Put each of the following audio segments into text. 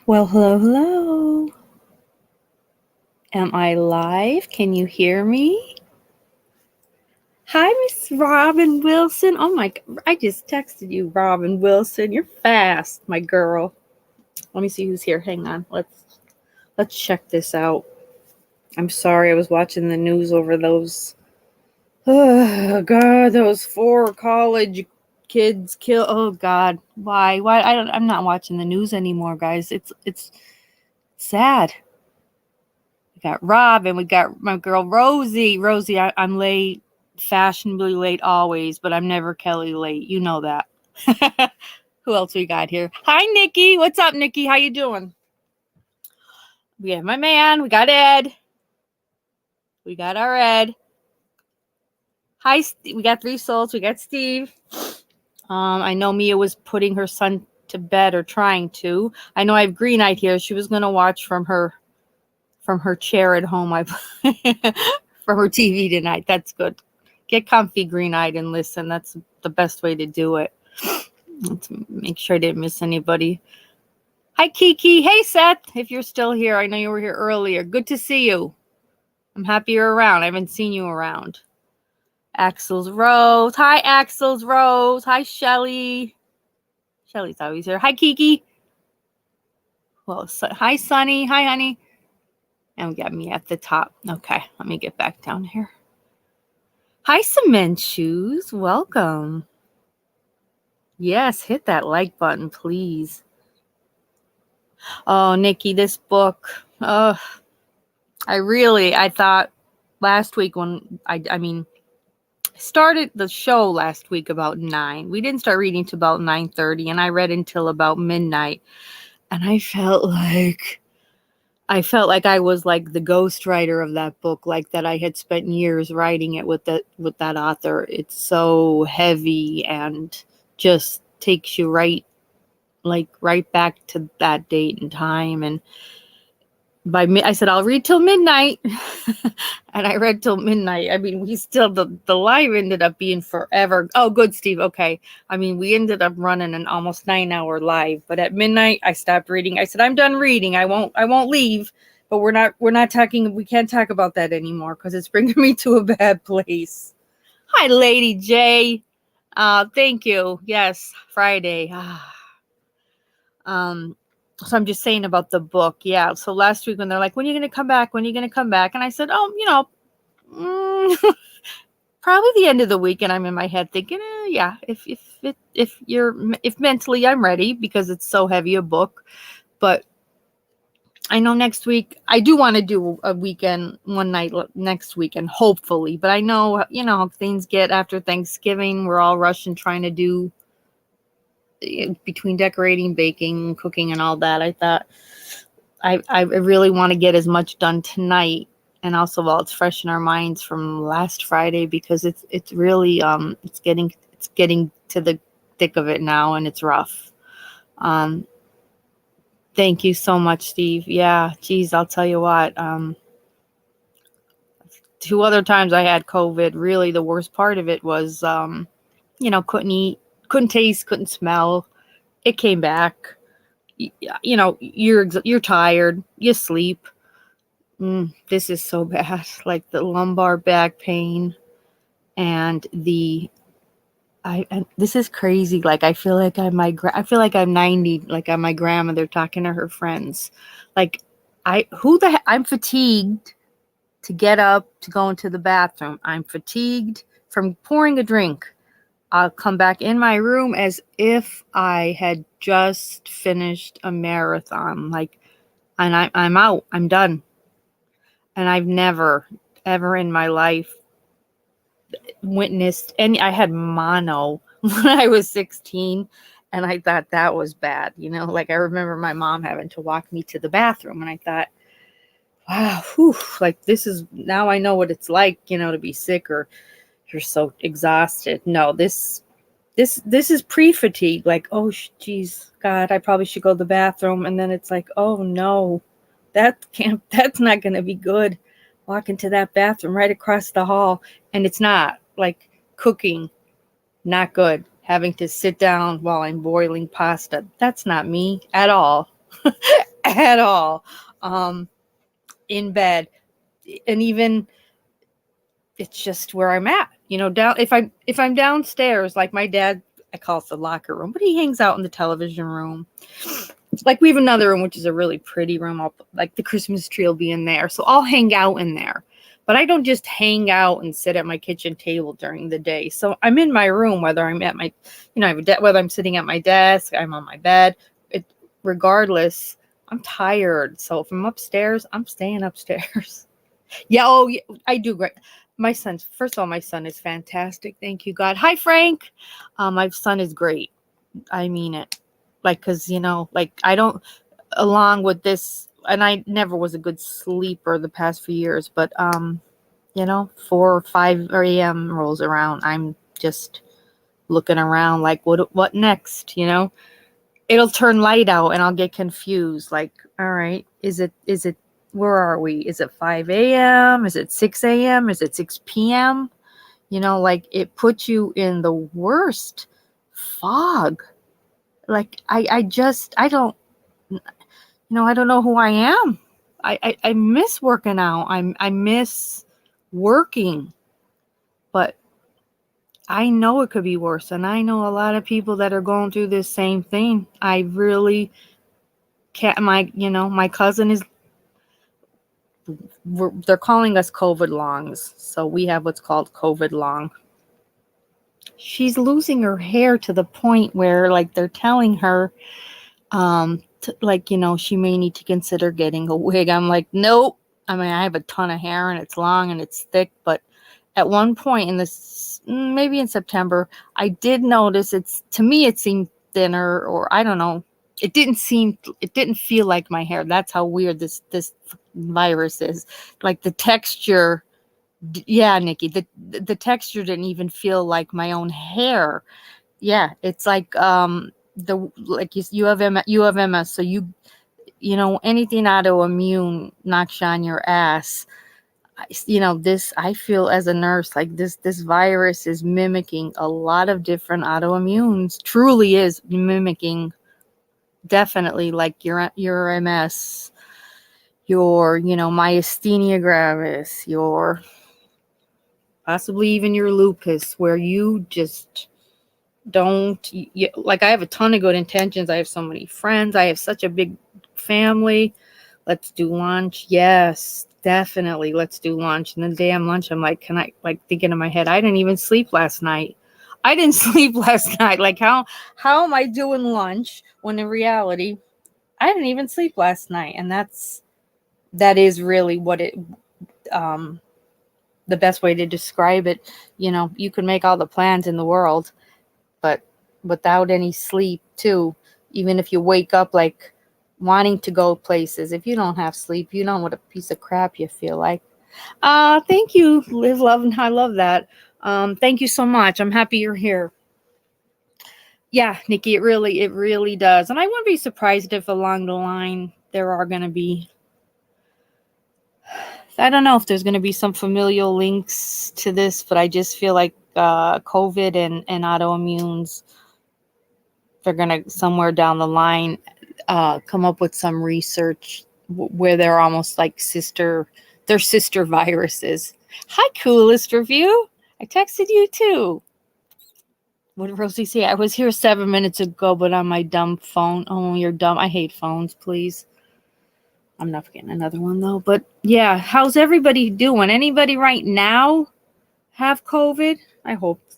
Well, hello, hello. Am I live? Can you hear me? Hi, Miss Robin Wilson. Oh my, I just texted you, Robin Wilson. You're fast, my girl. Let me see who's here. Hang on. Let's check this out. I'm sorry, I was watching the news over those. Oh God, those 4 college kids killed. Oh God, why? I'm not watching the news anymore, guys. It's sad. We got Rob and we got my girl Rosie. Rosie, I'm late, fashionably late always, but I'm never Kelly late. You know that. Who else we got here? Hi, Nikki. What's up, Nikki? How you doing? We have my man. We got Ed. We got our Ed. Hi, we got 3 souls. We got Steve. I know Mia was putting her son to bed or trying to. I know I have Green Eyed here. She was going to watch from her chair at home. From her TV tonight. That's good. Get comfy, Green Eyed, and listen. That's the best way to do it. Let's make sure I didn't miss anybody. Hi, Kiki. Hey, Seth. If you're still here, I know you were here earlier. Good to see you. I'm happy you're around. I haven't seen you around. Axel's Rose. Hi, Axel's Rose. Hi, Shelly. Shelly's always here. Hi, Kiki. Well, hi, Sunny. Hi, honey. And we got me at the top. Okay, let me get back down here. Hi, Cement Shoes. Welcome. Yes, hit that like button, please. Oh, Nikki, this book. I thought last week when I started the show last week about 9. We didn't start reading till about 9:30, and I read until about midnight. And I felt like I was like the ghostwriter of that book, like that I had spent years writing it with that author. It's so heavy and just takes you right back to that date and time. And I said, I'll read till midnight. And I read till midnight. I mean, the live ended up being forever. Oh, good, Steve. Okay. I mean, we ended up running an almost 9-hour live, but at midnight I stopped reading. I said, I'm done reading. I won't leave, but we can't talk about that anymore because it's bringing me to a bad place. Hi, Lady J. Thank you. Yes, Friday. So I'm just saying about the book. Yeah. So last week when they're like, when are you going to come back? When are you going to come back? And I said, probably the end of the week. And I'm in my head thinking, yeah, if mentally I'm ready because it's so heavy a book. But I know next week I do want to do a weekend, one night next weekend, hopefully. But I know, things get after Thanksgiving. We're all rushing trying to do between decorating, baking, cooking, and all that. I thought I really want to get as much done tonight, and also while it's fresh in our minds from last Friday, because it's really it's getting to the thick of it now, and it's rough. Thank you so much, Steve. Yeah, geez, I'll tell you what. 2 other times I had COVID. Really, the worst part of it was couldn't eat, couldn't taste, couldn't smell. It came back. You're tired. You sleep. This is so bad. Like the lumbar back pain, and this is crazy. Like I feel like I'm 90. Like I'm my grandmother talking to her friends. Like I'm fatigued to get up to go into the bathroom. I'm fatigued from pouring a drink. I'll come back in my room as if I had just finished a marathon. And I'm out. I'm done. And I've never, ever in my life witnessed I had mono when I was 16. And I thought that was bad. Like I remember my mom having to walk me to the bathroom. And I thought, wow, this is, now I know what it's like, to be sick or you're so exhausted. No, this is pre-fatigue. Like, oh, geez, God, I probably should go to the bathroom. And then it's like, oh no, that's not going to be good. Walking to that bathroom right across the hall. And it's not like cooking. Not good. Having to sit down while I'm boiling pasta. That's not me at all. at all. In bed. And even it's just where I'm at, down if I'm downstairs, like my dad, I call it the locker room, but he hangs out in the television room. Like we have another room, which is a really pretty room. Like the Christmas tree will be in there. So I'll hang out in there, but I don't just hang out and sit at my kitchen table during the day. So I'm in my room, whether I'm at my, whether I'm sitting at my desk, I'm on my bed, regardless, I'm tired. So if I'm upstairs, I'm staying upstairs. Yeah. Oh, yeah, I do great. First of all, my son is fantastic. Thank you, God. Hi, Frank. My son is great. I mean it. Like, cause I don't, along with this, and I never was a good sleeper the past few years, but, 4 or 5 a.m. rolls around. I'm just looking around like, what next? It'll turn light out and I'll get confused. Like, all right, is it, where are we? Is it 5 a.m.? Is it 6 a.m.? Is it 6 p.m.? Like it puts you in the worst fog. Like I don't, I don't know who I am. I miss working out. I miss working, but I know it could be worse. And I know a lot of people that are going through this same thing. I really can't, my cousin is, they're calling us COVID longs. So we have what's called COVID long. She's losing her hair to the point where like they're telling her, she may need to consider getting a wig. I'm like, nope. I mean, I have a ton of hair and it's long and it's thick, but at one point in this, maybe in September, I did notice to me, it seemed thinner, or I don't know. It didn't feel like my hair. That's how weird this virus is. Like the texture. Yeah, Nikki, the texture didn't even feel like my own hair. Yeah. It's like, you have MS. So anything autoimmune knocks you on your ass. I feel as a nurse, like this virus is mimicking a lot of different autoimmunes, truly is mimicking, definitely, like your MS, your, myasthenia gravis, your possibly even your lupus, where you just don't, like I have a ton of good intentions. I have so many friends. I have such a big family. Let's do lunch. Yes, definitely. Let's do lunch. And the damn lunch, I'm like, thinking in my head, I didn't even sleep last night. Like how am I doing lunch when in reality, I didn't even sleep last night? And that is really what it, the best way to describe it. You can make all the plans in the world, but without any sleep too, even if you wake up like wanting to go places, if you don't have sleep, you know what a piece of crap you feel like. Thank you, Live, Love, and I love that. Thank you so much. I'm happy you're here. Yeah, Nikki, it really does. And I wouldn't be surprised if along the line there are going to be, I don't know if there's going to be some familial links to this, but I just feel like COVID and autoimmunes, they're going to somewhere down the line come up with some research where they're almost like they're sister viruses. Hi, coolest review. I texted you too. What did Rosie say? I was here 7 minutes ago, but on my dumb phone. Oh, you're dumb. I hate phones, please. I'm not getting another one though. But yeah, how's everybody doing? Anybody right now have COVID?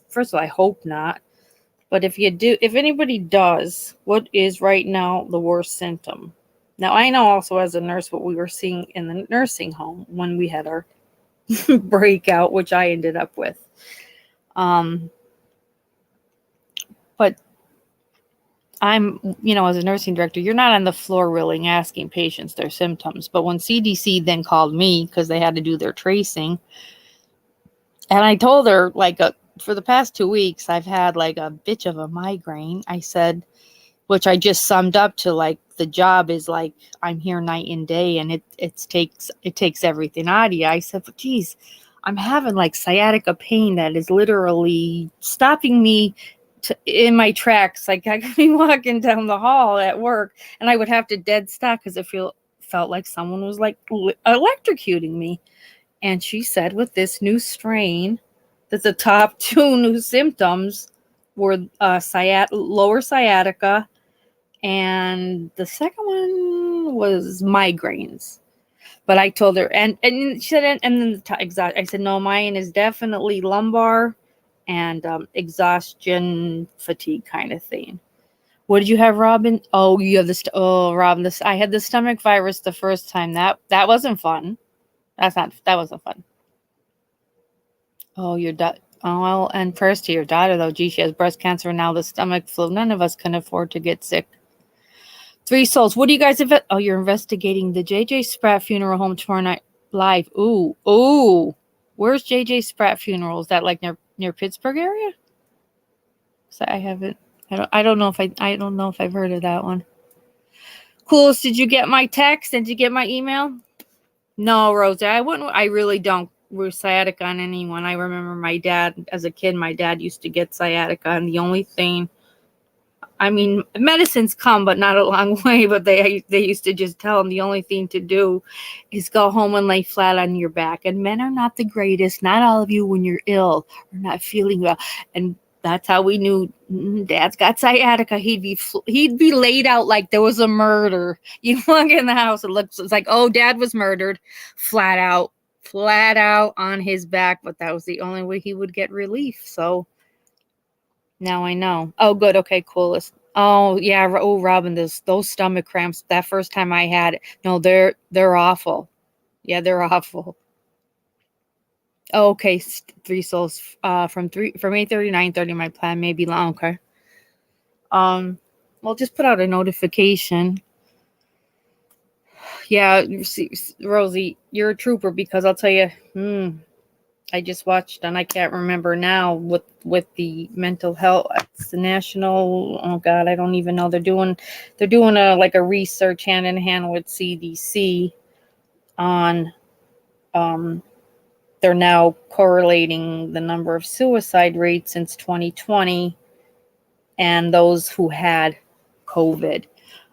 First of all, I hope not. But if anybody does, what is right now the worst symptom? Now, I know also as a nurse what we were seeing in the nursing home when we had our breakout, which I ended up with. But I'm, as a nursing director, you're not on the floor really asking patients their symptoms. But when CDC then called me because they had to do their tracing, and I told her, for the past 2 weeks, I've had like a bitch of a migraine. I said, which I just summed up to like, the job is like, I'm here night and day, and it takes everything out of you. I said, but geez, I'm having like sciatica pain that is literally stopping me in my tracks. Like I could be walking down the hall at work and I would have to dead stop because it felt like someone was like electrocuting me. And she said with this new strain that the top two new symptoms were lower sciatica, and the second one was migraines. But I told her, and she said, and then I said, no, mine is definitely lumbar and exhaustion, fatigue kind of thing. What did you have, Robin? Oh, you have this. Oh, Robin, I had the stomach virus the first time. That wasn't fun. That wasn't fun. Oh, your daughter. Oh, well, and first to your daughter though. Gee, she has breast cancer and now the stomach flu. None of us can afford to get sick. Three souls. What do you guys oh, you're investigating the JJ Spratt funeral home tomorrow night live. Ooh. Where's JJ Spratt funeral? Is that like near Pittsburgh area? So I haven't. I don't know if I've heard of that one. Coolest, did you get my text? Did you get my email? No, Rosa, I wouldn't. I really don't. We're sciatica on anyone. I remember my dad as a kid. My dad used to get sciatica, and the only thing. I mean, medicines come, but not a long way. But they used to just tell him the only thing to do is go home and lay flat on your back. And men are not the greatest. Not all of you when you're ill or not feeling well. And that's how we knew Dad's got sciatica. He'd be laid out like there was a murder. You walk in the house, it's like, oh, Dad was murdered, flat out on his back. But that was the only way he would get relief. So. Now I know. Oh, good. Okay, coolest. Oh, yeah. Oh, Robin, those stomach cramps. That first time I had it. No, they're awful. Yeah, they're awful. Oh, okay, three souls. From 8:30 to 9:30. My plan may be long. Okay. Well, just put out a notification. Yeah, Rosie, you're a trooper because I'll tell you. I just watched, and I can't remember now with the mental health. It's the national. Oh God, I don't even know. They're doing a research hand in hand with CDC on. They're now correlating the number of suicide rates since 2020, and those who had COVID,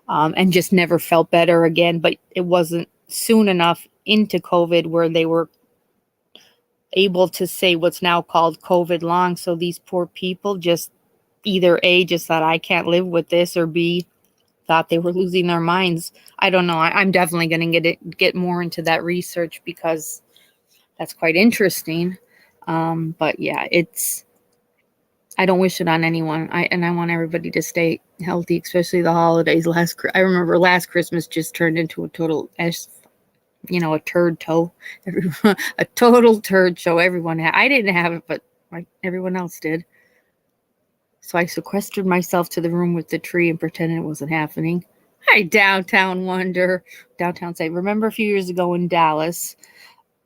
and just never felt better again. But it wasn't soon enough into COVID where they were able to say what's now called COVID long. So these poor people just either A, just thought I can't live with this, or B, thought they were losing their minds. I don't know. I'm definitely going to get more into that research because that's quite interesting. But yeah, I don't wish it on anyone. I want everybody to stay healthy, especially the holidays. I remember last Christmas just turned into a total a turd toe. A total turd show. Everyone had. I didn't have it, but everyone else did. So I sequestered myself to the room with the tree and pretended it wasn't happening. Hi, downtown wonder. Downtown say, remember a few years ago in Dallas?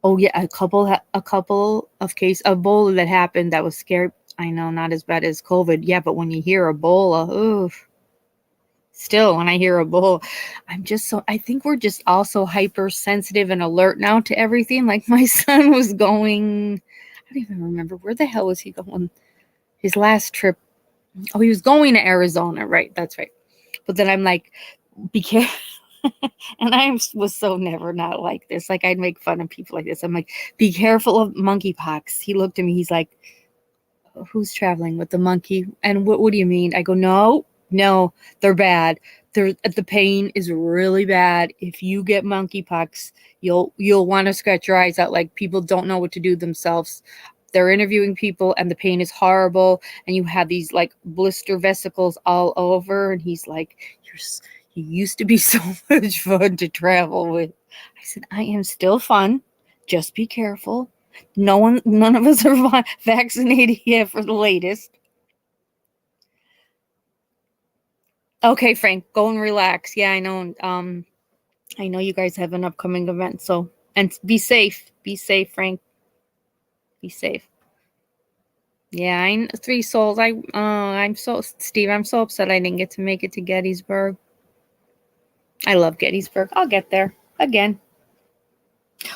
Oh yeah, a couple of cases of Ebola that happened. That was scary. I know, not as bad as COVID. Yeah, but when you hear Ebola, oof. Still, when I hear Ebola, I think we're just also hypersensitive and alert now to everything. Like my son was going, I don't even remember, where the hell was he going? His last trip. Oh, he was going to Arizona, right? That's right. But then I'm like, be careful. And I was so never not like this. Like I'd make fun of people like this. I'm like, be careful of monkeypox. He looked at me. He's like, who's traveling with the monkey? And what do you mean? I go, no, they're bad. The pain is really bad. If you get monkeypox, you'll want to scratch your eyes out. Like people don't know what to do themselves. They're interviewing people and the pain is horrible. And you have these like blister vesicles all over. And he's like, you used to be so much fun to travel with. I said, I am still fun. Just be careful. None of us are vaccinated yet for the latest. Okay, Frank, go and relax. Yeah, I know. I know you guys have an upcoming event, so and be safe. Be safe, Frank. Be safe. Yeah, three souls. Steve. I'm so upset I didn't get to make it to Gettysburg. I love Gettysburg. I'll get there again.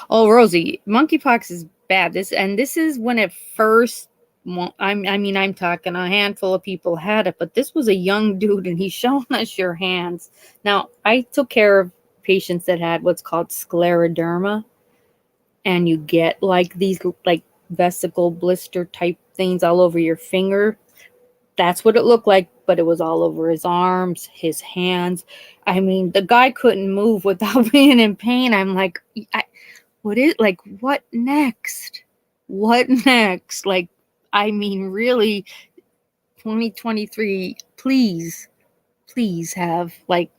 Oh, Rosie, monkeypox is bad. This is when it first I'm talking a handful of people had it, but this was a young dude and he's showing us your hands. Now, I took care of patients that had what's called scleroderma, and you get like these like vesicle blister type things all over your finger. That's what it looked like, but it was all over his arms, his hands. I mean, the guy couldn't move without being in pain. I'm like, what next? What next? Like, I mean, really, 2023, please have, like,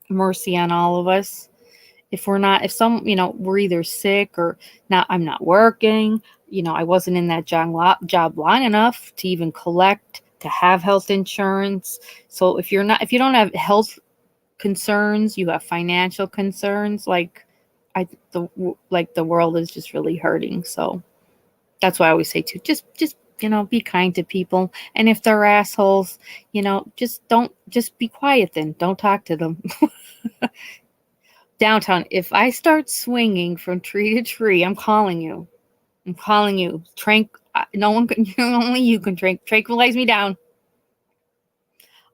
mercy on all of us. If we're either sick or not, I'm not working, I wasn't in that job long enough to even collect, to have health insurance. So if you don't have health concerns, you have financial concerns, the world is just really hurting. So that's why I always say too, just be kind to people. And if they're assholes, just be quiet then. Don't talk to them. Downtown, if I start swinging from tree to tree, I'm calling you. No one can, only you can tranquilize me down.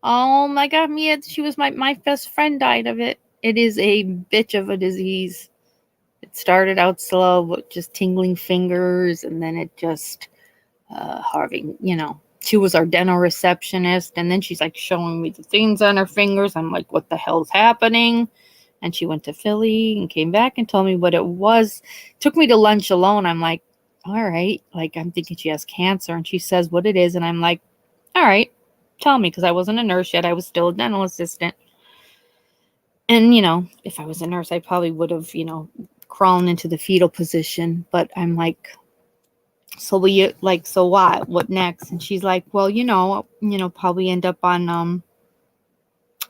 Oh my God, Mia, she was my best friend died of it. It is a bitch of a disease. It started out slow, with just tingling fingers, and then it just, having, she was our dental receptionist, and then she's like showing me the things on her fingers. I'm like, what the hell's happening? And she went to Philly and came back and told me what it was. Took me to lunch alone. I'm like, all right. Like, I'm thinking she has cancer, and she says what it is. And I'm like, all right, tell me, because I wasn't a nurse yet. I was still a dental assistant. And, if I was a nurse, I probably would have, crawled into the fetal position. But I'm like, so what next? And she's like, well, probably end up on, on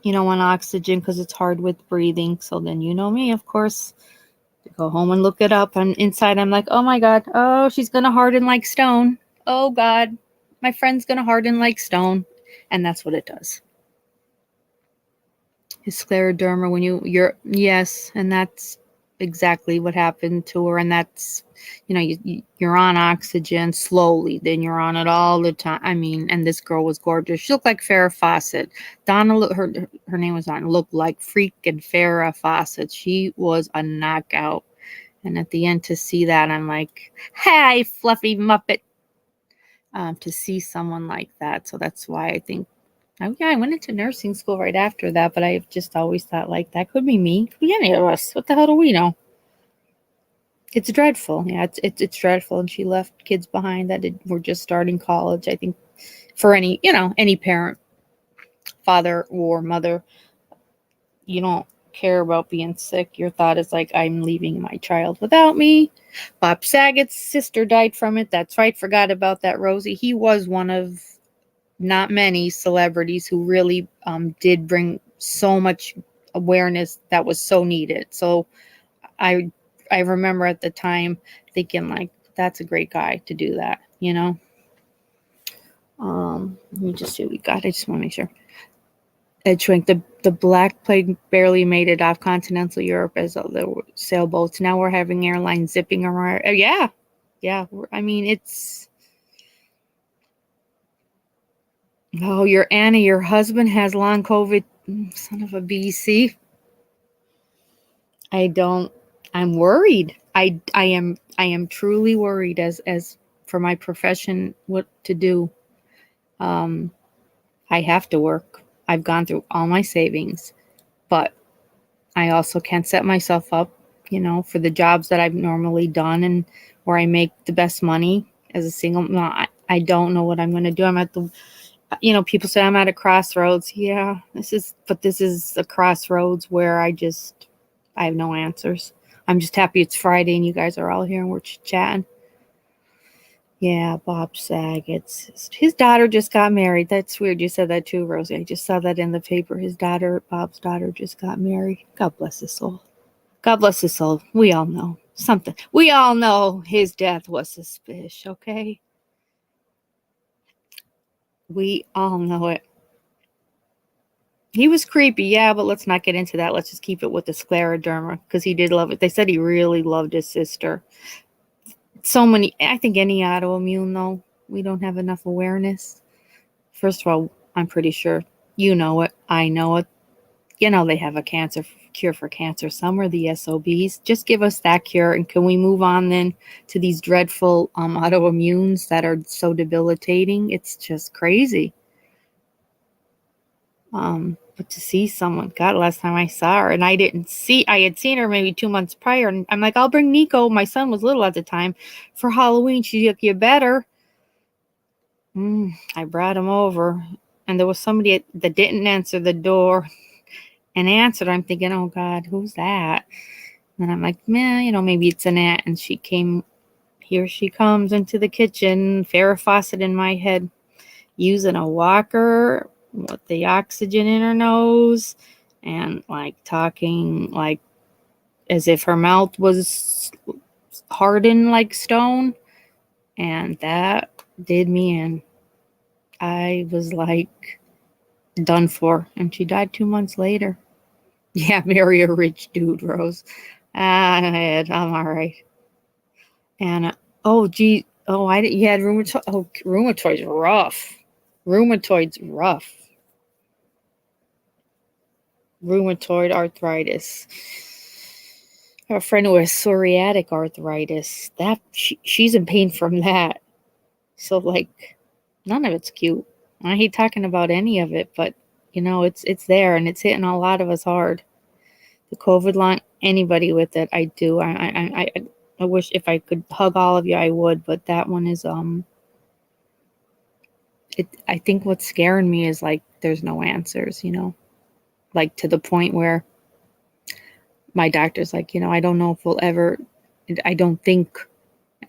oxygen because it's hard with breathing. So then, me, of course, to go home and look it up. And inside, I'm like, oh my God, oh, she's going to harden like stone. Oh God, my friend's going to harden like stone. And that's what it does. His scleroderma, yes, and that's exactly what happened to her. And that's, you're on oxygen slowly, then you're on it all the time. I mean, and this girl was gorgeous. She looked like Farrah Fawcett. Donna, her name was Donna, looked like freaking Farrah Fawcett. She was a knockout. And at the end, to see that, I'm like, hey, fluffy Muppet. To see someone like that. So that's why I think, oh yeah, I went into nursing school right after that, but I've just always thought, like, that could be me. Could be any of us. What the hell do we know? It's dreadful. Yeah, it's dreadful. And she left kids behind that were just starting college. I think for any parent, father or mother, you don't care about being sick. Your thought is like, I'm leaving my child without me. Bob Saget's sister died from it. That's right. Forgot about that, Rosie. He was one of not many celebrities who really did bring so much awareness that was so needed. So I remember at the time thinking, like, that's a great guy to do that, Let me just see what we got. I just want to make sure. It shrank. The Black Plague barely made it off continental Europe as the sailboats. Now we're having airlines zipping around. Yeah. I mean, it's. Oh, your husband has long COVID. Son of a BC. I'm worried. I am truly worried as for my profession, what to do. I have to work. I've gone through all my savings, but I also can't set myself up, for the jobs that I've normally done and where I make the best money as a single. No, I don't know what I'm going to do. I'm at the, people say I'm at a crossroads. Yeah, this is a crossroads where I have no answers. I'm just happy it's Friday and you guys are all here and we're chatting. Yeah, Bob Saget. His daughter just got married. That's weird. You said that too, Rosie. I just saw that in the paper. Bob's daughter just got married. God bless his soul. God bless his soul. We all know something. We all know his death was suspicious, okay? We all know it. He was creepy, yeah, but let's not get into that. Let's just keep it with the scleroderma because he did love it. They said he really loved his sister. So many, I think any autoimmune though, we don't have enough awareness. First of all, I'm pretty sure you know it, I know it. You know they have a cure for cancer. Some are the SOBs. Just give us that cure, and can we move on then to these dreadful autoimmunes that are so debilitating? It's just crazy. But to see someone, God, last time I saw her, and I had seen her maybe 2 months prior, and I'm like, I'll bring Nico. My son was little at the time for Halloween. She's like, you better. I brought him over, and there was somebody that didn't answer the door and answered. I'm thinking, oh God, who's that? And I'm like, man, maybe it's an aunt. And she came, here she comes into the kitchen, Farrah Fawcett in my head, using a walker with the oxygen in her nose and like talking like as if her mouth was hardened like stone. And that did me in. I was like done for. And she died 2 months later. Yeah, marry a rich dude, Rose. I'm all right. And oh, gee, oh, you had rheumatoid. Oh, rheumatoid's rough. Rheumatoid's rough. Rheumatoid arthritis. I have a friend who has psoriatic arthritis. That she's in pain from that. So like, none of it's cute. I hate talking about any of it, but it's there and it's hitting a lot of us hard. The COVID line, anybody with it, I do. I wish if I could hug all of you, I would, but that one is I think what's scaring me is like there's no answers, like to the point where my doctor's like, I don't know if we'll ever. I don't think,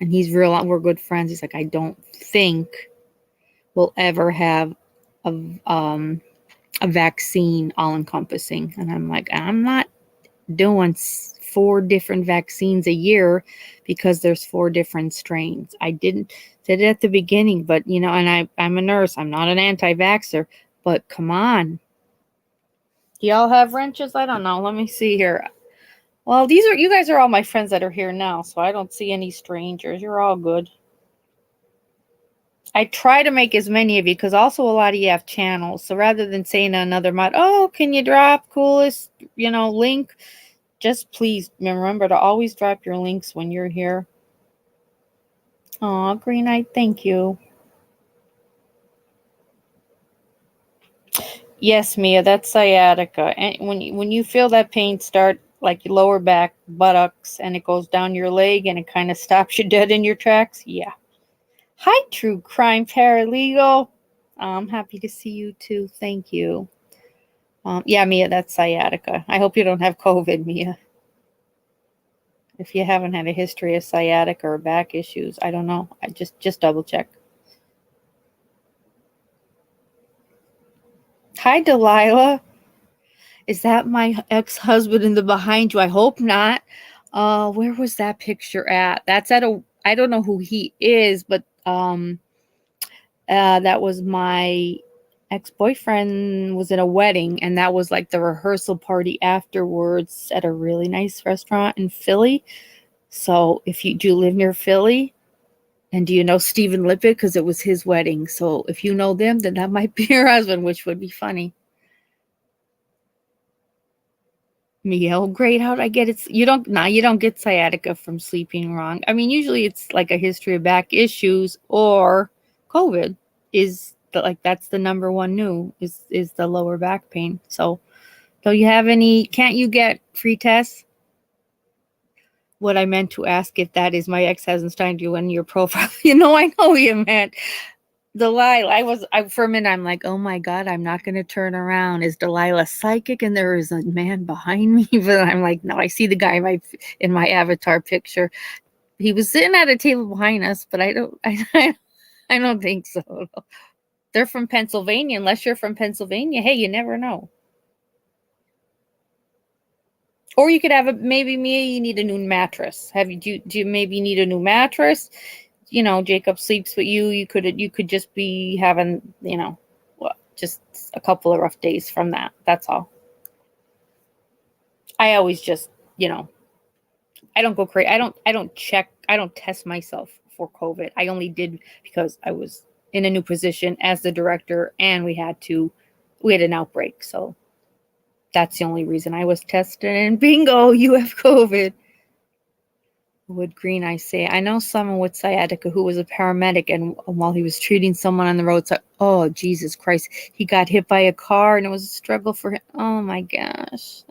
and he's real. We're good friends. He's like, I don't think we'll ever have a vaccine all encompassing. And I'm like, I'm not doing 4 different vaccines a year because there's 4 different strains. I didn't said it at the beginning, but and I'm a nurse. I'm not an anti-vaxxer, but come on. Do y'all have wrenches? I don't know. Let me see here. Well, you guys are all my friends that are here now, so I don't see any strangers. You're all good. I try to make as many of you because also a lot of you have channels. So rather than saying to another mod, oh, can you drop coolest, link? Just please remember to always drop your links when you're here. Aw, Green Eye, thank you. Yes, Mia, that's sciatica. And when you feel that pain start like your lower back, buttocks, and it goes down your leg and it kind of stops you dead in your tracks, yeah. Hi, True Crime Paralegal. I'm happy to see you too. Thank you. Yeah, Mia, that's sciatica. I hope you don't have COVID, Mia. If you haven't had a history of sciatica or back issues, I don't know. I just double check. Hi, Delilah. Is that my ex-husband in the behind you? I hope not. Where was that picture at? That's at I don't know who he is, but that was my ex-boyfriend was in a wedding, and that was like the rehearsal party afterwards at a really nice restaurant in Philly. So do you live near Philly? And do you know Stephen Lippitt? Because it was his wedding. So if you know them, then that might be your husband, which would be funny. Miguel, great. How'd I get it? You don't get sciatica from sleeping wrong. I mean, usually it's like a history of back issues or COVID that's the number one new is the lower back pain. So don't you have any, can't you get free tests? What I meant to ask if that is my ex-husband's trying to do in your profile. I know what you meant. Delilah, for a minute, I'm like, oh my God, I'm not going to turn around. Is Delilah psychic? And there is a man behind me. But I'm like, no, I see the guy in my avatar picture. He was sitting at a table behind us, but I don't think so. They're from Pennsylvania. Unless you're from Pennsylvania, hey, you never know. Or you could have maybe you need a new mattress. Do you maybe need a new mattress? Jacob sleeps with you. You could just be having, just a couple of rough days from that. That's all. I always just, I don't go crazy. I don't check don't test myself for COVID. I only did because I was in a new position as the director and we had an outbreak. So that's the only reason I was tested, and bingo, you have COVID. Wood Green, I say, I know someone with sciatica who was a paramedic, and while he was treating someone on the roadside, oh, Jesus Christ, he got hit by a car, and it was a struggle for him. Oh, my gosh.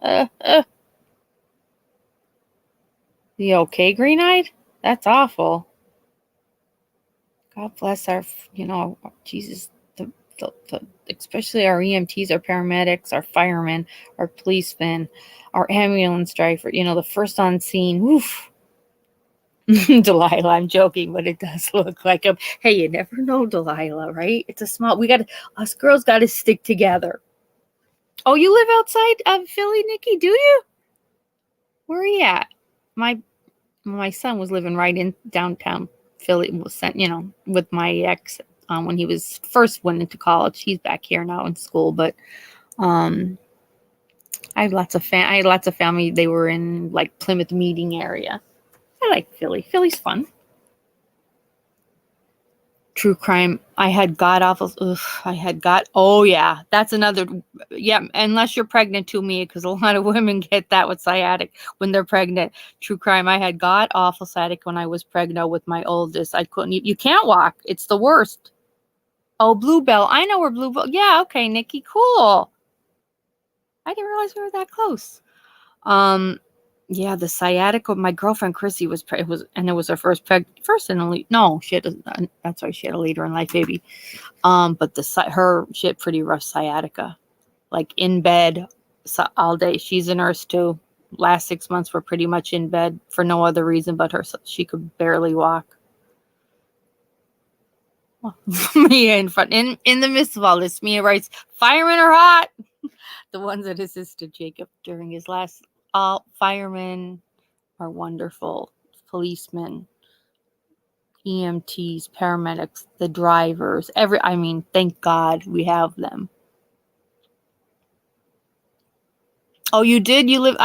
You okay, Green-eyed? That's awful. God bless our, Jesus, especially our EMTs, our paramedics, our firemen, our policemen, our ambulance driver, the first on scene. Woof. Delilah, I'm joking, but it does look like him. Hey, you never know, Delilah, right? It's a small, us girls got to stick together. Oh, you live outside of Philly, Nikki, do you? Where are you at? My son was living right in downtown Philly, with my ex when he was first went into college. He's back here now in school, but I had lots of family. They were in like Plymouth Meeting area. I like Philly. Philly's fun. True crime. I had god awful. Oh yeah, that's another. Yeah, unless you're pregnant too, Mia, because a lot of women get that with sciatic when they're pregnant. True crime. I had god awful sciatic when I was pregnant with my oldest. I couldn't. You can't walk. It's the worst. Oh, Bluebell. I know where Bluebell. Yeah. Okay, Nikki. Cool. I didn't realize we were that close. Yeah, the sciatica. My girlfriend Chrissy was it was her first and only. No, that's right. She had a later in life baby. But she had pretty rough sciatica, like in bed all day. She's a nurse too. Last 6 months were pretty much in bed for no other reason but she could barely walk. Mia in front, in the midst of all this, Mia writes, "Firemen are hot." The ones that assisted Jacob during his last. All firemen are wonderful. Policemen, EMTs, paramedics, the drivers, thank God we have them. Oh, you did? You live?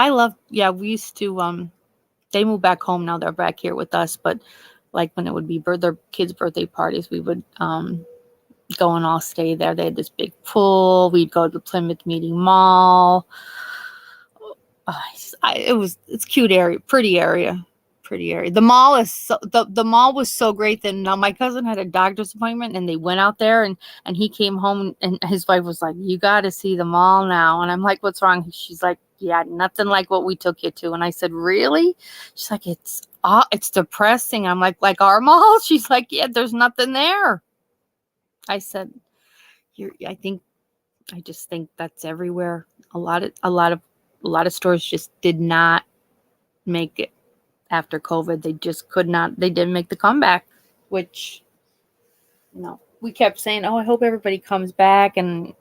We used to, they moved back home. Now they're back here with us. But like when it would be their kids' birthday parties, we would, go and all stay there. They had this big pool. We'd go to the Plymouth Meeting Mall. It's cute area, pretty area. The mall is the mall was so great that now my cousin had a doctor's appointment and they went out there and he came home and his wife was like, "You got to see the mall now." And I'm like, "What's wrong?" She's like, "Yeah, nothing like what we took you to." And I said, "Really?" She's like, "It's depressing." I'm like our mall?" She's like, "Yeah, there's nothing there." I said, I just think that's everywhere. A lot of stores just did not make it after COVID. They just could not. They didn't make the comeback, which, we kept saying, "Oh, I hope everybody comes back and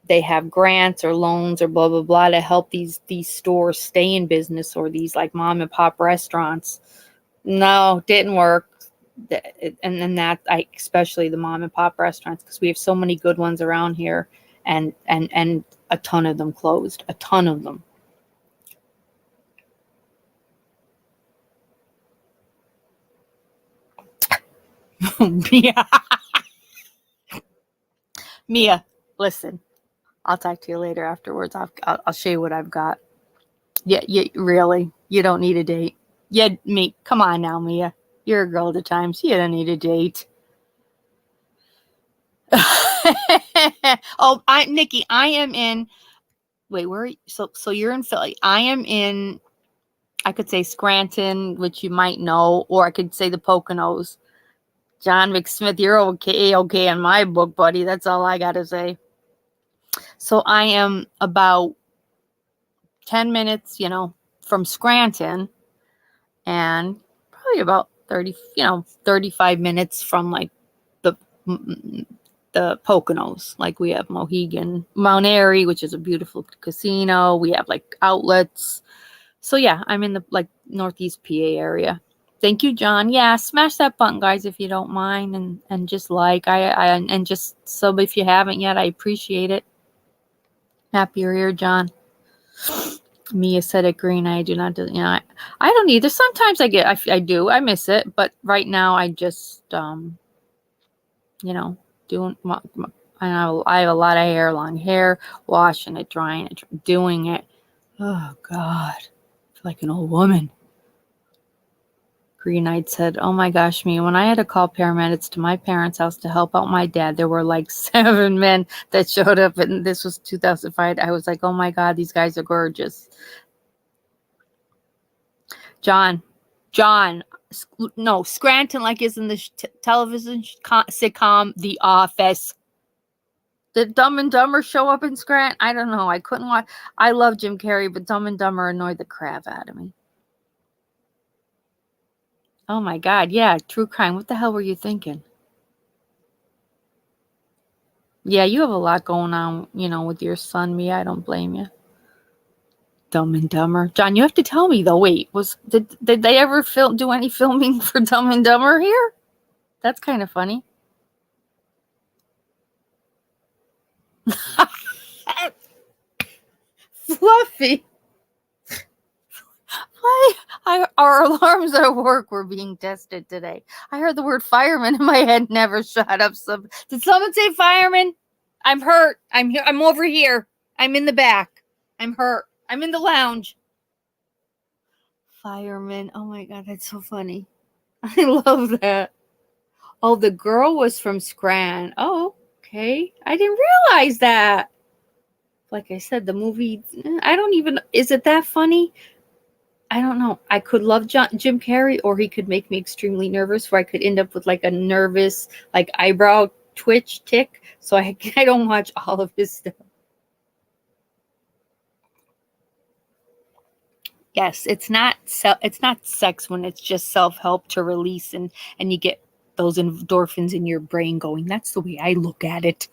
they have grants or loans or blah, blah, blah to help these stores stay in business, or these like mom and pop restaurants." No, didn't work. And then especially the mom and pop restaurants, because we have so many good ones around here, and a ton of them closed. A ton of them. Mia, listen. I'll talk to you later afterwards. I'll show you what I've got. Yeah, really, you don't need a date. Yeah, come on now, Mia. You're a girl at the time, so you don't need a date. Oh, Nikki, I am in. Wait, where are you? So you're in Philly. I am in. I could say Scranton, which you might know, or I could say the Poconos. John McSmith, you're okay in my book, buddy. That's all I got to say. So I am about 10 minutes, from Scranton, and probably about 35 minutes from like the Poconos. Like we have Mohegan, Mount Airy, which is a beautiful casino. We have like outlets. So yeah, I'm in the like Northeast PA area. Thank you, John. Yeah, smash that button, guys, if you don't mind, and just like and just sub if you haven't yet. I appreciate it. Happy you're here, John. Mia said it green. I do not do, I don't either. Sometimes I do. I miss it. But right now I just, doing, I have a lot of hair, long hair, washing it, drying it, doing it. Oh, God. I feel like an old woman. Green Knight said, oh my gosh, Mia, when I had to call paramedics to my parents' house to help out my dad, there were like 7 men that showed up, and this was 2005. I was like, oh my God, these guys are gorgeous. John, no, Scranton, like is in the television sitcom The Office. Did Dumb and Dumber show up in Scranton? I don't know. I couldn't watch. I love Jim Carrey, but Dumb and Dumber annoyed the crap out of me. Oh my God, yeah, true crime. What the hell were you thinking? Yeah, you have a lot going on, with your son, Mia. I don't blame you. Dumb and Dumber. John, you have to tell me though. Wait, did they ever do any filming for Dumb and Dumber here? That's kind of funny. Fluffy. Our alarms at work were being tested today. I heard the word fireman in my head, never shot up. Did someone say fireman? I'm hurt. I'm here. I'm over here. I'm in the back. I'm hurt. I'm in the lounge. Fireman. Oh my God, that's so funny. I love that. Oh, the girl was from Scranton. Oh, okay. I didn't realize that. Like I said, the movie, is it that funny? I don't know. I could love Jim Carrey, or he could make me extremely nervous, where I could end up with like a nervous, like eyebrow twitch tick. So I don't watch all of his stuff. Yes, it's not sex when it's just self-help to release and you get those endorphins in your brain going. That's the way I look at it.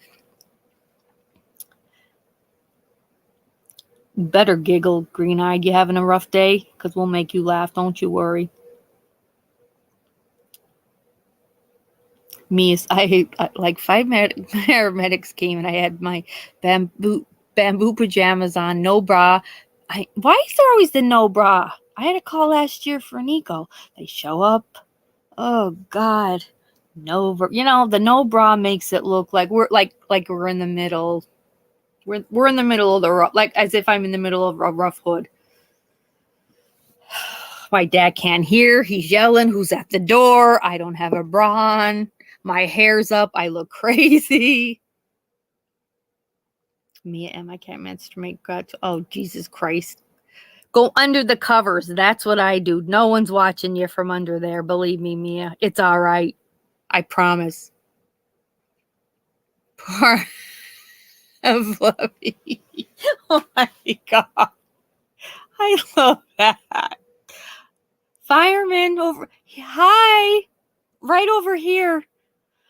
Better giggle, green-eyed. You having a rough day? Because we'll make you laugh. Don't you worry. I like 5 paramedics came, and I had my bamboo pajamas on, no bra. Why is there always the no bra? I had a call last year for Nico. They show up. Oh God, no. The no bra makes it look like we're we're in the middle. We're in the middle of the rough, like as if I'm in the middle of a rough hood. My dad can't hear. He's yelling. Who's at the door? I don't have a bra on. My hair's up. I look crazy. Mia and I can't menstruate. God, oh Jesus Christ! Go under the covers. That's what I do. No one's watching you from under there. Believe me, Mia. It's all right. I promise. Poor Fluffy. Oh my God. I love that. Fireman over. Hi. Right over here.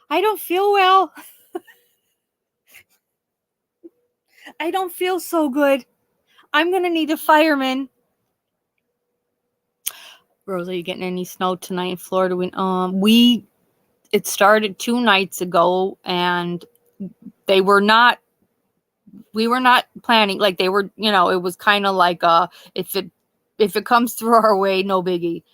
I don't feel well. I don't feel so good. I'm going to need a fireman. Rose, are you getting any snow tonight in Florida? It started 2 nights ago, and we were not planning, like they were, it was kind of like if it comes through our way, no biggie.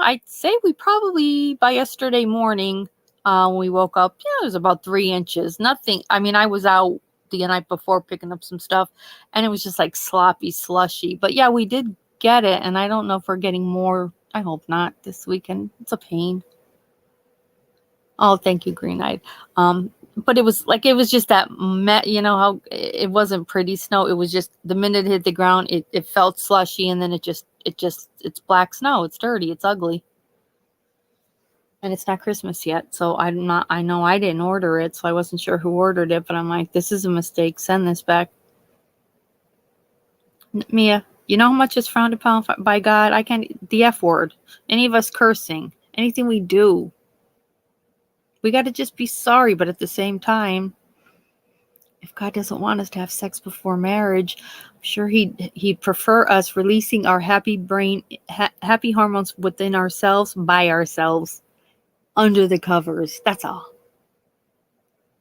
I'd say we probably by yesterday morning, when we woke up, it was about 3 inches. Nothing. I mean, I was out the night before picking up some stuff, and it was just like sloppy, slushy. But yeah, we did get it, and I don't know if we're getting more. I hope not this weekend. It's a pain. Oh, thank you, Green Eyed. But it was just that, how it wasn't pretty snow. It was just the minute it hit the ground, it felt slushy, and then it's black snow. It's dirty. It's ugly. And it's not Christmas yet. So I know I didn't order it. So I wasn't sure who ordered it, but I'm like, this is a mistake. Send this back. Mia, you know how much is frowned upon by God? I can't, the F word, any of us cursing, anything we do. We got to just be sorry, but at the same time, if God doesn't want us to have sex before marriage, I'm sure he'd prefer us releasing our happy hormones within ourselves by ourselves under the covers. That's all.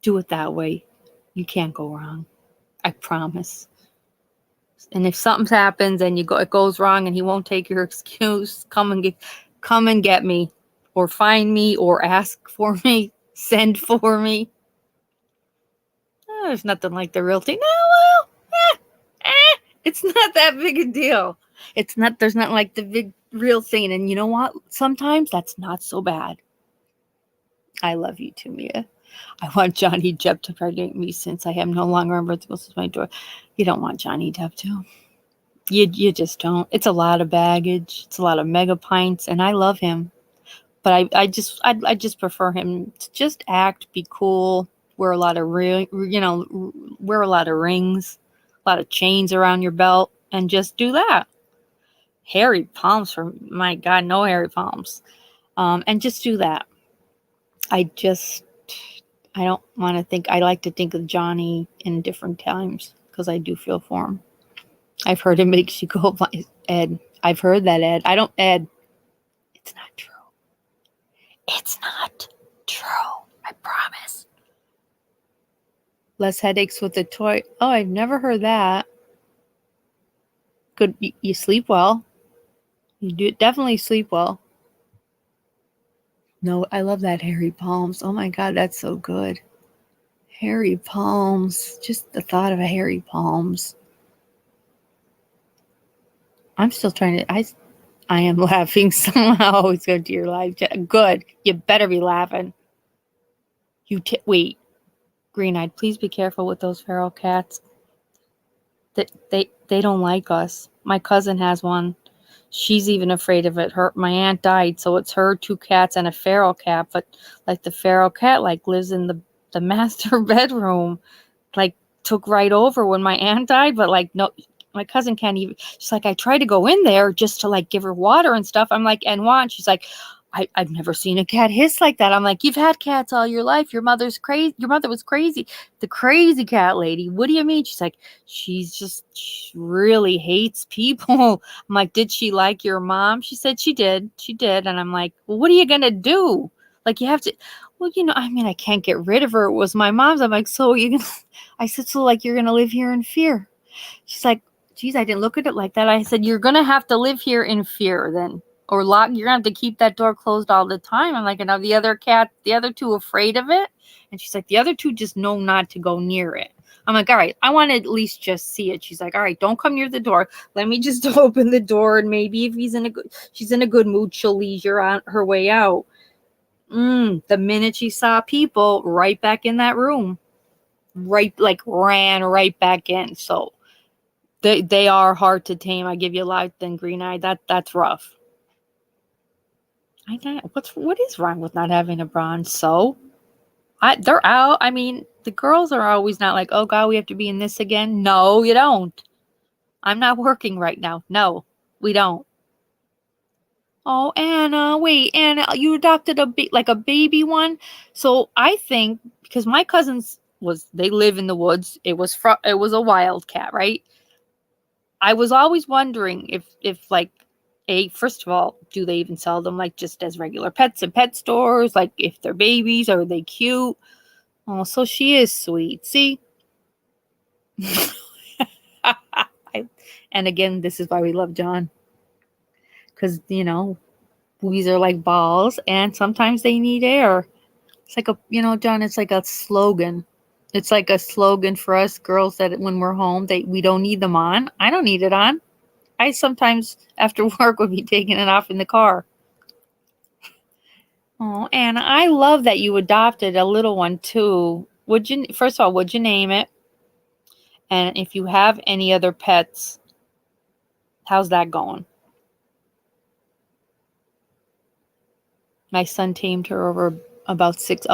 Do it that way. You can't go wrong. I promise. And if something happens and it goes wrong and he won't take your excuse, come and get me, or find me, or ask for me, send for me. Oh, there's nothing like the real thing. No, well, it's not that big a deal. There's not like the big real thing. And you know what? Sometimes that's not so bad. I love you too, Mia. I want Johnny Depp to pregnant me since I am no longer unbreathable since my door. You don't want Johnny Depp to. You just don't. It's a lot of baggage. It's a lot of mega pints, and I love him. But I just prefer him to just act, be cool, wear a lot of rings, a lot of chains around your belt, and just do that. Hairy palms, for my God, no hairy palms. And just do that. I don't want to think. I like to think of Johnny in different times because I do feel for him. I've heard it makes you go, Ed. I've heard that, Ed. I don't, Ed. It's not true. It's not true. I promise. Less headaches with a toy. Oh, I've never heard that. Good. You sleep well. You do definitely sleep well. No, I love that hairy palms. Oh my God, that's so good. Hairy palms. Just the thought of a hairy palms. I'm still trying to. I am laughing somehow. Always go to your live chat. Good. You better be laughing. Wait. Green-eyed, please be careful with those feral cats. They don't like us. My cousin has one. She's even afraid of it. My aunt died, so it's her, 2 cats, and a feral cat. But like the feral cat, like lives in the master bedroom. Like took right over when my aunt died, but like no. My cousin can't even. She's like, I tried to go in there just to like give her water and stuff. I'm like, and what? She's like, I've never seen a cat hiss like that. I'm like, you've had cats all your life. Your mother's crazy. Your mother was crazy. The crazy cat lady. What do you mean? She's like, she really hates people. I'm like, did she like your mom? She said she did. She did. And I'm like, well, what are you going to do? Like, you have to, well, I can't get rid of her. It was my mom's. I'm like, so I said, so like, you're going to live here in fear. She's like, geez, I didn't look at it like that. I said, you're going to have to live here in fear then. Or lock, you're going to have to keep that door closed all the time. I'm like, and are the other 2 afraid of it? And she's like, the other 2 just know not to go near it. I'm like, all right, I want to at least just see it. She's like, all right, don't come near the door. Let me just open the door. And maybe if she's in a good mood, she'll leisure on her way out. The minute she saw people, right back in that room. Ran right back in. So they are hard to tame. I give you life, then green-eyed. That's rough. What is wrong with not having a bronze? So they're out. I mean, the girls are always not like, oh God, we have to be in this again. No, you don't. I'm not working right now. No, we don't. Oh, Anna, wait, Anna, you adopted a baby one. So I think because my cousins they live in the woods. It was a wildcat, right? I was always wondering if like. First of all, do they even sell them like just as regular pets in pet stores? Like if they're babies, are they cute? Oh, so she is sweet. See? And again, this is why we love John. Because, boys are like balls and sometimes they need air. It's like John, it's like a slogan. It's like a slogan for us girls that when we're home, we don't need them on. I don't need it on. I sometimes after work would be taking it off in the car. Oh, Anna, I love that you adopted a little one too. First of all, would you name it? And if you have any other pets, how's that going? My son tamed her over about 6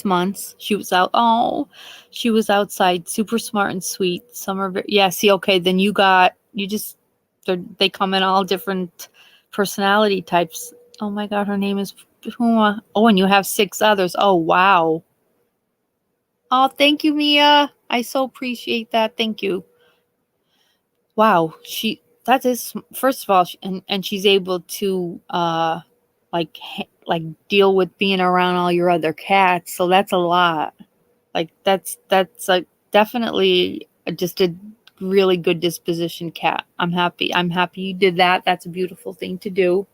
months. She was outside, super smart and sweet. Then they come in all different personality types. Oh my God, her name is Puma. Oh, and you have 6 others. Oh, wow. Oh, thank you, Mia. I so appreciate that. Thank you. Wow. That is, first of all, and she's able to, deal with being around all your other cats. So that's a lot. Like that's like definitely just a really good disposition cat. I'm happy you did that. That's a beautiful thing to do.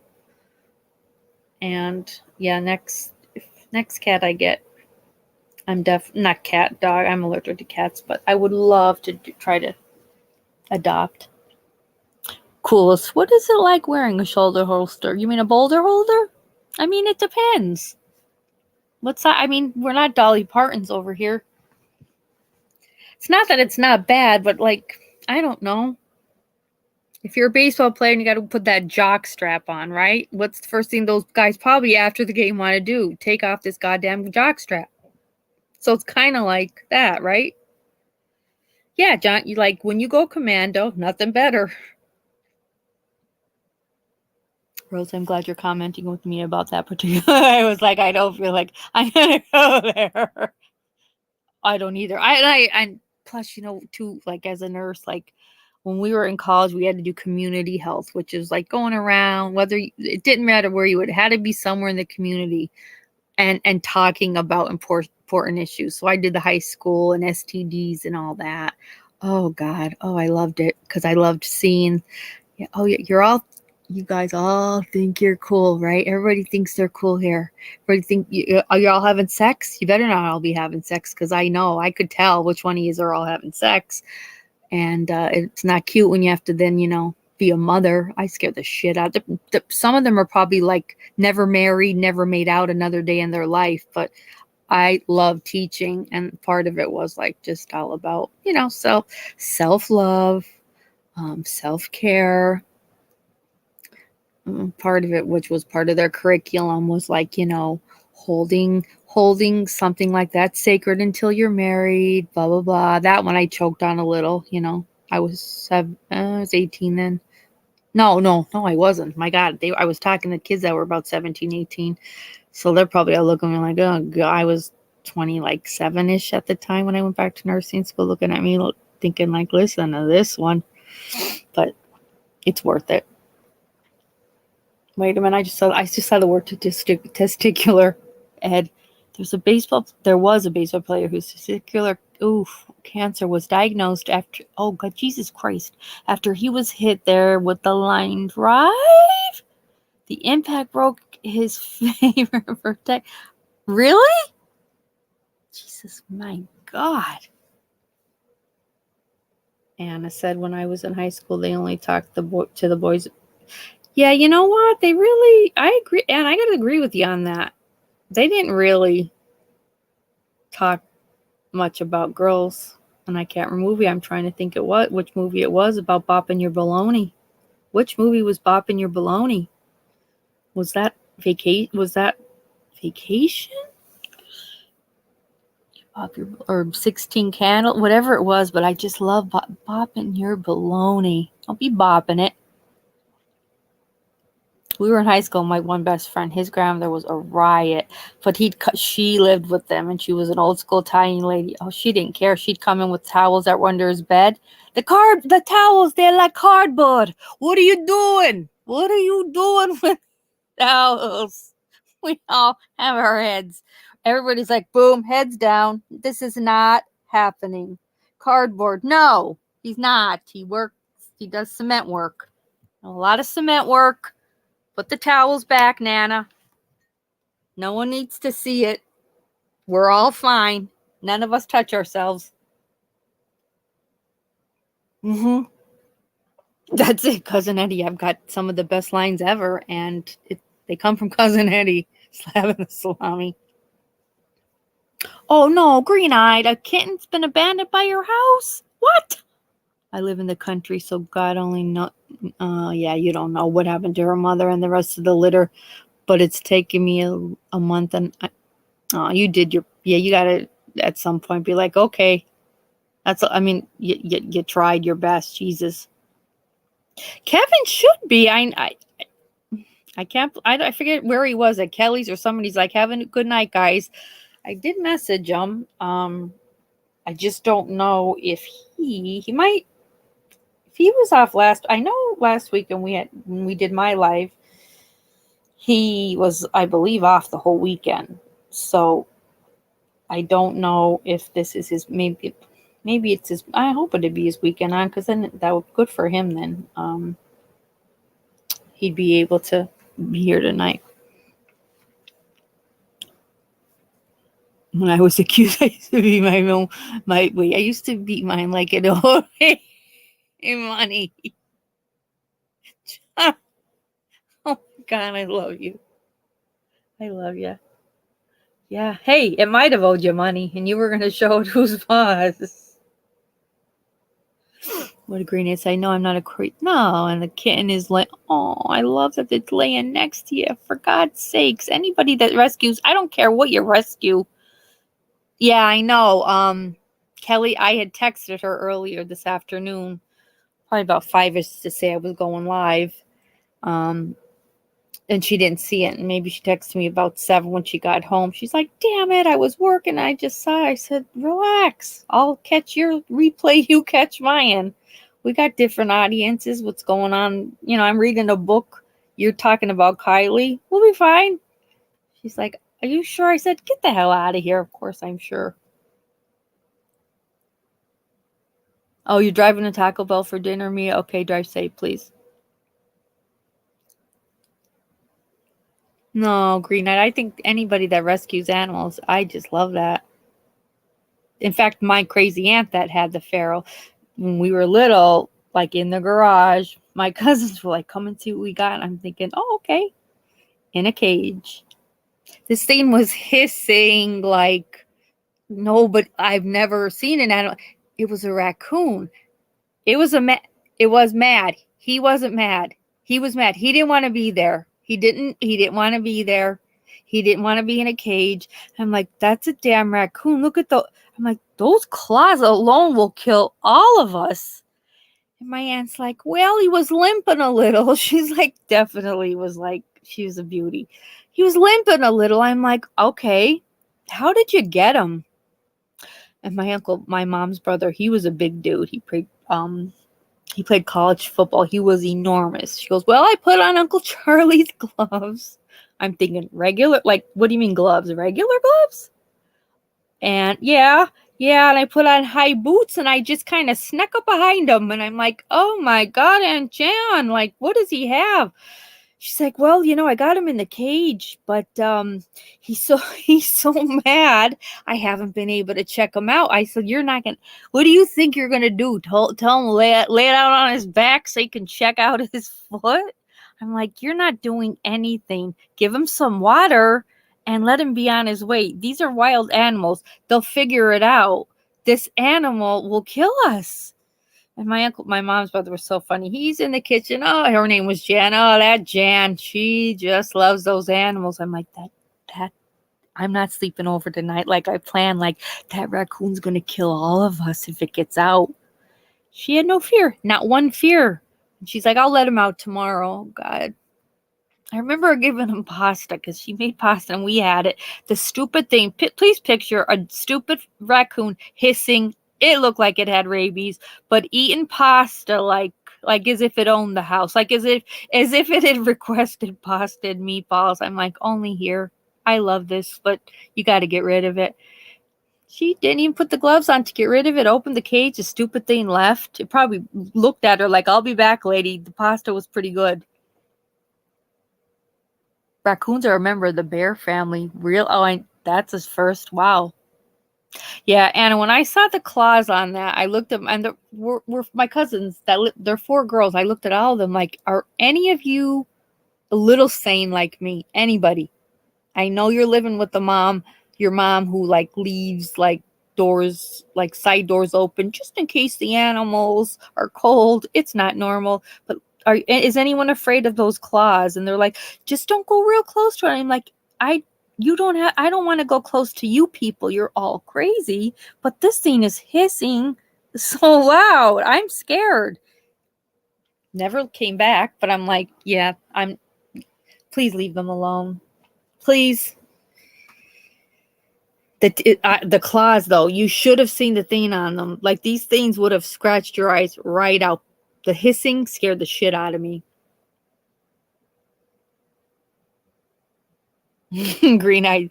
And yeah, next cat I get, I'm not cat, dog. I'm allergic to cats, but I would love to try to adopt. Coolest. What is it like wearing a shoulder holster? You mean a boulder holder? I mean, it depends. What's that? I mean, we're not Dolly Partons over here. It's not that it's not bad, but like, I don't know. If you're a baseball player and you got to put that jock strap on, right? What's the first thing those guys probably after the game want to do? Take off this goddamn jock strap. So it's kind of like that, right? Yeah, John, you like when you go commando, nothing better. Rose, I'm glad you're commenting with me about that particular. I was like, I don't feel like I'm gonna go there. I don't either. I plus, you know, too, like as a nurse, like when we were in college, we had to do community health, which is like going around, it didn't matter where you would, it had to be somewhere in the community and talking about important issues. So I did the high school and STDs and all that. Oh God. Oh, I loved it because I loved seeing, yeah, oh yeah, you guys all think you're cool, right? Everybody thinks they're cool here. Everybody think you're all having sex. You better not all be having sex because I know I could tell which one of you are all having sex. And it's not cute when you have to then, you know, be a mother. I scare the shit out. Some of them are probably like never married, never made out another day in their life. But I love teaching. And part of it was like just all about, you know, self-love, self-care. Part of it, which was part of their curriculum, was like, you know, holding something like that sacred until you're married, blah blah blah. That one I choked on a little, you know. I was 18 then. No, I wasn't. My God, I was talking to kids that were about 17, 18. So they're probably all looking at me like, oh God, I was 20, like 7-ish at the time when I went back to nursing school, looking at me thinking like, listen to this one. But it's worth it. Wait a minute, I just saw the word testicular. Ed, there was a baseball player whose testicular cancer was diagnosed after, oh God, Jesus Christ, after he was hit there with the line drive. The impact broke his favorite protect. Really? Jesus, my God. Anna said when I was in high school, they only talked to the boys. Yeah, you know what? I agree, and I got to agree with you on that. They didn't really talk much about girls, and I can't remember movie. I'm trying to think which movie it was about bopping your baloney. Which movie was bopping your baloney? Was that Vacation? Or 16 Candle, whatever it was, but I just love bopping your baloney. I'll be bopping it. We were in high school. My one best friend, his grandmother was a riot, but she lived with them, and she was an old school Italian lady. Oh, she didn't care. She'd come in with towels that were under his bed. The towels, they're like cardboard. What are you doing? What are you doing with towels? We all have our heads. Everybody's like, boom, heads down. This is not happening. Cardboard. No, he's not. He does cement work. A lot of cement work. Put the towels back, Nana. No one needs to see it. We're all fine. None of us touch ourselves. That's it, Cousin Eddie. I've got some of the best lines ever, and they come from Cousin Eddie. Slapping the salami. Oh no, green-eyed. A kitten's been abandoned by your house? What? I live in the country, so God only knows. Yeah, you don't know what happened to her mother and the rest of the litter, but it's taken me a month, and you did you gotta at some point be like, okay, you tried your best. Jesus, Kevin should be. I can't. I forget where he was, at Kelly's or somebody's like, having a good night, guys. I did message him. I just don't know if he might. If he was off last week when we did my live, he was, I believe, off the whole weekend. So I don't know if this is his, maybe maybe it's his, I hope it'd be his weekend on, because then that would be good for him then. He'd be able to be here tonight. When I was a kid, I used to be I used to beat mine like it all money. Oh my God, I love you. I love you. Yeah. Hey, it might have owed you money, and you were going to show it whose was. What a green is. I know I'm not a creep. No, and the kitten is like, oh, I love that it's laying next to you. For God's sakes, anybody that rescues, I don't care what you rescue. Yeah, I know. Kelly, I had texted her earlier this afternoon, probably about 5ish, to say I was going live. And she didn't see it. And maybe she texted me about 7 when she got home. She's like, damn it, I was working. I just saw. I said, relax. I'll catch your replay. You catch mine. We got different audiences. What's going on? You know, I'm reading a book. You're talking about Kylie. We'll be fine. She's like, are you sure? I said, get the hell out of here. Of course, I'm sure. Oh, you're driving to Taco Bell for dinner, Mia? Okay, drive safe, please. No, Green Knight. I think anybody that rescues animals, I just love that. In fact, my crazy aunt that had the feral, when we were little, like in the garage, my cousins were like, come and see what we got. And I'm thinking, oh, okay. In a cage. This thing was hissing like, no, but I've never seen an animal. It was a raccoon. It was mad. He wasn't mad. He was mad. He didn't want to be there. He didn't want to be there. He didn't want to be in a cage. I'm like, that's a damn raccoon. Look at I'm like, those claws alone will kill all of us. And my aunt's like, well, he was limping a little. She's like, definitely was like, she was a beauty. He was limping a little. I'm like, okay, how did you get him? And my uncle, my mom's brother, he was a big dude. He played college football. He was enormous. She goes, well, I put on Uncle Charlie's gloves. I'm thinking regular, like, what do you mean gloves? Regular gloves? And yeah, and I put on high boots and I just kind of snuck up behind him. And I'm like, oh my God, Aunt Jan, like, what does he have? She's like, well, you know, I got him in the cage, but he's so mad. I haven't been able to check him out. I said, you're not gonna. What do you think you're gonna do? Tell him lay it out on his back so he can check out his foot? I'm like, you're not doing anything. Give him some water and let him be on his way. These are wild animals. They'll figure it out. This animal will kill us. And my mom's brother was so funny. He's in the kitchen. Oh, her name was Jan. Oh, that Jan. She just loves those animals. I'm like, that I'm not sleeping over tonight like I planned. Like, that raccoon's going to kill all of us if it gets out. She had no fear. Not one fear. And she's like, I'll let him out tomorrow. Oh, God. I remember giving him pasta because she made pasta and we had it. The stupid thing. Please picture a stupid raccoon hissing. It looked like it had rabies, but eating pasta like as if it owned the house, like as if it had requested pasta and meatballs. I'm like, only here. I love this, but you got to get rid of it. She didn't even put the gloves on to get rid of it. Opened the cage. The stupid thing left. It probably looked at her like, I'll be back, lady. The pasta was pretty good. Raccoons are a member of the bear family. That's his first. Wow. Yeah, and when I saw the claws on that, I looked at them, and were my cousins. They're 4 girls. I looked at all of them like, are any of you a little sane like me? Anybody? I know you're living with your mom who like leaves like doors, like side doors open just in case the animals are cold. It's not normal, but is anyone afraid of those claws? And they're like, just don't go real close to it. I'm like, I don't want to go close to you people. You're all crazy. But this thing is hissing so loud. I'm scared. Never came back, but I'm like, yeah, please leave them alone. Please. The claws, though, you should have seen the thing on them. Like, these things would have scratched your eyes right out. The hissing scared the shit out of me. Green eyed.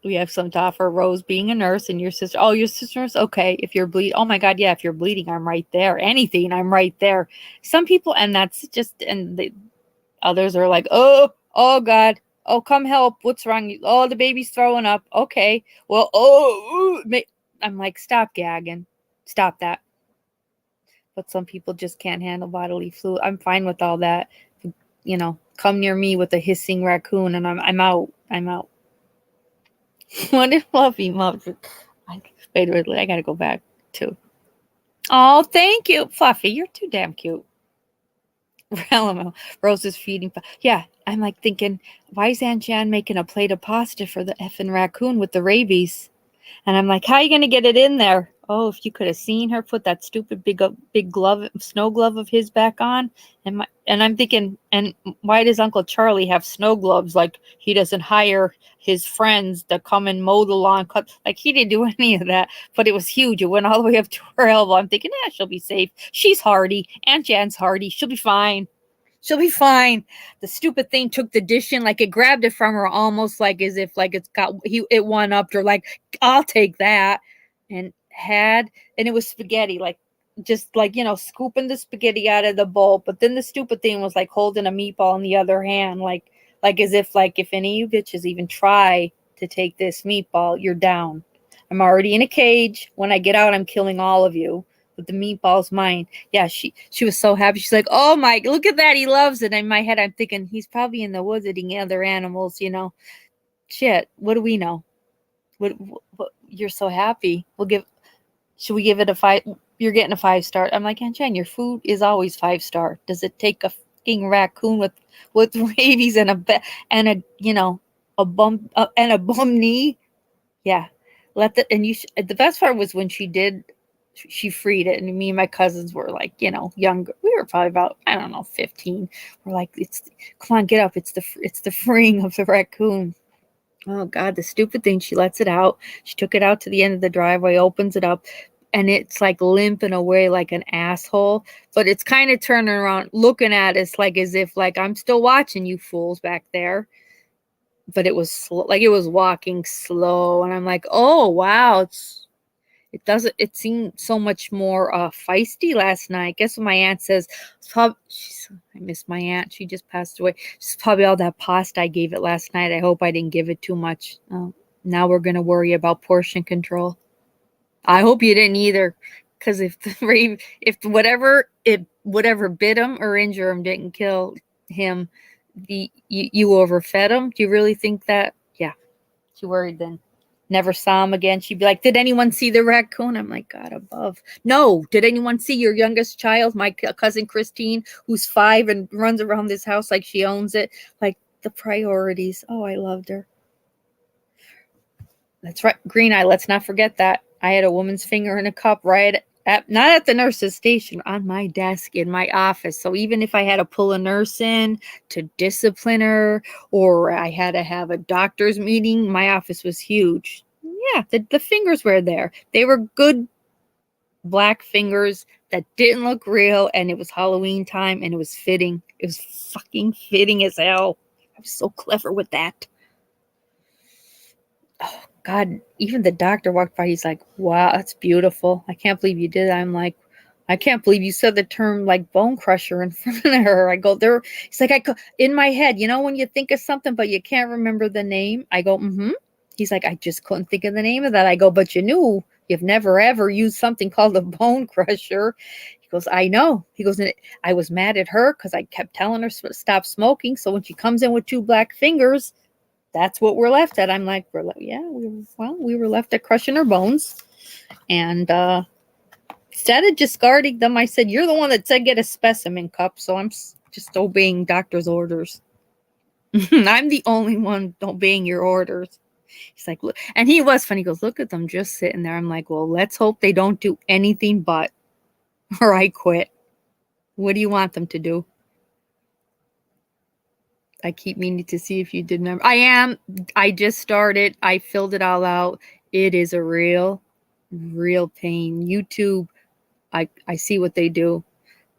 We have some to offer. Rose being a nurse and your sister. Oh, your sister's okay. If you're bleeding, oh my God, yeah. If you're bleeding, I'm right there. Anything, I'm right there. Some people, and that's just, and the others are like, oh God, oh come help. What's wrong? Oh, the baby's throwing up. Okay, well, I'm like, stop gagging, stop that. But some people just can't handle bodily fluid. I'm fine with all that. You know, come near me with a hissing raccoon, and I'm out. I'm out. What did Fluffy Muffin? Wait, I gotta go back to. Oh, thank you, Fluffy. You're too damn cute. Rose is feeding. Yeah, I'm like thinking, why is Aunt Jan making a plate of pasta for the effing raccoon with the rabies? And I'm like, how are you gonna get it in there? Oh, if you could have seen her put that stupid big glove, snow glove of his back on, and I'm thinking, and why does Uncle Charlie have snow gloves? Like he doesn't hire his friends to come and mow the lawn, cut. Like he didn't do any of that, but it was huge. It went all the way up to her elbow. I'm thinking, she'll be safe. She's hardy. Aunt Jan's hardy. She'll be fine. She'll be fine. The stupid thing took the dish in, like it grabbed it from her almost like as if like it one upped her, like I'll take that. And it was spaghetti, like just like, scooping the spaghetti out of the bowl. But then the stupid thing was like holding a meatball in the other hand, like as if like if any of you bitches even try to take this meatball, you're down. I'm already in a cage. When I get out, I'm killing all of you. But the meatball's mine. Yeah, she was so happy. She's like, oh my, look at that. He loves it. In my head, I'm thinking he's probably in the woods eating other animals, Shit, what do we know? What you're so happy. Should we give it a 5? You're getting a 5-star. I'm like, Aunt Jen, your food is always 5-star. Does it take a fucking raccoon with rabies and a bum and a bum knee? Yeah. The best part was when she freed it, and me and my cousins were like, younger. We were probably about, I don't know, 15. We're like, come on, get up. It's the freeing of the raccoon. Oh God, the stupid thing. She lets it out. She took it out to the end of the driveway, opens it up, and it's like limping away like an asshole. But it's kind of turning around, looking at us like as if like I'm still watching you fools back there. But it was slow, like it was walking slow, and I'm like, oh wow, it seemed so much more feisty last night. Guess what my aunt says? I miss my aunt. She just passed away. It's probably all that pasta I gave it last night. I hope I didn't give it too much. Now we're going to worry about portion control. I hope you didn't either. Because if whatever bit him or injure him didn't kill him, you overfed him. Do you really think that? Yeah. She worried then. Never saw him again. She'd be like, did anyone see the raccoon? I'm like, God above. No. Did anyone see your youngest child, my cousin Christine, who's 5 and runs around this house like she owns it? Like the priorities. Oh, I loved her. That's right. Green Eye. Let's not forget that. I had a woman's finger in a cup right not at the nurse's station, on my desk in my office. So even if I had to pull a nurse in to discipline her, or I had to have a doctor's meeting, my office was huge. Yeah, the fingers were there. They were good black fingers that didn't look real, and it was Halloween time, and it was fitting. It was fucking fitting as hell. I was so clever with that. Oh God, even the doctor walked by. He's like, wow, that's beautiful. I can't believe you did that. I'm like, I can't believe you said the term like bone crusher in front of her. I go there. He's like, in my head, when you think of something, but you can't remember the name. I go, He's like, I just couldn't think of the name of that. I go, but you knew you've never ever used something called a bone crusher. He goes, I know. He goes, and I was mad at her because I kept telling her to stop smoking. So when she comes in with 2 black fingers, that's what we're left at. I'm like, we were left at crushing her bones. And instead of discarding them, I said, you're the one that said get a specimen cup. So I'm just obeying doctor's orders. I'm the only one obeying your orders. He's like, look, and he was funny. He goes, look at them just sitting there. I'm like, well, let's hope they don't do anything but, or I quit. What do you want them to do? I keep meaning to see if you did remember. I just started. I filled it all out. It is a real pain. YouTube, I see what they do.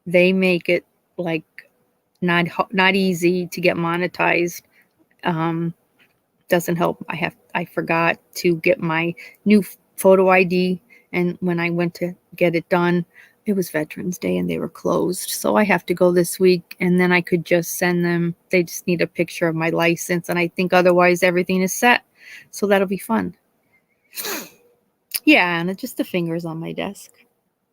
They make it like not easy to get monetized. doesn't help. I forgot to get my new photo ID, and when I went to get it done, it was Veterans Day and they were closed. So I have to go this week, and then I could just send them. They just need a picture of my license, and I think otherwise everything is set. So that'll be fun. Yeah, and it's just the fingers on my desk.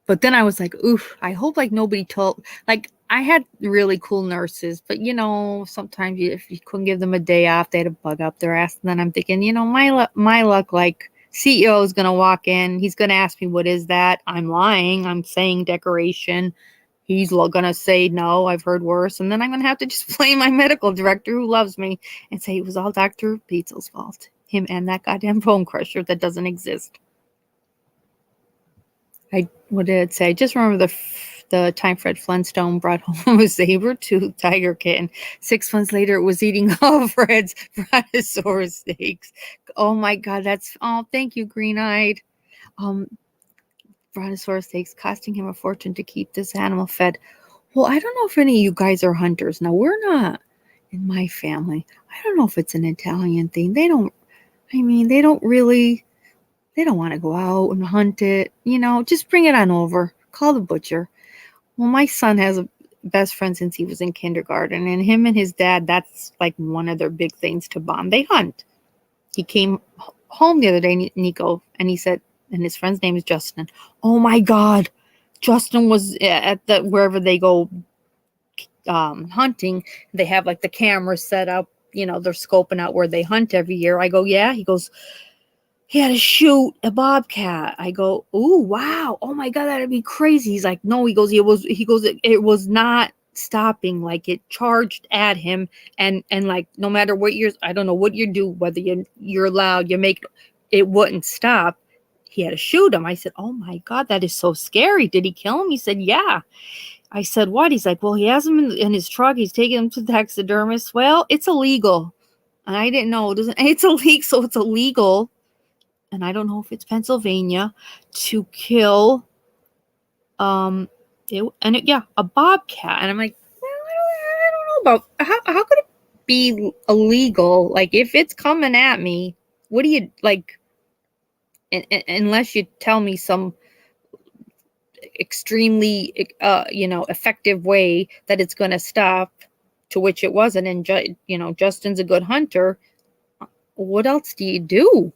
But then I was like, oof, I hope like nobody told, like I had really cool nurses, but you know, sometimes if you couldn't give them a day off, they had a bug up their ass. And then I'm thinking, you know, my luck, like CEO is going to walk in. He's going to ask me, what is that? I'm lying. I'm saying decoration. He's going to say, no, I've heard worse. And then I'm going to have to just blame my medical director who loves me and say it was all Dr. Beetzel's fault. Him and that goddamn bone crusher that doesn't exist. What did it say? I just remember the time Fred Flintstone brought home a saber-toothed tiger kitten. 6 months later, it was eating all Fred's brontosaurus steaks. Oh my God, thank you, green-eyed. Brontosaurus steaks costing him a fortune to keep this animal fed. Well, I don't know if any of you guys are hunters. Now, we're not in my family. I don't know if it's an Italian thing. They don't want to go out and hunt it. You know, just bring it on over. Call the butcher. Well, my son has a best friend since he was in kindergarten, and him and his dad, that's like one of their big things to bond. They hunt. He came home the other day, Nico, and he said, and his friend's name is Justin. Oh my God. Justin was at wherever they go hunting. They have like the cameras set up. You know, they're scoping out where they hunt every year. I go, yeah. He goes, he had to shoot a bobcat. I go, ooh, wow. Oh my God, that'd be crazy. He's like, no, he goes, it was not stopping. Like it charged at him. And like, no matter what I don't know what you do, whether you're loud, it wouldn't stop. He had to shoot him. I said, oh my God, that is so scary. Did he kill him? He said, yeah. I said, what? He's like, well, he has him in his truck. He's taking him to the taxidermist. Well, it's illegal. And I didn't know. It's illegal. So it's illegal. And I don't know if it's Pennsylvania, to kill a bobcat. And I'm like, well, I don't know about how could it be illegal? Like if it's coming at me, what do you like? Unless you tell me some extremely effective way that it's going to stop, to which it wasn't. And Justin's a good hunter. What else do you do?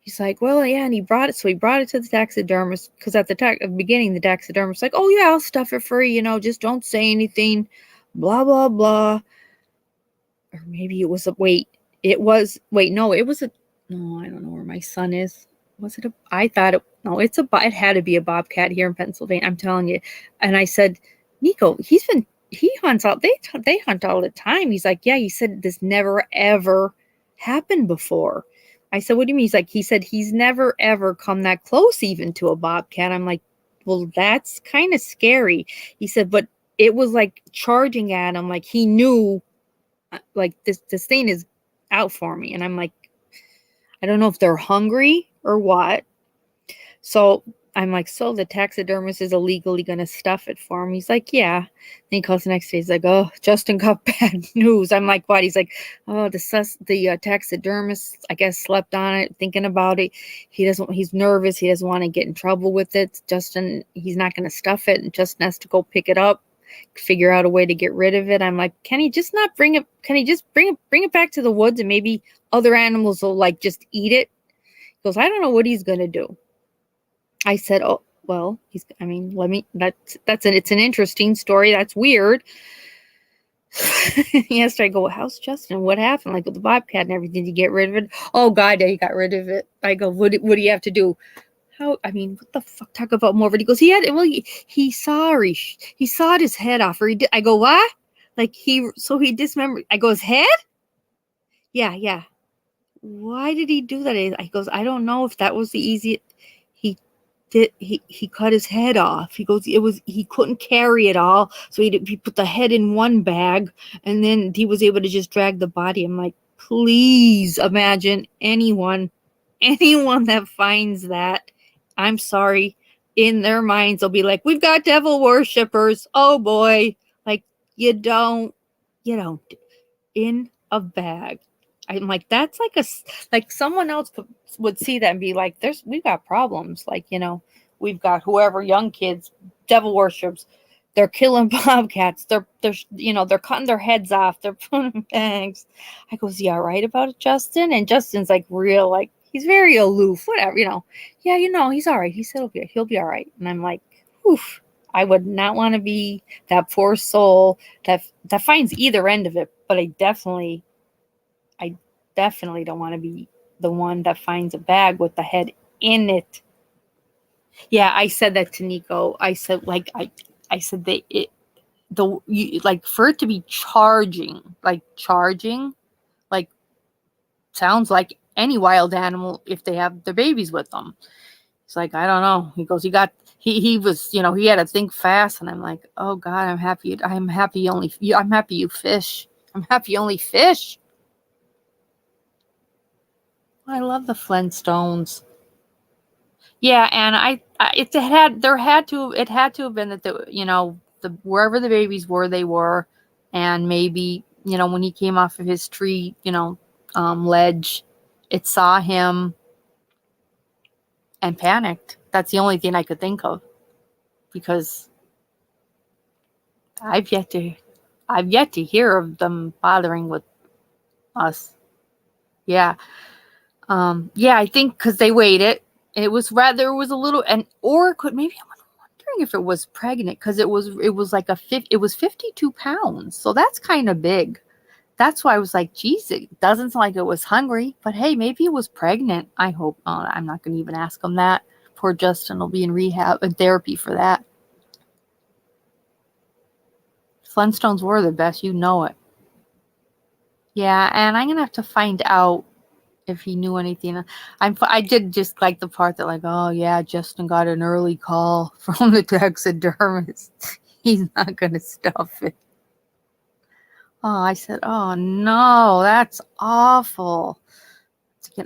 He's like, well, yeah, and he brought it to the taxidermist, because at the beginning, the taxidermist like, oh yeah, I'll stuff it for you, just don't say anything, blah, blah, blah. Or maybe it was no, I don't know where my son is. Was it it had to be a bobcat here in Pennsylvania, I'm telling you. And I said, Nico, he hunts out, they hunt all the time. He's like, yeah, he said this never ever happened before. I said, what do you mean? He said he's never ever come that close even to a bobcat. I'm like, well, that's kind of scary. He said, but it was like charging at him, like he knew, like this thing is out for me. And I'm like, I don't know if they're hungry or what. So I'm like, so the taxidermist is illegally going to stuff it for him? He's like, yeah. Then he calls the next day. He's like, oh, Justin got bad news. I'm like, what? He's like, oh, the taxidermist, I guess, slept on it, thinking about it. He's nervous. He doesn't want to get in trouble with it. Justin, he's not going to stuff it. And Justin has to go pick it up, figure out a way to get rid of it. I'm like, can he just not bring it? Can he just bring it back to the woods, and maybe other animals will like just eat it? He goes, I don't know what he's going to do. I said, oh, well, it's an interesting story. That's weird. Yesterday I go, how's Justin? What happened? Like with the bobcat and everything, did you get rid of it? Oh God, he got rid of it. I go, what do you have to do? What the fuck? Talk about more of it. He goes, he sawed his head off, or he did. I go, what? Like he dismembered. I go, his head? Yeah. Why did he do that? I goes, I don't know if that was the easiest. He cut his head off. He goes, he couldn't carry it all, so he put the head in one bag, and then he was able to just drag the body. I'm like, please imagine anyone that finds that, I'm sorry, in their minds they'll be like, we've got devil worshippers. Oh boy. Like you don't in a bag. I'm like, that's like someone else would see that and be like, we've got problems. Like, we've got whoever, young kids, devil worships. They're killing bobcats. They're cutting their heads off. They're putting them in bags. I goes, yeah, right about it, Justin. And Justin's like real, like he's very aloof, whatever, Yeah, he's all right. He said he'll be all right. And I'm like, oof. I would not want to be that poor soul that finds either end of it, but I definitely don't want to be the one that finds a bag with the head in it. Yeah, I said that to Nico. I said I said for it to be charging, like sounds like any wild animal if they have their babies with them. It's like, I don't know. He goes, he was, he had to think fast, and I'm like, oh God, I'm happy you fish. I'm happy you only fish. I love the Flintstones. Yeah, and it had to have been that the wherever the babies were, they were, and maybe when he came off of his tree ledge, it saw him and panicked. That's the only thing I could think of, because I've yet to hear of them bothering with us. Yeah. Yeah, I think because they waited. It was a little, or it could, maybe I'm wondering if it was pregnant, because it was like it was 52 pounds. So that's kind of big. That's why I was like, geez, it doesn't sound like it was hungry, but hey, maybe it was pregnant. I hope not. I'm not going to even ask him that. Poor Justin will be in rehab and therapy for that. Flintstones were the best. You know it. Yeah, and I'm going to have to find out if he knew anything. I did just like the part that, like, oh yeah, Justin got an early call from the taxidermist. He's not going to stuff it. Oh, I said, oh no, that's awful.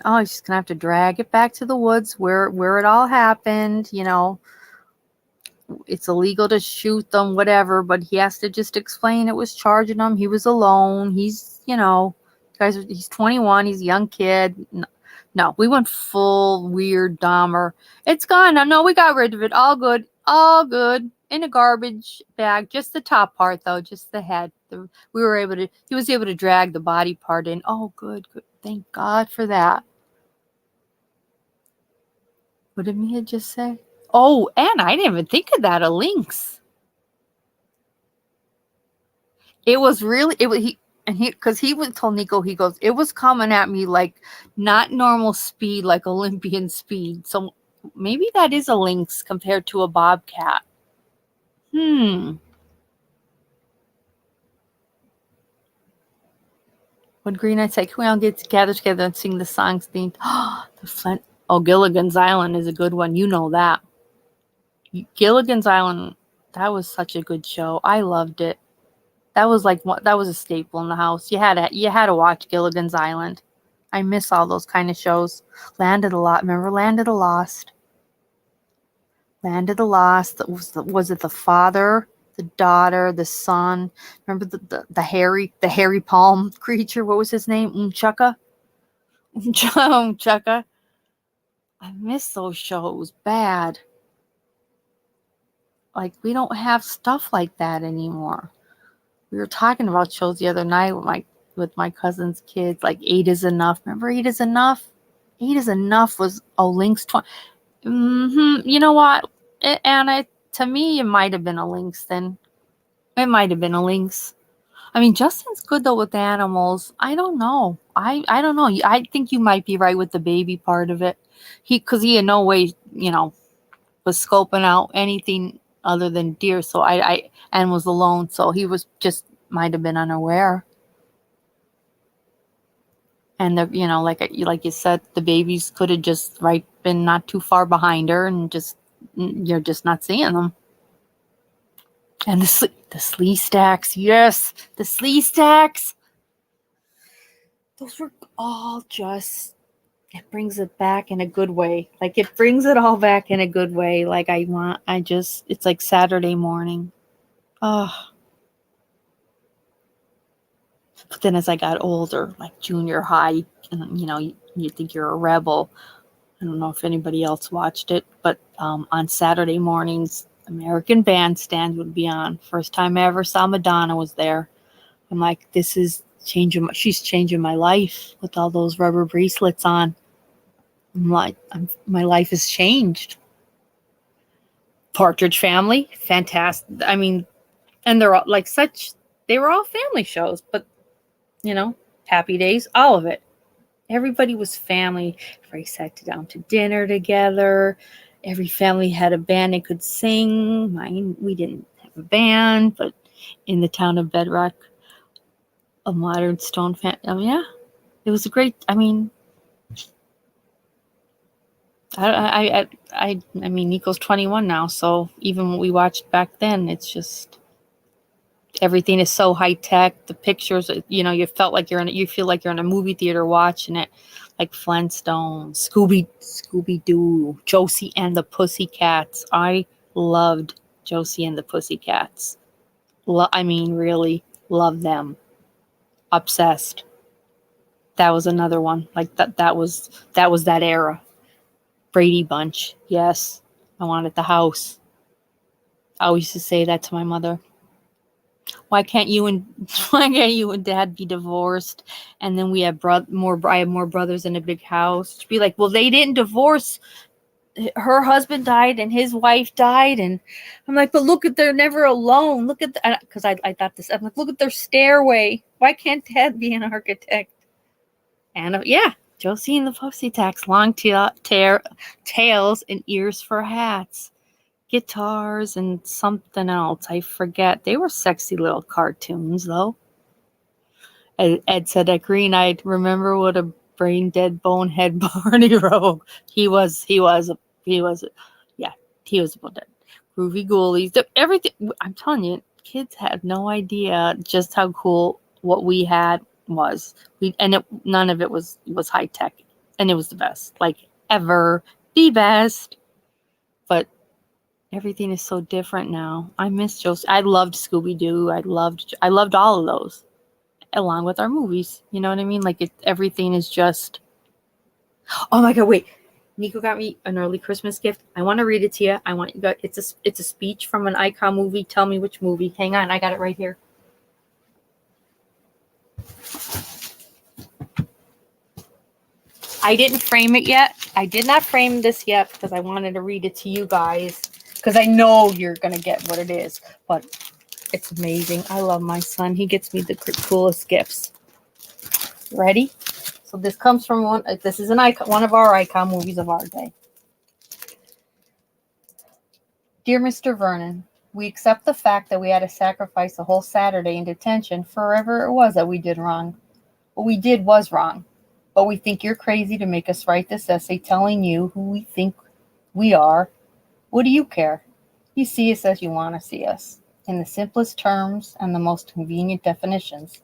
Oh, he's just going to have to drag it back to the woods where it all happened. It's illegal to shoot them, whatever, but he has to just explain it was charging him. He was alone. He's, he's 21. He's a young kid. No, we went full weird Dahmer. It's gone. No, we got rid of it. All good. All good. In a garbage bag. Just the top part, though. Just the head. He was able to drag the body part in. Oh, good. Thank God for that. What did Mia just say? Oh, and I didn't even think of that. A lynx. It was really, because he told Nico, he goes, it was coming at me like not normal speed, like Olympian speed. So maybe that is a lynx compared to a bobcat. When Green Knight say, can we all gather together and sing the songs themed? Gilligan's Island is a good one. You know that. Gilligan's Island, that was such a good show. I loved it. That was a staple in the house. You had to watch Gilligan's Island. I miss all those kind of shows. Land of the Lost. Remember Land of the Lost? Land of the Lost. Was it the father, the daughter, the son? Remember the hairy palm creature? What was his name? Umchucka. Umchucka. I miss those shows bad. Like, we don't have stuff like that anymore. We were talking about shows the other night with my cousin's kids, like 8 is Enough. Remember 8 is Enough? 8 is Enough was Lynx 20. You know what? To me, it might have been a lynx then. It might have been a lynx. I mean, Justin's good though with animals. I don't know. I don't know. I think you might be right with the baby part of it. Because he in no way, was scoping out anything other than deer. So and was alone. So he was just might have been unaware. And like you said, the babies could have just been not too far behind her, and you're just not seeing them. And the slee stacks, yes, the slee stacks. Those were all just. It brings it back in a good way. Like, it brings it all back in a good way. Like, it's like Saturday morning. Oh. But then as I got older, like junior high, and you think you're a rebel. I don't know if anybody else watched it, but on Saturday mornings, American Bandstand would be on. First time I ever saw Madonna was there. I'm like, she's changing my life with all those rubber bracelets on. I'm like, my life has changed. Partridge Family, fantastic. I mean, and they're all they were all family shows, but Happy Days, all of it. Everybody was family. Everybody sat down to dinner together. Every family had a band that could sing. We didn't have a band, but in the town of Bedrock, a modern stone fan. Yeah, it was a great. I mean, Nico's 21 now, so even what we watched back then, it's just everything is so high tech. The pictures, you feel like you're in a movie theater watching it, like Flintstones, Scooby Doo, Josie and the Pussycats. I loved Josie and the Pussycats. Really love them. Obsessed. That was another one. Like that was that era. Brady Bunch. Yes. I wanted the house. I always used to say that to my mother. Why can't you and Dad be divorced? And then we have I have more brothers in a big house. She'd be like, well, they didn't divorce. Her husband died and his wife died. And I'm like, but look they're never alone. Look at because I thought this. I'm like, look at their stairway. Why can't Dad be an architect? And Josie and the Pussycats, long tails and ears for hats. Guitars and something else. I forget. They were sexy little cartoons, though. Ed said that green-eyed. Remember what a brain-dead bonehead Barney wrote. He was about that. Groovy Ghoulies. Everything. I'm telling you, kids had no idea just how cool what we had was. None of it was high tech, and it was the best. Like ever, the best. But everything is so different now. I miss Josie. I loved Scooby-Doo. I loved all of those, along with our movies. You know what I mean? Like everything is just. Oh my God! Wait, Nico got me an early Christmas gift. I want to read it to you. It's a speech from an icon movie. Tell me which movie. Hang on, I got it right here. I didn't frame it yet. I did not frame this yet because I wanted to read it to you guys. Because I know you're going to get what it is. But it's amazing. I love my son. He gets me the coolest gifts. Ready? So this comes from this is one of our icon movies of our day. Dear Mr. Vernon, we accept the fact that we had to sacrifice a whole Saturday in detention for whatever it was that we did wrong. What we did was wrong. But we think you're crazy to make us write this essay telling you who we think we are. What do you care? You see us as you want to see us, in the simplest terms and the most convenient definitions.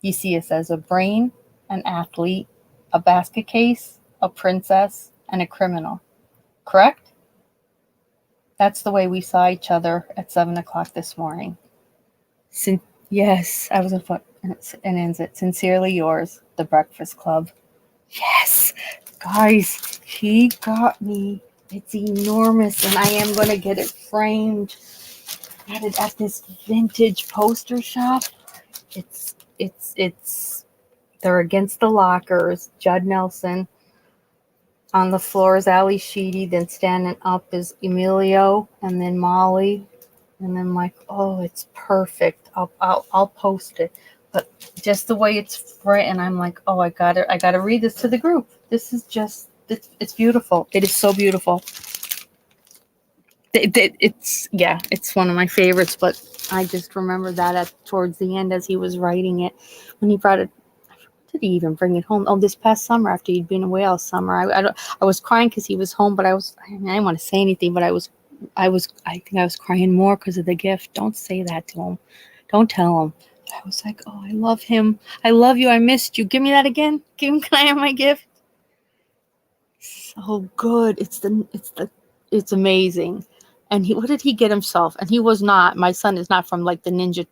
You see us as a brain, an athlete, a basket case, a princess, and a criminal. Correct? That's the way we saw each other at 7 o'clock this morning. Yes, I was a foot, and ends it. Sincerely yours, The Breakfast Club. Yes, guys, he got me. It's enormous, and I am going to get it framed. Got it at this vintage poster shop. They're against the lockers. Judd Nelson. On the floor is Ali Sheedy. Then standing up is Emilio, and then Molly, and then Mike. Oh, it's perfect. I'll post it. But just the way it's written, I'm like, oh, I gotta read this to the group. This is just. It's beautiful. It is so beautiful. It's one of my favorites, but I just remember that towards the end as he was writing it, when he brought it. Did he even bring it home? Oh, this past summer after he'd been away all summer, I was crying because he was home, but I didn't want to say anything, but I think I was crying more because of the gift. Don't say that to him. Don't tell him. I was like, oh, I love him. I love you. I missed you. Give me that again. Can I have my gift? So good. It's amazing. And what did he get himself? And he was not, my son is not from like the Ninja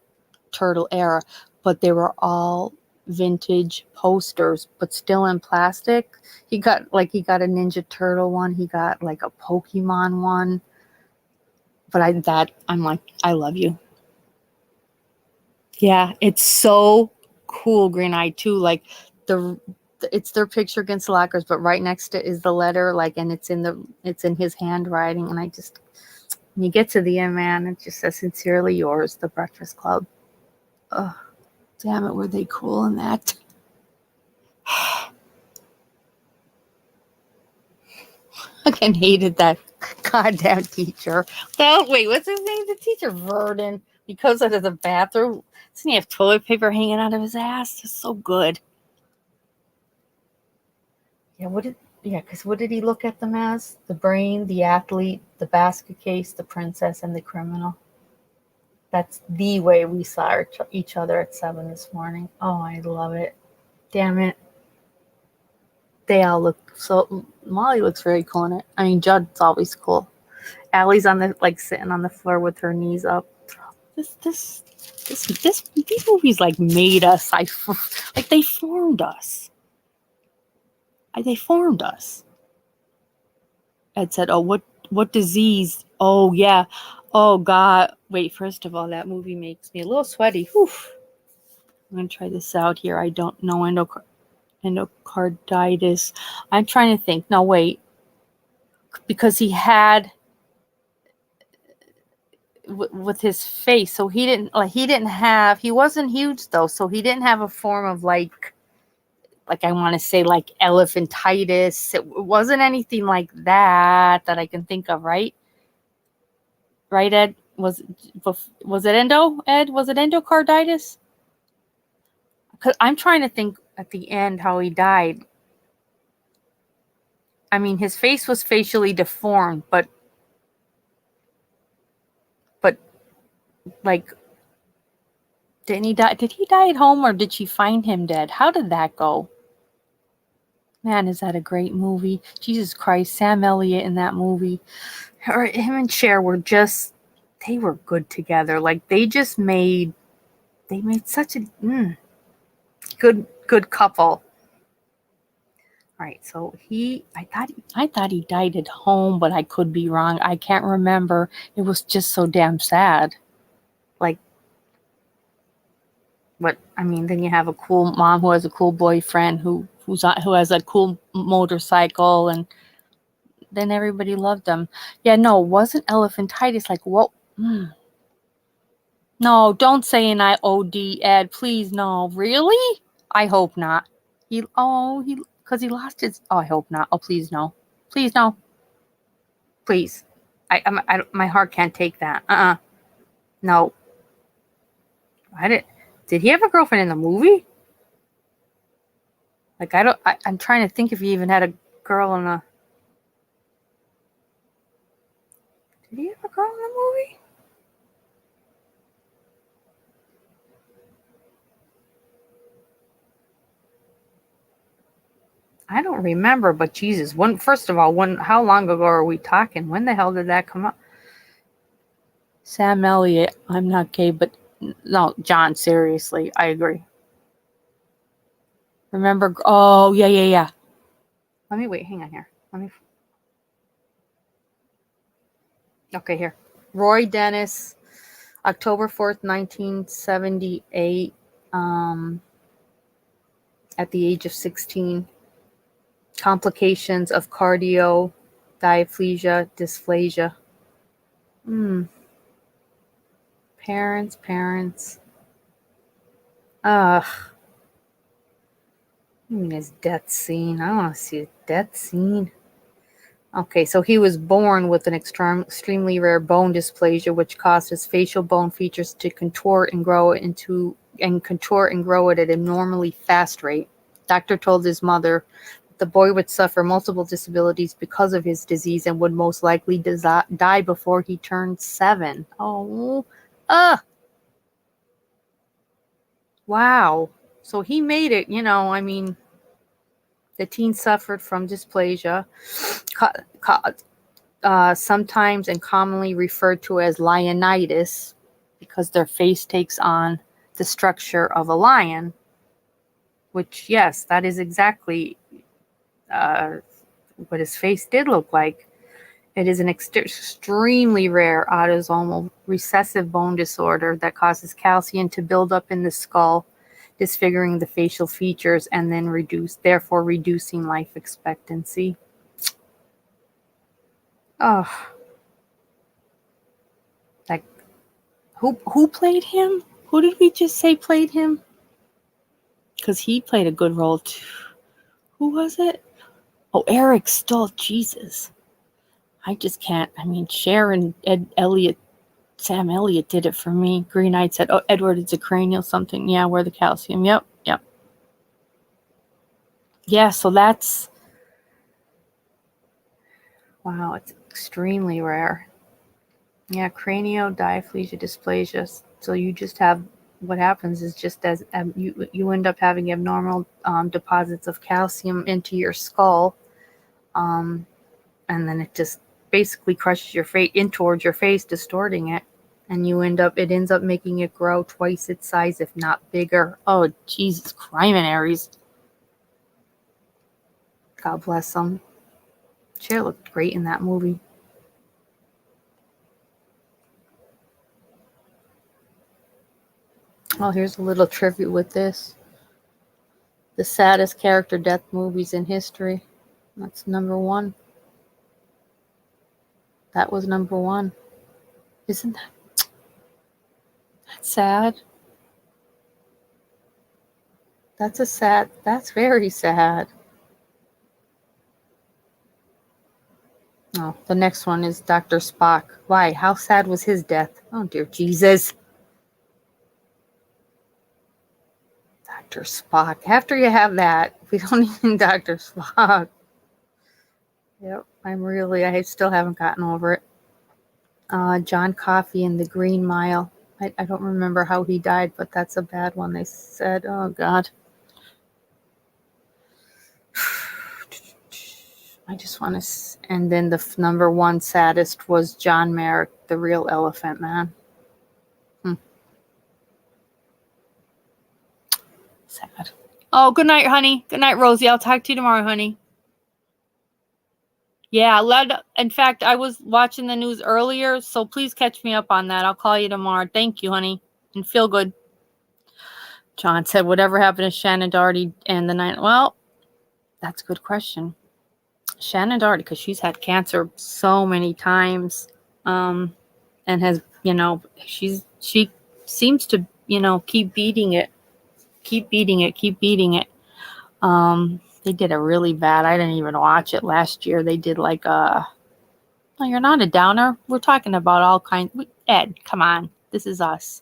Turtle era, but they were all vintage posters, but still in plastic. He got a Ninja Turtle one. He got like a Pokemon one. But I'm like, I love you. Yeah, it's so cool, Green Eye too. Like it's their picture against the lockers, but right next to it is the letter, like, and it's in his handwriting. And when you get to the end, man, it just says, "Sincerely yours, The Breakfast Club." Oh, damn it, were they cool in that? I fucking hated that goddamn teacher. Oh, wait, what's his name? The teacher, Verdon. He goes out of the bathroom. Doesn't he have toilet paper hanging out of his ass? It's so good. Yeah, because what did he look at them as? The brain, the athlete, the basket case, the princess, and the criminal. That's the way we saw each other at 7 this morning. Oh, I love it. Damn it. They all look so... Molly looks very cool in it. I mean, Judd's always cool. Allie's sitting on the floor with her knees up. These movies made us. They formed us. They formed us. Ed said, "Oh, what disease? Oh yeah. Oh God. Wait. First of all, that movie makes me a little sweaty. Whew. I'm gonna try this out here. I don't know endocarditis. I'm trying to think. No, wait. Because he had with his face, so he wasn't huge though, so he didn't have a form of I want to say elephantitis. It wasn't anything like that I can think of, right? Right, Ed? Was it endo? Ed, was it endocarditis? Because I'm trying to think at the end how he died. I mean, his face was facially deformed, but didn't he die? Did he die at home, or did she find him dead? How did that go? Man, is that a great movie? Jesus Christ, Sam Elliott in that movie. Him and Cher were they were good together. They made such a good couple. All right, so I thought he died at home, but I could be wrong. I can't remember. It was just so damn sad. Then you have a cool mom who has a cool boyfriend who has a cool motorcycle, and then everybody loved them. Yeah, no, it wasn't elephantitis. What? No, don't say an IOD, Ed. Please, no. Really? I hope not. Because he lost his... Oh, I hope not. Oh, please, no. Please, no. Please. My heart can't take that. No. Did he have a girlfriend in the movie? I'm trying to think if he even had a girl in a... Did he have a girl in the movie? I don't remember, but Jesus, first of all, how long ago are we talking? When the hell did that come up? Sam Elliott, I'm not gay, but no, John, seriously, I agree. Remember? Oh, yeah. Let me wait. Hang on here. Okay, here. Roy Dennis, October 4th, 1978, at the age of 16. Complications of cardio, diaplegia, dysplasia. Parents. Ugh. I mean, his death scene. I don't want to see his death scene. Okay, so he was born with an extremely rare bone dysplasia, which caused his facial bone features to contort and grow it at a normally fast rate. Doctor told his mother the boy would suffer multiple disabilities because of his disease and would most likely die before he turned 7. Oh, wow. So he made it, the teen suffered from dysplasia, sometimes and commonly referred to as lionitis, because their face takes on the structure of a lion, which, yes, that is exactly what his face did look like. It is an extremely rare autosomal recessive bone disorder that causes calcium to build up in the skull, disfiguring the facial features and then therefore reducing life expectancy. Oh, like who played him? Who did we just say played him? Because he played a good role too. Who was it? Oh, Eric Stoltz. Jesus, I just can't. I mean, Sharon, Sam Elliott did it for me. Green Knight said, "Oh, Edward, it's a cranial something." Yeah, where the calcium. Yep. Yeah, so that's, wow, it's extremely rare. Yeah, craniodiaplegia dysplasia. So you just have, what happens is just as you end up having abnormal deposits of calcium into your skull, and then it just basically crushes your face in towards your face, distorting it, and it ends up making it grow twice its size, if not bigger. Oh, Jesus, criminaries. God bless them. Cher looked great in that movie. Oh, here's a little trivia with this. The saddest character death movies in history. That's number 1. That was number 1. Isn't that sad? That's very sad. Oh, the next one is Dr. Spock. Why? How sad was his death? Oh, dear Jesus. Dr. Spock. After you have that, we don't need Dr. Spock. Yep, I still haven't gotten over it. John Coffey in The Green Mile. I don't remember how he died, but that's a bad one, they said. Oh, God. I just want to... And then the number 1 saddest was John Merrick, the real Elephant Man. Sad. Oh, good night, honey. Good night, Rosie. I'll talk to you tomorrow, honey. Yeah, in fact, I was watching the news earlier, so please catch me up on that. I'll call you tomorrow. Thank you, honey. And feel good. John said, whatever happened to Shannon Doherty and the night? Well, that's a good question. Shannon Doherty, because she's had cancer so many times, and has, she seems to, keep beating it. They did a really bad, I didn't even watch it last year. They did like no, you're not a downer. We're talking about all kinds. Ed, come on. This is us.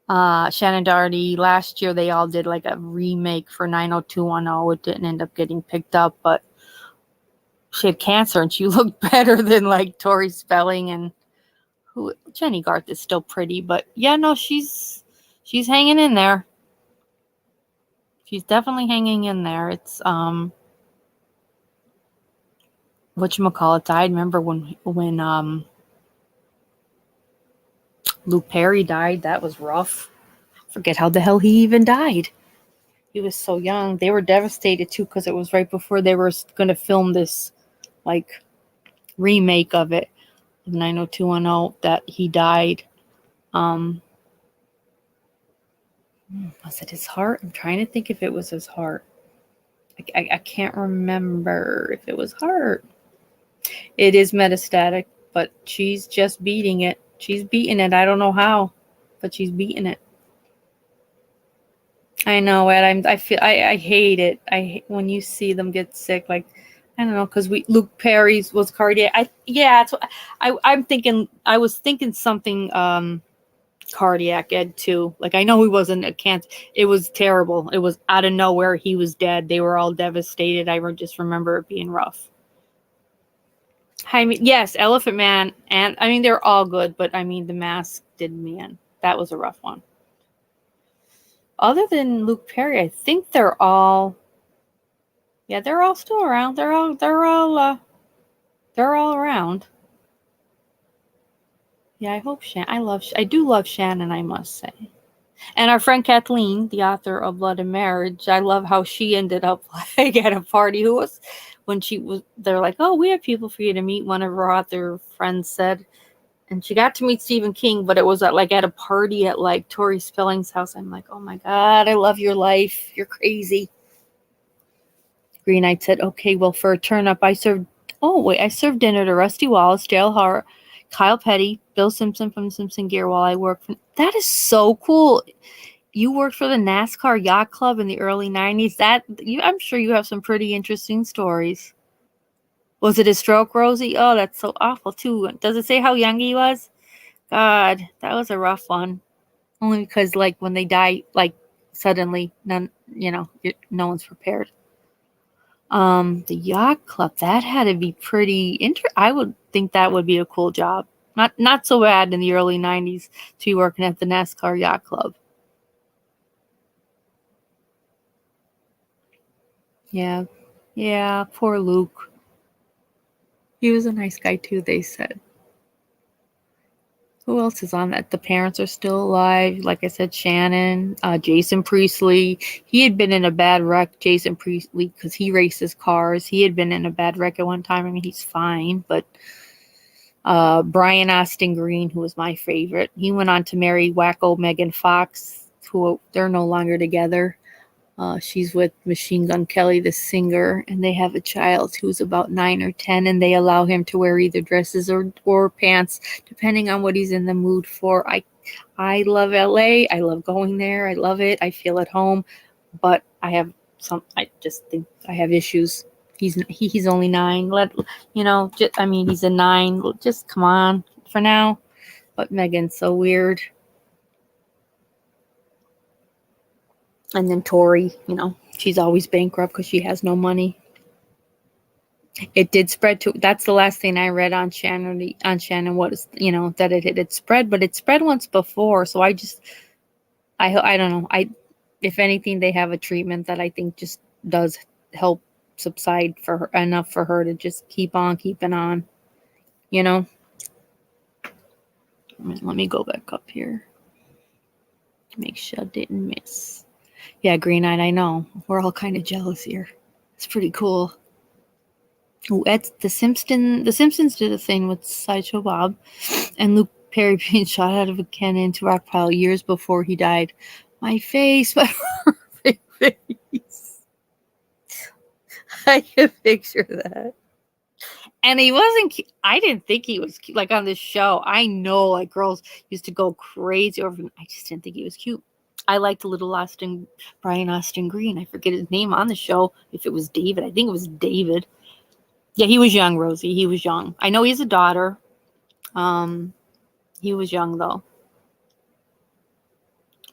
Shannon Doherty, last year they all did like a remake for 90210. It didn't end up getting picked up, but she had cancer and she looked better than like Tori Spelling and Jenny Garth is still pretty, but yeah, no, she's hanging in there. She's definitely hanging in there. It's whatchamacallit died. Remember when Luke Perry died? That was rough. Forget how the hell he even died. He was so young. They were devastated too because it was right before they were going to film this like remake of it, 90210, that he died. Was it his heart? I'm trying to think if it was his heart. I can't remember if it was heart. It is metastatic, but she's just beating it. She's beating it. I don't know how, but she's beating it. I know, Ed. I hate it. When you see them get sick, like, I don't know, because Luke Perry's was cardiac. That's what I'm thinking. I was thinking something cardiac, Ed, too. Like, I know he wasn't a cancer. It was terrible. It was out of nowhere. He was dead. They were all devastated. I just remember it being rough. I mean, yes, Elephant Man, and I mean, they're all good, but I mean, The Mask did me in. That was a rough one. Other than Luke Perry, I think they're all still around. They're all around. Yeah, I hope I do love Shannon, I must say. And our friend Kathleen, the author of Blood and Marriage, I love how she ended up like at a party. They're like, oh, we have people for you to meet. One of her author friends said, and she got to meet Stephen King, but it was at a party at like Tori Spelling's house. I'm like, oh my God, I love your life. You're crazy. Green Knight said, okay, well, for a turn-up, I served dinner to Rusty Wallace, Dale Hart, Kyle Petty, Bill Simpson from Simpson Gear while I worked for... That is so cool. You worked for the NASCAR Yacht Club in the early 90s. I'm sure you have some pretty interesting stories. Was it a stroke, Rosie? Oh, that's so awful, too. Does it say how young he was? God, that was a rough one. Only because, like, when they die, like, suddenly, no one's prepared. The yacht club, that had to be pretty I would think that would be a cool job. Not so bad in the early 90s to be working at the NASCAR Yacht Club. Yeah, poor Luke. He was a nice guy too, they said. Who else is on that? The parents are still alive. Like I said, Shannon, Jason Priestley. He had been in a bad wreck, Jason Priestley, because he races cars. He had been in a bad wreck at one time. I mean, he's fine. But Brian Austin Green, who was my favorite, he went on to marry wacko Megan Fox, who they're no longer together. She's with Machine Gun Kelly, the singer, and they have a child who's about 9 or 10, and they allow him to wear either dresses or pants, depending on what he's in the mood for. I love LA. I love going there. I love it. I feel at home, but I just think I have issues. He's only 9. He's a 9. Just come on for now. But Megan's so weird. And then Tori, she's always bankrupt because she has no money. It did spread to... That's the last thing I read on Shannon. That it had spread, but it spread once before. So I don't know. If anything, they have a treatment that I think just does help subside for her, enough for her to just keep on keeping on. Let me go back up here. Make sure I didn't miss. Yeah, Green Knight, I know. We're all kind of jealous here. It's pretty cool. Oh, the Simpsons did a thing with Sideshow Bob and Luke Perry being shot out of a cannon into a rock pile years before he died. My face, my face. I can picture that. And he wasn't... I didn't think he was cute. Like on this show, I know like girls used to go crazy over him. I just didn't think he was cute. I liked Brian Austin Green. I forget his name on the show. If it was David, I think it was David. Yeah, he was young, Rosie. He was young. I know he's a daughter. He was young though.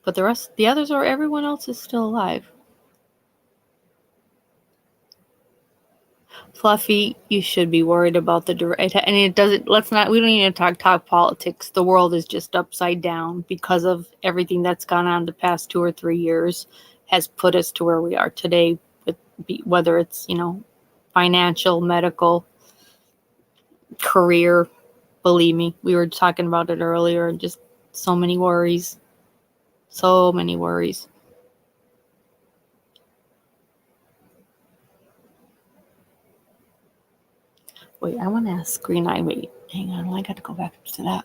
But everyone else is still alive. Fluffy, you should be worried about we don't need to talk politics. The world is just upside down because of everything that's gone on the past 2 or 3 years has put us to where we are today, whether it's, financial, medical, career. Believe me, we were talking about it earlier, and just so many worries. So many worries. Wait, I want to ask Green Eye. Wait, hang on. I got to go back to that.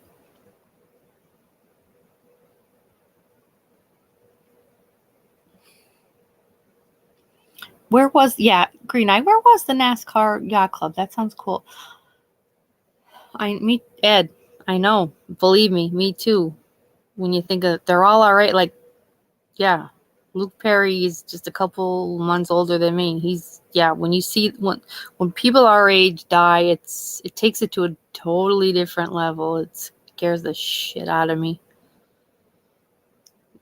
Green Eye, where was the NASCAR Yacht Club? That sounds cool. Ed, I know. Believe me, me too. When you think of... They're all right. Like, yeah. Luke Perry is just a couple months older than me. When you see... When people our age die, it takes it to a totally different level. It scares the shit out of me.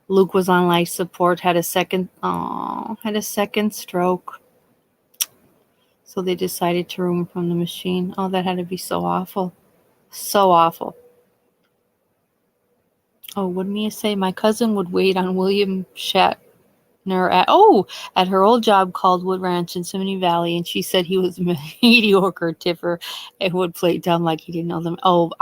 Luke was on life support, had a second stroke. So they decided to remove him from the machine. Oh, that had to be so awful. So awful. Oh, what did Mia say? My cousin would wait on William Shatner at her old job called Wood Ranch in Simony Valley, and she said he was a mediocre tipper and would play dumb like he didn't know them. Oh,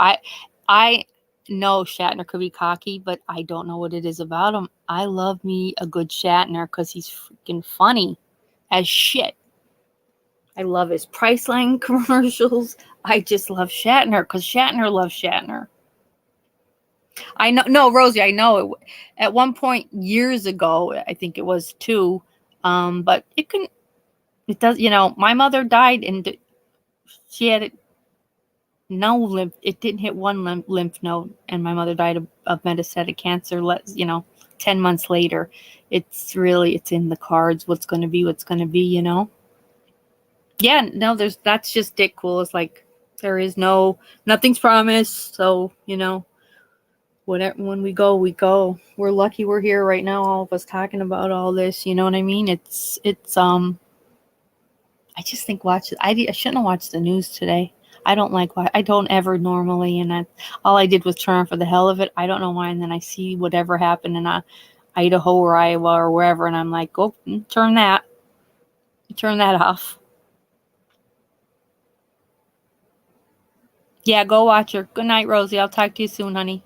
No, Shatner could be cocky, but I don't know what it is about him. I love me a good Shatner because he's freaking funny as shit. I love his Priceline commercials. I just love Shatner because Shatner loves Shatner. I know, no, Rosie, I know it. At one point years ago, I think it was too, but it does, my mother died and she had no lymph, it didn't hit one lymph node, and my mother died of metastatic cancer, 10 months later. It's in the cards, what's going to be, Yeah, no, that's just dick cool. It's like, there is nothing's promised. So, whatever, when we go, we go. We're lucky we're here right now, all of us talking about all this, you know what I mean? It's I just think I shouldn't have watched the news today. I don't ever normally, and all I did was turn on for the hell of it. I don't know why, and then I see whatever happened in Idaho or Iowa or wherever, and I'm like, go turn that off. Yeah, go watch her. Good night, Rosie. I'll talk to you soon, honey.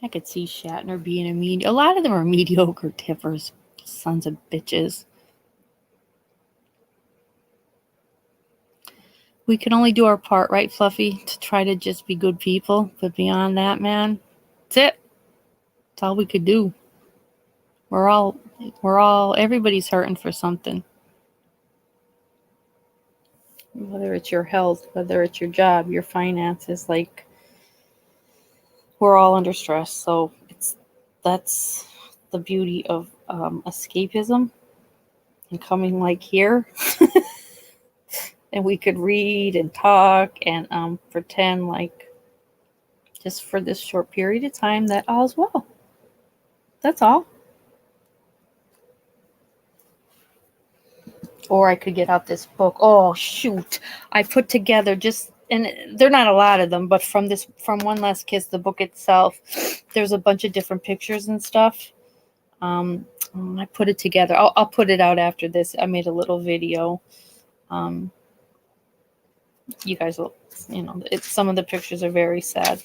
I could see Shatner being a lot of them are mediocre tippers, sons of bitches. We can only do our part, right, Fluffy? To try to just be good people. But beyond that, man, that's it. That's all we could do. Everybody's hurting for something. Whether it's your health, whether it's your job, your finances, we're all under stress. So that's the beauty of escapism and coming here. And we could read and talk and pretend just for this short period of time that all's well. That's all. Or I could get out this book. Oh, shoot. I put together and they're not a lot of them, but from One Last Kiss, the book itself, there's a bunch of different pictures and stuff. I put it together. I'll put it out after this. I made a little video. You guys will, some of the pictures are very sad.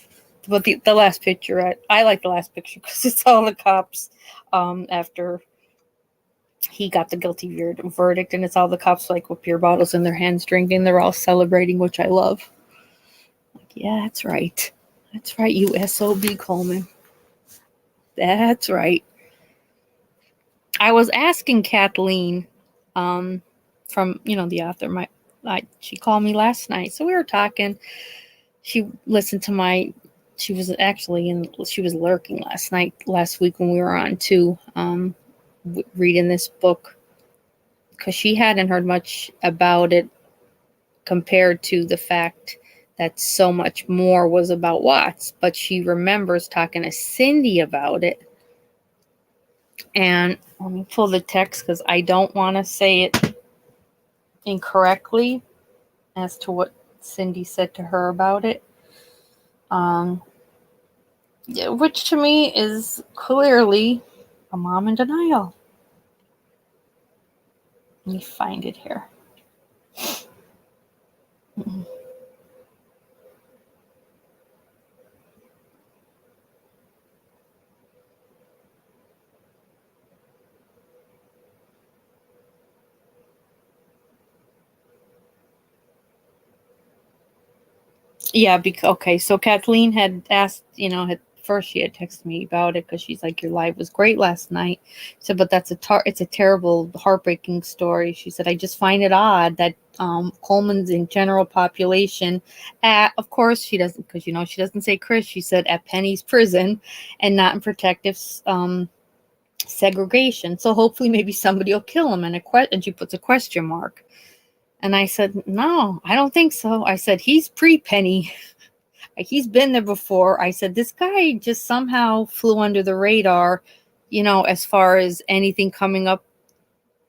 But the last picture, I like the last picture because it's all the cops after he got the guilty verdict, and it's all the cops with beer bottles in their hands drinking. They're all celebrating, which I love. Yeah, that's right. That's right, you SOB Coleman. That's right. I was asking Kathleen from, the author, she called me last night. So we were talking. She listened to she was lurking last week when we were on too, reading this book, because she hadn't heard much about it compared to the fact that so much more was about Watts. But she remembers talking to Cindy about it. And let me pull the text because I don't want to say it incorrectly as to what Cindy said to her about it. Which to me is clearly a mom in denial. Let me find it here. Yeah, okay. So Kathleen had asked, first she had texted me about it because she's like, your live was great last night. She said, but it's a terrible, heartbreaking story. She said, I just find it odd that Coleman's in general population of course she doesn't, because she doesn't say Chris. She said at Penny's prison and not in protective segregation. So hopefully maybe somebody will kill him. And she puts a question mark. And I said, no, I don't think so. I said, he's pre-Penny. He's been there before. I said, this guy just somehow flew under the radar, as far as anything coming up,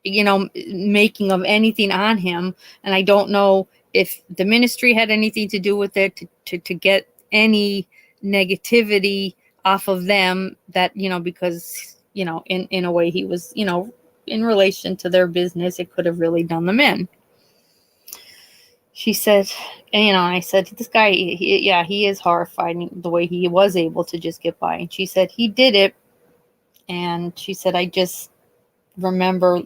making of anything on him. And I don't know if the ministry had anything to do with it to get any negativity off of them, that, because, in a way he was, in relation to their business, it could have really done them in. she said, and I said, this guy, he is horrified the way he was able to just get by. And she said, he did it. And she said, I just remember,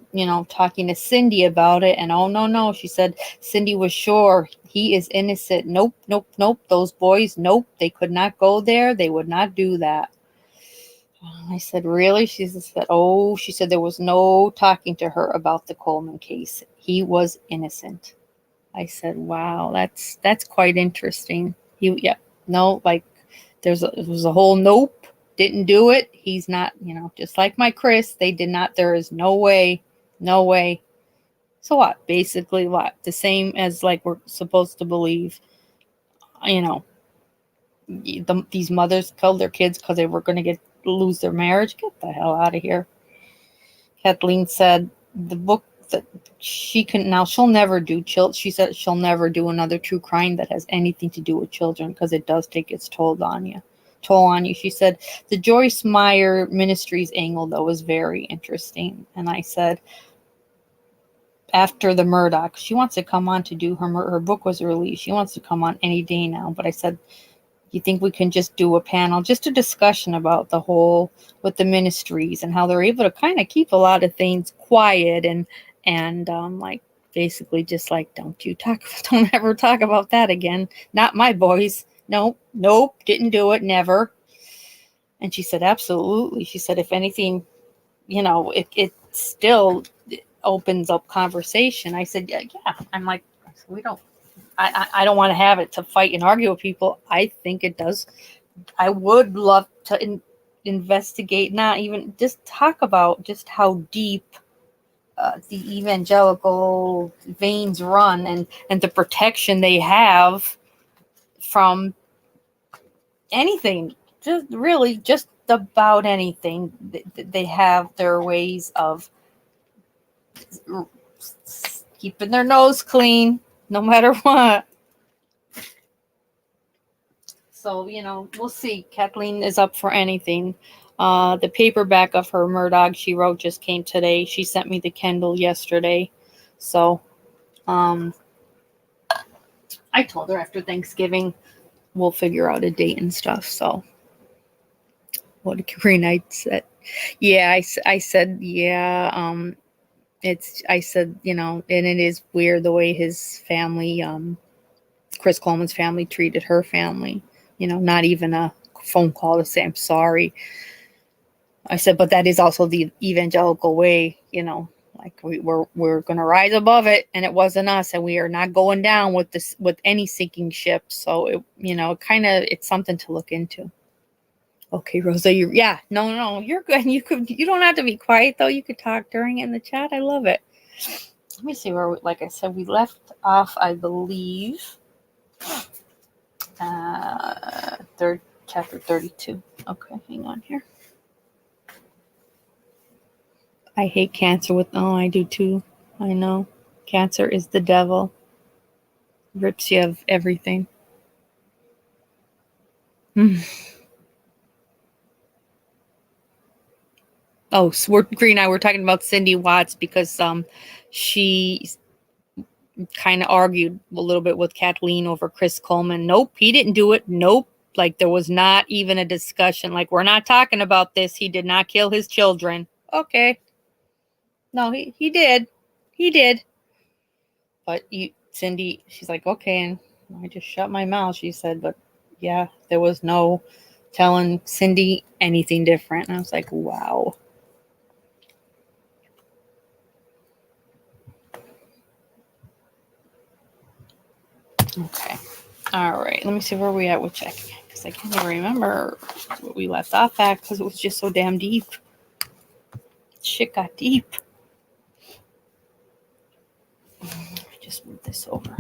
talking to Cindy about it. And oh, no. She said, Cindy was sure he is innocent. Nope. Those boys, nope. They could not go there. They would not do that. I said, really? She said, oh, she said there was no talking to her about the Coleman case. He was innocent. I said, wow, that's quite interesting. There was a whole nope, didn't do it. He's not, just like my Chris, they did not, there is no way. So what? Basically what? The same as like we're supposed to believe, these mothers killed their kids because they were going to lose their marriage. Get the hell out of here. Kathleen said the book that she'll never do she said she'll never do another true crime that has anything to do with children because it does take its toll on you. She said the Joyce Meyer Ministries angle though was very interesting. And I said, after the Murdoch, she wants to come on to do her book was released. She wants to come on any day now. But I said, you think we can just do a panel, just a discussion about the whole with the ministries and how they're able to kind of keep a lot of things quiet and like basically just like, don't ever talk about that again. Not my boys. Nope, didn't do it, never. And she said, absolutely. She said, if anything, it still opens up conversation. I said, yeah. I'm like, we don't. I don't want to have it to fight and argue with people. I think it does. I would love to investigate, not even just talk about just how deep the evangelical veins run and the protection they have from anything. Just about anything. They have their ways of keeping their nose clean. No matter what. So, we'll see. Kathleen is up for anything. The paperback of her Murdoch she wrote just came today. She sent me the Kindle yesterday. So, I told her after Thanksgiving we'll figure out a date and stuff. So, what did Green Knight said? Yeah, I said, yeah, I said, and it is weird the way his family, Chris Coleman's family treated her family, not even a phone call to say, I'm sorry. I said, but that is also the evangelical way, like we're going to rise above it. And it wasn't us. And we are not going down with any sinking ship. So it's something to look into. Okay, Rosa, no, you're good. You don't have to be quiet though. You could talk during it in the chat. I love it. Let me see where, like I said, we left off, I believe, chapter 32. Okay, hang on here. I hate cancer I do too. I know. Cancer is the devil. Rips you of everything. Oh, so Green and I were talking about Cindy Watts because she kind of argued a little bit with Kathleen over Chris Coleman. Nope, he didn't do it. Nope. Like there was not even a discussion. Like, we're not talking about this. He did not kill his children. Okay. No, he did. He did. But Cindy, she's like, okay. And I just shut my mouth. She said, but yeah, there was no telling Cindy anything different. And I was like, wow. Okay. All right. Let me see where we at with checking. Because I can't even remember what we left off at because it was just so damn deep. Shit got deep. Just move this over.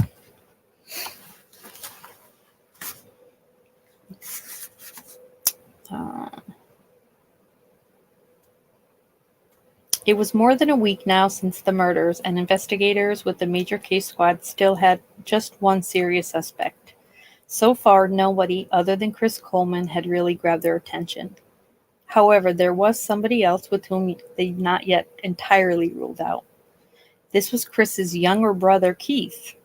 It was more than a week now since the murders, and investigators with the major case squad still had just one serious suspect. So far, nobody other than Chris Coleman had really grabbed their attention. However, there was somebody else with whom they'd not yet entirely ruled out. This was Chris's younger brother, Keith.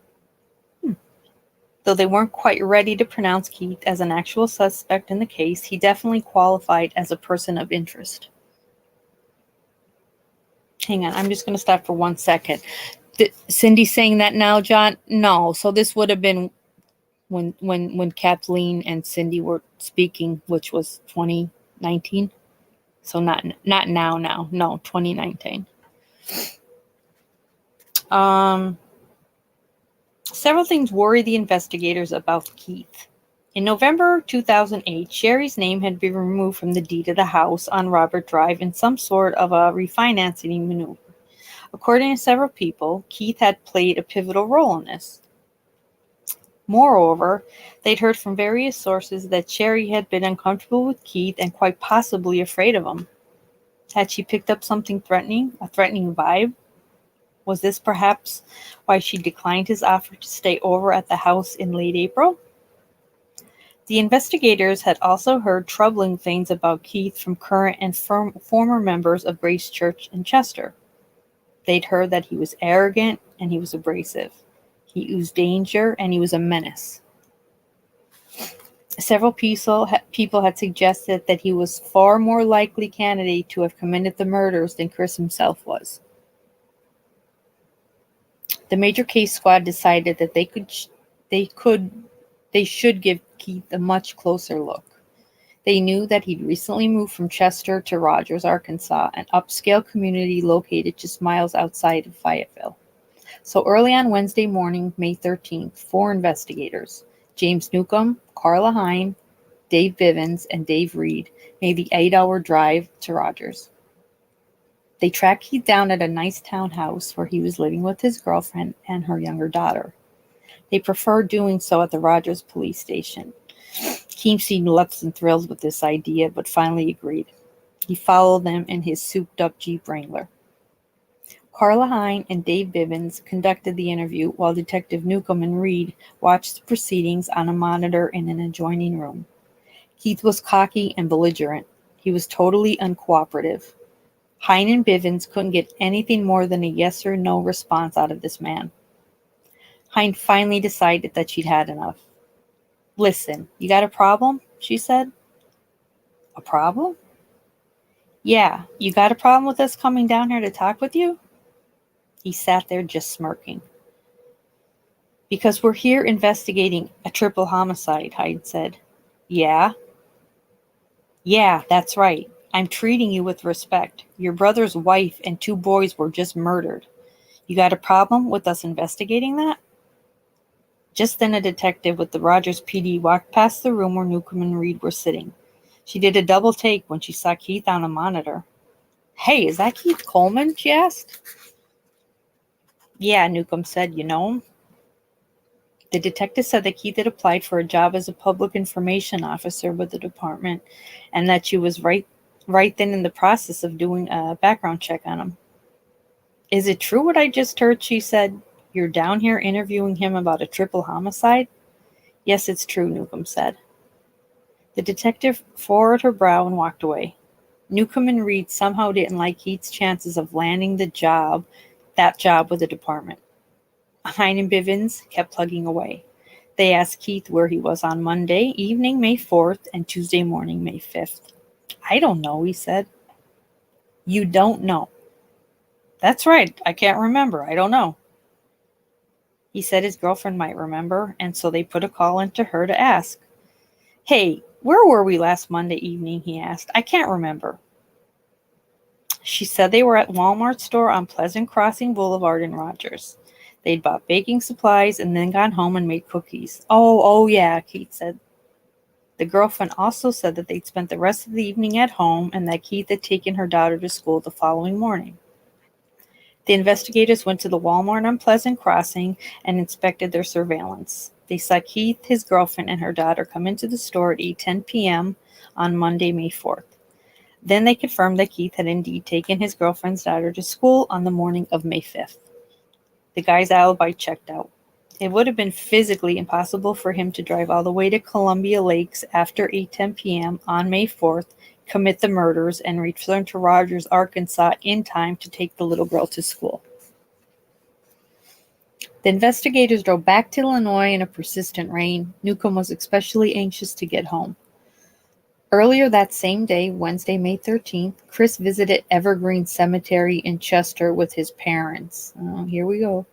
Though they weren't quite ready to pronounce Keith as an actual suspect in the case, he definitely qualified as a person of interest. Hang on, I'm just going to stop for 1 second. Cindy saying that now, John? No. So this would have been when Kathleen and Cindy were speaking, which was 2019. So not now. No, 2019. Several things worry the investigators about Keith. In November 2008, Sheri's name had been removed from the deed of the house on Robert Drive in some sort of a refinancing maneuver. According to several people, Keith had played a pivotal role in this. Moreover, they'd heard from various sources that Sheri had been uncomfortable with Keith and quite possibly afraid of him. Had she picked up something threatening, a threatening vibe? Was this perhaps why she declined his offer to stay over at the house in late April? The investigators had also heard troubling things about Keith from current and former members of Grace Church in Chester. They'd heard that he was arrogant and he was abrasive. He oozed danger and he was a menace. Several people had suggested that he was far more likely candidate to have committed the murders than Chris himself was. The major case squad decided that they should give Keith a much closer look. They knew that he'd recently moved from Chester to Rogers, Arkansas, an upscale community located just miles outside of Fayetteville. So early on Wednesday morning, May 13th, 4 investigators, James Newcomb, Carla Hine, Dave Bivens, and Dave Reed, made the 8-hour drive to Rogers. They tracked Keith down at a nice townhouse where he was living with his girlfriend and her younger daughter. They preferred doing so at the Rogers police station. Keith seemed less than thrilled with this idea, but finally agreed. He followed them in his souped-up Jeep Wrangler. Carla Hine and Dave Bivens conducted the interview while Detective Newcomb and Reed watched the proceedings on a monitor in an adjoining room. Keith was cocky and belligerent. He was totally uncooperative. Hine and Bivens couldn't get anything more than a yes or no response out of this man. Hine finally decided that she'd had enough. "Listen, you got a problem?" she said. "A problem?" "Yeah, you got a problem with us coming down here to talk with you?" He sat there just smirking. "Because we're here investigating a triple homicide," Hine said. "Yeah?" "Yeah, that's right. I'm treating you with respect. Your brother's wife and 2 boys were just murdered. You got a problem with us investigating that?" Just then a detective with the Rogers PD walked past the room where Newcomb and Reed were sitting. She did a double take when she saw Keith on a monitor. "Hey, is that Keith Coleman?" she asked. "Yeah," Newcomb said. "You know him?" The detective said that Keith had applied for a job as a public information officer with the department and that she was right then in the process of doing a background check on him. "Is it true what I just heard?" she said. "You're down here interviewing him about a triple homicide?" "Yes, it's true," Newcomb said. The detective furrowed her brow and walked away. Newcomb and Reed somehow didn't like Keith's chances of landing that job with the department. Hine and Bivens kept plugging away. They asked Keith where he was on Monday evening, May 4th, and Tuesday morning, May 5th. "I don't know," he said. "You don't know?" "That's right. I can't remember. I don't know." He said his girlfriend might remember, and so they put a call into her to ask. "Hey, where were we last Monday evening?" he asked. "I can't remember." She said they were at Walmart store on Pleasant Crossing Boulevard in Rogers. They'd bought baking supplies and then gone home and made cookies. Oh, yeah, Keith said. The girlfriend also said that they'd spent the rest of the evening at home and that Keith had taken her daughter to school the following morning. The investigators went to the Walmart on Pleasant Crossing and inspected their surveillance. They saw Keith, his girlfriend, and her daughter come into the store at 8:10 p.m. on Monday, May 4th. Then they confirmed that Keith had indeed taken his girlfriend's daughter to school on the morning of May 5th. The guy's alibi checked out. It would have been physically impossible for him to drive all the way to Columbia Lakes after 8:10 p.m. on May 4th, commit the murders, and return to Rogers, Arkansas in time to take the little girl to school. The investigators drove back to Illinois in a persistent rain. Newcomb was especially anxious to get home. Earlier that same day, Wednesday, May 13th, Chris visited Evergreen Cemetery in Chester with his parents. Oh, here we go.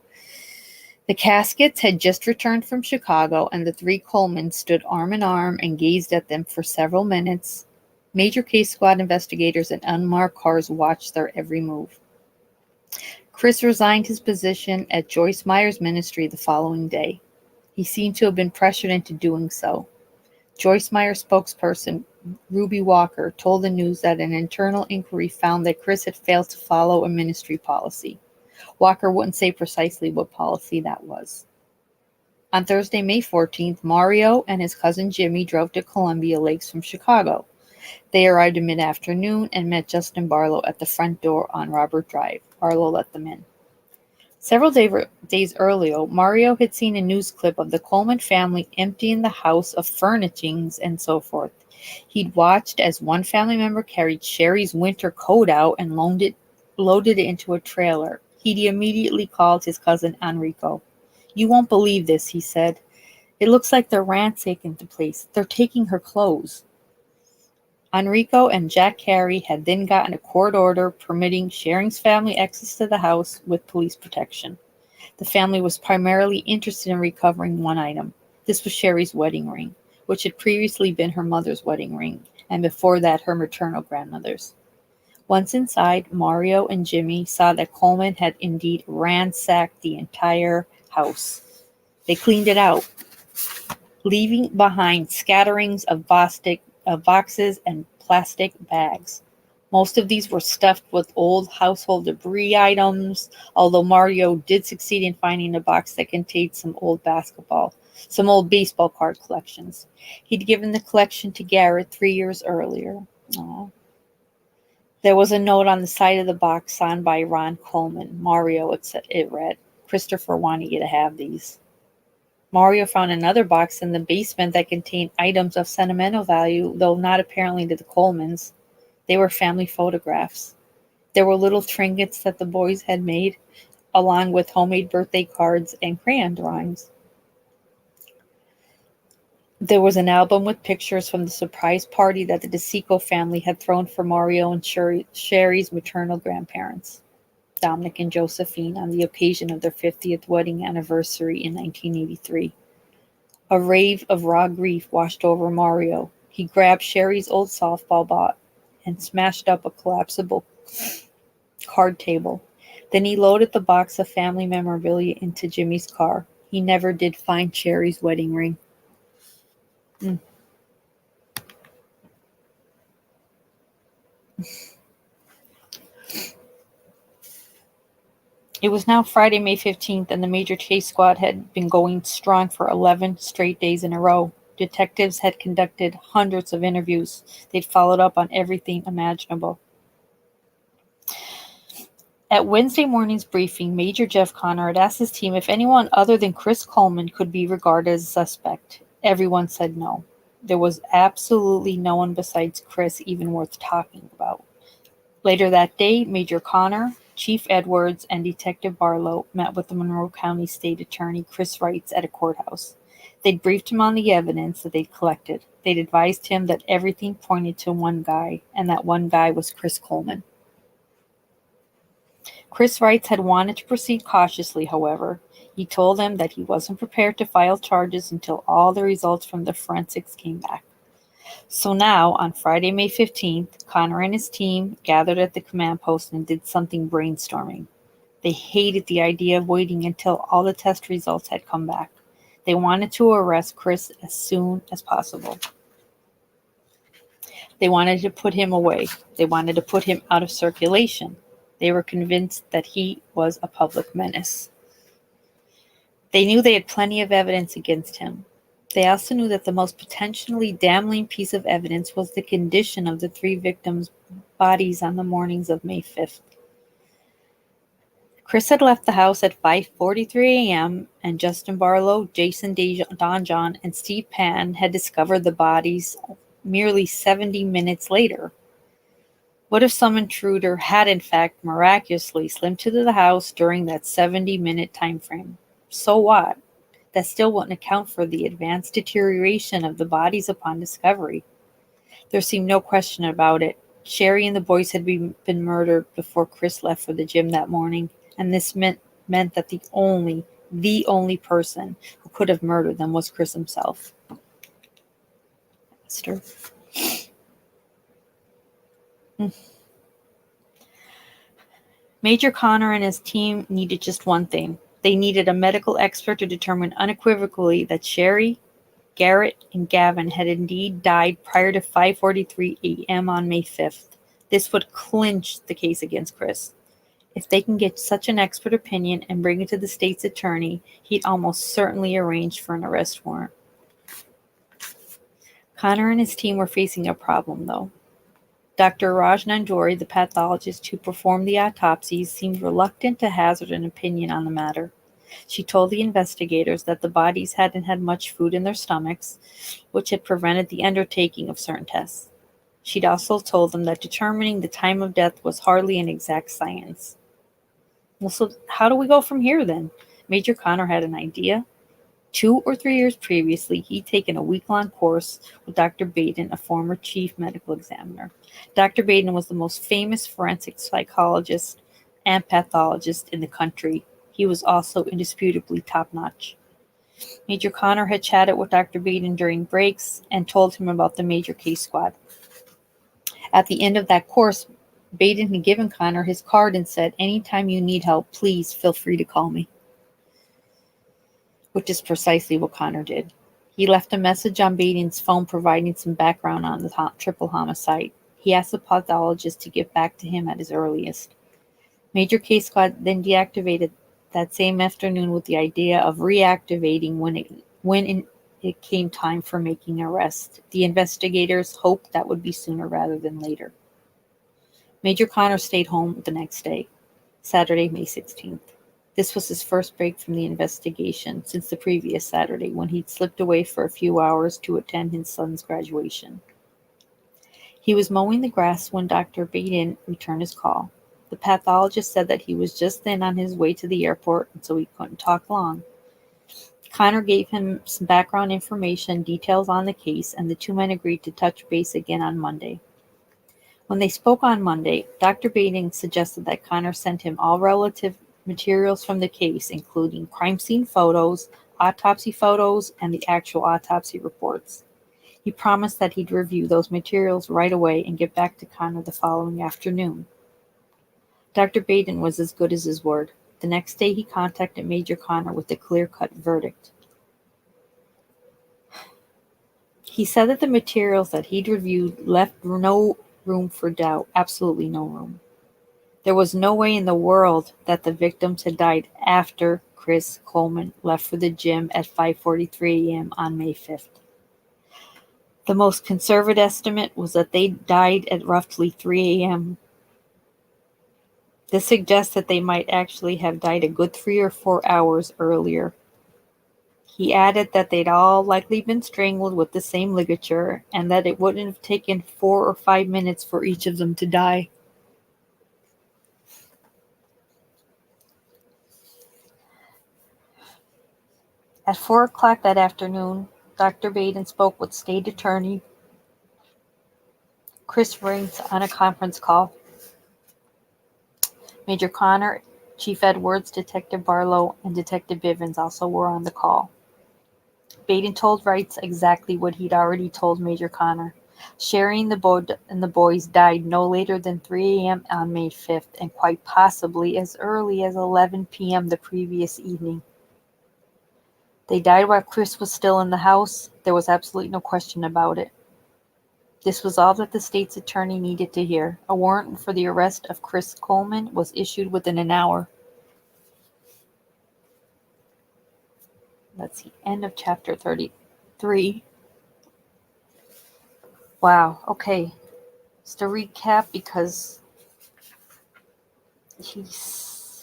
The caskets had just returned from Chicago, and the three Colemans stood arm in arm and gazed at them for several minutes. Major case squad investigators and unmarked cars watched their every move. Chris resigned his position at Joyce Meyer's ministry the following day. He seemed to have been pressured into doing so. Joyce Meyer spokesperson Ruby Walker told the news that an internal inquiry found that Chris had failed to follow a ministry policy. Walker wouldn't say precisely what policy that was. On Thursday, May 14th, Mario and his cousin Jimmy drove to Columbia Lakes from Chicago. They arrived at mid-afternoon and met Justin Barlow at the front door on Robert Drive. Barlow let them in. Several days earlier, Mario had seen a news clip of the Coleman family emptying the house of furnishings and so forth. He'd watched as one family member carried Sheri's winter coat out and loaded it into a trailer. He immediately called his cousin Enrico. "You won't believe this," he said. "It looks like they're ransacking the place. They're taking her clothes." Enrico and Jack Carey had then gotten a court order permitting Shering's family access to the house with police protection. The family was primarily interested in recovering one item. This was Sheri's wedding ring, which had previously been her mother's wedding ring, and before that her maternal grandmother's. Once inside, Mario and Jimmy saw that Coleman had indeed ransacked the entire house. They cleaned it out, leaving behind scatterings of boxes and plastic bags. Most of these were stuffed with old household debris items, although Mario did succeed in finding a box that contained some old baseball card collections. He'd given the collection to Garett 3 years earlier. Aww. There was a note on the side of the box signed by Ron Coleman. Mario, it read, "Christopher wanted you to have these." Mario found another box in the basement that contained items of sentimental value, though not apparently to the Colemans. They were family photographs. There were little trinkets that the boys had made, along with homemade birthday cards and crayon drawings. There was an album with pictures from the surprise party that the DeSico family had thrown for Mario and Sheri's maternal grandparents, Dominic and Josephine, on the occasion of their 50th wedding anniversary in 1983. A wave of raw grief washed over Mario. He grabbed Sheri's old softball bat and smashed up a collapsible card table. Then he loaded the box of family memorabilia into Jimmy's car. He never did find Sheri's wedding ring. It was now Friday, May 15th, and the major chase squad had been going strong for 11 straight days in a row. Detectives had conducted hundreds of interviews. They'd followed up on everything imaginable. At Wednesday morning's briefing, Major Jeff Connor had asked his team if anyone other than Chris Coleman could be regarded as a suspect. Everyone said no. There was absolutely no one besides Chris even worth talking about. Later that day, Major Connor, Chief Edwards, and Detective Barlow met with the Monroe County State Attorney Chris Wrights at a courthouse. They'd briefed him on the evidence that they'd collected. They'd advised him that everything pointed to one guy, and that one guy was Chris Coleman. Chris Wrights had wanted to proceed cautiously, however. He told them that he wasn't prepared to file charges until all the results from the forensics came back. So now, on Friday, May 15th, Connor and his team gathered at the command post and did something brainstorming. They hated the idea of waiting until all the test results had come back. They wanted to arrest Chris as soon as possible. They wanted to put him away. They wanted to put him out of circulation. They were convinced that he was a public menace. They knew they had plenty of evidence against him. They also knew that the most potentially damning piece of evidence was the condition of the three victims' bodies on the mornings of May 5th. Chris had left the house at 5:43 a.m., and Justin Barlow, Jason Donjon, and Steve Pan had discovered the bodies merely 70 minutes later. What if some intruder had in fact miraculously slipped into the house during that 70-minute time frame? So what? That still wouldn't account for the advanced deterioration of the bodies upon discovery. There seemed no question about it. Sheri and the boys had been murdered before Chris left for the gym that morning, and this meant that the only person who could have murdered them was Chris himself. Major Connor and his team needed just one thing. They needed a medical expert to determine unequivocally that Sheri, Garett, and Gavin had indeed died prior to 5:43 a.m. on May 5th. This would clinch the case against Chris. If they can get such an expert opinion and bring it to the state's attorney, he'd almost certainly arrange for an arrest warrant. Connor and his team were facing a problem, though. Dr. Raj Nandori, the pathologist who performed the autopsies, seemed reluctant to hazard an opinion on the matter. She told the investigators that the bodies hadn't had much food in their stomachs, which had prevented the undertaking of certain tests. She'd also told them that determining the time of death was hardly an exact science. Well, so how do we go from here then? Major Connor had an idea. 2 or 3 years previously, he'd taken a week-long course with Dr. Baden, a former chief medical examiner. Dr. Baden was the most famous forensic psychologist and pathologist in the country. He was also indisputably top-notch. Major Connor had chatted with Dr. Baden during breaks and told him about the major case squad. At the end of that course, Baden had given Connor his card and said, "Anytime you need help, please feel free to call me." Which is precisely what Connor did. He left a message on Baden's phone providing some background on the triple homicide. He asked the pathologist to get back to him at his earliest. Major Case Squad then deactivated that same afternoon with the idea of reactivating when it came time for making an arrest. The investigators hoped that would be sooner rather than later. Major Connor stayed home the next day, Saturday, May 16th. This was his first break from the investigation since the previous Saturday, when he'd slipped away for a few hours to attend his son's graduation. He was mowing the grass when Dr. Baden returned his call. The pathologist said that he was just then on his way to the airport, and so he couldn't talk long. Connor gave him some background information, details on the case, and the two men agreed to touch base again on Monday. When they spoke on Monday, Dr. Baden suggested that Connor sent him all relative materials from the case, including crime scene photos, autopsy photos, and the actual autopsy reports. He promised that he'd review those materials right away and get back to Connor the following afternoon. Dr. Baden was as good as his word. The next day he contacted Major Connor with a clear-cut verdict. He said that the materials that he'd reviewed left no room for doubt, absolutely no room. There was no way in the world that the victims had died after Chris Coleman left for the gym at 5:43 a.m. on May 5th. The most conservative estimate was that they died at roughly 3 a.m. This suggests that they might actually have died a good 3 or 4 hours earlier. He added that they'd all likely been strangled with the same ligature, and that it wouldn't have taken 4 or 5 minutes for each of them to die. At 4 o'clock that afternoon, Dr. Baden spoke with State Attorney Chris Rings on a conference call. Major Connor, Chief Edwards, Detective Barlow, and Detective Bivens also were on the call. Baden told Wrights exactly what he'd already told Major Connor. Sheri and the boys died no later than 3 a.m. on May 5th, and quite possibly as early as 11 p.m. the previous evening. They died while Chris was still in the house. There was absolutely no question about it. This was all that the state's attorney needed to hear. A warrant for the arrest of Chris Coleman was issued within an hour. That's the end of chapter 33. Wow, okay. Just to recap, because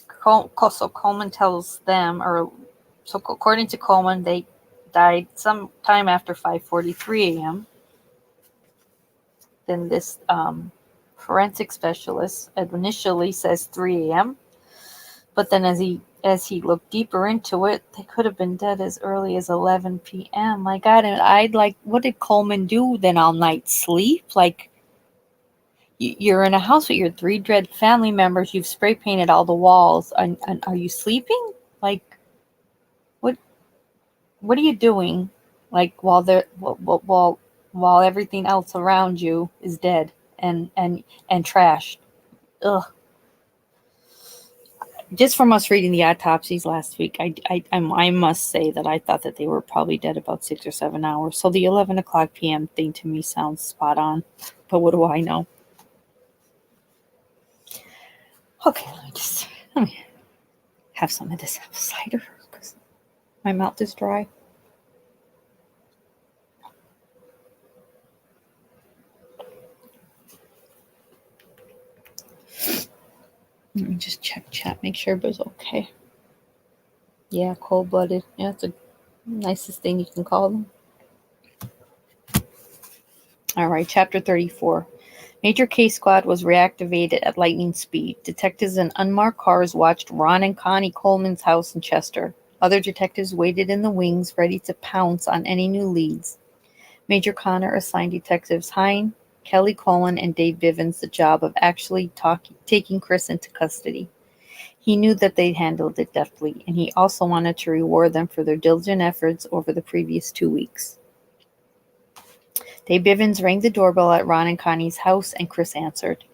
Coleman tells them, so according to Coleman, they died sometime after 5:43 a.m. Then this forensic specialist initially says 3 a.m., but then as as he looked deeper into it, they could have been dead as early as 11 p.m. My God, and I'd like, what did Coleman do then all night? Sleep? Like, you're in a house with your 3 dead family members. You've spray painted all the walls. And are you sleeping? Like, what are you doing? Like, while everything else around you is dead and trashed. Ugh. Just from us reading the autopsies last week, I must say that I thought that they were probably dead about 6 or 7 hours. So the 11 o'clock p.m. thing to me sounds spot on. But what do I know? Okay, let me have some of this apple cider because my mouth is dry. Let me just check chat, make sure everybody's okay. Yeah, cold-blooded. Yeah, that's the nicest thing you can call them. All right, chapter 34. Major Case Squad was reactivated at lightning speed. Detectives in unmarked cars watched Ron and Connie Coleman's house in Chester. Other detectives waited in the wings, ready to pounce on any new leads. Major Connor assigned detectives Hine, Kelly Coleman, and Dave Bivens the job of actually taking Chris into custody. He knew that they'd handled it deftly, and he also wanted to reward them for their diligent efforts over the previous 2 weeks. Dave Bivens rang the doorbell at Ron and Connie's house, and Chris answered.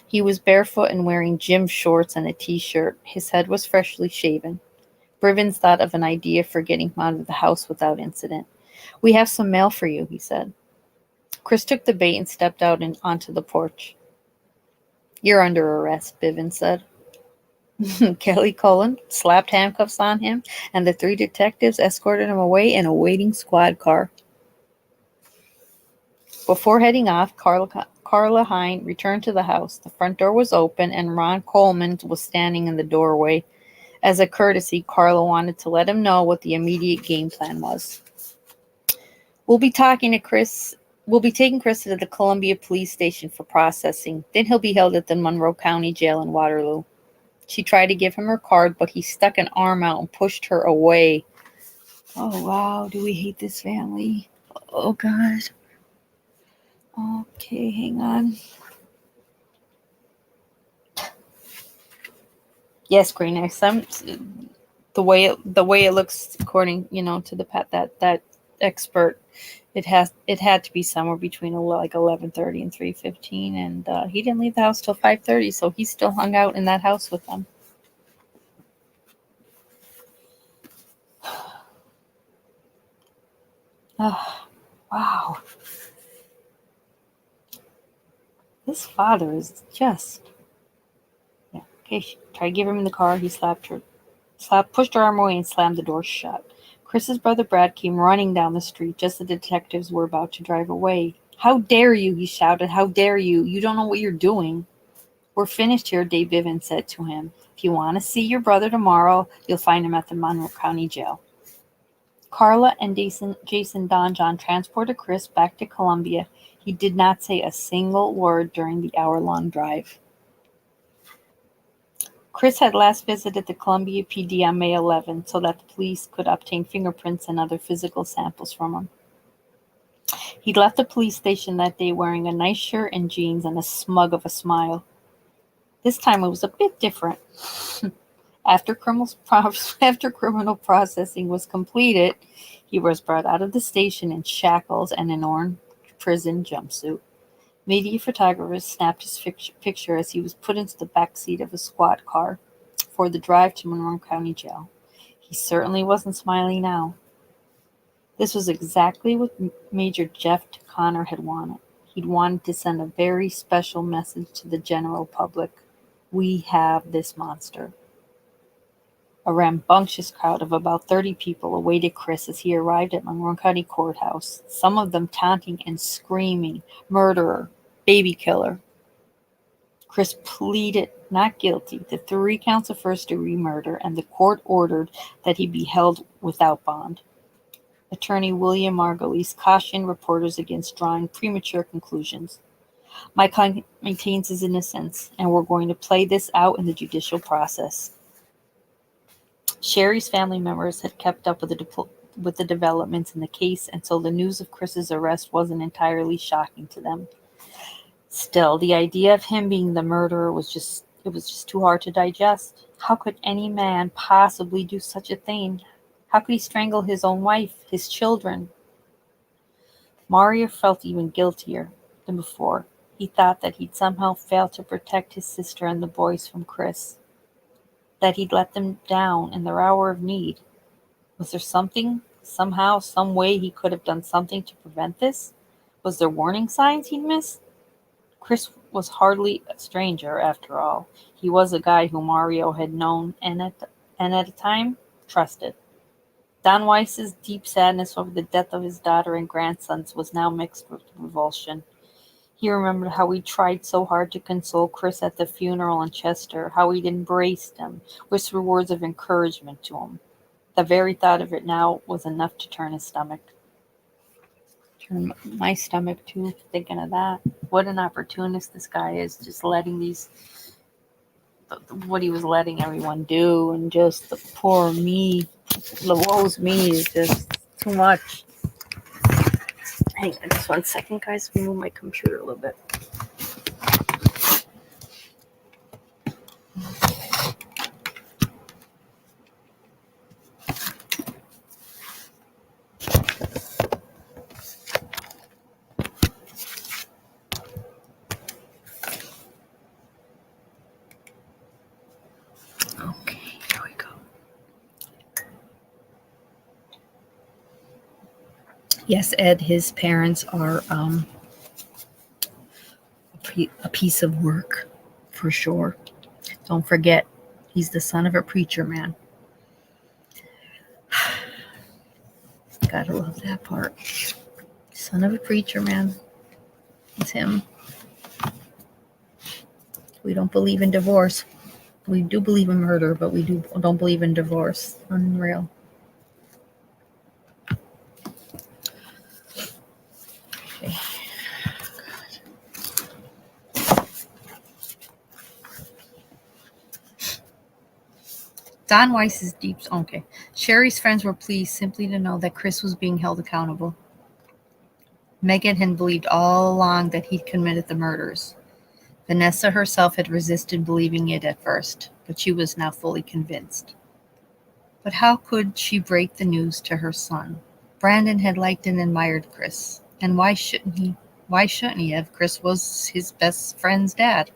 He was barefoot and wearing gym shorts and a t-shirt. His head was freshly shaven. Bivens thought of an idea for getting him out of the house without incident. "We have some mail for you," he said. Chris took the bait and stepped out onto the porch. "You're under arrest," Bivens said. Kelly Cullen slapped handcuffs on him, and the 3 detectives escorted him away in a waiting squad car. Before heading off, Carla Hine returned to the house. The front door was open, and Ron Coleman was standing in the doorway. As a courtesy, Carla wanted to let him know what the immediate game plan was. We'll be taking Chris to the Columbia Police Station for processing. Then he'll be held at the Monroe County Jail in Waterloo." She tried to give him her card, but he stuck an arm out and pushed her away. Oh, wow. Do we hate this family? Oh, God. Okay, hang on. Yes, Green X. The way it looks, according to that expert, it had to be somewhere between like 11:30 and 3:15, and he didn't leave the house till 5:30, so he still hung out in that house with them. Oh, wow. This father is just... Yeah. Okay, she tried to give him in the car. He pushed her arm away and slammed the door shut. Chris's brother Brad came running down the street just as the detectives were about to drive away. "How dare you!" he shouted. "How dare you! You don't know what you're doing." "We're finished here," Dave Bivens said to him. "If you want to see your brother tomorrow, you'll find him at the Monroe County Jail." Carla and Jason Donjon transported Chris back to Columbia. He did not say a single word during the hour-long drive. Chris had last visited the Columbia PD on May 11 so that the police could obtain fingerprints and other physical samples from him. He left the police station that day wearing a nice shirt and jeans and a smug of a smile. This time it was a bit different. After criminal processing was completed, he was brought out of the station in shackles and an orange prison jumpsuit. Media photographers snapped his picture as he was put into the back seat of a squad car for the drive to Monroe County Jail. He certainly wasn't smiling now. This was exactly what Major Jeff Connor had wanted. He'd wanted to send a very special message to the general public. We have this monster. A rambunctious crowd of about 30 people awaited Chris as he arrived at Monroe County Courthouse, some of them taunting and screaming, "Murderer, baby killer." Chris pleaded not guilty to 3 counts of first-degree murder, and the court ordered that he be held without bond. Attorney William Margulies cautioned reporters against drawing premature conclusions. "My client maintains his innocence, and we're going to play this out in the judicial process." Sheri's family members had kept up with the developments in the case, and so the news of Chris's arrest wasn't entirely shocking to them. Still, the idea of him being the murderer was just too hard to digest. How could any man possibly do such a thing? How could he strangle his own wife, his children? Mario felt even guiltier than before. He thought that he'd somehow failed to protect his sister and the boys from Chris, that he'd let them down in their hour of need. Was there something, somehow, some way he could have done something to prevent this? Was there warning signs he'd missed? Chris was hardly a stranger, after all. He was a guy who Mario had known and at a time trusted. Don Weiss's deep sadness over the death of his daughter and grandsons was now mixed with revulsion. He remembered how he tried so hard to console Chris at the funeral in Chester, how he'd embraced him, whispered words of encouragement to him. The very thought of it now was enough to turn his stomach. Turn my stomach too, thinking of that. What an opportunist this guy is, just letting what he was letting everyone do, and just the poor me, the woe's me is just too much. Hang on just 1 second, guys. Move my computer a little bit. Okay, here we go. Yes, Ed, his parents are a piece of work, for sure. Don't forget, he's the son of a preacher man. Gotta love that part. Son of a preacher man. It's him. We don't believe in divorce. We do believe in murder, but we don't believe in divorce. Unreal. Okay. Don Weiss's okay. Sheri's friends were pleased simply to know that Chris was being held accountable. Megan had believed all along that he'd committed the murders. Vanessa herself had resisted believing it at first, but she was now fully convinced. But how could she break the news to her son? Brandon had liked and admired Chris, and why shouldn't he? Why shouldn't he have? Chris was his best friend's dad.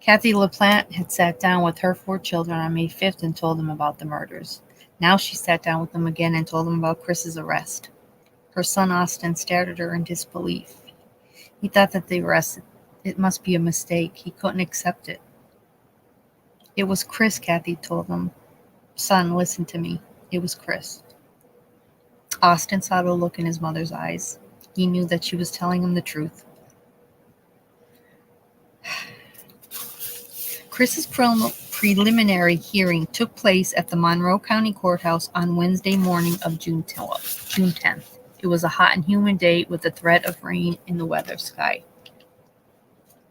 Kathy LaPlante had sat down with her 4 children on May 5th and told them about the murders. Now she sat down with them again and told them about Chris's arrest. Her son Austin stared at her in disbelief. He thought that the arrest, it must be a mistake. He couldn't accept it. It was Chris, Kathy told him. Son, listen to me. It was Chris. Austin saw the look in his mother's eyes. He knew that she was telling him the truth. Chris's preliminary hearing took place at the Monroe County Courthouse on Wednesday morning of June 10th. It was a hot and humid day with the threat of rain in the weather sky.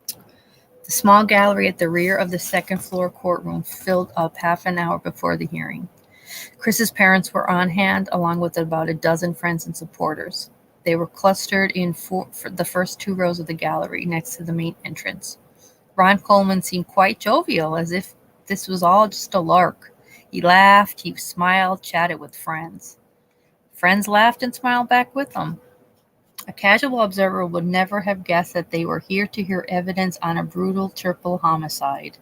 The small gallery at the rear of the second-floor courtroom filled up half an hour before the hearing. Chris's parents were on hand, along with about a dozen friends and supporters. They were clustered in for the first 2 rows of the gallery next to the main entrance. Ron Coleman seemed quite jovial, as if this was all just a lark. He laughed, he smiled, chatted with friends. Friends laughed and smiled back with him. A casual observer would never have guessed that they were here to hear evidence on a brutal triple homicide.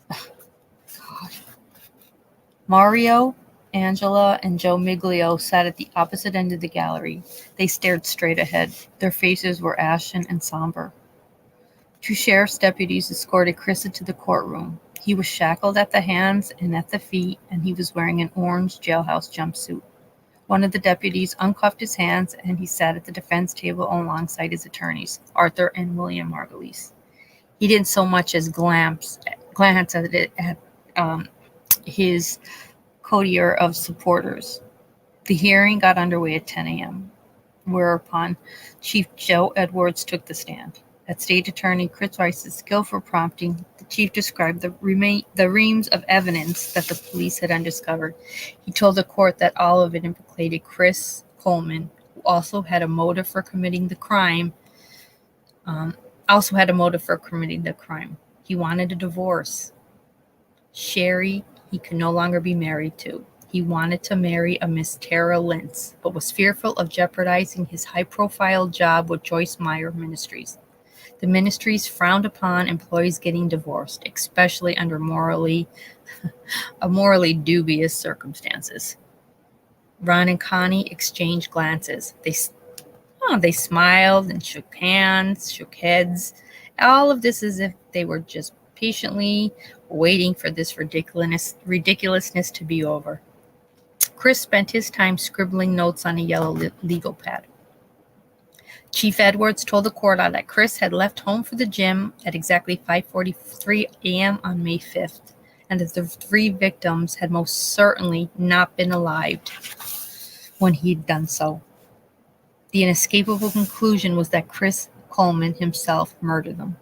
God. Mario, Angela, and Joe Miglio sat at the opposite end of the gallery. They stared straight ahead. Their faces were ashen and somber. 2 sheriff's deputies escorted Chris into the courtroom. He was shackled at the hands and at the feet, and he was wearing an orange jailhouse jumpsuit. One of the deputies uncuffed his hands, and he sat at the defense table alongside his attorneys, Arthur and William Margulies. He didn't so much as glance at it at his coterie of supporters. The hearing got underway at 10 a.m., whereupon Chief Joe Edwards took the stand. At State Attorney Chris Rice's skillful prompting, the chief described the reams of evidence that the police had undiscovered. He told the court that all of it implicated Chris Coleman, who also had a motive for committing the crime. He wanted a divorce. Sheri, he could no longer be married to. He wanted to marry a Miss Tara Lentz, but was fearful of jeopardizing his high-profile job with Joyce Meyer Ministries. The ministries frowned upon employees getting divorced, especially under morally dubious circumstances. Ron and Connie exchanged glances. They smiled and shook hands, shook heads. All of this as if they were just patiently waiting for this ridiculousness to be over. Chris spent his time scribbling notes on a yellow legal pad. Chief Edwards told the court that Chris had left home for the gym at exactly 5:43 a.m. on May 5th, and that the 3 victims had most certainly not been alive when he'd done so. The inescapable conclusion was that Chris Coleman himself murdered them.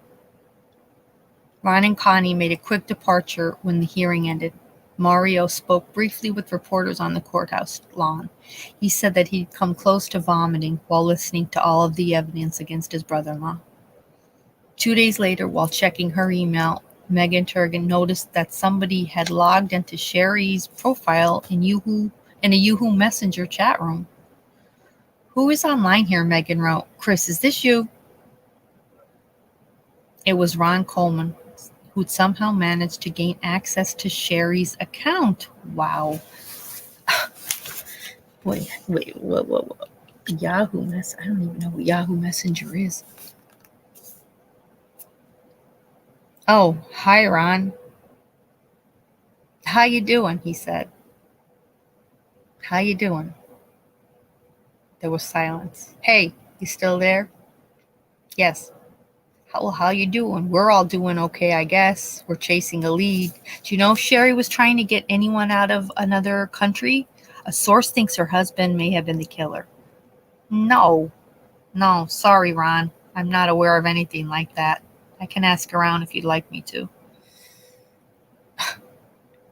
Ron and Connie made a quick departure when the hearing ended. Mario spoke briefly with reporters on the courthouse lawn. He said that he'd come close to vomiting while listening to all of the evidence against his brother-in-law. 2 days later, while checking her email, Megan Turgan noticed that somebody had logged into Sheri's profile in a Yahoo Messenger chat room. "Who is online here?" Megan wrote. "Chris, is this you?" It was Ron Coleman, who'd somehow managed to gain access to Sheri's account. Wow. Wait. Yahoo I don't even know what Yahoo Messenger is. "Oh, hi, Ron. How you doing?" he said. "How you doing?" There was silence. "Hey, you still there?" "Yes." How you doing?" "We're all doing okay, I guess. We're chasing a lead. Do you know if Sheri was trying to get anyone out of another country? A source thinks her husband may have been the killer." No, sorry, Ron. I'm not aware of anything like that. I can ask around if you'd like me to."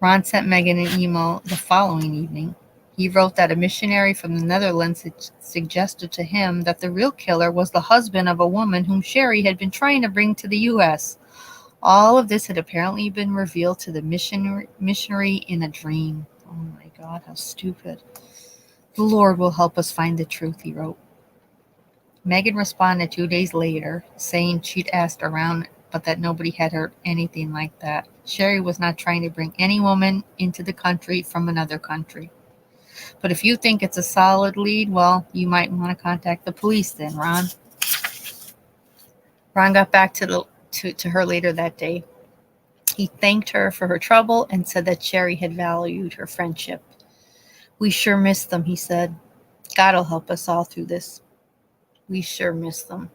Ron sent Megan an email the following evening. He wrote that a missionary from the Netherlands had suggested to him that the real killer was the husband of a woman whom Sheri had been trying to bring to the U.S. All of this had apparently been revealed to the missionary in a dream. Oh my God, how stupid. "The Lord will help us find the truth," he wrote. Megan responded 2 days later, saying she'd asked around, but that nobody had heard anything like that. Sheri was not trying to bring any woman into the country from another country. "But if you think it's a solid lead, well, you might want to contact the police then, Ron." Ron got back to her later that day. He thanked her for her trouble and said that Sheri had valued her friendship. "We sure miss them," he said. "God'll help us all through this. We sure miss them."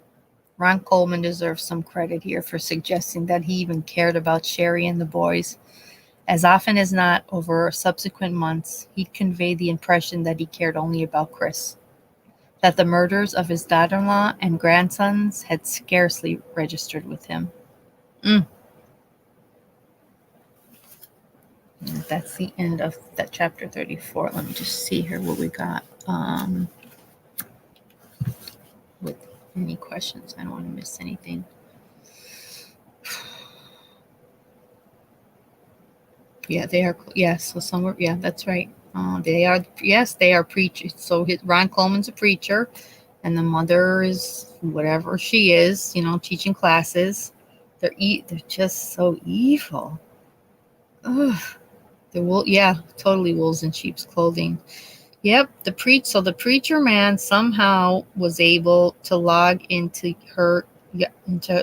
Ron Coleman deserves some credit here for suggesting that he even cared about Sheri and the boys. As often as not, over subsequent months, he'd conveyed the impression that he cared only about Chris, that the murders of his daughter-in-law and grandsons had scarcely registered with him. And that's the end of that chapter 34. Let me just see here what we got. With any questions, I don't want to miss anything. Yeah, they are. Yes, so somewhere. Yeah, that's right. They are. Yes, they are preachers. So Ron Coleman's a preacher, and the mother is whatever she is. Teaching classes. They're just so evil. Ugh. Totally wolves in sheep's clothing. Yep, the preacher man somehow was able to log into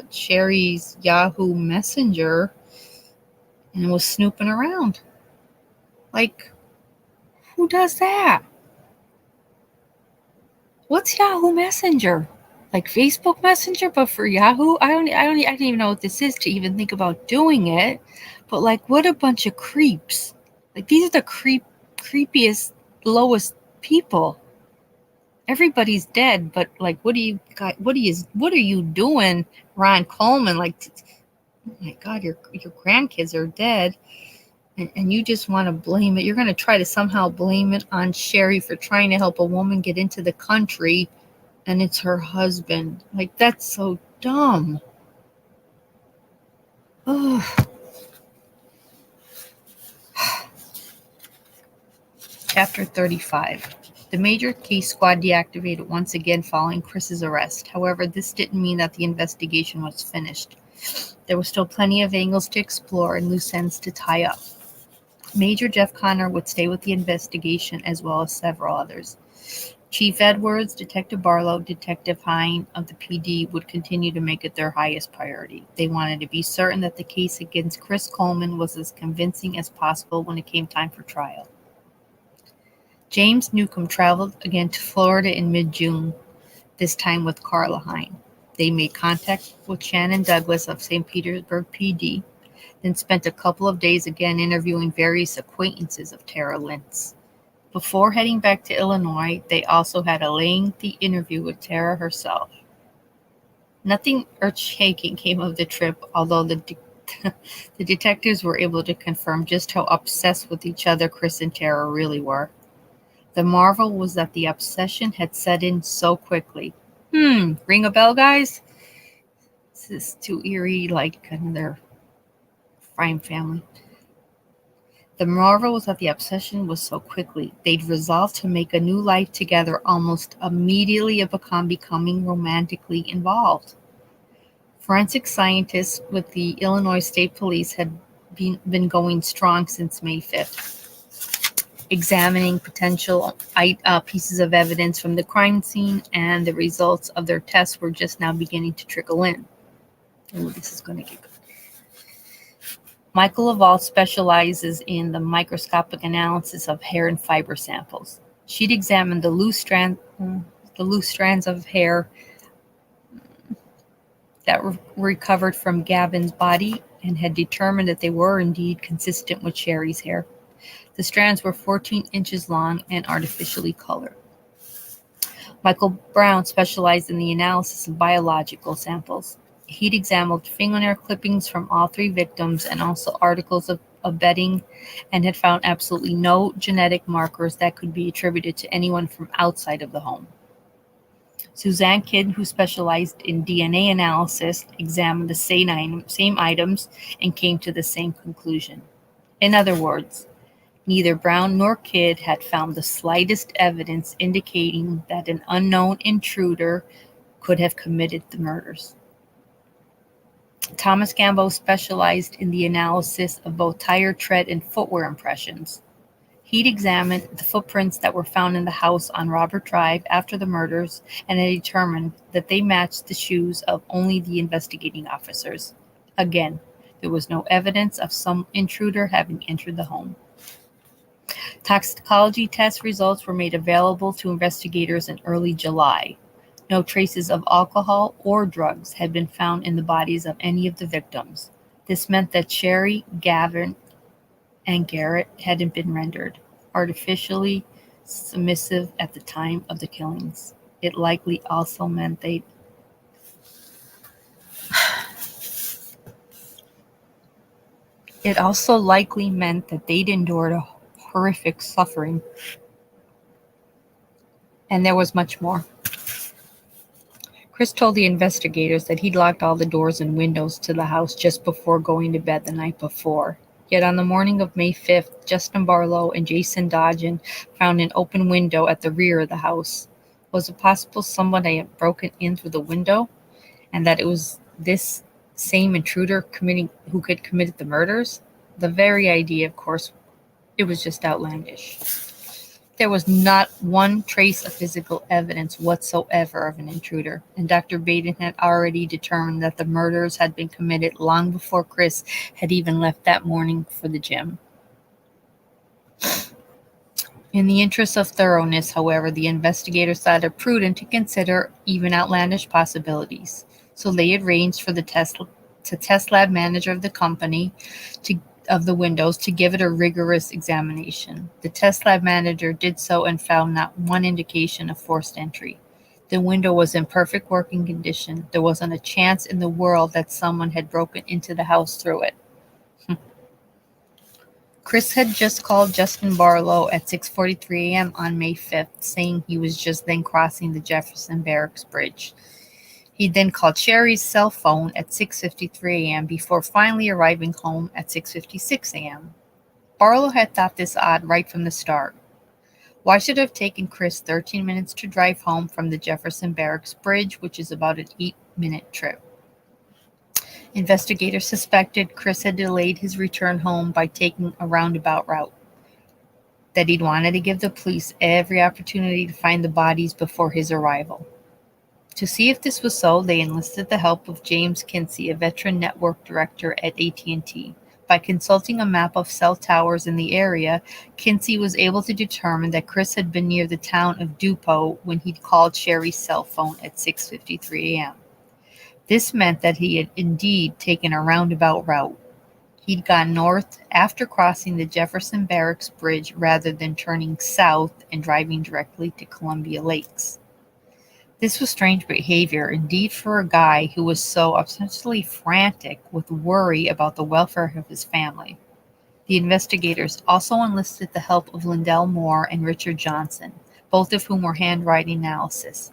Sheri's Yahoo Messenger and was snooping around. Like, who does that? What's Yahoo Messenger? Like Facebook Messenger, but for Yahoo? I don't even know what this is to even think about doing it. But like, what a bunch of creeps! Like, these are the creepiest, lowest people. everybody's dead, but like, what are you doing, Ron Coleman? Like, oh my God, your grandkids are dead, and you just want to blame it. You're going to try to somehow blame it on Sheri for trying to help a woman get into the country, and it's her husband. Like, that's so dumb. Oh. Chapter 35. The major case squad deactivated once again following Chris's arrest. However, this didn't mean that the investigation was finished. There was still plenty of angles to explore and loose ends to tie up. Major Jeff Connor would stay with the investigation as well as several others. Chief Edwards, Detective Barlow, Detective Hine of the PD would continue to make it their highest priority. They wanted to be certain that the case against Chris Coleman was as convincing as possible when it came time for trial. James Newcomb traveled again to Florida in mid-June, this time with Carla Hine. They made contact with Shannon Douglas of St. Petersburg PD, then spent a couple of days again interviewing various acquaintances of Tara Lentz. Before heading back to Illinois, they also had a lengthy interview with Tara herself. Nothing earth-shaking came of the trip, although the detectives were able to confirm just how obsessed with each other Chris and Tara really were. The marvel was that the obsession had set in so quickly. Ring a bell, guys? This is too eerie, like kind of their crime family. The marvel was that the obsession was so quickly. They'd resolved to make a new life together almost immediately upon becoming romantically involved. Forensic scientists with the Illinois State Police had been going strong since May 5th. Examining potential pieces of evidence from the crime scene, and the results of their tests were just now beginning to trickle in. Oh, this is going to get good. Michael Laval specializes in the microscopic analysis of hair and fiber samples. She'd examined the loose strands of hair that were recovered from Gavin's body and had determined that they were indeed consistent with Sheri's hair. The strands were 14 inches long and artificially colored. Michael Brown specialized in the analysis of biological samples. He'd examined fingernail clippings from all three victims and also articles of bedding, and had found absolutely no genetic markers that could be attributed to anyone from outside of the home. Suzanne Kidd, who specialized in DNA analysis, examined the same items and came to the same conclusion. In other words, neither Brown nor Kidd had found the slightest evidence indicating that an unknown intruder could have committed the murders. Thomas Gambo specialized in the analysis of both tire tread and footwear impressions. He'd examined the footprints that were found in the house on Robert Drive after the murders and had determined that they matched the shoes of only the investigating officers. Again, there was no evidence of some intruder having entered the home. Toxicology test results were made available to investigators in early July. No traces of alcohol or drugs had been found in the bodies of any of the victims. This meant that Sheri, Gavin, and Garett hadn't been rendered artificially submissive at the time of the killings. It likely also meant they'd endured a horrific suffering. And there was much more. Chris told the investigators that he'd locked all the doors and windows to the house just before going to bed the night before. Yet on the morning of May 5th, Justin Barlow and Jason Dodgen found an open window at the rear of the house. Was it possible somebody had broken in through the window, and that it was this same intruder who had committed the murders? The very idea, of course, it was just outlandish. There was not one trace of physical evidence whatsoever of an intruder, and Dr. Baden had already determined that the murders had been committed long before Chris had even left that morning for the gym. In the interest of thoroughness, however, the investigators thought it prudent to consider even outlandish possibilities, so they arranged for the test lab manager of the company to of the windows to give it a rigorous examination. The test lab manager did so and found not one indication of forced entry. The window was in perfect working condition. There wasn't a chance in the world that someone had broken into the house through it. Chris had just called Justin Barlow at 6:43 a.m. on May 5th, saying he was just then crossing the Jefferson Barracks Bridge. He then called Sheri's cell phone at 6:53 a.m. before finally arriving home at 6:56 a.m. Barlow had thought this odd right from the start. Why should it have taken Chris 13 minutes to drive home from the Jefferson Barracks Bridge, which is about an 8-minute trip? Investigators suspected Chris had delayed his return home by taking a roundabout route, that he'd wanted to give the police every opportunity to find the bodies before his arrival. To see if this was so, they enlisted the help of James Kinsey, a veteran network director at AT&T. By consulting a map of cell towers in the area, Kinsey was able to determine that Chris had been near the town of Dupo when he'd called Sheri's cell phone at 6:53 a.m. This meant that he had indeed taken a roundabout route. He'd gone north after crossing the Jefferson Barracks Bridge rather than turning south and driving directly to Columbia Lakes. This was strange behavior indeed for a guy who was so obsessively frantic with worry about the welfare of his family. The investigators also enlisted the help of Lindell Moore and Richard Johnson, both of whom were handwriting analysts.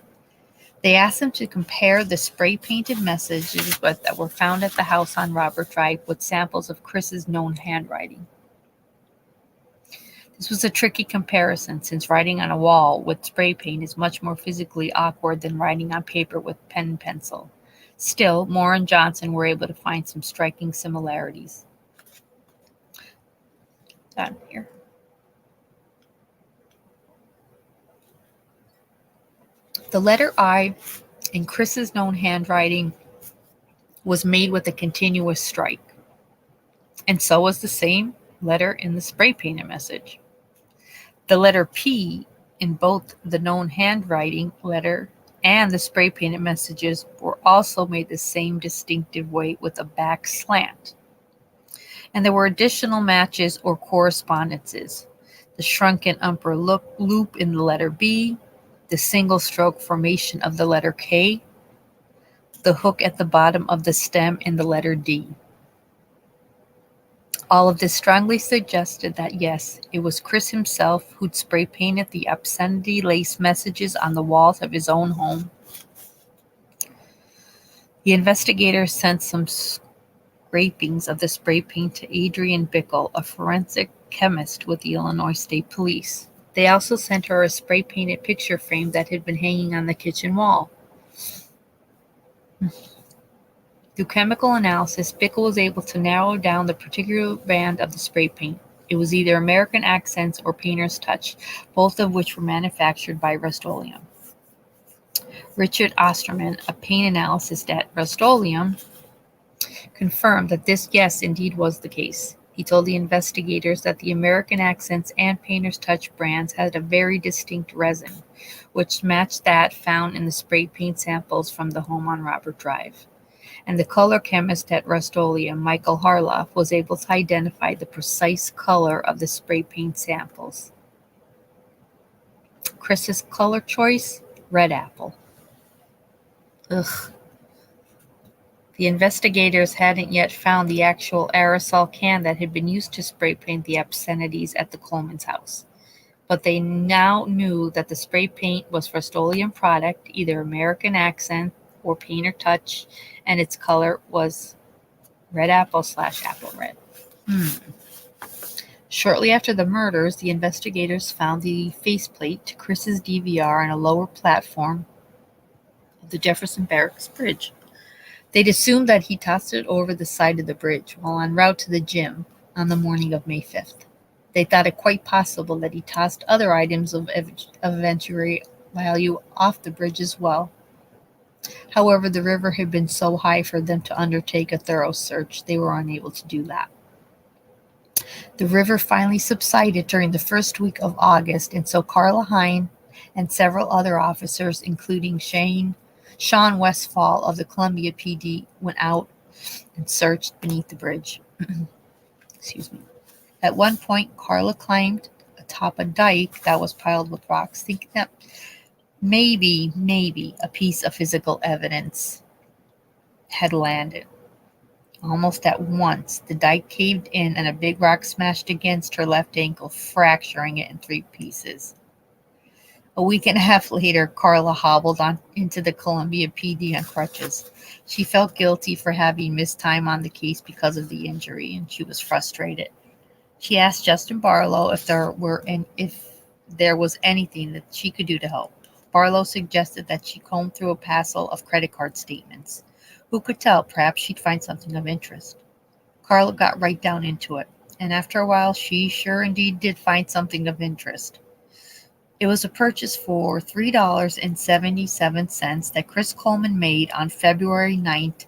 They asked them to compare the spray-painted messages that were found at the house on Robert Drive with samples of Chris's known handwriting. This was a tricky comparison, since writing on a wall with spray paint is much more physically awkward than writing on paper with pen and pencil. Still, Moore and Johnson were able to find some striking similarities. Down here. The letter I in Chris's known handwriting was made with a continuous strike, and so was the same letter in the spray painted message. The letter P in both the known handwriting letter and the spray painted messages were also made the same distinctive way with a back slant. And there were additional matches or correspondences. The shrunken upper loop in the letter B, the single stroke formation of the letter K, the hook at the bottom of the stem in the letter D. All of this strongly suggested that, yes, it was Chris himself who'd spray painted the obscenity-laced messages on the walls of his own home. The investigators sent some scrapings of the spray paint to Adrian Bickle, a forensic chemist with the Illinois State Police. They also sent her a spray-painted picture frame that had been hanging on the kitchen wall. Through chemical analysis, Bickle was able to narrow down the particular brand of the spray paint. It was either American Accents or Painter's Touch, both of which were manufactured by Rust-Oleum. Richard Osterman, a paint analyst at Rust-Oleum, confirmed that this, yes, indeed was the case. He told the investigators that the American Accents and Painter's Touch brands had a very distinct resin, which matched that found in the spray paint samples from the home on Robert Drive. And the color chemist at Rust-Oleum, Michael Harloff, was able to identify the precise color of the spray paint samples. Chris's color choice? Red apple. Ugh. The investigators hadn't yet found the actual aerosol can that had been used to spray paint the obscenities at the Coleman's house. But they now knew that the spray paint was Rust-Oleum product, either American Accent or Painter Touch, and its color was red apple / apple red. Shortly after the murders, the investigators found the faceplate to Chris's DVR on a lower platform of the Jefferson Barracks Bridge. They'd assumed that he tossed it over the side of the bridge while en route to the gym on the morning of May 5th. They thought it quite possible that he tossed other items of eventuary value off the bridge as well. However, the river had been so high for them to undertake a thorough search, they were unable to do that. The river finally subsided during the first week of August, and so Carla Hine and several other officers, including Sean Westfall of the Columbia PD, went out and searched beneath the bridge. Excuse me. At one point, Carla climbed atop a dike that was piled with rocks, thinking that maybe a piece of physical evidence had landed. Almost at once, the dike caved in and a big rock smashed against her left ankle, fracturing it in 3 pieces. A week and a half later, Carla hobbled on into the Columbia PD on crutches. She felt guilty for having missed time on the case because of the injury, and she was frustrated. She asked Justin Barlow if there was anything that she could do to help. Barlow suggested that she comb through a passel of credit card statements. Who could tell? Perhaps she'd find something of interest. Carla got right down into it, and after a while she sure indeed did find something of interest. It was a purchase for $3.77 that Chris Coleman made on February 9th,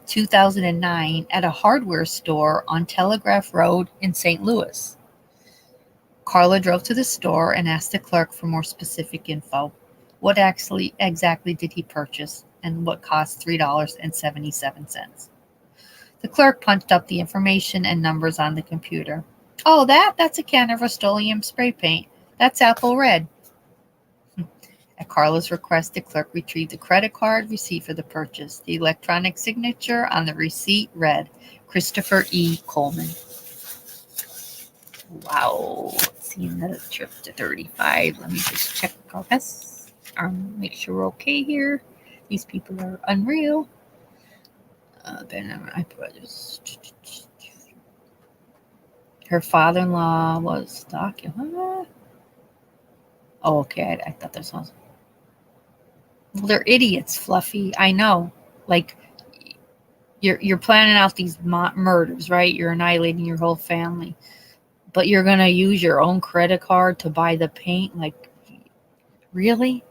2009 at a hardware store on Telegraph Road in St. Louis. Carla drove to the store and asked the clerk for more specific info. What exactly did he purchase, and what cost $3.77? The clerk punched up the information and numbers on the computer. Oh, that's a can of Rust-Oleum spray paint. That's apple red. At Carla's request, the clerk retrieved the credit card receipt for the purchase. The electronic signature on the receipt read, Christopher E. Coleman. Wow. Let's see, another trip to 35. Let me just check progress. Make sure we're okay here. These people are unreal. Her father-in-law was documented. Oh, okay. I thought this was. Well, they're idiots, Fluffy. I know. Like, you're planning out these murders, right? You're annihilating your whole family, but you're gonna use your own credit card to buy the paint. Like, really?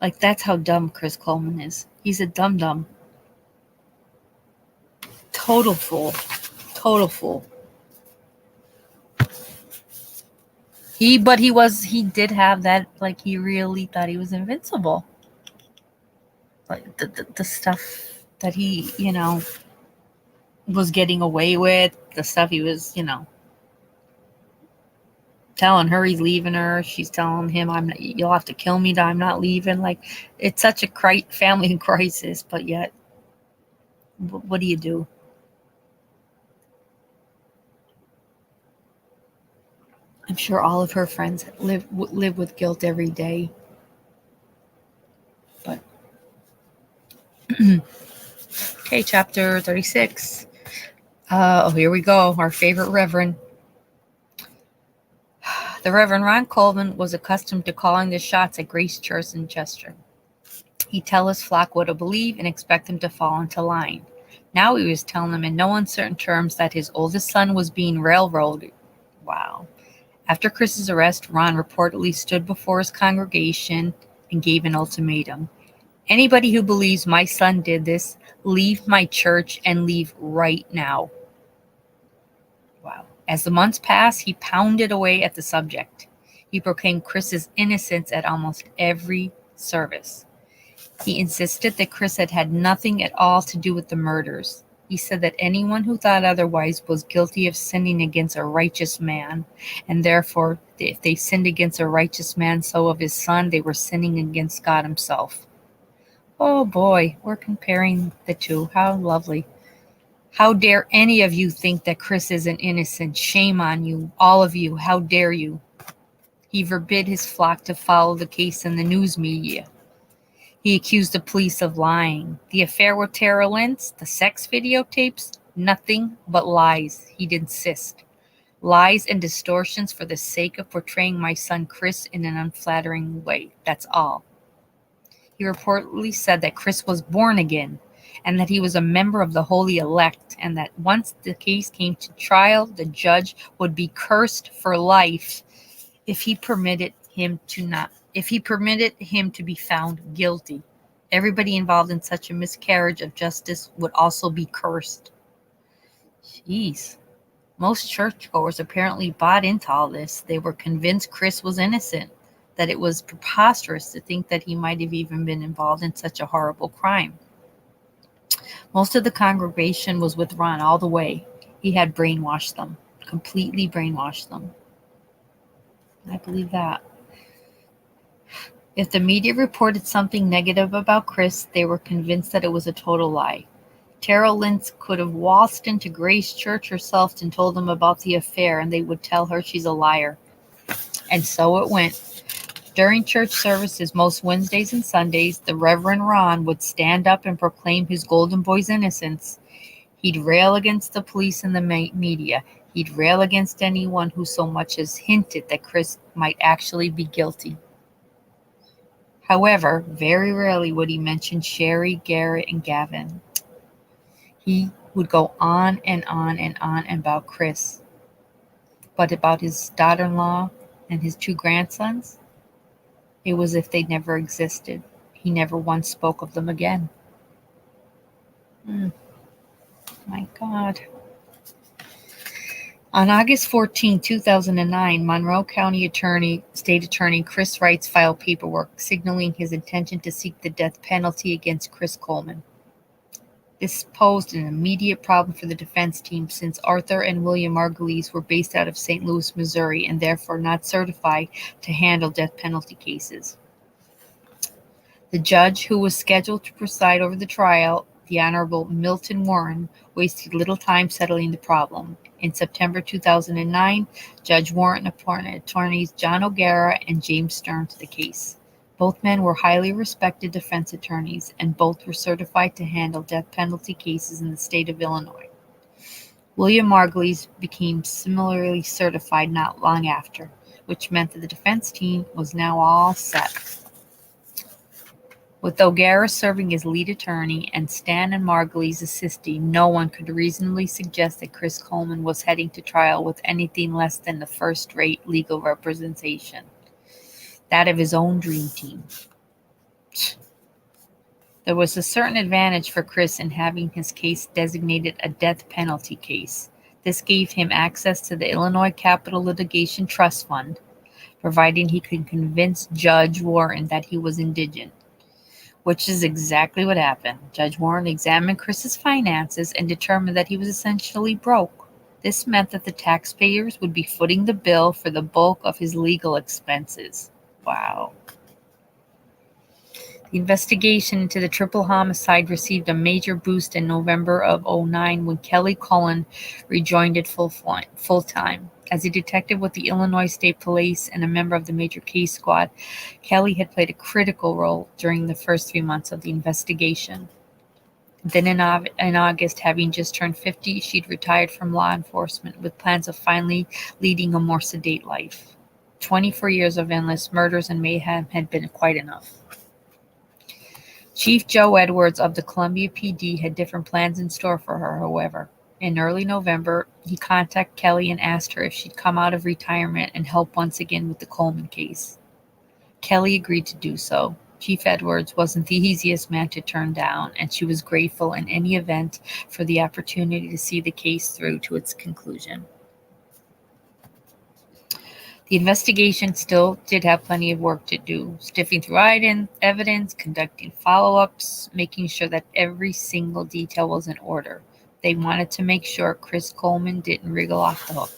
Like, that's how dumb Chris Coleman is. He's a dum-dum. Total fool. Total fool. He did have that, like, he really thought he was invincible. Like, the stuff that he, was getting away with, the stuff he was, telling her he's leaving her. She's telling him, you'll have to kill me, I'm not leaving. Like, it's such a family crisis, but yet, what do you do? I'm sure all of her friends live with guilt every day. But okay, chapter 36. Here we go. Our favorite reverend. The Reverend Ron Coleman was accustomed to calling the shots at Grace Church in Chester. He'd tell his flock what to believe and expect them to fall into line. Now he was telling them in no uncertain terms that his oldest son was being railroaded. Wow. After Chris's arrest, Ron reportedly stood before his congregation and gave an ultimatum. Anybody who believes my son did this, leave my church and leave right now. Wow. As the months passed, he pounded away at the subject. He proclaimed Chris's innocence at almost every service. He insisted that Chris had had nothing at all to do with the murders. He said that anyone who thought otherwise was guilty of sinning against a righteous man, and therefore, if they sinned against a righteous man, so of his son, they were sinning against God himself. Oh boy, we're comparing the two. How lovely. How dare any of you think that Chris isn't innocent? Shame on you, all of you. How dare you? He forbid his flock to follow the case in the news media. He accused the police of lying. The affair with Tara Lynch, the sex videotapes, nothing but lies, he'd insist. Lies and distortions for the sake of portraying my son Chris in an unflattering way. That's all. He reportedly said that Chris was born again, and that he was a member of the holy elect, and that once the case came to trial, the judge would be cursed for life if he permitted him to be found guilty. Everybody involved in such a miscarriage of justice would also be cursed. Jeez. Most churchgoers apparently bought into all this. They were convinced Chris was innocent, that it was preposterous to think that he might have even been involved in such a horrible crime. Most of the congregation was with Ron all the way. He had brainwashed them, completely brainwashed them. I believe that. If the media reported something negative about Chris, they were convinced that it was a total lie. Tara Lynch could have waltzed into Grace Church herself and told them about the affair, and they would tell her she's a liar. And so it went. During church services most Wednesdays and Sundays, the Reverend Ron would stand up and proclaim his golden boy's innocence. He'd rail against the police and the media. He'd rail against anyone who so much as hinted that Chris might actually be guilty. However, very rarely would he mention Sheri, Garett, and Gavin. He would go on and on and on about Chris. But about his daughter-in-law and his 2 grandsons, it was as if they never existed. He never once spoke of them again. My God. On August 14, 2009, Monroe County State Attorney Chris Wright filed paperwork signaling his intention to seek the death penalty against Chris Coleman. This posed an immediate problem for the defense team since Arthur and William Margulies were based out of St. Louis, Missouri, and therefore not certified to handle death penalty cases. The judge who was scheduled to preside over the trial, the Honorable Milton Warren, wasted little time settling the problem. In September 2009, Judge Warren appointed attorneys John O'Gara and James Stern to the case. Both men were highly respected defense attorneys, and both were certified to handle death penalty cases in the state of Illinois. William Margulies became similarly certified not long after, which meant that the defense team was now all set. With O'Gara serving as lead attorney and Stan and Margulies assisting, no one could reasonably suggest that Chris Coleman was heading to trial with anything less than the first-rate legal representation, that of his own dream team. There was a certain advantage for Chris in having his case designated a death penalty case. This gave him access to the Illinois Capital Litigation Trust Fund, providing he could convince Judge Warren that he was indigent. Which is exactly what happened. Judge Warren examined Chris's finances and determined that he was essentially broke. This meant that the taxpayers would be footing the bill for the bulk of his legal expenses. Wow. The investigation into the triple homicide received a major boost in November of 2009 when Kelly Cullen rejoined it full-time. As a detective with the Illinois State Police and a member of the Major Case Squad, Kelly had played a critical role during the first 3 months of the investigation. Then in August, having just turned 50, she'd retired from law enforcement with plans of finally leading a more sedate life. 24 years of endless murders and mayhem had been quite enough. Chief Joe Edwards of the Columbia PD had different plans in store for her, however. In early November, he contacted Kelly and asked her if she'd come out of retirement and help once again with the Coleman case. Kelly agreed to do so. Chief Edwards wasn't the easiest man to turn down, and she was grateful in any event for the opportunity to see the case through to its conclusion. The investigation still did have plenty of work to do, sifting through evidence, conducting follow-ups, making sure that every single detail was in order. They wanted to make sure Chris Coleman didn't wriggle off the hook.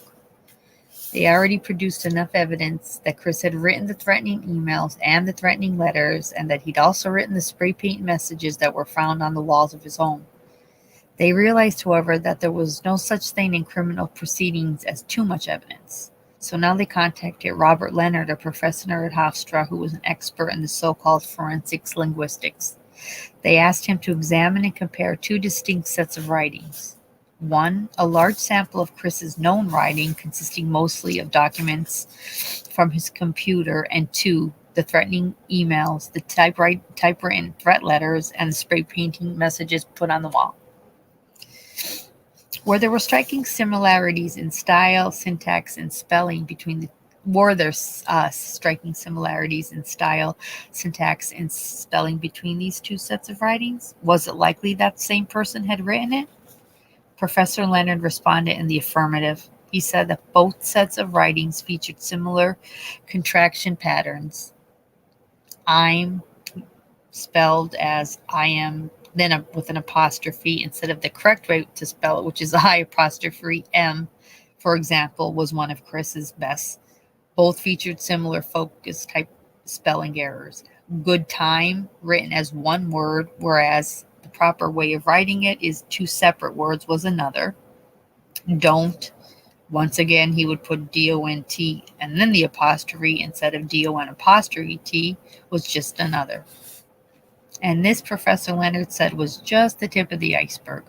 They already produced enough evidence that Chris had written the threatening emails and the threatening letters, and that he'd also written the spray paint messages that were found on the walls of his home. They realized, however, that there was no such thing in criminal proceedings as too much evidence. So now they contacted Robert Leonard, a professor at Hofstra, who was an expert in the so-called forensics linguistics. They asked him to examine and compare 2 distinct sets of writings. 1, a large sample of Chris's known writing, consisting mostly of documents from his computer, and 2, the threatening emails, the typewritten threat letters, and the spray painting messages put on the wall. Where there were striking similarities in style, syntax, and spelling between these two sets of writings? Was it likely that the same person had written it? Professor Leonard responded in the affirmative. He said that both sets of writings featured similar contraction patterns. I'm spelled as I am then with an apostrophe instead of the correct way to spell it, which is I apostrophe M, for example, was one of Chris's best. Both featured similar focus type spelling errors. Good time written as one word, whereas the proper way of writing it is two separate words was another. Don't. Once again, he would put D-O-N-T and then the apostrophe instead of D-O-N apostrophe T was just another. And this, Professor Leonard said, was just the tip of the iceberg.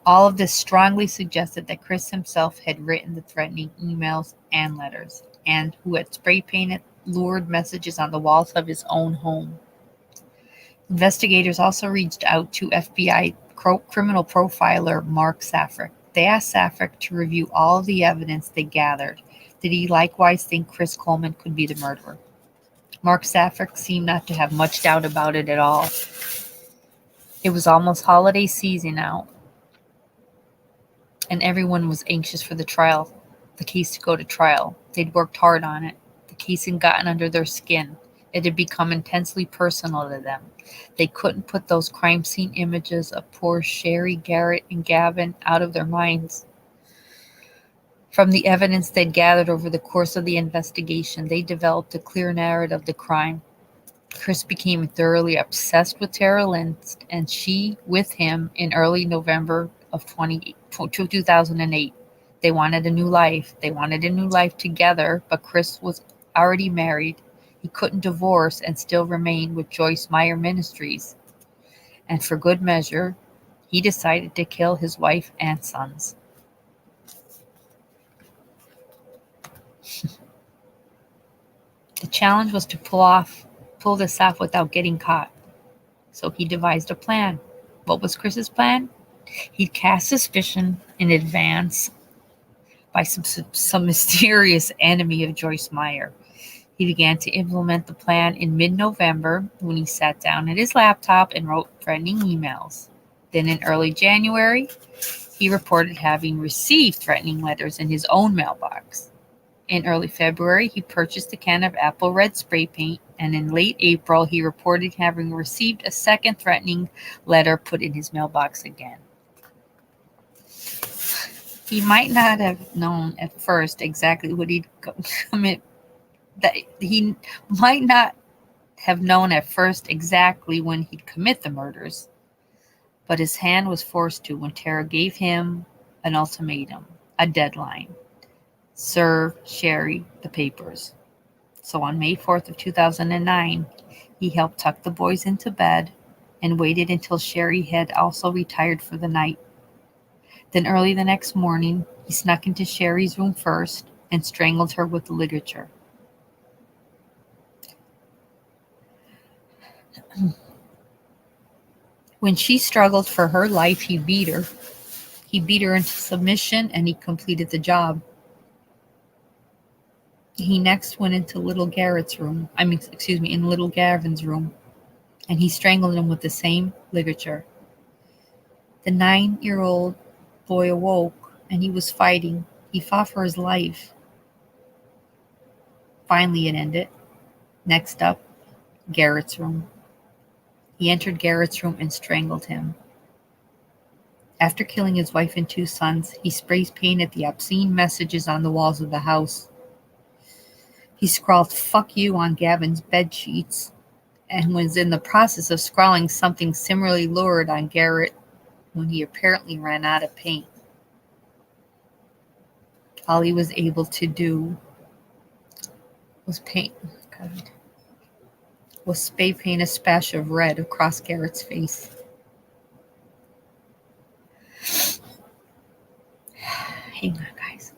All of this strongly suggested that Chris himself had written the threatening emails and letters, and who had spray painted lurid messages on the walls of his own home. Investigators also reached out to FBI criminal profiler Mark Safrick. They asked Safrick to review all of the evidence they gathered. Did he likewise think Chris Coleman could be the murderer? Mark Safrick seemed not to have much doubt about it at all. It was almost holiday season now, and everyone was anxious for the case to go to trial. They'd worked hard on it. The case had gotten under their skin. It had become intensely personal to them. They couldn't put those crime scene images of poor Sheri, Garett, and Gavin out of their minds. From the evidence they'd gathered over the course of the investigation, they developed a clear narrative of the crime. Chris became thoroughly obsessed with Tara Lynn, and she with him in early November of 2008. They wanted a new life. They wanted a new life together, but Chris was already married. He couldn't divorce and still remain with Joyce Meyer Ministries. And for good measure, he decided to kill his wife and sons. The challenge was to pull this off without getting caught. So he devised a plan. What was Chris's plan? He'd cast suspicion in advance by some mysterious enemy of Joyce Meyer. He began to implement the plan in mid-November when he sat down at his laptop and wrote threatening emails. Then in early January, he reported having received threatening letters in his own mailbox. In early February, he purchased a can of apple red spray paint, and in late April, he reported having received a second threatening letter put in his mailbox again. He might not have known at first exactly what he'd commit. That he might not have known at first exactly when he'd commit the murders, but his hand was forced to when Tara gave him an ultimatum, a deadline. Serve Sheri the papers. So on May 4th of 2009, he helped tuck the boys into bed and waited until Sheri had also retired for the night. Then early the next morning, he snuck into Sheri's room first and strangled her with the ligature. When she struggled for her life, he beat her. He beat her into submission, and he completed the job. He next went into little Gavin's room, and he strangled him with the same ligature. The 9-year-old boy awoke, and he was fighting. He fought for his life. Finally, it ended. Next up, Garett's room. He entered Garett's room and strangled him. After killing his wife and 2 sons, he spray painted the obscene messages on the walls of the house. He scrawled "fuck you" on Gavin's bed sheets and was in the process of scrawling something similarly lurid on Garett when he apparently ran out of paint. All he was able to do was spray paint a splash of red across Garett's face. Hang on, guys.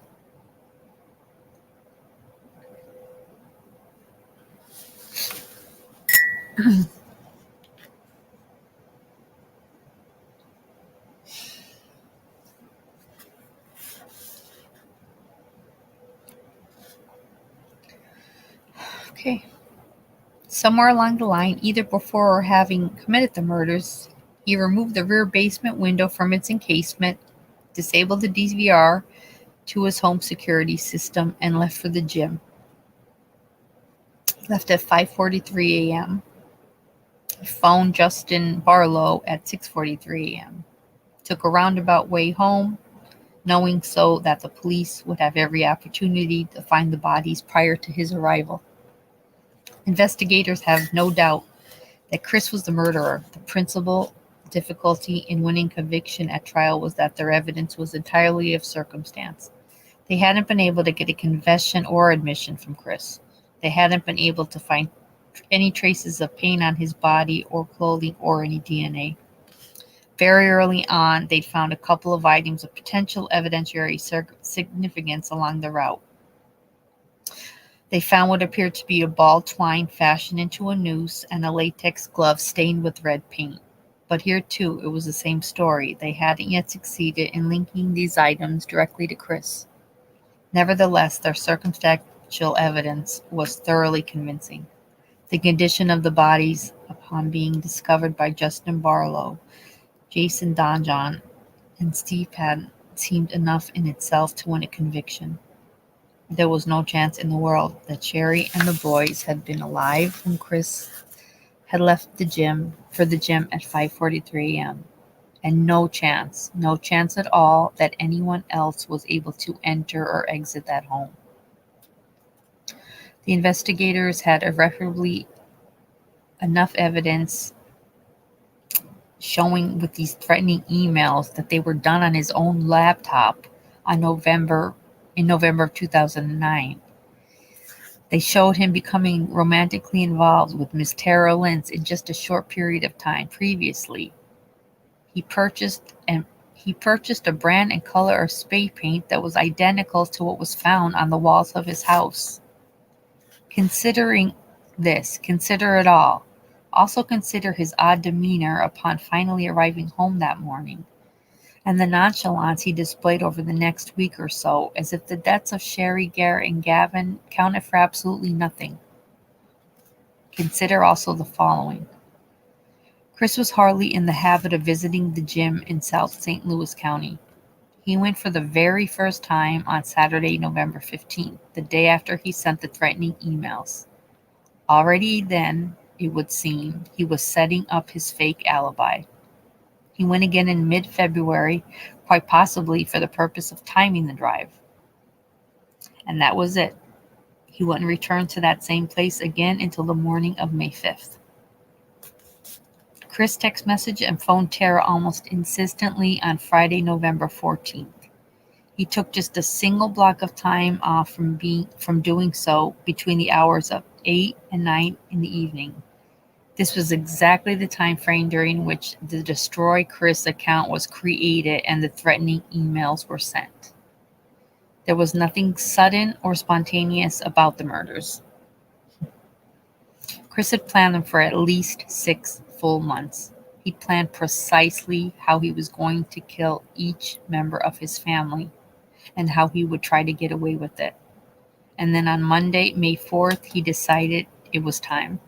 Okay. Somewhere along the line, either before or having committed the murders, he removed the rear basement window from its encasement, disabled the DVR to his home security system, and left for the gym. He left at 5:43 a.m. He phoned Justin Barlow at 6:43 a.m. Took a roundabout way home, knowing so that the police would have every opportunity to find the bodies prior to his arrival. Investigators have no doubt that Chris was the murderer. The principal difficulty in winning conviction at trial was that their evidence was entirely of circumstance. They hadn't been able to get a confession or admission from Chris. They hadn't been able to find any traces of pain on his body or clothing or any DNA. Very early on, they'd found a couple of items of potential evidentiary significance along the route. They found what appeared to be a ball twine fashioned into a noose and a latex glove stained with red paint. But here, too, it was the same story. They hadn't yet succeeded in linking these items directly to Chris. Nevertheless, their circumstantial evidence was thoroughly convincing. The condition of the bodies upon being discovered by Justin Barlow, Jason Donjon, and Steve Patton seemed enough in itself to win a conviction. There was no chance in the world that Sheri and the boys had been alive when Chris had left the gym at 5:43 a.m. And no chance at all that anyone else was able to enter or exit that home. The investigators had irreparably enough evidence showing with these threatening emails that they were done on his own laptop in November of 2009. They showed him becoming romantically involved with Miss Tara Lentz in just a short period of time previously. He purchased a brand and color of spray paint that was identical to what was found on the walls of his house. Considering this, consider it all. Also consider his odd demeanor upon finally arriving home that morning, and the nonchalance he displayed over the next week or so, as if the deaths of Sheri, Garett, and Gavin counted for absolutely nothing. Consider also the following. Chris was hardly in the habit of visiting the gym in South St. Louis County. He went for the very first time on Saturday, November 15th, the day after he sent the threatening emails. Already then, it would seem, he was setting up his fake alibi. He went again in mid-February, quite possibly for the purpose of timing the drive. And that was it. He wouldn't return to that same place again until the morning of May 5th. Chris text messaged and phoned Tara almost insistently on Friday, November 14th. He took just a single block of time off from doing so between the hours of 8 and 9 in the evening. This was exactly the time frame during which the Destroy Chris account was created and the threatening emails were sent. There was nothing sudden or spontaneous about the murders. Chris had planned them for at least 6 full months. He planned precisely how he was going to kill each member of his family and how he would try to get away with it. And then on Monday, May 4th, he decided it was time.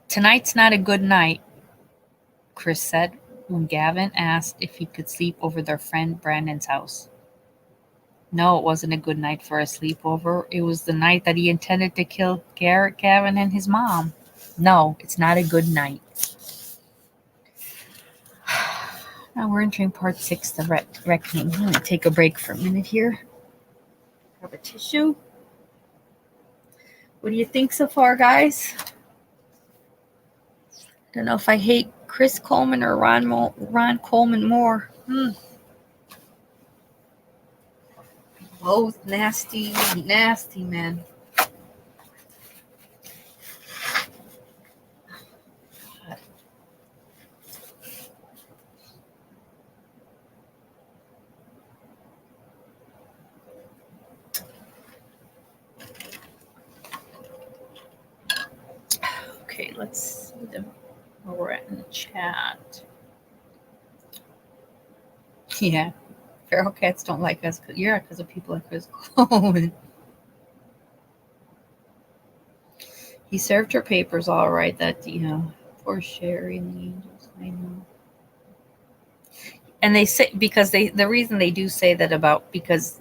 "Tonight's not a good night," Chris said when Gavin asked if he could sleep over their friend Brandon's house. No, it wasn't a good night for a sleepover. It was the night that he intended to kill Garett, Gavin, and his mom. No, it's not a good night. Now we're entering part 6, the reckoning. I'm going to take a break for a minute here. Grab a tissue. What do you think so far, guys? Don't know if I hate Chris Coleman or Ron Coleman more. Both nasty, man. God. Okay, let's see where we're at in the chat. Yeah. Feral cats don't like us because of people like Chris Coleman. He served her papers all right. That, poor Sheri and the Angels. I know. And they say, because the reason they do say that because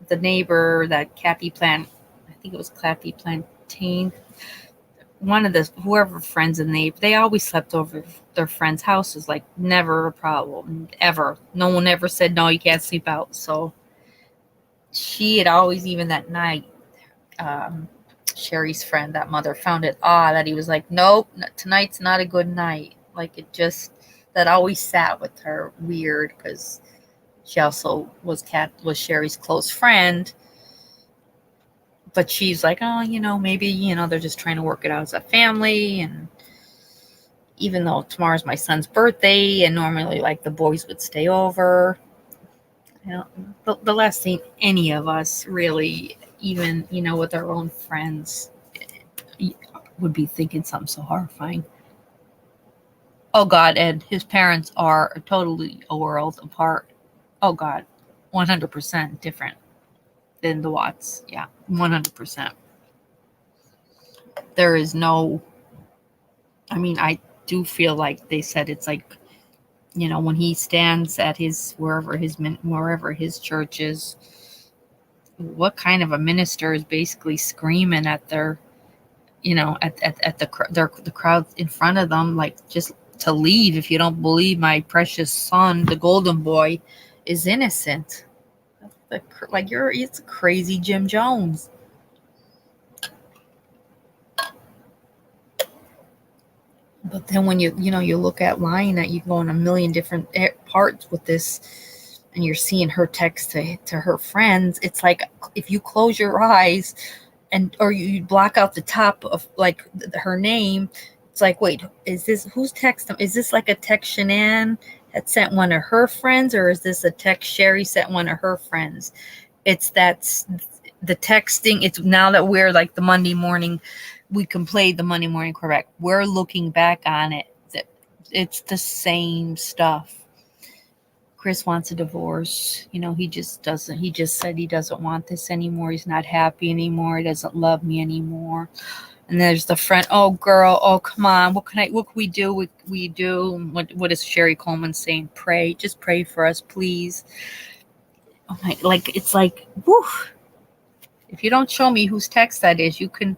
the neighbor, that Kathy Plant, I think it was Kathy Plantain, one of the whoever friends and they always slept over their friends' houses, like never a problem ever. No one ever said no, you can't sleep out. So she had always, even that night, Sheri's friend, that mother, found it odd that he was like, nope, tonight's not a good night. Like it just, that always sat with her weird, because she also was Sheri's close friend. But she's like, oh, maybe, they're just trying to work it out as a family. And even though tomorrow's my son's birthday and normally like the boys would stay over, the last thing any of us really, even, with our own friends, would be thinking something so horrifying. Oh God, Ed, his parents are totally a world apart. Oh God, 100% different than the Watts. Yeah, 100%. There is no, I do feel like they said it's like, when he stands at wherever his church is, what kind of a minister is basically screaming at their, at the crowd in front of them, like, just to leave if you don't believe my precious son, the golden boy, is innocent. Like, it's crazy Jim Jones. But then when you look at lying, that you go in a million different parts with this, and you're seeing her text to her friends, it's like if you close your eyes or you block out the top of like her name, it's like, wait, is this who's texting? Is this like a text Shanann had sent one of her friends, or is this a text Sheri sent one of her friends? That's the texting. It's now that we're like the Monday morning, we can play the Monday morning quarterback. We're looking back on it. It's the same stuff. Chris wants a divorce. He just doesn't. He just said he doesn't want this anymore. He's not happy anymore. He doesn't love me anymore. And there's the friend. Oh, girl. Oh, come on. What can we do? What is Sheri Coleman saying? Pray. Just pray for us, please. Oh my, like, it's like, whew. If you don't show me whose text that is, you can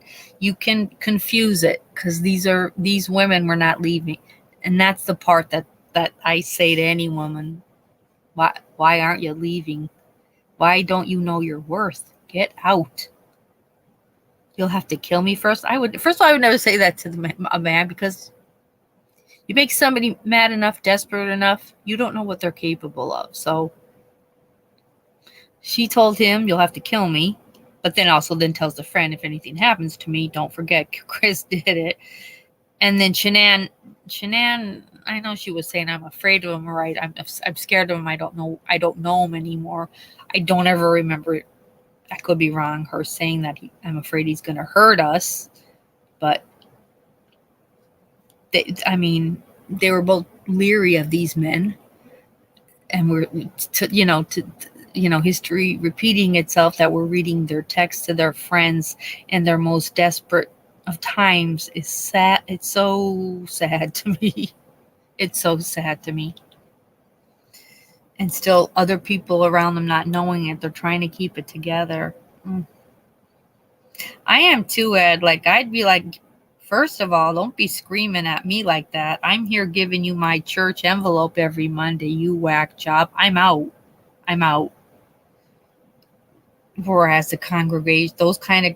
confuse it, because these women were not leaving. And that's the part that I say to any woman. Why aren't you leaving? Why don't you know your worth? Get out. You'll have to kill me first. I would never say that to a man, because you make somebody mad enough, desperate enough, you don't know what they're capable of. So she told him, you'll have to kill me. But then tells the friend, if anything happens to me, don't forget Chris did it. And then Shanann, I know she was saying, I'm afraid of him, right? I'm scared of him. I don't know him anymore. I don't ever remember, I could be wrong, her saying that I'm afraid he's going to hurt us. But they were both leery of these men, and history repeating itself, that we're reading their texts to their friends in their most desperate of times, is sad. It's so sad to me. It's so sad to me. And still other people around them not knowing it. They're trying to keep it together. I am too, Ed. Like, I'd be like, first of all, don't be screaming at me like that. I'm here giving you my church envelope every Monday, you whack job. I'm out. Whereas the congregation, those kind of,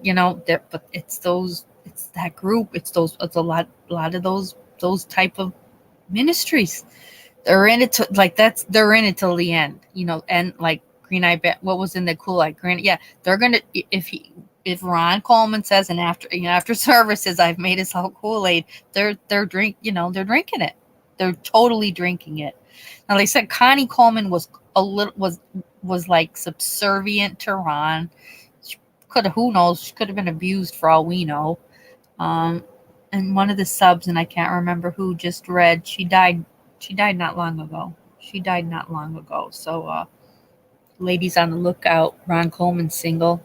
but it's that group. It's a lot of those type of ministries. They're in it they're in it till the end, and like Green Eye, what was in the Kool-Aid? Yeah, they're gonna, if Ron Coleman says, and after services, I've made us all Kool-Aid, they're drinking it. They're totally drinking it. Now, they said Connie Coleman was like subservient to Ron. Who knows? She could have been abused for all we know. And one of the subs, and I can't remember who, just read, she died not long ago. So, ladies on the lookout. Ron Coleman's single.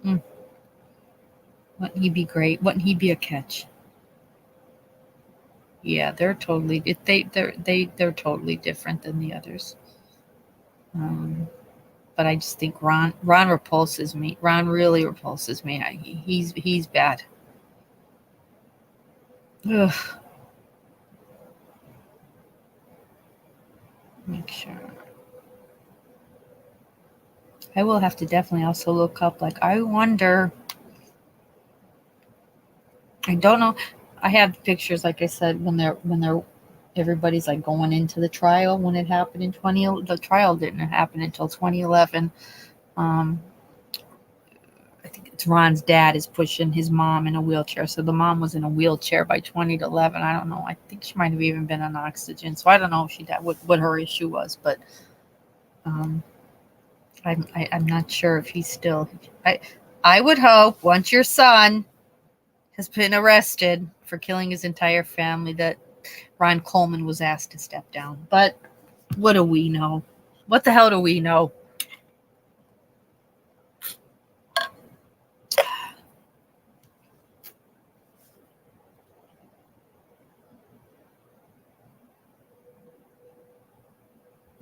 Wouldn't he be great? Wouldn't he be a catch? Yeah, they're totally they're totally different than the others. But I just think Ron repulses me. Ron really repulses me. He's bad. Ugh. Make sure. I will have to definitely also look up, like, I wonder, I don't know. I have pictures, like I said, when they're everybody's like going into the trial when it happened in the trial didn't happen until 2011. I think it's Ron's dad is pushing his mom in a wheelchair. So the mom was in a wheelchair by 2011. I don't know. I think she might have even been on oxygen. So I don't know if she died, what her issue was, but I'm not sure if he's still. I would hope once your son has been arrested for killing his entire family that Ron Coleman was asked to step down. But what do we know? What the hell do we know?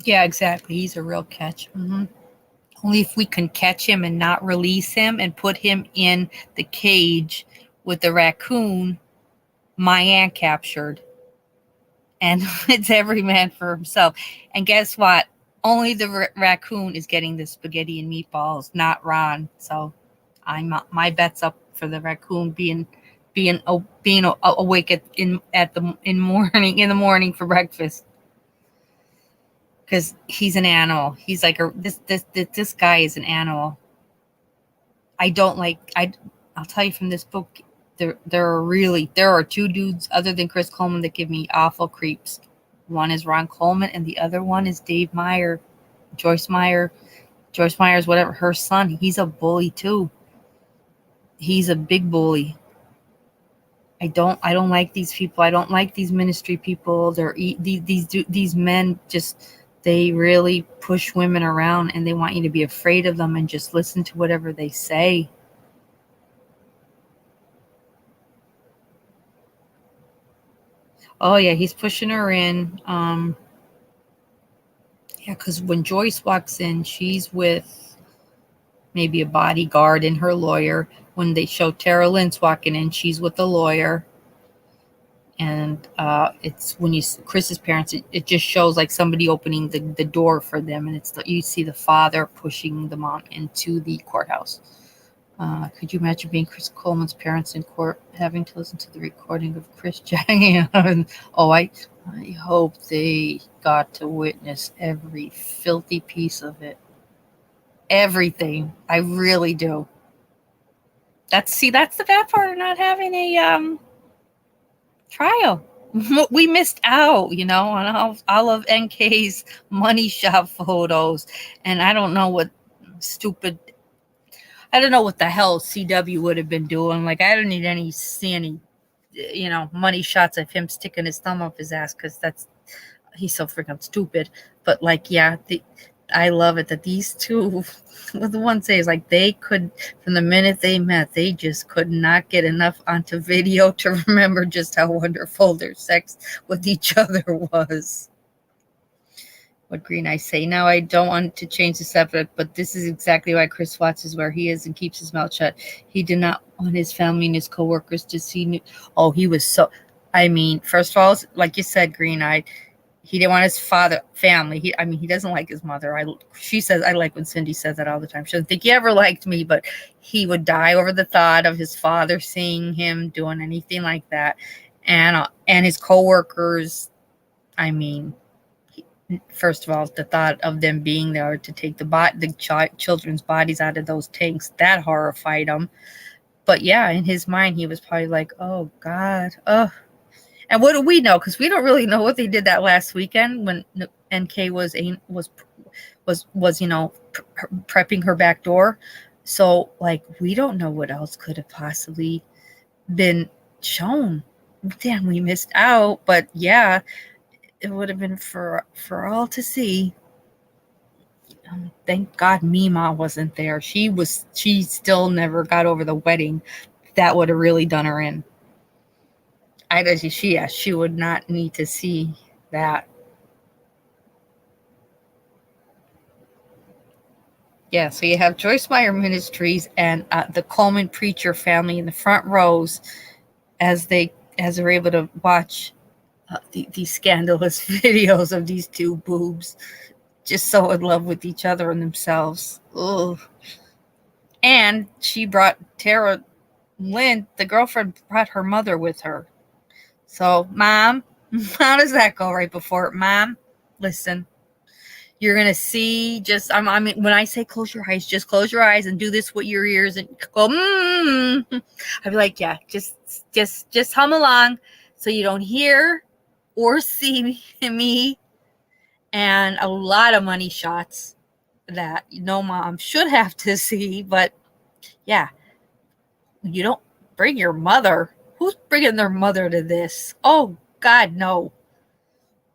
Yeah, exactly. He's a real catch. Only if we can catch him and not release him and put him in the cage with the raccoon my aunt captured. And it's every man for himself. And guess what? Only the raccoon is getting the spaghetti and meatballs, not Ron. So my bet's up for the raccoon being awake in the morning for breakfast. Because he's an animal. He's like this guy is an animal. I'll tell you from this book, there are two dudes other than Chris Coleman that give me awful creeps. One is Ron Coleman and the other one is Dave Meyer, Joyce Meyer's whatever, her son. He's a bully too. He's a big bully. I don't like these people. I don't like these ministry people. These men just, they really push women around and they want you to be afraid of them and just listen to whatever they say. Oh yeah, he's pushing her in. Yeah, because when Joyce walks in, she's with maybe a bodyguard and her lawyer. When they show Tara Lynch walking in, she's with the lawyer. And it's when you Chris's parents, it just shows like somebody opening the door for them, and you see the father pushing the mom into the courthouse. Could you imagine being Chris Coleman's parents in court, having to listen to the recording of Chris jacking? Oh, I hope they got to witness every filthy piece of it. Everything. I really do. That's the bad part of not having a trial. We missed out, on all of NK's money shot photos. And I don't know what the hell CW would have been doing. Like, I don't see any, money shots of him sticking his thumb up his ass, because he's so freaking stupid. But like, yeah, I love it that these two, what the one says, like, they could, from the minute they met, they just could not get enough onto video to remember just how wonderful their sex with each other was. What Green I say, now I don't want to change the subject, but this is exactly why Chris Watts is where he is and keeps his mouth shut. He did not want his family and his coworkers to see. He was so, first of all, like you said, Green-eyed, he didn't want his family. He doesn't like his mother. She says, I like when Cindy says that all the time. She doesn't think he ever liked me, but he would die over the thought of his father seeing him doing anything like that. And his coworkers, first of all, the thought of them being there to take the children's bodies out of those tanks, that horrified him. But yeah, in his mind, he was probably like, oh God, oh. And what do we know? Because we don't really know what they did that last weekend when NK was prepping her back door. So like, we don't know what else could have possibly been shown. Damn, we missed out. But yeah, it would have been for all to see. Thank God Mima wasn't there. She still never got over the wedding. That would have really done her in. She would not need to see that. Yeah, so you have Joyce Meyer Ministries and the Coleman preacher family in the front rows as as they're able to watch these scandalous videos of these two boobs just so in love with each other and themselves. Ugh. And she brought Tara Lynn, the girlfriend, brought her mother with her. So, Mom, how does that go right before it? Mom, listen, you're going to see just, I mean, when I say close your eyes, just close your eyes and do this with your ears and go, I'd be like, yeah, just hum along so you don't hear or see me. And a lot of money shots that no mom should have to see. But yeah, you don't bring your mother. Who's bringing their mother to this? Oh, God, no.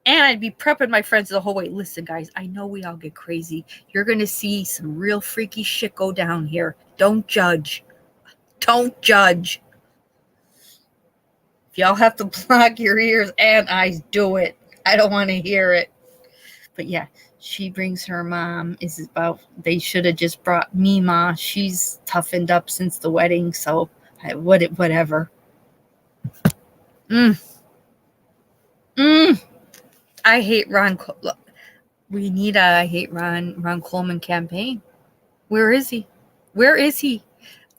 And I'd be prepping my friends the whole way. Listen, guys, I know we all get crazy. You're going to see some real freaky shit go down here. Don't judge. Don't judge. If y'all have to block your ears and eyes, do it. I don't want to hear it. But yeah, she brings her mom. Is about, they should have just brought Mima. She's toughened up since the wedding, so whatever. I hate Ron. We need a I hate Ron Coleman campaign. Where is he? Where is he?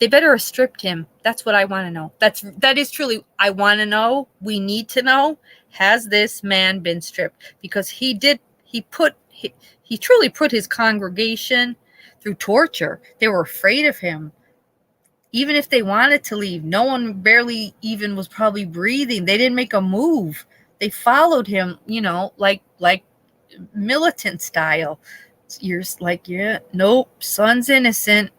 They better have stripped him. That's what I want to know. That is truly, I want to know. We need to know. Has this man been stripped? Because he truly put his congregation through torture. They were afraid of him. Even if they wanted to leave, no one barely even was probably breathing. They didn't make a move. They followed him, like militant style. You're like, yeah, nope, son's innocent.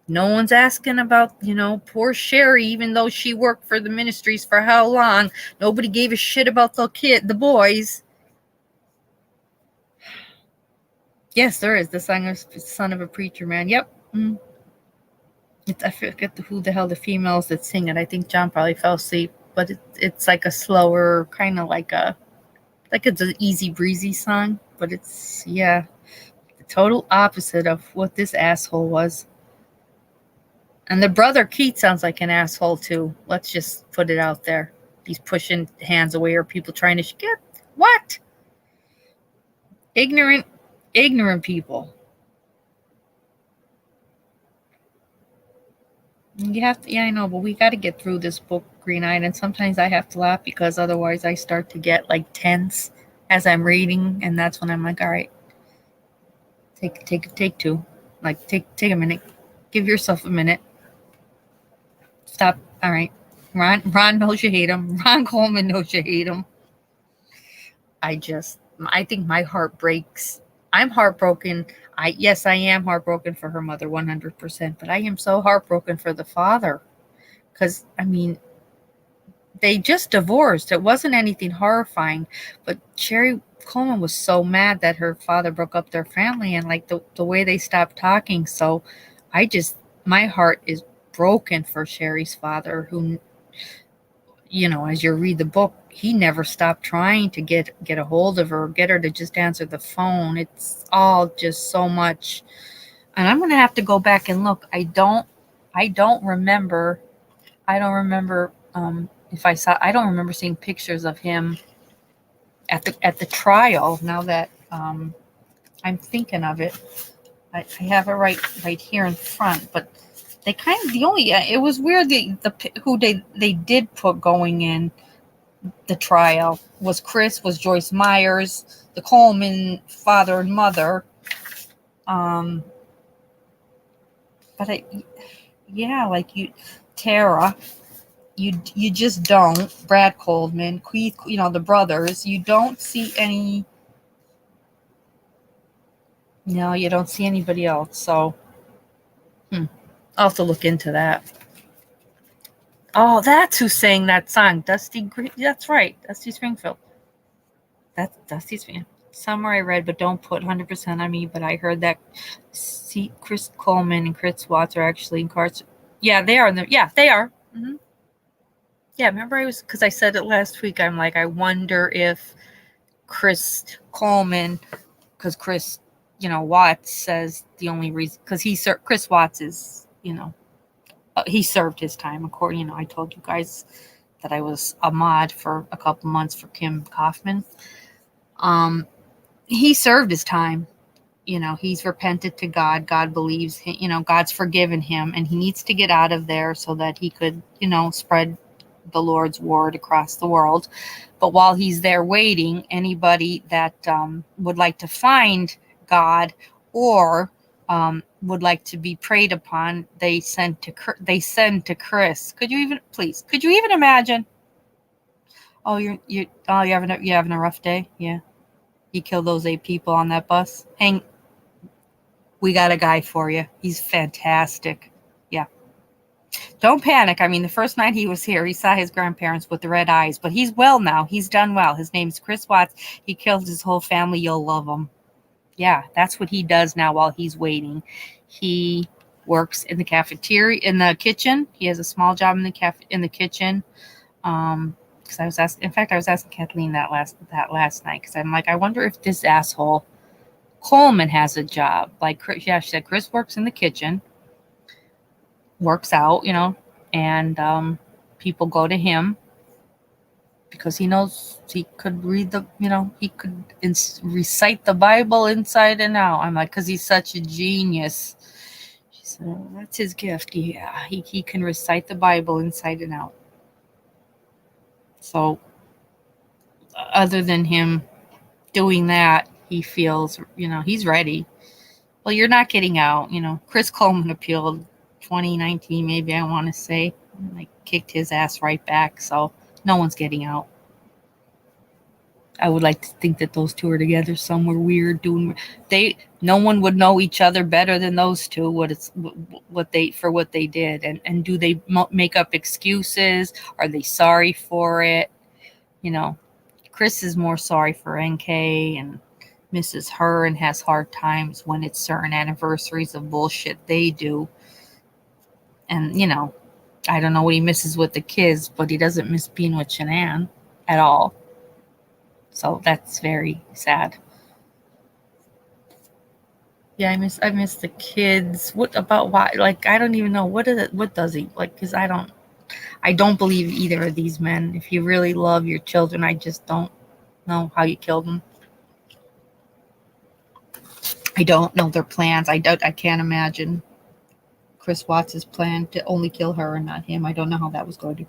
No one's asking about, poor Sheri, even though she worked for the ministries for how long. Nobody gave a shit about the boys. Yes, there is. The son of a preacher man. Yep. I forget who the hell the females that sing it. I think John probably fell asleep, but it's like a slower, kind of like it's an easy breezy song, but it's, yeah, the total opposite of what this asshole was. And the brother Keith sounds like an asshole too. Let's just put it out there. He's pushing hands away, or people trying to get what? Ignorant people. You have to, yeah, I know, but we got to get through this book, Green Eyed, and sometimes I have to laugh because otherwise I start to get like tense as I'm reading, and that's when I'm like, all right, take two, like take a minute, give yourself a minute, stop. All right, Ron knows you hate him. Ron Coleman knows you hate him. I think my heart breaks. I'm heartbroken. Yes, I am heartbroken for her mother 100%, but I am so heartbroken for the father. Because, I mean, they just divorced. It wasn't anything horrifying, but Sheri Coleman was so mad that her father broke up their family and like the way they stopped talking. So my heart is broken for Sheri's father, who, as you read the book, he never stopped trying to get a hold of her, get her to just answer the phone. It's all just so much. And I'm going to have to go back and look. I don't remember if I don't remember seeing pictures of him at the trial. Now that I'm thinking of it, I have it right here in front, but they kind of, it was weird. Who they did put going in the trial was Joyce Myers, the Coleman father and mother. But Tara, you just don't. Brad Coleman, Keith, the brothers. You don't see any. No, you don't see anybody else. So, I'll have to look into that. Oh, that's who sang that song. Dusty Green. That's right. Dusty Springfield. That's Dusty Springfield. Somewhere I read, but don't put 100% on me. But I heard that Chris Coleman and Chris Watts are actually incarcerated. Yeah, they are. Yeah, they are. Mm-hmm. Yeah, remember because I said it last week. I'm like, I wonder if Chris Coleman, because Chris, Watts says the only reason, because Chris Watts is, he served his time. According, I told you guys that I was a mod for a couple months for Kim Kaufman. He served his time. He's repented to God. God believes, God's forgiven him, and he needs to get out of there so that he could, spread the Lord's word across the world. But while he's there waiting, anybody that would like to find God or would like to be preyed upon, they send to Chris. Could you even imagine? Oh, you're having a rough day? Yeah. You killed those 8 people on that bus. We got a guy for you. He's fantastic. Yeah. Don't panic. I mean, the first night he was here, he saw his grandparents with the red eyes, but he's well now. He's done well. His name's Chris Watts. He killed his whole family. You'll love him. Yeah, that's what he does now while he's waiting. He works in the cafeteria, in the kitchen. He has a small job in the kitchen. Because I was asking Kathleen that last night, because I'm like, I wonder if this asshole Coleman has a job. Like, yeah, she said Chris works in the kitchen, works out, and people go to him because he knows he could read he could recite the Bible inside and out. I'm like, because he's such a genius. She said, oh, that's his gift. Yeah, he can recite the Bible inside and out. So other than him doing that, he feels, he's ready. Well, you're not getting out. Chris Coleman appealed 2019, maybe, I want to say. Like, kicked his ass right back. So no one's getting out. I would like to think that those two are together somewhere weird no one would know each other better than those two, what they did. And do they make up excuses? Are they sorry for it? Chris is more sorry for NK and misses her and has hard times when it's certain anniversaries of bullshit they do. And, I don't know what he misses with the kids, but he doesn't miss being with Shanann at all. So that's very sad. Yeah, I miss the kids. What about why? Like, I don't even know. What does he like? Because I don't believe either of these men. If you really love your children, I just don't know how you killed them. I don't know their plans. I can't imagine Chris Watts' plan to only kill her and not him. I don't know how that was going to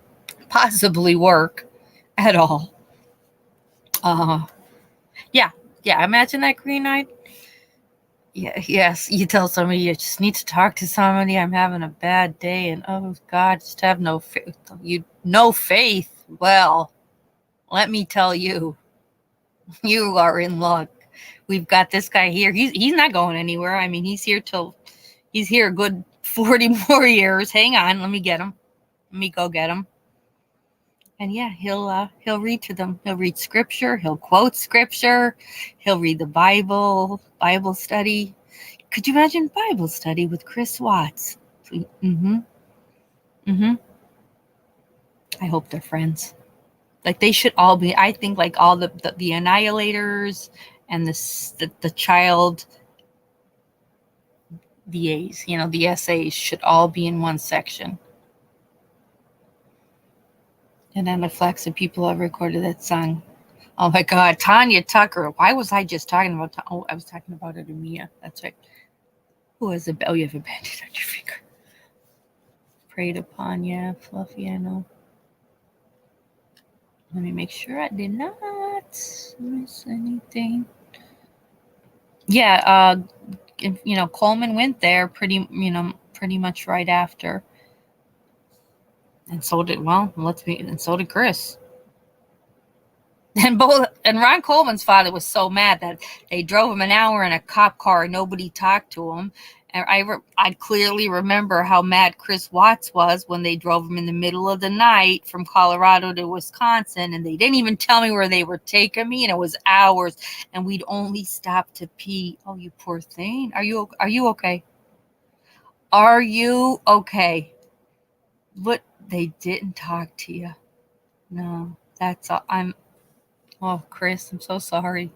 possibly work at all. Yeah. Imagine that green-eyed. Yeah, yes. You tell somebody you just need to talk to somebody. I'm having a bad day, and oh God, just have no faith. No faith. Well, let me tell you, you are in luck. We've got this guy here. He's not going anywhere. I mean, he's here a good 40 more years. Hang on, let me get him. Let me go get him. And yeah, he'll read to them. He'll read scripture. He'll quote scripture. He'll read the Bible study. Could you imagine Bible study with Chris Watts? I hope they're friends. Like, they should all be. I think like all the annihilators and the child VAs, the SAs should all be in one section. And then the flax of people have recorded that song. Oh my God, Tanya Tucker. Why was I just talking about? I was talking about it in Mia. That's right. Who has you have a bandage on your finger? Preyed upon, yeah, Fluffy. I know. Let me make sure I did not miss anything. Yeah, Coleman went there pretty much right after. And so did Chris. And Ron Coleman's father was so mad that they drove him an hour in a cop car and nobody talked to him. And I clearly remember how mad Chris Watts was when they drove him in the middle of the night from Colorado to Wisconsin, and they didn't even tell me where they were taking me, and it was hours, and we'd only stop to pee. Oh, you poor thing. Are you okay? Are you okay? What? They didn't talk to you. No, that's all. Oh, Chris, I'm so sorry.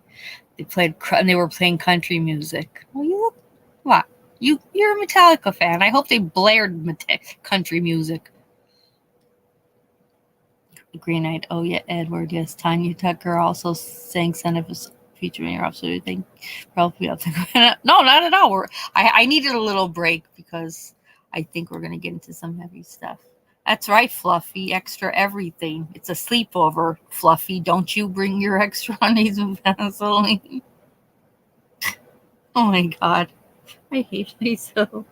They were playing country music. Oh, you look, what? You're a Metallica fan. I hope they blared country music. Green Eyed. Oh yeah, Edward. Yes, Tanya Tucker also sang "Son of a" featuring your absolute thing. Probably up to no, not at all. I needed a little break because I think we're gonna get into some heavy stuff. That's right, Fluffy. Extra everything. It's a sleepover, Fluffy. Don't you bring your extra honeys and Vaseline. Oh my God, I hate myself.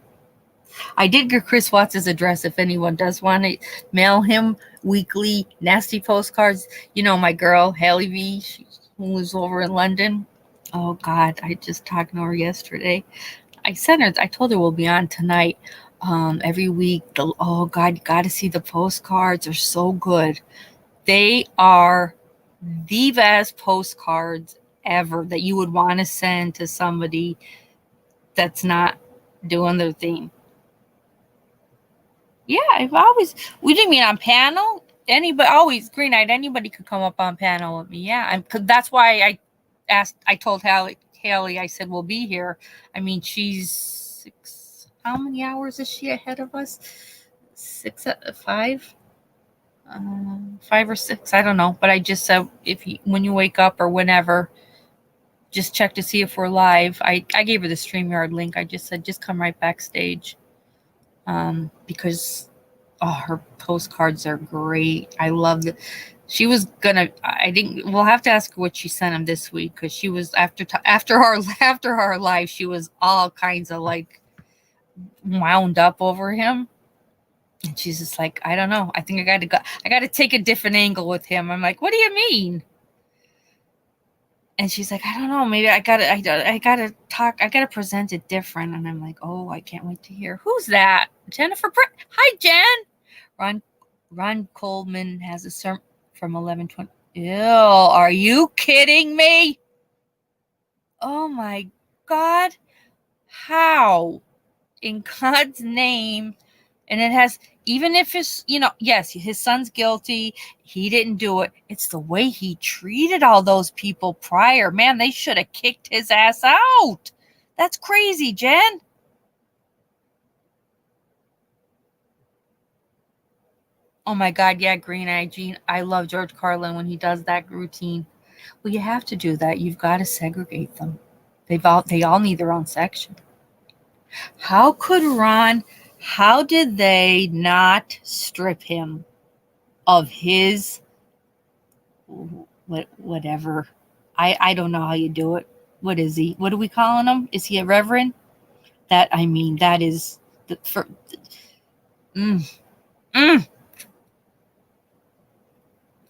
I did get Chris Watts' address if anyone does want to mail him weekly nasty postcards. You know, my girl, Haley V, who lives over in London. Oh, God, I just talked to her yesterday. I sent her, I told her we'll be on tonight every week. Oh, God, you got to see the postcards. They're so good. They are the best postcards ever that you would want to send to somebody that's not doing their thing. Yeah, we didn't mean on panel. Anybody, always Green Eyed, anybody could come up on panel with me. Yeah, that's why I told Haley, I said, we'll be here. I mean, she's how many hours is she ahead of us? 5? 5 or 6, I don't know. But I just said, when you wake up or whenever, just check to see if we're live. I gave her the StreamYard link. I just said, just come right backstage. Because her postcards are great. I love it. She was gonna. I think we'll have to ask her what she sent him this week because she was after our live. She was all kinds of like wound up over him, and she's just like, I don't know. I think I got to take a different angle with him. I'm like, what do you mean? And she's like, I don't know. Maybe I gotta talk. I gotta present it different. And I'm like, oh, I can't wait to hear. Who's that? Jennifer. Hi, Jen. Ron Coleman has a sermon from 11:20. Ew, are you kidding me? Oh my God. How? In God's name. And it has, even if yes, his son's guilty. He didn't do it. It's the way he treated all those people prior. Man, they should have kicked his ass out. That's crazy, Jen. Oh my God, yeah, Green Eyed Gene. I love George Carlin when he does that routine. Well, you have to do that. You've got to segregate them. They all need their own section. How did they not strip him of his whatever? I don't know how you do it. What is he? What are we calling him? Is he a reverend? That is for.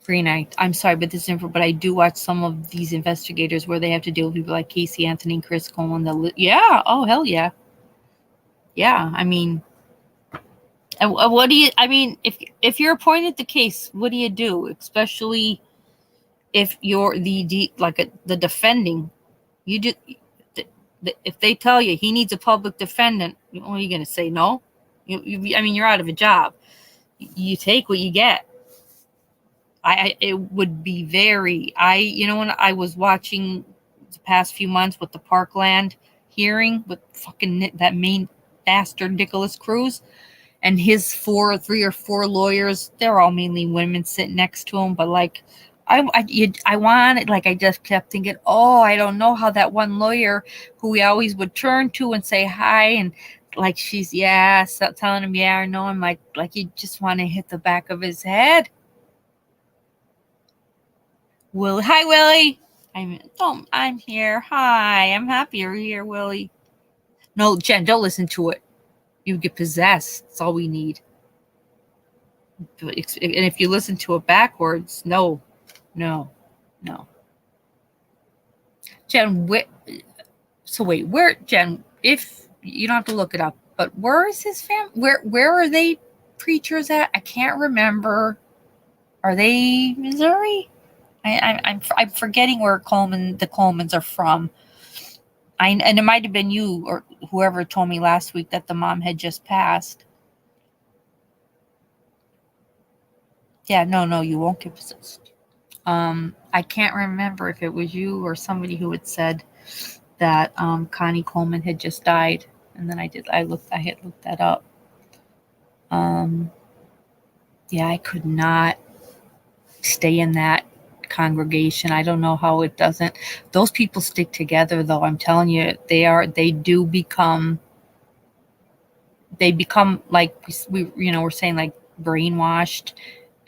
Green Eyed. I'm sorry, but this info. But I do watch some of these investigators where they have to deal with people like Casey Anthony and Chris Coleman. Yeah. Oh hell yeah. Yeah. I mean, what do you? I mean, if you're appointed the case, what do you do? Especially if you're the defending, you do. If they tell you he needs a public defendant, what are you going to say? No. I mean, you're out of a job. You take what you get. It would be very. When I was watching the past few months with the Parkland hearing with fucking that main bastard Nicholas Cruz and his 3 or 4 lawyers, they're all mainly women sitting next to him, but like I wanted, like, I just kept thinking, oh, I don't know how that one lawyer who we always would turn to and say hi, and like she's telling him yeah or no, I'm like you just want to hit the back of his head. Hi, Willie. I'm here. Hi, I'm happy you're here, Willie. No, Jen, don't listen to it. You get possessed. That's all we need. And if you listen to it backwards, no. Jen, where? Jen? If you don't have to look it up, but where is his family? Where are they preachers at? I can't remember. Are they Missouri? I'm forgetting where the Colemans are from. And it might have been you or whoever told me last week that the mom had just passed. Yeah, no, you won't get possessed. I can't remember if it was you or somebody who had said that Connie Coleman had just died, and then I had looked that up. Yeah, I could not. stay in that congregation. I don't know how it doesn't. Those people stick together, though. I'm telling you, they become like we're saying, like brainwashed,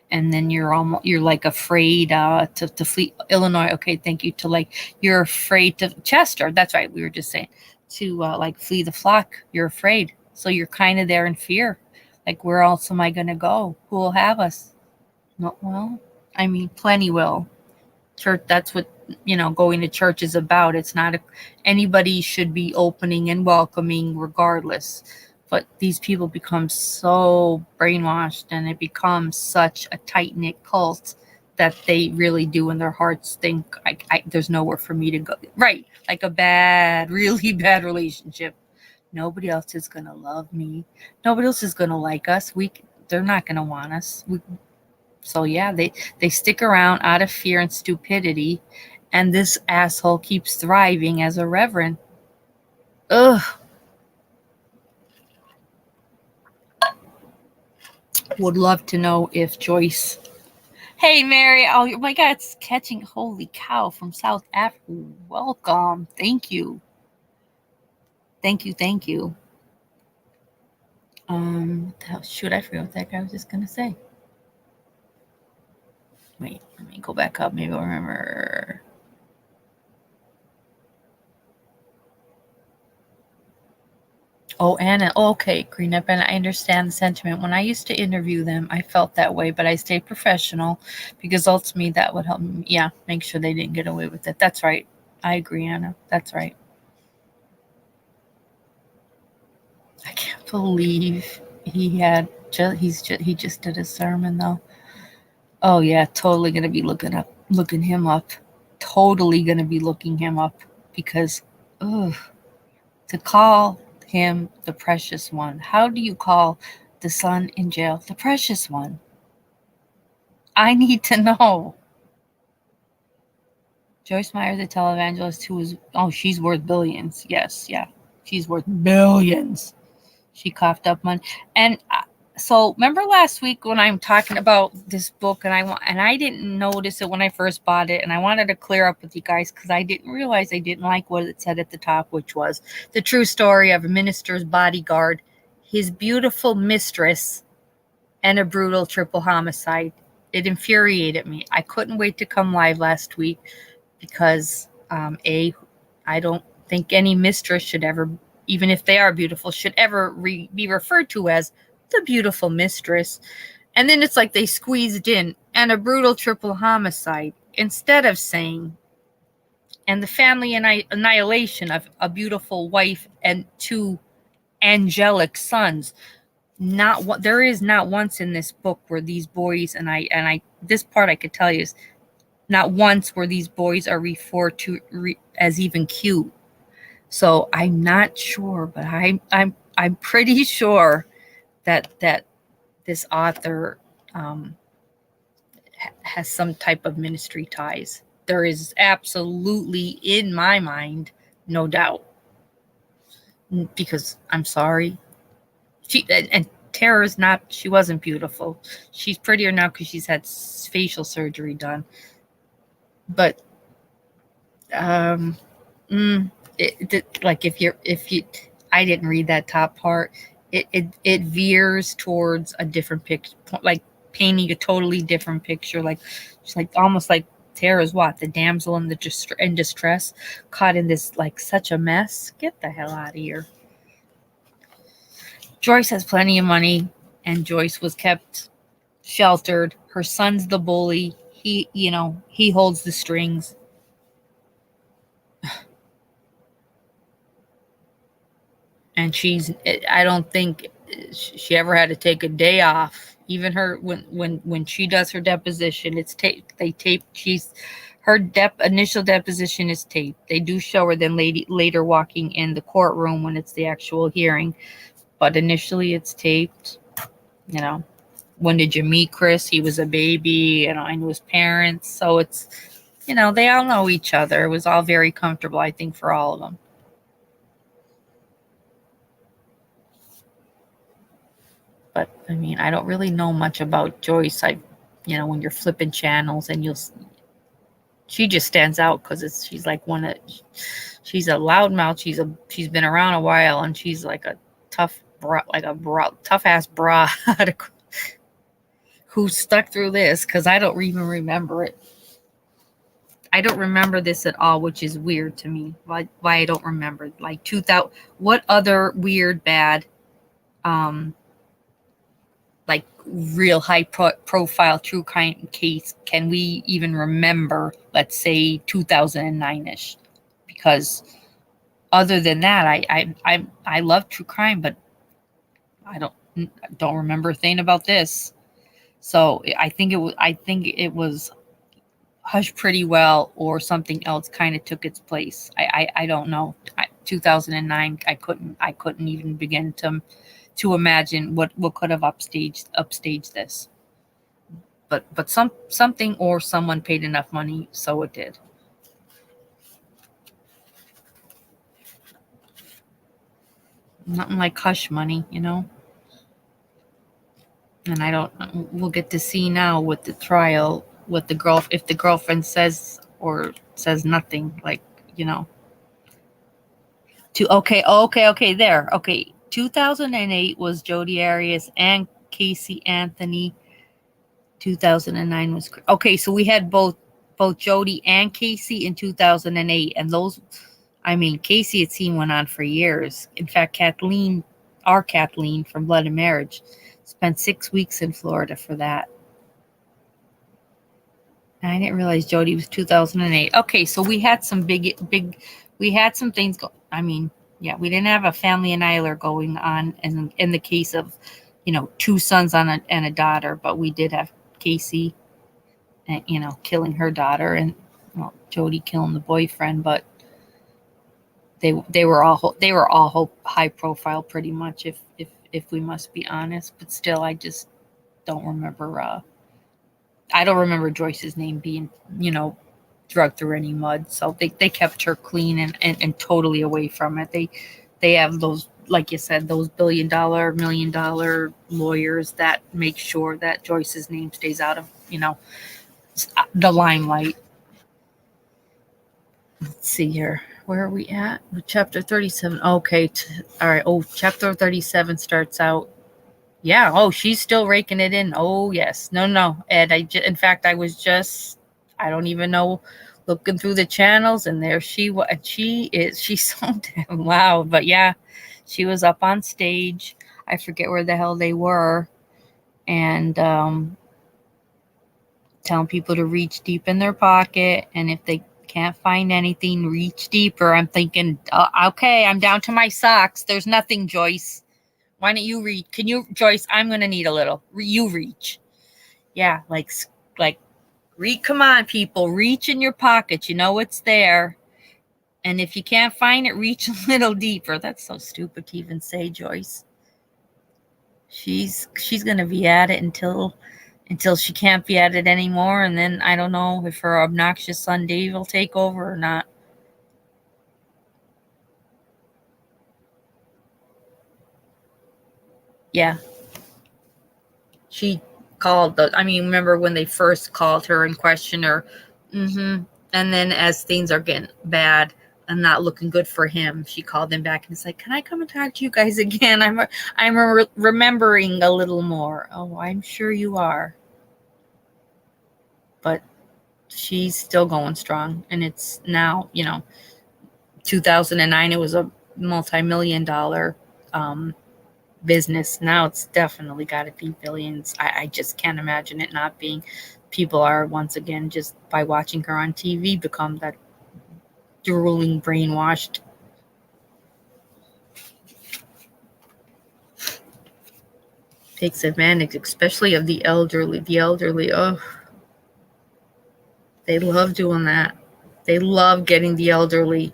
and then you're like afraid to flee. Illinois, okay, thank you. To like, you're afraid to Chester. That's right. We were just saying to like flee the flock. You're afraid, so you're kind of there in fear. Like, where else am I gonna go? Who will have us? No, well, I mean, plenty will. Church. That's what going to church is about. It's not anybody should be opening and welcoming regardless. But these people become so brainwashed, and it becomes such a tight-knit cult that they really do in their hearts think, there's nowhere for me to go. Right. Like a really bad relationship. Nobody else is going to love me. Nobody else is going to like us. They're not going to want us. So yeah, they stick around out of fear and stupidity, and this asshole keeps thriving as a reverend. Ugh. Would love to know if Joyce. Hey, Mary. Oh my God, it's catching. Holy cow, from South Africa. Welcome. Thank you. Thank you. Shoot, I forgot what that guy was just gonna say. Wait, let me go back up. Maybe I'll remember. Oh, Anna. Oh, okay, Green Up. And I understand the sentiment. When I used to interview them, I felt that way, but I stayed professional because ultimately that would help me, make sure they didn't get away with it. That's right. I agree, Anna. That's right. I can't believe he just did a sermon, though. Oh yeah, totally gonna be looking him up. Totally gonna be looking him up because, to call him the precious one. How do you call the son in jail the precious one? I need to know. Joyce Meyer, the televangelist who was, she's worth billions. Yes, yeah. She's worth billions. She coughed up money. And so remember last week when I'm talking about this book, and I didn't notice it when I first bought it, and I wanted to clear up with you guys because I didn't realize I didn't like what it said at the top, which was the true story of a minister's bodyguard, his beautiful mistress, and a brutal triple homicide. It infuriated me. I couldn't wait to come live last week because I don't think any mistress should ever, even if they are beautiful, should ever be referred to as the beautiful mistress. And then it's like they squeezed in and a brutal triple homicide instead of saying, and the family annihilation of a beautiful wife and two angelic sons. There is not once in this book where these boys, and I this part I could tell you is not once where these boys are referred to as even cute. So I'm not sure, but I'm pretty sure that this author has some type of ministry ties. There is absolutely, in my mind, no doubt. Because I'm sorry, and Tara is not. She wasn't beautiful. She's prettier now because she's had facial surgery done. But like if you, I didn't read that top part. It veers towards a different picture, like painting a totally different picture. Like it's like almost like Tara's the damsel in distress, caught in this like such a mess. Get the hell out of here. Joyce has plenty of money, and Joyce was kept sheltered. Her son's the bully. He holds the strings. And I don't think she ever had to take a day off. Even her, when she does her deposition, it's taped. They tape. Her initial deposition is taped. They do show her then later walking in the courtroom when it's the actual hearing. But initially it's taped. When did you meet Chris? He was a baby. I knew his parents. So it's, they all know each other. It was all very comfortable, I think, for all of them. But, I mean, I don't really know much about Joyce. when you're flipping channels, and she just stands out because she's like she's a loudmouth. She's been around a while, and she's like a tough ass broad who stuck through this, because I don't even remember it. I don't remember this at all, which is weird to me. Why I don't remember, like 2000. What other weird, bad, like real high profile true crime case can we even remember? Let's say 2009ish, because other than that, I love true crime, but I don't remember a thing about this. So I think it was hushed pretty well, or something else kind of took its place. I don't know. 2009, I couldn't even begin to imagine what could have upstaged this. But something or someone paid enough money, so it did. Nothing like hush money, And we'll get to see now with the trial, what if the girlfriend says or says nothing, like, there. Okay. 2008 was Jodi Arias and Casey Anthony. 2009 was, okay. So we had both Jodi and Casey in 2008, and Casey had seen went on for years. In fact, Kathleen from Blood and Marriage spent 6 weeks in Florida for that. I didn't realize Jodi was 2008. Okay, so we had some we had some things we didn't have a family annihilator going on in the case of, 2 sons and a daughter, but we did have Casey, killing her daughter, and Jodi killing the boyfriend, but they were all high profile pretty much, if we must be honest. But still, I just don't remember. I don't remember Joyce's name being, drugged through any mud. So they kept her clean and totally away from it. They have those, like you said, those $1 million lawyers that make sure that Joyce's name stays out of, the limelight. Let's see here. Where are we at? Chapter 37. Okay. All right. Oh, chapter 37 starts out. Yeah. Oh, she's still raking it in. Oh, yes. No. Ed, in fact, I was just, I don't even know, looking through the channels, and there she was. She's so damn loud. But yeah, she was up on stage. I forget where the hell they were. And telling people to reach deep in their pocket. And if they can't find anything, reach deeper. I'm thinking, okay, I'm down to my socks. There's nothing, Joyce. Why don't you reach? Can you, Joyce? I'm going to need a little. You reach. Yeah, like, come on, people. Reach in your pocket. You know it's there. And if you can't find it, reach a little deeper. That's so stupid to even say, Joyce. She's going to be at it until she can't be at it anymore. And then I don't know if her obnoxious son Dave will take over or not. Yeah. She called remember when they first called her and questioned her? And then as things are getting bad and not looking good for him, she called him back and it's like, can I come and talk to you guys again? I'm remembering a little more. Oh, I'm sure you are. But she's still going strong. And it's now, 2009, it was a multi-million-dollar business. Now it's definitely got to be billions. I just can't imagine it not being. People are, once again, just by watching her on TV, become that drooling, brainwashed. Takes advantage, especially of the elderly. They love doing that. They love getting the elderly.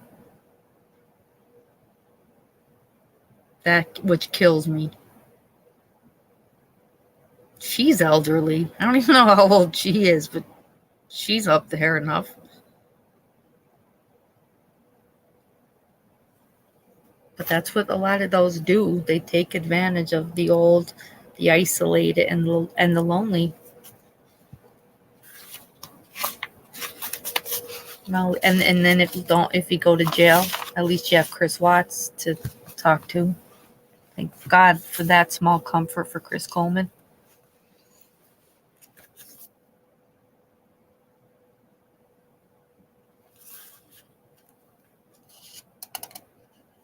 That which kills me. She's elderly. I don't even know how old she is, but she's up there enough. But that's what a lot of those do. They take advantage of the old, the isolated, and the lonely. No, and then if you go to jail, at least you have Chris Watts to talk to. Thank God for that small comfort for Chris Coleman.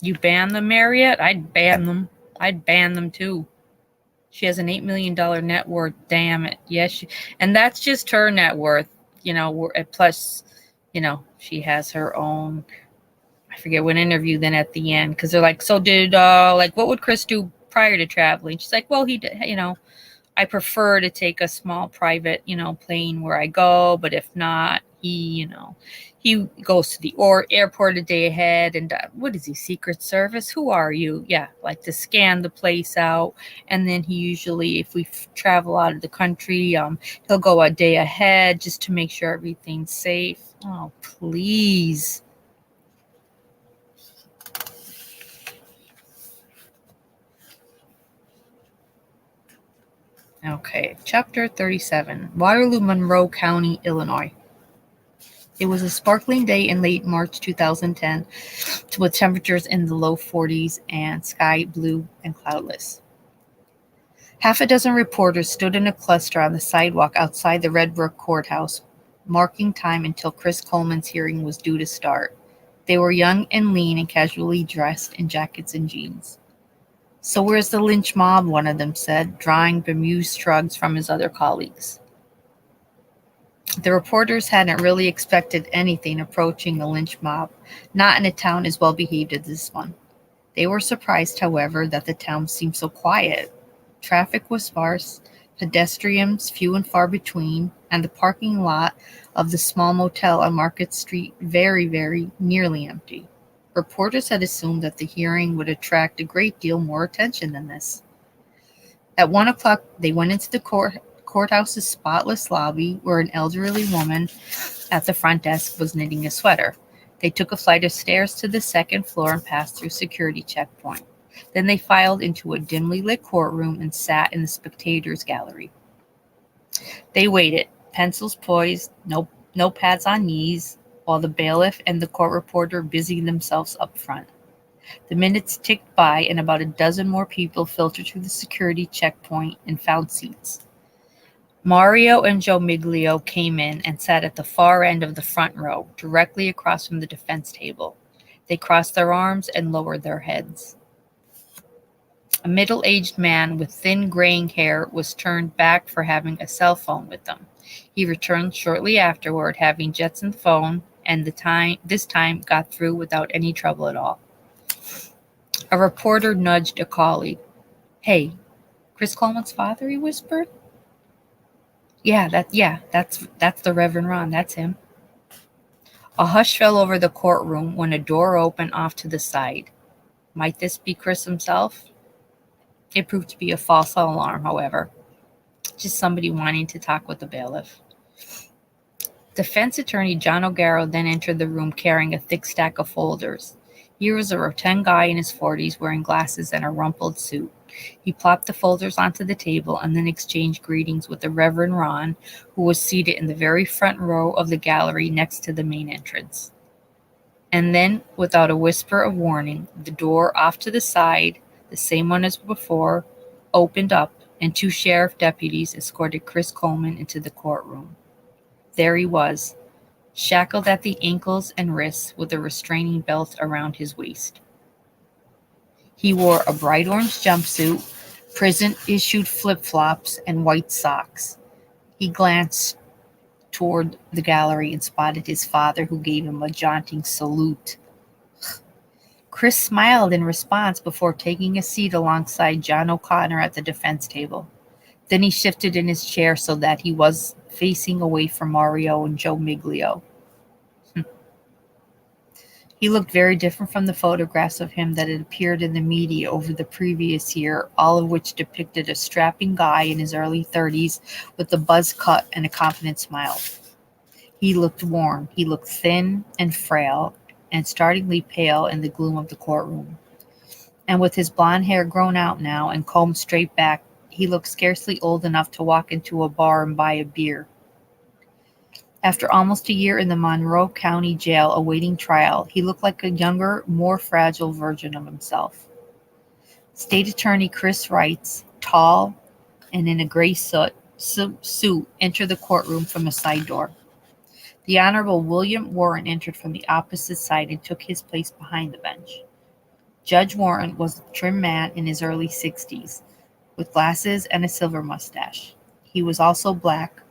You ban them, Marriott? I'd ban them. I'd ban them too. She has an $8 million net worth. Damn it. Yes. And that's just her net worth. Plus, she has her own, I forget what interview then at the end. Because they're like, so what would Chris do prior to traveling? She's like, well, he did, I prefer to take a small private, plane where I go. But if not, he goes to the airport a day ahead. And what is he, Secret Service? Who are you? Yeah, like to scan the place out. And then he usually, if we travel out of the country, he'll go a day ahead just to make sure everything's safe. Oh, please. Okay, chapter 37, Waterloo, Monroe County, Illinois. It was a sparkling day in late March 2010 with temperatures in the low 40s and sky blue and cloudless. Half a dozen reporters stood in a cluster on the sidewalk outside the Red Brook Courthouse, marking time until Chris Coleman's hearing was due to start. They were young and lean and casually dressed in jackets and jeans. So where's the lynch mob? One of them said, drawing bemused shrugs from his other colleagues. The reporters hadn't really expected anything approaching a lynch mob, not in a town as well behaved as this one. They were surprised, however, that the town seemed so quiet. Traffic was sparse, pedestrians few and far between, and the parking lot of the small motel on Market Street very, very nearly empty. Reporters had assumed that the hearing would attract a great deal more attention than this. At 1 o'clock, they went into the courthouse's spotless lobby, where an elderly woman at the front desk was knitting a sweater. They took a flight of stairs to the second floor and passed through security checkpoint. Then they filed into a dimly lit courtroom and sat in the spectators' gallery. They waited, pencils poised, notepads on knees, while the bailiff and the court reporter busied themselves up front. The minutes ticked by, and about a dozen more people filtered through the security checkpoint and found seats. Mario and Joe Miglio came in and sat at the far end of the front row, directly across from the defense table. They crossed their arms and lowered their heads. A middle-aged man with thin graying hair was turned back for having a cell phone with them. He returned shortly afterward, having jettisoned the phone, and this time got through without any trouble at all. A reporter nudged a colleague. "Hey, Chris Coleman's father?" he whispered. That's the Reverend Ron. That's him. A hush fell over the courtroom when a door opened off to the side. Might this be Chris himself? It proved to be a false alarm, however. Just somebody wanting to talk with the bailiff. Defense attorney John O'Gara then entered the room carrying a thick stack of folders. Here was a rotund guy in his 40s wearing glasses and a rumpled suit. He plopped the folders onto the table and then exchanged greetings with the Reverend Ron, who was seated in the very front row of the gallery next to the main entrance. And then, without a whisper of warning, the door off to the side, the same one as before, opened up, and 2 sheriff deputies escorted Chris Coleman into the courtroom. There he was, shackled at the ankles and wrists with a restraining belt around his waist. He wore a bright orange jumpsuit, prison-issued flip-flops, and white socks. He glanced toward the gallery and spotted his father, who gave him a jaunting salute. Chris smiled in response before taking a seat alongside John O'Connor at the defense table. Then he shifted in his chair so that he was facing away from Mario and Joe Miglio. He looked very different from the photographs of him that had appeared in the media over the previous year, all of which depicted a strapping guy in his early 30s with a buzz cut and a confident smile. He looked worn. He looked thin and frail and startlingly pale in the gloom of the courtroom. And with his blonde hair grown out now and combed straight back, he looked scarcely old enough to walk into a bar and buy a beer. After almost a year in the Monroe County Jail awaiting trial, he looked like a younger, more fragile version of himself. State Attorney Chris writes, tall and in a gray suit, entered the courtroom from a side door. The Honorable William Warren entered from the opposite side and took his place behind the bench. Judge Warren was a trim man in his early 60s, with glasses and a silver mustache. He was also black,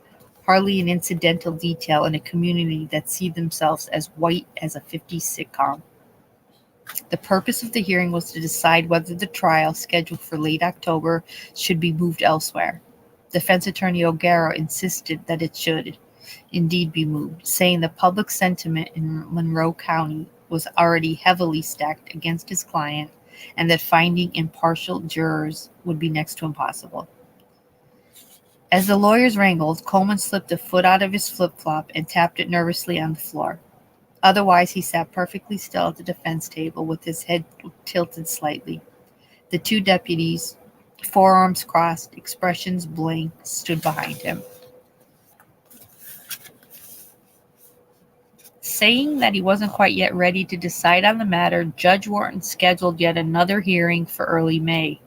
hardly an incidental detail in a community that see themselves as white as a 50s sitcom. The purpose of the hearing was to decide whether the trial, scheduled for late October, should be moved elsewhere. Defense attorney O'Gara insisted that it should indeed be moved, saying the public sentiment in Monroe County was already heavily stacked against his client and that finding impartial jurors would be next to impossible. As the lawyers wrangled, Coleman slipped a foot out of his flip-flop and tapped it nervously on the floor. Otherwise, he sat perfectly still at the defense table with his head tilted slightly. The two deputies, forearms crossed, expressions blank, stood behind him. Saying that he wasn't quite yet ready to decide on the matter, Judge Wharton scheduled yet another hearing for early May.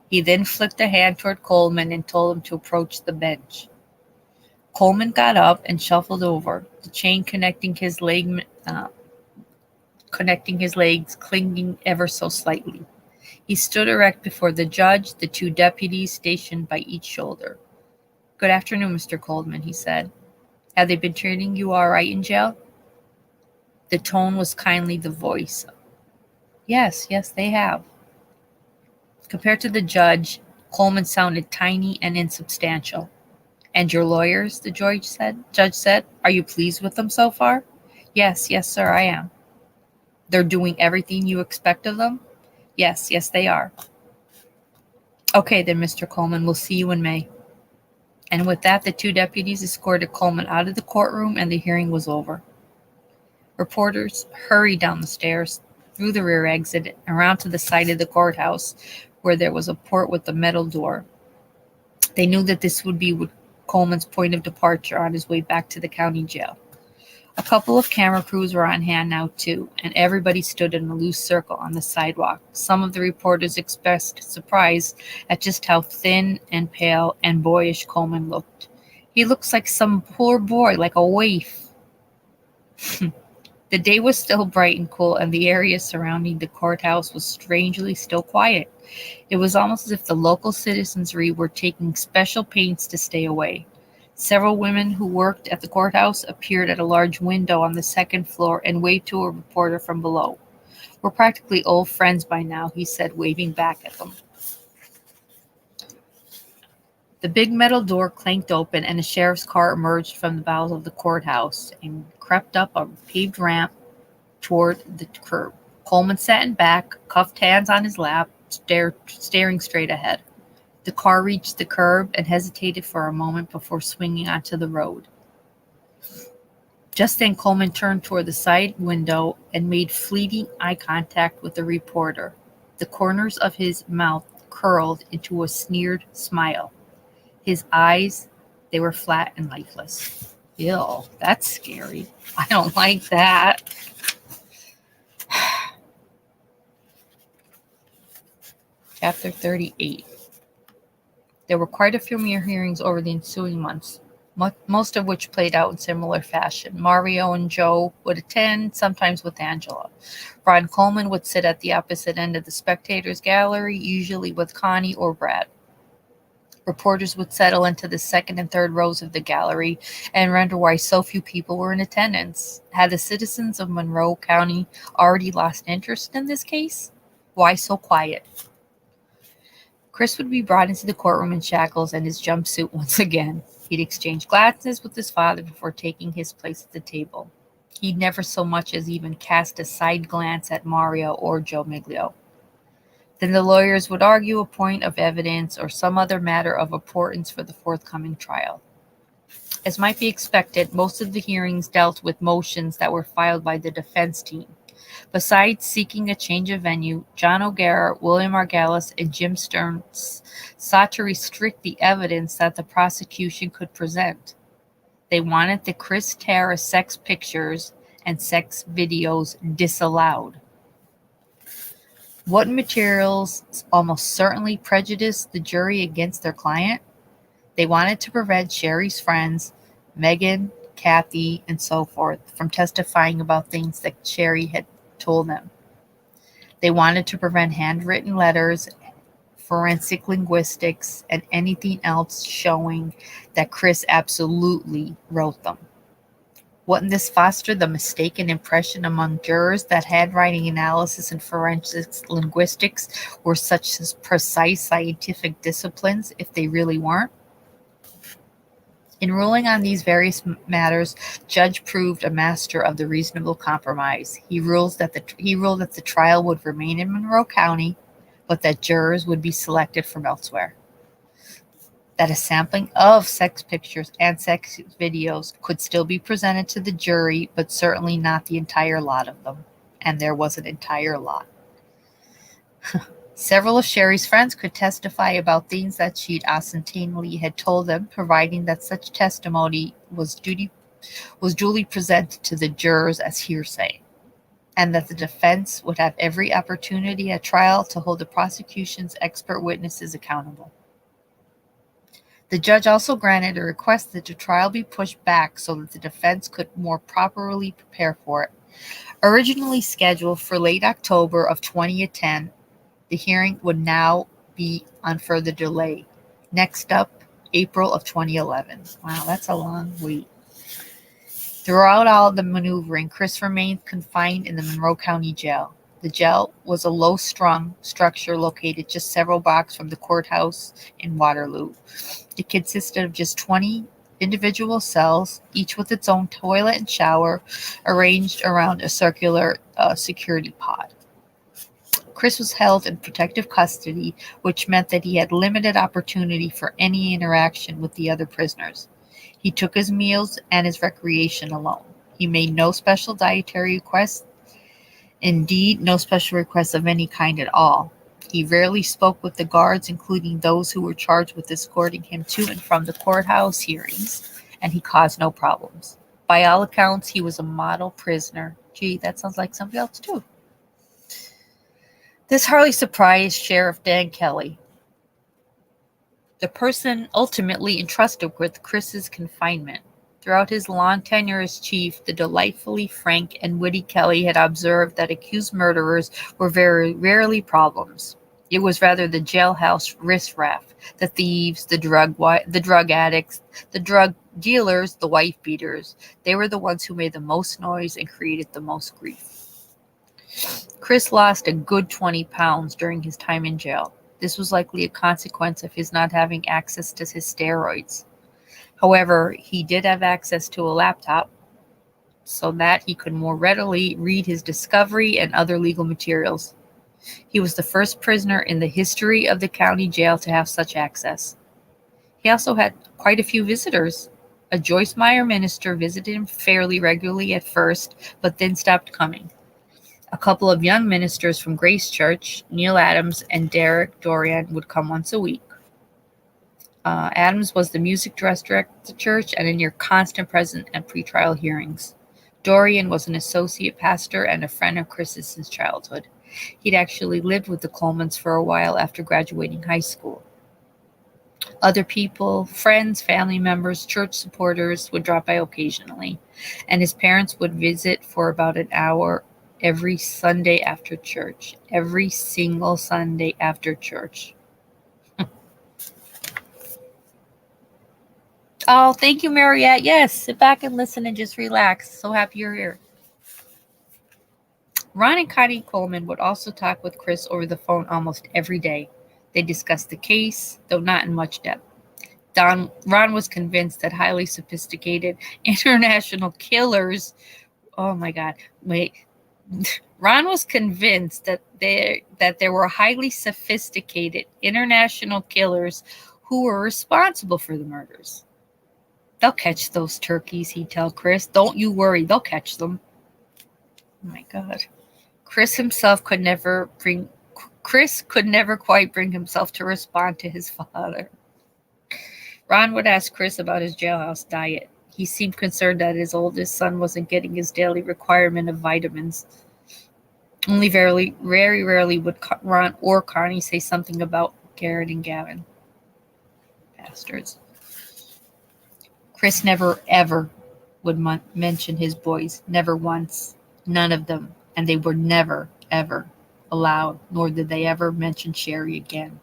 He then flicked a hand toward Coleman and told him to approach the bench. Coleman got up and shuffled over, the chain connecting his legs clinging ever so slightly. He stood erect before the judge, the two deputies stationed by each shoulder. "Good afternoon, Mr. Coleman," he said. "Have they been treating you all right in jail?" The tone was kindly, the voice. Yes, they have." Compared to the judge, Coleman sounded tiny and insubstantial. "And your lawyers," the judge said, "are you pleased with them so far?" Yes, sir, I am." "They're doing everything you expect of them?" Yes, they are." "Okay then, Mr. Coleman, we'll see you in May." And with that, the two deputies escorted Coleman out of the courtroom and the hearing was over. Reporters hurried down the stairs, through the rear exit, around to the side of the courthouse where there was a port with a metal door. They knew that this would be Coleman's point of departure on his way back to the county jail. A couple of camera crews were on hand now too, and everybody stood in a loose circle on the sidewalk. Some of the reporters expressed surprise at just how thin and pale and boyish Coleman looked. "He looks like some poor boy, like a waif." The day was still bright and cool, and the area surrounding the courthouse was strangely still quiet. It was almost as if the local citizenry were taking special pains to stay away. Several women who worked at the courthouse appeared at a large window on the second floor and waved to a reporter from below. "We're practically old friends by now," he said, waving back at them. The big metal door clanked open, and a sheriff's car emerged from the bowels of the courthouse and crept up a paved ramp toward the curb. Coleman sat in back, cuffed hands on his lap, staring straight ahead. The car reached the curb and hesitated for a moment before swinging onto the road. Just then, Coleman turned toward the side window and made fleeting eye contact with the reporter. The corners of his mouth curled into a sneered smile. His eyes, they were flat and lifeless. Ew, that's scary. I don't like that. Chapter 38. There were quite a few more hearings over the ensuing months, most of which played out in similar fashion. Mario and Joe would attend, sometimes with Angela. Ron Coleman would sit at the opposite end of the spectators' gallery, usually with Connie or Brad. Reporters would settle into the second and third rows of the gallery and wonder why so few people were in attendance. Had the citizens of Monroe County already lost interest in this case? Why so quiet? Chris would be brought into the courtroom in shackles and his jumpsuit once again. He'd exchange glances with his father before taking his place at the table. He'd never so much as even cast a side glance at Mario or Joe Miglio. Then the lawyers would argue a point of evidence or some other matter of importance for the forthcoming trial. As might be expected, most of the hearings dealt with motions that were filed by the defense team. Besides seeking a change of venue, John O'Gara, William Margalis, and Jim Stearns sought to restrict the evidence that the prosecution could present. They wanted the Chris Tara sex pictures and sex videos disallowed. What materials almost certainly prejudiced the jury against their client? They wanted to prevent Sheri's friends, Megan, Kathy, and so forth, from testifying about things that Sheri had told them. They wanted to prevent handwritten letters, forensic linguistics, and anything else showing that Chris absolutely wrote them. Wouldn't this foster the mistaken impression among jurors that handwriting analysis and forensic linguistics were such precise scientific disciplines if they really weren't? In ruling on these various matters, Judge proved a master of the reasonable compromise. He ruled that the trial would remain in Monroe County, but that jurors would be selected from elsewhere. That a sampling of sex pictures and sex videos could still be presented to the jury, but certainly not the entire lot of them. And there was an entire lot. Several of Sheri's friends could testify about things that she'd ostentatiously had told them, providing that such testimony was duly presented to the jurors as hearsay, and that the defense would have every opportunity at trial to hold the prosecution's expert witnesses accountable. The judge also granted a request that the trial be pushed back so that the defense could more properly prepare for it. Originally scheduled for late October of 2010, the hearing would now be on further delay. Next up, April of 2011. Wow, that's a long wait. Throughout all the maneuvering, Chris remained confined in the Monroe County Jail. The jail was a low-strung structure located just several blocks from the courthouse in Waterloo. It consisted of just 20 individual cells, each with its own toilet and shower, arranged around a circular security pod. Chris was held in protective custody, which meant that he had limited opportunity for any interaction with the other prisoners. He took his meals and his recreation alone. He made no special dietary requests, indeed, no special requests of any kind at all. He rarely spoke with the guards, including those who were charged with escorting him to and from the courthouse hearings, and he caused no problems. By all accounts, he was a model prisoner. Gee, that sounds like somebody else too. This hardly surprised Sheriff Dan Kelly, the person ultimately entrusted with Chris's confinement. Throughout his long tenure as chief, the delightfully frank and witty Kelly had observed that accused murderers were very rarely problems. It was rather the jailhouse riffraff, the thieves, the drug addicts, the drug dealers, the wife beaters. They were the ones who made the most noise and created the most grief. Chris lost a good 20 pounds during his time in jail. This was likely a consequence of his not having access to his steroids. However, he did have access to a laptop so that he could more readily read his discovery and other legal materials. He was the first prisoner in the history of the county jail to have such access. He also had quite a few visitors. A Joyce Meyer minister visited him fairly regularly at first, but then stopped coming. A couple of young ministers from Grace Church, Neil Adams and Derek Dorian, would come once a week. Adams was the music director at the church and a near constant present at pretrial hearings. Dorian was an associate pastor and a friend of Chris's since childhood. He'd actually lived with the Colemans for a while after graduating high school. Other people, friends, family members, church supporters would drop by occasionally, and his parents would visit for about an hour every Sunday after church. Every single Sunday after church. Oh, thank you, Mariette. Yes, sit back and listen and just relax. So happy you're here. Ron and Connie Coleman would also talk with Chris over the phone almost every day. They discussed the case, though not in much depth. Ron was convinced that highly sophisticated international killers... Oh, my God. Wait. Ron was convinced that there were highly sophisticated international killers who were responsible for the murders. They'll catch those turkeys, he'd tell Chris. Don't you worry, they'll catch them. Oh my God. Chris could never quite bring himself to respond to his father. Ron would ask Chris about his jailhouse diet. He seemed concerned that his oldest son wasn't getting his daily requirement of vitamins. Only very rarely would Ron or Connie say something about Garett and Gavin. Bastards. Chris never, ever would mention his boys. Never once. None of them. And they were never, ever allowed, nor did they ever mention Sheri again.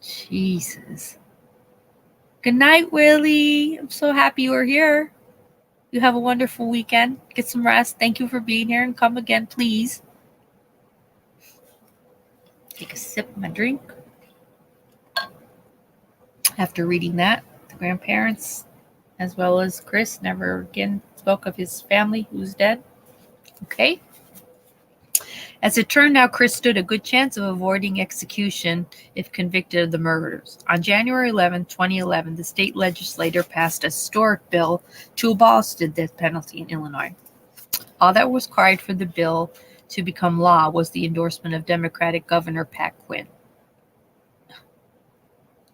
Jesus. Good night, Willie. I'm so happy you were here. You have a wonderful weekend. Get some rest. Thank you for being here, and come again, please. Take a sip of my drink. After reading that, the grandparents, as well as Chris, never again spoke of his family who's dead. Okay. As it turned out, Chris stood a good chance of avoiding execution if convicted of the murders. On January 11, 2011, the state legislature passed a historic bill to abolish the death penalty in Illinois. All that was required for the bill to become law was the endorsement of Democratic Governor Pat Quinn.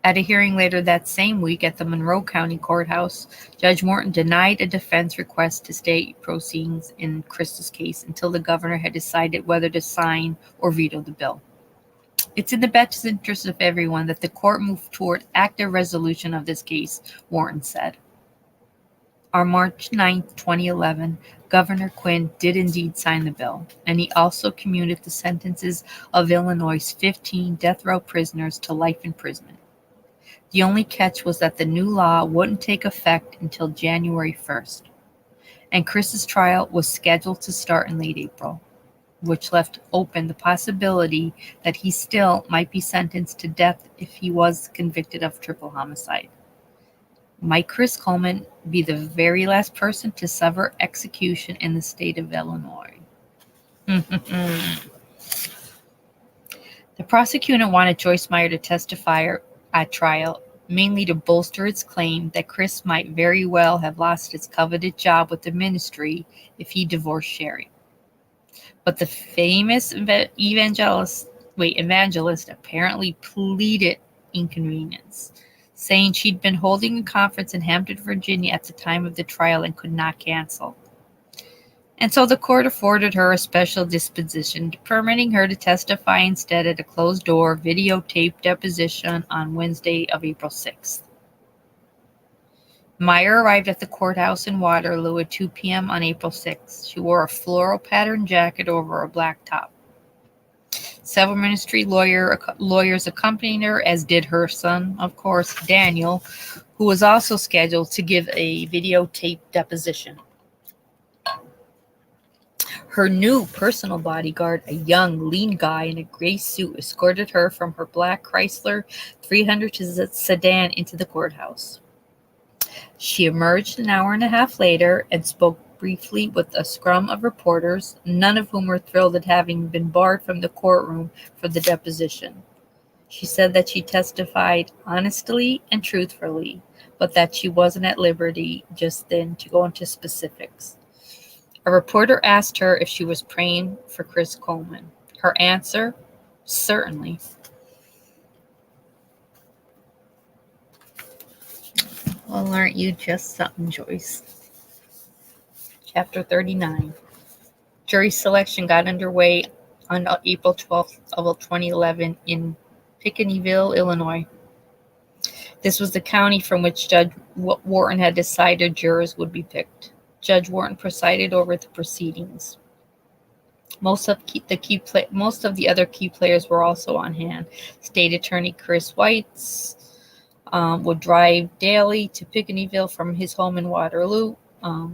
At a hearing later that same week at the Monroe County Courthouse, Judge Morton denied a defense request to stay proceedings in Chris's case until the governor had decided whether to sign or veto the bill. It's in the best interest of everyone that the court move toward active resolution of this case, Morton said. On March 9, 2011, Governor Quinn did indeed sign the bill, and he also commuted the sentences of Illinois' 15 death row prisoners to life imprisonment. The only catch was that the new law wouldn't take effect until January 1st, and Chris's trial was scheduled to start in late April, which left open the possibility that he still might be sentenced to death if he was convicted of triple homicide. Might Chris Coleman be the very last person to suffer execution in the state of Illinois? The prosecutor wanted Joyce Meyer to testify at trial, mainly to bolster its claim that Chris might very well have lost his coveted job with the ministry if he divorced Sheri. But the famous evangelist apparently pleaded inconvenience, saying she'd been holding a conference in Hampton, Virginia at the time of the trial and could not cancel. And so the court afforded her a special disposition, permitting her to testify instead at a closed-door videotaped deposition on Wednesday of April 6th. Meyer arrived at the courthouse in Waterloo at 2 p.m. on April 6th. She wore a floral patterned jacket over a black top. Several ministry lawyers accompanied her, as did her son, of course, Daniel, who was also scheduled to give a videotaped deposition. Her new personal bodyguard, a young, lean guy in a gray suit, escorted her from her black Chrysler 300 sedan into the courthouse. She emerged an hour and a half later and spoke briefly with a scrum of reporters, none of whom were thrilled at having been barred from the courtroom for the deposition. She said that she testified honestly and truthfully, but that she wasn't at liberty just then to go into specifics. A reporter asked her if she was praying for Chris Coleman. Her answer, certainly. Well, aren't you just something, Joyce? Chapter 39. Jury selection got underway on April 12th of 2011 in Pickenyville, Illinois. This was the county from which Judge Wharton had decided jurors would be picked. Judge Wharton presided over the proceedings. Most of the other key players were also on hand. State Attorney Chris Weitz would drive daily to Pickenyville from his home in Waterloo.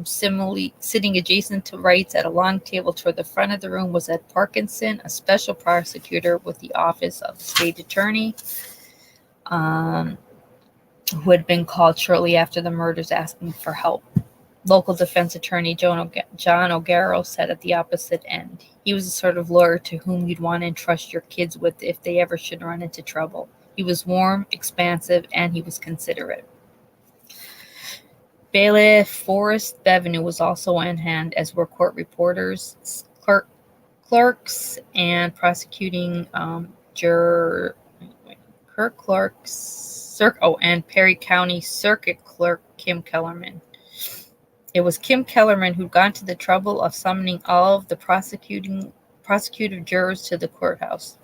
Similarly, sitting adjacent to Wrights at a long table toward the front of the room was Ed Parkinson, a special prosecutor with the Office of the State Attorney, who had been called shortly after the murders asking for help. Local defense attorney John O'Garrow sat at the opposite end. He was the sort of lawyer to whom you'd want to entrust your kids with if they ever should run into trouble. He was warm, expansive, and he was considerate. Bailiff Forrest Bevenue was also on hand, as were court reporters, clerks, and prosecuting juror her clerk, and Perry County Circuit Clerk Kim Kellerman. It was Kim Kellerman who'd gone to the trouble of summoning all of the prosecutive jurors to the courthouse.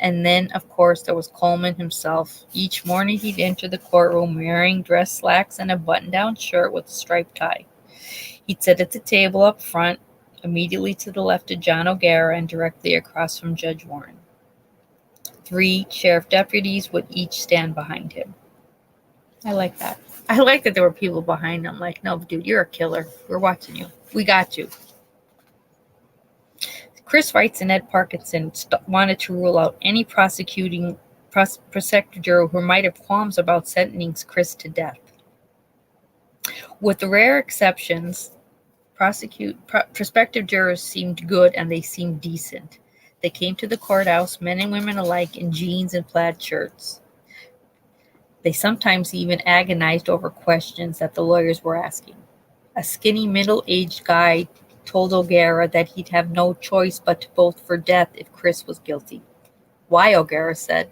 And then, of course, there was Coleman himself. Each morning he'd enter the courtroom wearing dress slacks and a button-down shirt with a striped tie. He'd sit at the table up front, immediately to the left of John O'Gara and directly across from Judge Warren. 3 sheriff deputies would each stand behind him. I like that. I like that there were people behind him. Like, no, dude, you're a killer. We're watching you. We got you. Chris Wrights and Ed Parkinson wanted to rule out any prosecutor juror who might have qualms about sentencing Chris to death. With the rare exceptions, prospective jurors seemed good and they seemed decent. They came to the courthouse, men and women alike, in jeans and plaid shirts. They sometimes even agonized over questions that the lawyers were asking. A skinny, middle-aged guy told O'Gara that he'd have no choice but to vote for death if Chris was guilty. Why, O'Gara said.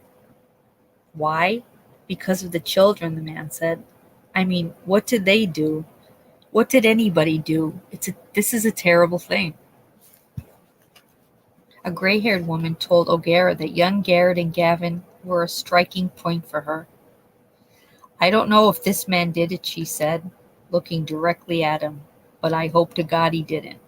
Why? Because of the children, the man said. I mean, what did they do? What did anybody do? This is a terrible thing. A gray-haired woman told O'Gara that young Garett and Gavin were a striking point for her. I don't know if this man did it, she said, looking directly at him, but I hope to God he didn't.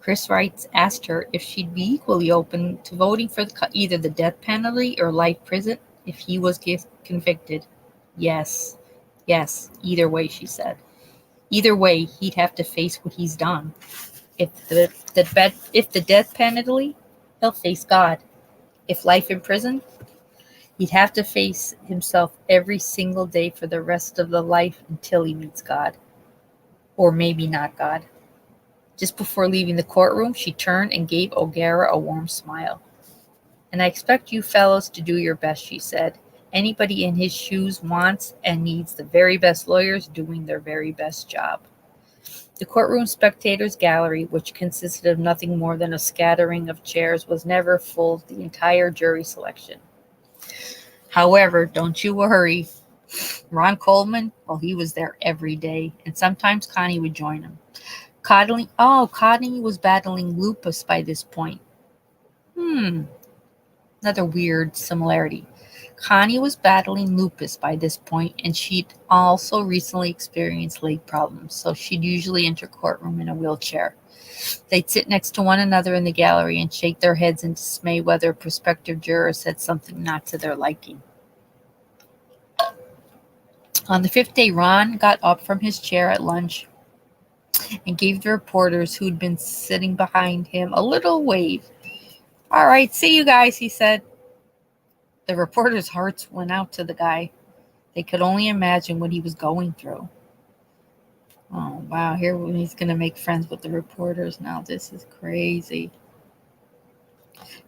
Chris Wrights asked her if she'd be equally open to voting for either the death penalty or life prison if he was convicted. Yes, either way, she said. Either way, he'd have to face what he's done. If the death penalty, he'll face God. If life in prison, he'd have to face himself every single day for the rest of the life until he meets God. Or maybe not God. Just before leaving the courtroom, she turned and gave O'Gara a warm smile. And I expect you fellows to do your best, she said. Anybody in his shoes wants and needs the very best lawyers doing their very best job. The courtroom spectators' gallery, which consisted of nothing more than a scattering of chairs, was never full of the entire jury selection. However, don't you worry. Ron Coleman, well, he was there every day, and sometimes Connie would join him. Connie was battling lupus by this point. Another weird similarity. Connie was battling lupus by this point, and she'd also recently experienced leg problems, so she'd usually enter courtroom in a wheelchair. They'd sit next to one another in the gallery and shake their heads in dismay whether a prospective juror said something not to their liking. On the 5th day, Ron got up from his chair at lunch and gave the reporters who'd been sitting behind him a little wave. All right, see you guys, he said. The reporters' hearts went out to the guy. They could only imagine what he was going through. Oh, wow, here he's going to make friends with the reporters now. This is crazy.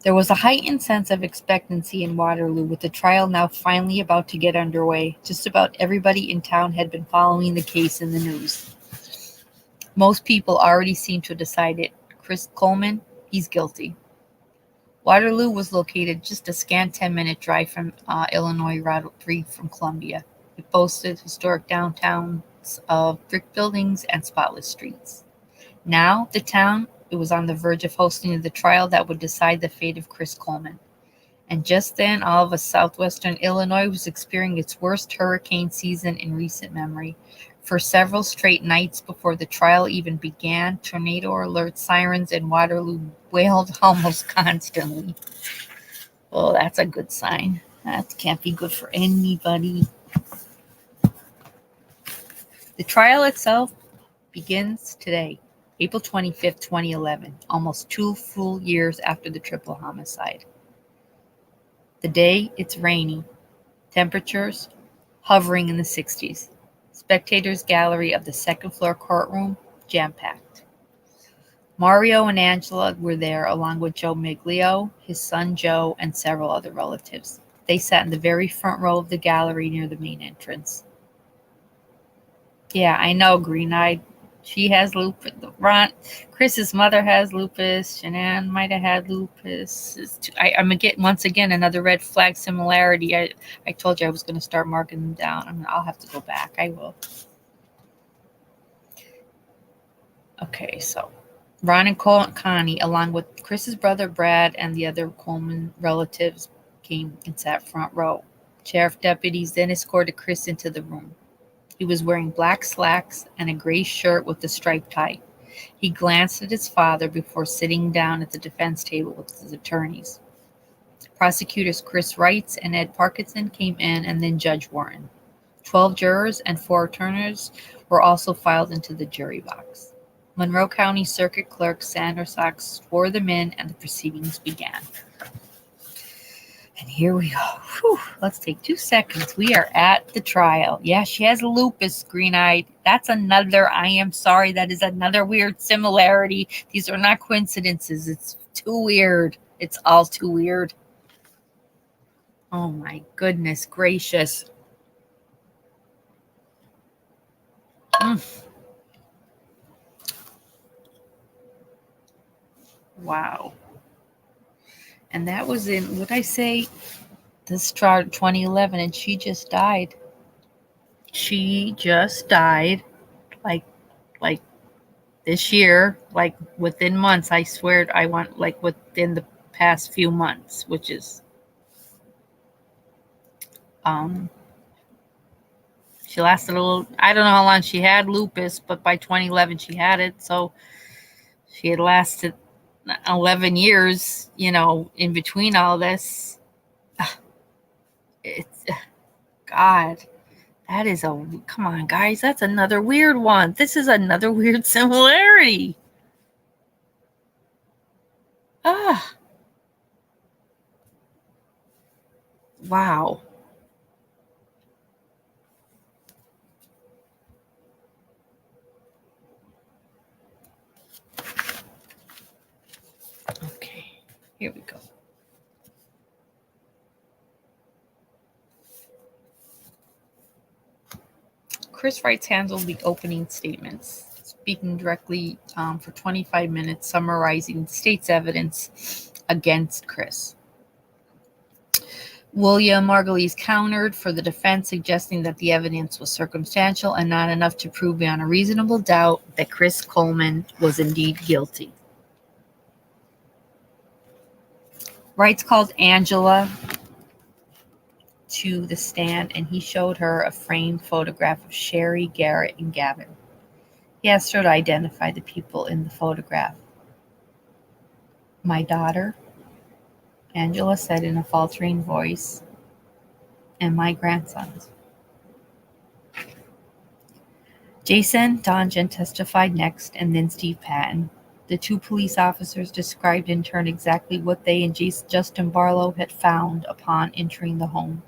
There was a heightened sense of expectancy in Waterloo, with the trial now finally about to get underway. Just about everybody in town had been following the case in the news. Most people already seemed to have decided Chris Coleman, he's guilty. Waterloo was located just a scant 10-minute drive from Illinois Route 3 from Columbia. It boasted historic downtowns of brick buildings and spotless streets. Now, the town, it was on the verge of hosting the trial that would decide the fate of Chris Coleman. And just then, all of southwestern Illinois was experiencing its worst hurricane season in recent memory. For several straight nights before the trial even began, tornado alert sirens in Waterloo wailed almost constantly. Well, that's a good sign. That can't be good for anybody. The trial itself begins today, April 25th, 2011, almost 2 full years after the triple homicide. The day, it's rainy. Temperatures hovering in the 60s. Spectators' gallery of the second-floor courtroom, jam-packed. Mario and Angela were there along with Joe Miglio, his son Joe, and several other relatives. They sat in the very front row of the gallery near the main entrance. Yeah, I know, green-eyed. She has lupus. Chris's mother has lupus. Shanann might have had lupus. I'm going to get, once again, another red flag similarity. I told you I was going to start marking them down. I'll have to go back. I will. Okay, so Ron and Connie, along with Chris's brother Brad and the other Coleman relatives, came and sat front row. Sheriff deputies then escorted Chris into the room. He was wearing black slacks and a gray shirt with a striped tie. He glanced at his father before sitting down at the defense table with his attorneys. Prosecutors Chris Wrights and Ed Parkinson came in, and then Judge Warren. 12 jurors and 4 attorneys were also filed into the jury box. Monroe County Circuit Clerk Sandra Sox swore them in, and the proceedings began. And here we go. Whew. Let's take 2 seconds. We are at the trial. Yeah, she has lupus, green-eyed. That's another, I am sorry, that is another weird similarity. These are not coincidences. It's too weird. It's all too weird. Oh my goodness gracious. Wow. And that was in, what I say, this started 2011, and she just died. She just died like this year, like within months. I swear I want, like within the past few months, which is she lasted a little, I don't know how long she had lupus, but by 2011 she had it. So she had lasted 11 years, in between all this. It's, God, that is come on, guys, that's another weird one. This is another weird similarity. Wow. Okay, here we go. Chris Wrights handled the opening statements, speaking directly for 25 minutes, summarizing the state's evidence against Chris. William Margulies countered for the defense, suggesting that the evidence was circumstantial and not enough to prove beyond a reasonable doubt that Chris Coleman was indeed guilty. Wrights called Angela to the stand, and he showed her a framed photograph of Sheri, Garett, and Gavin. He asked her to identify the people in the photograph. "My daughter," Angela said in a faltering voice, "and my grandsons." Jason Donjan testified next, and then Steve Patton. The 2 police officers described in turn exactly what they and Justin Barlow had found upon entering the home.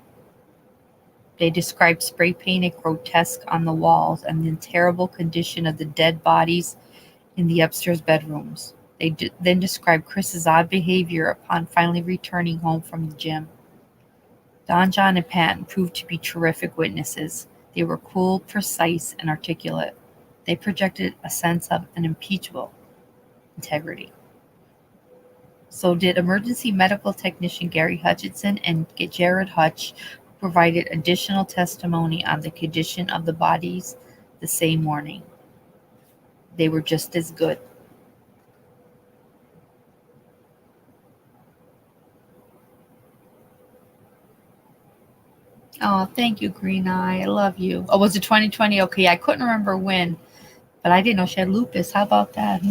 They described spray painted grotesque on the walls and the terrible condition of the dead bodies in the upstairs bedrooms. They then described Chris's odd behavior upon finally returning home from the gym. Don John and Patton proved to be terrific witnesses. They were cool, precise, and articulate. They projected a sense of unimpeachable integrity. So did emergency medical technician Gary Hutchinson and Jared Hutch, who provided additional testimony on the condition of the bodies the same morning. They were just as good. Oh, thank you, Green Eye. I love you. Oh, was it 2020? Okay, I couldn't remember when, but I didn't know she had lupus. How about that?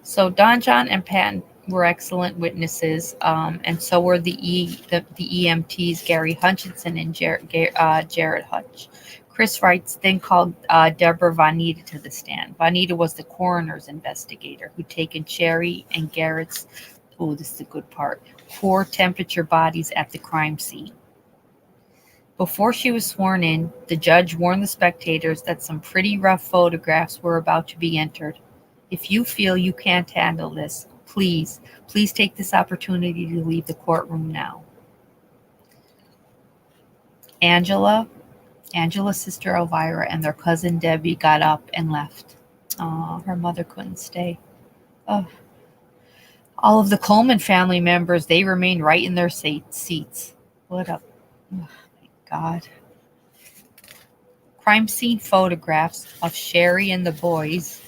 So Don John and Patton were excellent witnesses, and so were the EMTs Gary Hutchinson and Jared Hutch. Chris Wrights then called Deborah Vonita to the stand. Vonita was the coroner's investigator who'd taken Sheri and Garett's, oh, this is a good part, core temperature bodies at the crime scene. Before she was sworn in, the judge warned the spectators that some pretty rough photographs were about to be entered. If you feel you can't handle this, please take this opportunity to leave the courtroom now. Angela Angela's sister Elvira and their cousin Debbie got up and left. Her mother couldn't stay. Oh. All of the Coleman family members, they remained right in their seats. What up? Oh, my God. Crime scene photographs of Sheri and the boys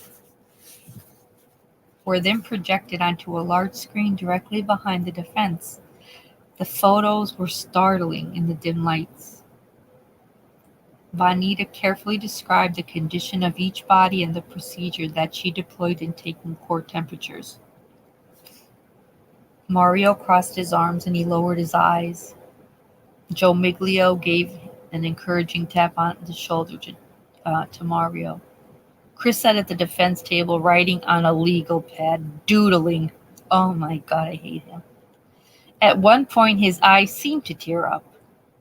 were then projected onto a large screen directly behind the defense. The photos were startling in the dim lights. Bonita carefully described the condition of each body and the procedure that she deployed in taking core temperatures. Mario crossed his arms and he lowered his eyes. Joe Miglio gave an encouraging tap on the shoulder to Mario. Chris sat at the defense table writing on a legal pad, doodling. Oh my God, I hate him. At one point, his eyes seemed to tear up.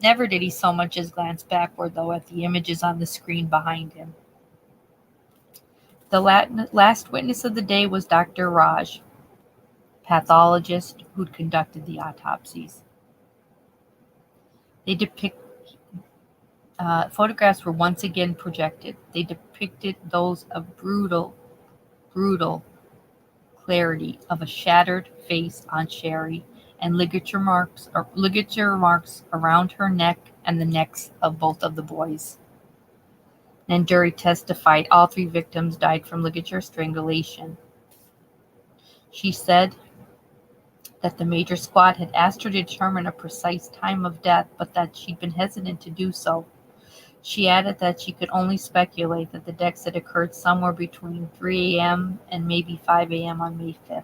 Never did he so much as glance backward, though, at the images on the screen behind him. The last witness of the day was Dr. Raj, pathologist who'd conducted the autopsies. Photographs were once again projected. They depicted those of brutal clarity of a shattered face on Sheri and ligature marks around her neck and the necks of both of the boys. Nanduri testified all three victims died from ligature strangulation. She said that the major squad had asked her to determine a precise time of death, but that she'd been hesitant to do so. She added that she could only speculate that the deaths had occurred somewhere between 3 a.m. and maybe 5 a.m. on May 5th.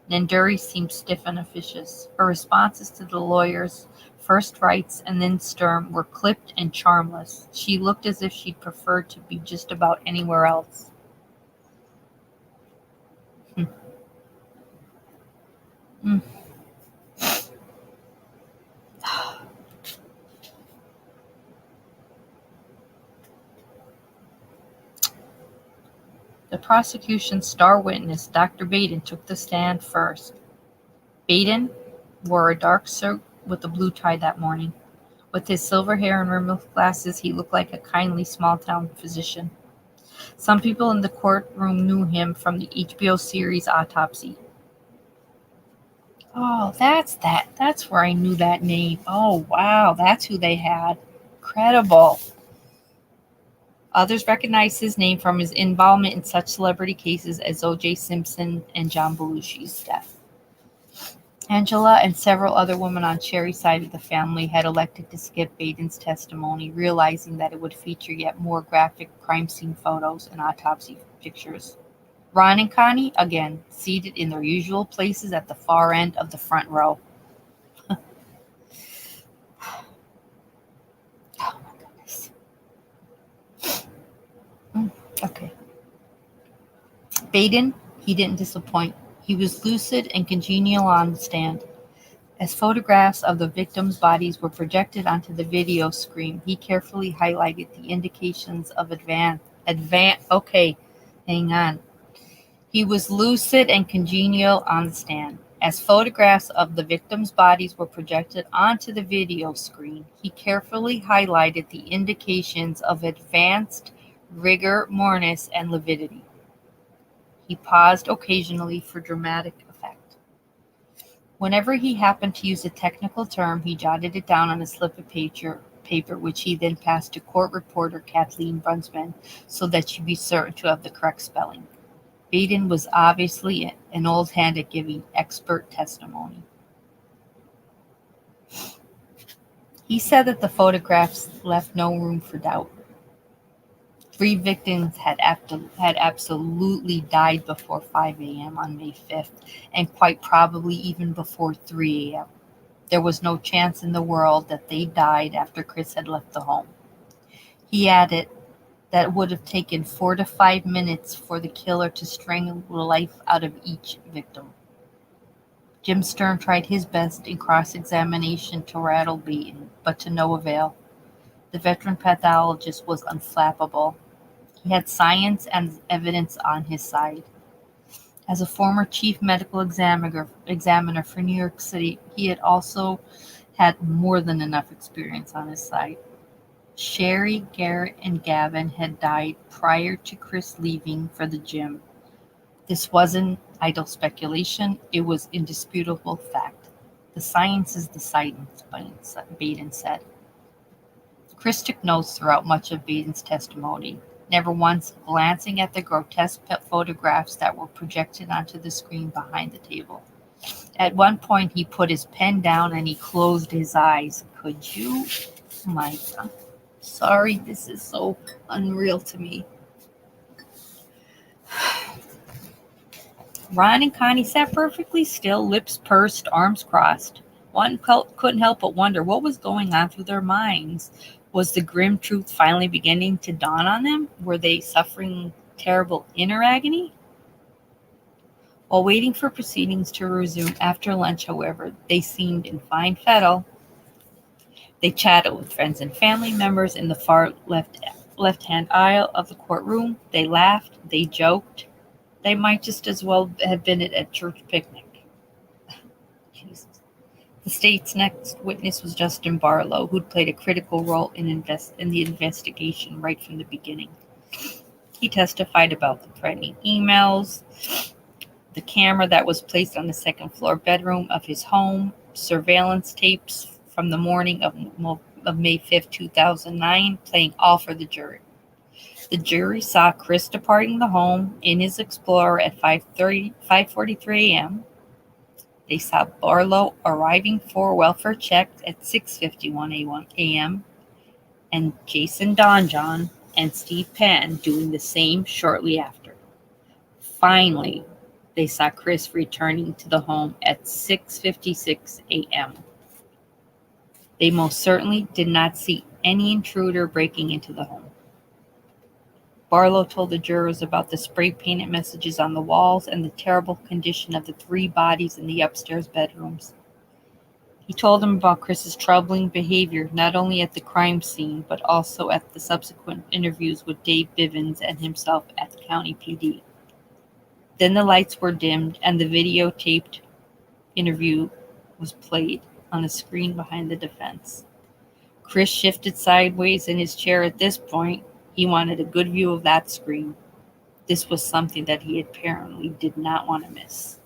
Nanduri seemed stiff and officious. Her responses to the lawyers, first Wrights and then Sturm, were clipped and charmless. She looked as if she'd prefer to be just about anywhere else. The prosecution's star witness, Dr. Baden, took the stand first. Baden wore a dark suit with a blue tie that morning. With his silver hair and rimmed glasses, he looked like a kindly small-town physician. Some people in the courtroom knew him from the HBO series Autopsy. Oh, that's where I knew that name. Oh, wow, that's who they had. Incredible. Others recognized his name from his involvement in such celebrity cases as O.J. Simpson and John Belushi's death. Angela and several other women on Sheri's side of the family had elected to skip Baden's testimony, realizing that it would feature yet more graphic crime scene photos and autopsy pictures. Ron and Connie, again, seated in their usual places at the far end of the front row. Oh my goodness. Okay. Baden, he didn't disappoint. He was lucid and congenial on the stand. As photographs of the victims' bodies were projected onto the video screen, he carefully highlighted the indications of okay, hang on. He was lucid and congenial on the stand. As photographs of the victims' bodies were projected onto the video screen, he carefully highlighted the indications of advanced rigor mortis and lividity. He paused occasionally for dramatic effect. Whenever he happened to use a technical term, he jotted it down on a slip of paper, which he then passed to court reporter Kathleen Brunsman so that she'd be certain to have the correct spelling. Baden was obviously an old hand at giving expert testimony. He said that the photographs left no room for doubt. 3 victims had absolutely died before 5 a.m. on May 5th, and quite probably even before 3 a.m. There was no chance in the world that they died after Chris had left the home. He added that it would have taken 4 to 5 minutes for the killer to strangle the life out of each victim. Jim Sturm tried his best in cross-examination to rattle Baden, but to no avail. The veteran pathologist was unflappable. He had science and evidence on his side. As a former chief medical examiner for New York City, he had also had more than enough experience on his side. Sheri, Garett, and Gavin had died prior to Chris leaving for the gym. This wasn't idle speculation, it was indisputable fact. The science is the science, Baden said. Chris took notes throughout much of Baden's testimony, never once glancing at the grotesque photographs that were projected onto the screen behind the table. At one point, he put his pen down and he closed his eyes. Could you? Oh my God. Sorry, this is so unreal to me. Ron and Connie sat perfectly still, lips pursed, arms crossed. One couldn't help but wonder what was going on through their minds. Was the grim truth finally beginning to dawn on them? Were they suffering terrible inner agony? While waiting for proceedings to resume after lunch, however, they seemed in fine fettle. They chatted with friends and family members in the far left-hand aisle of the courtroom. They laughed. They joked. They might just as well have been at a church picnic. Jesus. The state's next witness was Justin Barlow, who'd played a critical role in the investigation right from the beginning. He testified about the threatening emails, the camera that was placed on the second-floor bedroom of his home, surveillance tapes from the morning of May 5th, 2009, playing all for the jury. The jury saw Chris departing the home in his Explorer at 5:43 a.m. They saw Barlow arriving for welfare check at 6:51 a.m. and Jason Donjon and Steve Penn doing the same shortly after. Finally, they saw Chris returning to the home at 6:56 a.m. They most certainly did not see any intruder breaking into the home. Barlow told the jurors about the spray-painted messages on the walls and the terrible condition of the 3 bodies in the upstairs bedrooms. He told them about Chris's troubling behavior, not only at the crime scene, but also at the subsequent interviews with Dave Bivens and himself at the county PD. Then the lights were dimmed and the videotaped interview was played on the screen behind the defense. Chris shifted sideways in his chair at this point. He wanted a good view of that screen. This was something that he apparently did not want to miss.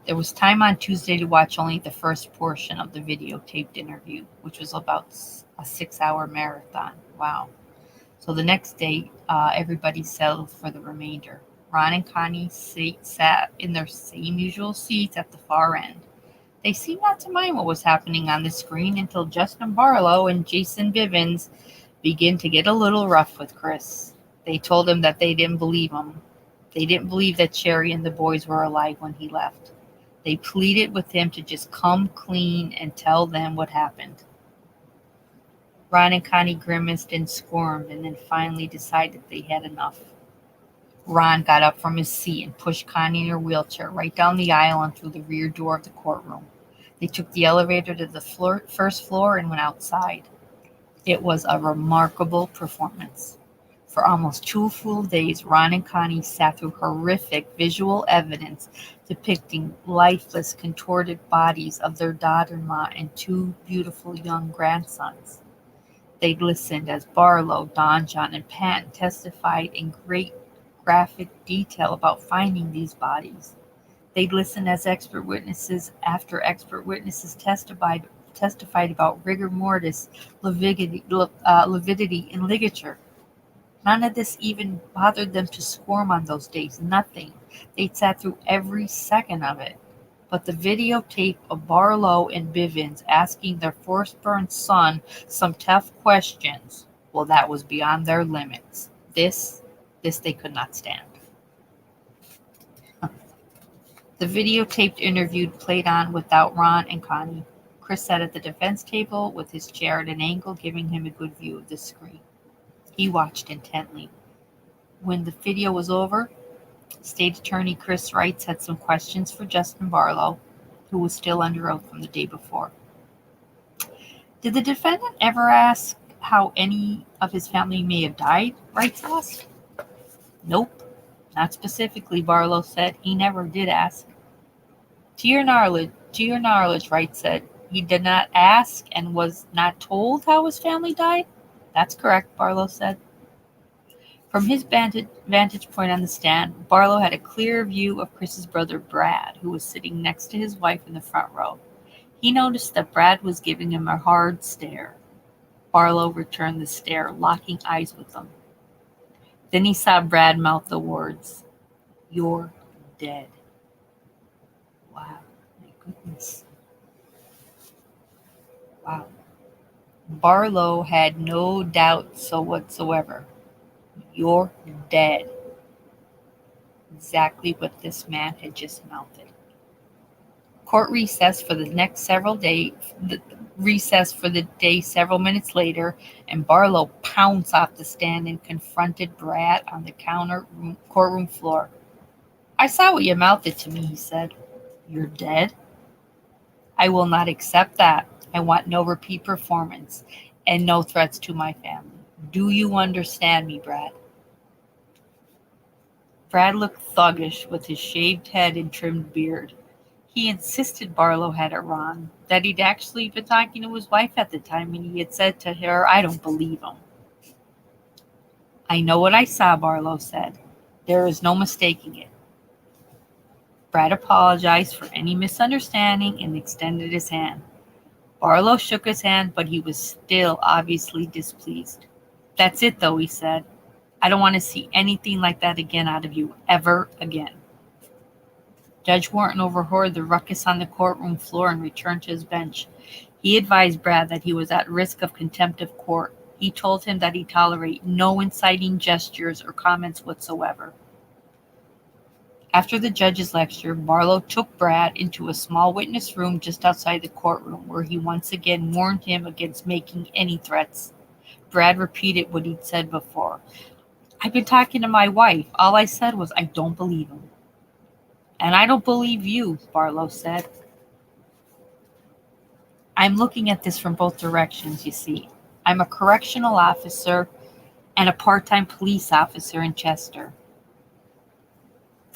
There was time on Tuesday to watch only the first portion of the videotaped interview, which was about a 6-hour marathon. Wow. So the next day, everybody settled for the remainder. Ron and Connie sat in their same usual seats at the far end. They seemed not to mind what was happening on the screen until Justin Barlow and Jason Bivens began to get a little rough with Chris. They told him that they didn't believe him. They didn't believe that Sheri and the boys were alive when he left. They pleaded with him to just come clean and tell them what happened. Ron and Connie grimaced and squirmed and then finally decided they had enough. Ron got up from his seat and pushed Connie in her wheelchair right down the aisle and through the rear door of the courtroom. They took the elevator to the first floor and went outside. It was a remarkable performance. For almost 2 full days, Ron and Connie sat through horrific visual evidence depicting lifeless, contorted bodies of their daughter-in-law and 2 beautiful young grandsons. They listened as Barlow, Donjon, and Patton testified in great graphic detail about finding these bodies. They'd listen as expert witnesses after expert witnesses testified about rigor mortis, lividity, and ligature. None of this even bothered them to squirm on those days. Nothing. They'd sat through every second of it. But the videotape of Barlow and Bivens asking their firstborn son some tough questions, well, that was beyond their limits. This they could not stand. The videotaped interview played on without Ron and Connie. Chris sat at the defense table with his chair at an angle, giving him a good view of the screen. He watched intently. When the video was over, State Attorney Chris Wrights had some questions for Justin Barlow, who was still under oath from the day before. Did the defendant ever ask how any of his family may have died? Wrights asked. Nope, not specifically, Barlow said. He never did ask. To your knowledge, Wright said, He did not ask and was not told how his family died? That's correct, Barlow said. From his vantage point on the stand, Barlow had a clear view of Chris's brother Brad, who was sitting next to his wife in the front row. He noticed that Brad was giving him a hard stare. Barlow returned the stare, locking eyes with him. Then he saw Brad mouth the words, "You're dead." Wow, my goodness. Wow. Barlow had no doubt whatsoever. You're dead. Exactly what this man had just mouthed. Court recessed for the next several days. Recessed for the day several minutes later, and Barlow pounced off the stand and confronted Brad on the courtroom floor. "I saw what you mouthed to me," he said. "You're dead? I will not accept that. I want no repeat performance and no threats to my family. Do you understand me, Brad?" Brad looked thuggish with his shaved head and trimmed beard. He insisted Barlow had it wrong, that he'd actually been talking to his wife at the time, and he had said to her, "I don't believe him." "I know what I saw," Barlow said. "There is no mistaking it." Brad apologized for any misunderstanding and extended his hand. Barlow shook his hand, but he was still obviously displeased. "That's it, though," he said. "I don't want to see anything like that again out of you, ever again." Judge Wharton overheard the ruckus on the courtroom floor and returned to his bench. He advised Brad that he was at risk of contempt of court. He told him that he'd tolerate no inciting gestures or comments whatsoever. After the judge's lecture, Barlow took Brad into a small witness room just outside the courtroom, where he once again warned him against making any threats. Brad repeated what he'd said before. "I've been talking to my wife. All I said was I don't believe him." "And I don't believe you," Barlow said. "I'm looking at this from both directions, you see. I'm a correctional officer and a part-time police officer in Chester.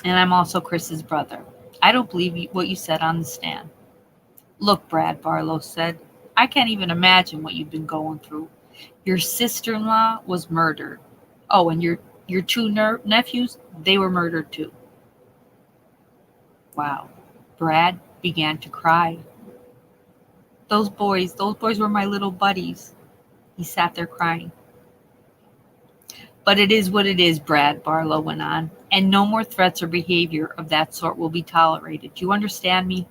And I'm also Chris's brother. I don't believe what you said on the stand." "Look, Brad," Barlow said, "I can't even imagine what you've been going through. Your sister-in-law was murdered. Oh, and your two nephews, they were murdered too." Wow. Brad began to cry. Those boys were my little buddies." He sat there crying. "But it is what it is, Brad," Barlow went on, "and no more threats or behavior of that sort will be tolerated. Do you understand me?"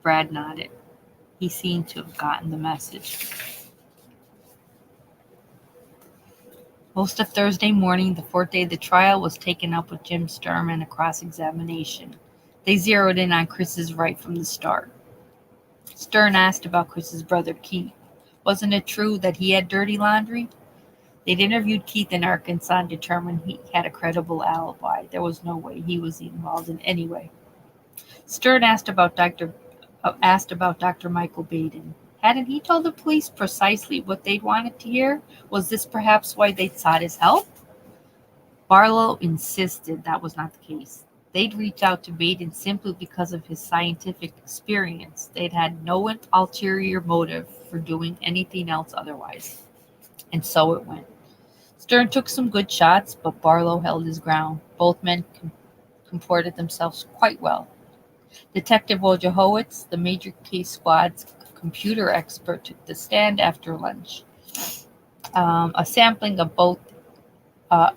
Brad nodded. He seemed to have gotten the message. Most of Thursday morning, the fourth day of the trial, was taken up with Jim Sturm and a cross-examination. They zeroed in on Chris's right from the start. Stern asked about Chris's brother Keith. Wasn't it true that he had dirty laundry? They'd interviewed Keith in Arkansas and determined he had a credible alibi. There was no way he was involved in any way. Stern asked about Dr. Michael Baden. Hadn't he told the police precisely what they'd wanted to hear? Was this perhaps why they'd sought his help? Barlow insisted that was not the case. They'd reached out to Baden simply because of his scientific experience. They'd had no ulterior motive for doing anything else otherwise. And so it went. Stern took some good shots, but Barlow held his ground. Both men comported themselves quite well. Detective Wojciechowicz, the major case squad's computer expert, took the stand after lunch. A sampling of both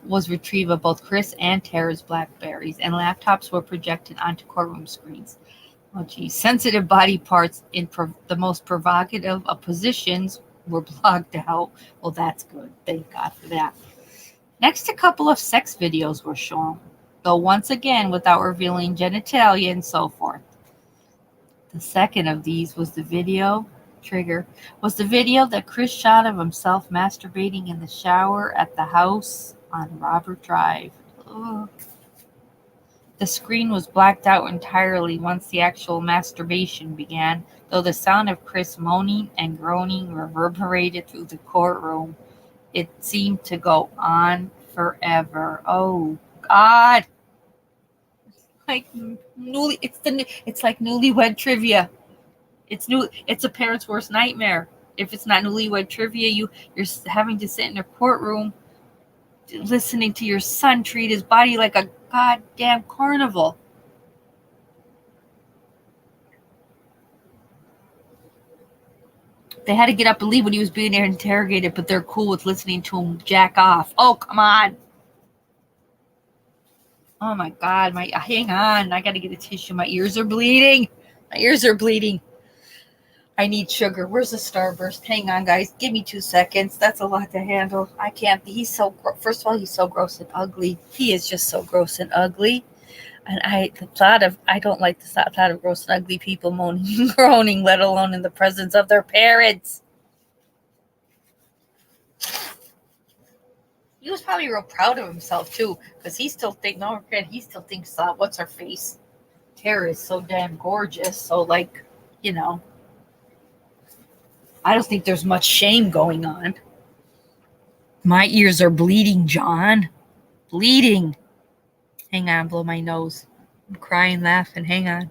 was retrieved of both Chris and Tara's Blackberries, and laptops were projected onto courtroom screens. Oh, geez. Sensitive body parts in the most provocative of positions were blocked out. Well, that's good. Thank God for that. Next, a couple of sex videos were shown, though once again without revealing genitalia and so forth. The second of these was the video that Chris shot of himself masturbating in the shower at the house on Robert Drive. Ugh. The screen was blacked out entirely once the actual masturbation began, though the sound of Chris moaning and groaning reverberated through the courtroom. It seemed to go on forever. Oh, God. It's like newlywed trivia. It's a parent's worst nightmare. If it's not newlywed trivia, you're having to sit in a courtroom listening to your son treat his body like a goddamn carnival. They had to get up and leave when he was being interrogated, but they're cool with listening to him jack off. Oh, come on. Oh my God, hang on. I gotta get a tissue. My ears are bleeding. I need sugar. Where's the Starburst? Hang on, guys. Give me 2 seconds. That's a lot to handle. I can't. First of all, he's so gross and ugly. He is just so gross and ugly. And I don't like the thought of gross and ugly people moaning and groaning, let alone in the presence of their parents. He was probably real proud of himself too, because he still thinks, what's her face? Tara is so damn gorgeous. So I don't think there's much shame going on. My ears are bleeding, John. Bleeding. Hang on, blow my nose. I'm crying, laughing. Hang on.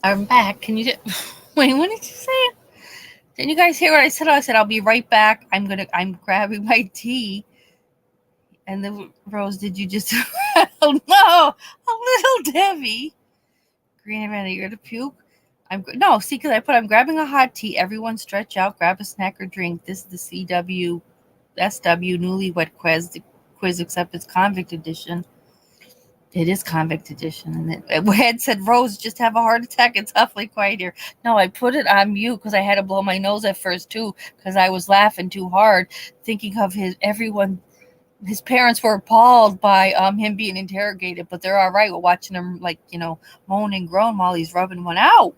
I'm back. Can you wait? What did you say? Didn't you guys hear what I said? I said I'll be right back. I'm grabbing my tea. And then Rose, did you just? Oh no, a little Debbie. Green man, you're to puke. because I put I'm grabbing a hot tea. Everyone stretch out, grab a snack or drink. This is the SW Newlywed Quiz. The quiz, except it's convict edition. It is convict edition. And Ed said, Rose, just have a heart attack. It's awfully quiet here. No, I put it on mute because I had to blow my nose at first, too, because I was laughing too hard, thinking of his parents were appalled by him being interrogated, but they're all right with watching him, like, moan and groan while he's rubbing one out.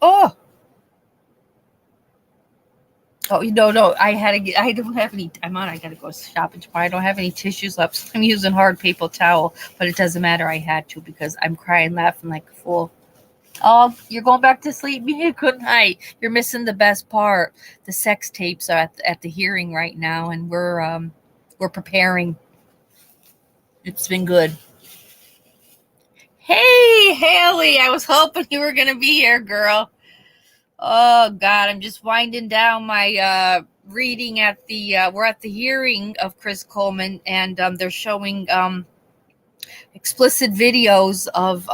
Oh, no, I don't have any. I gotta go shopping tomorrow. I don't have any tissues left. So I'm using hard paper towel, but it doesn't matter. I had to because I'm crying, laughing like a fool. Oh, you're going back to sleep? Good night. You're missing the best part. The sex tapes are at the hearing right now, and we're preparing. It's been good. Hey, Haley, I was hoping you were gonna be here, girl. Oh God, I'm just winding down my reading we're at the hearing of Chris Coleman, and they're showing explicit videos of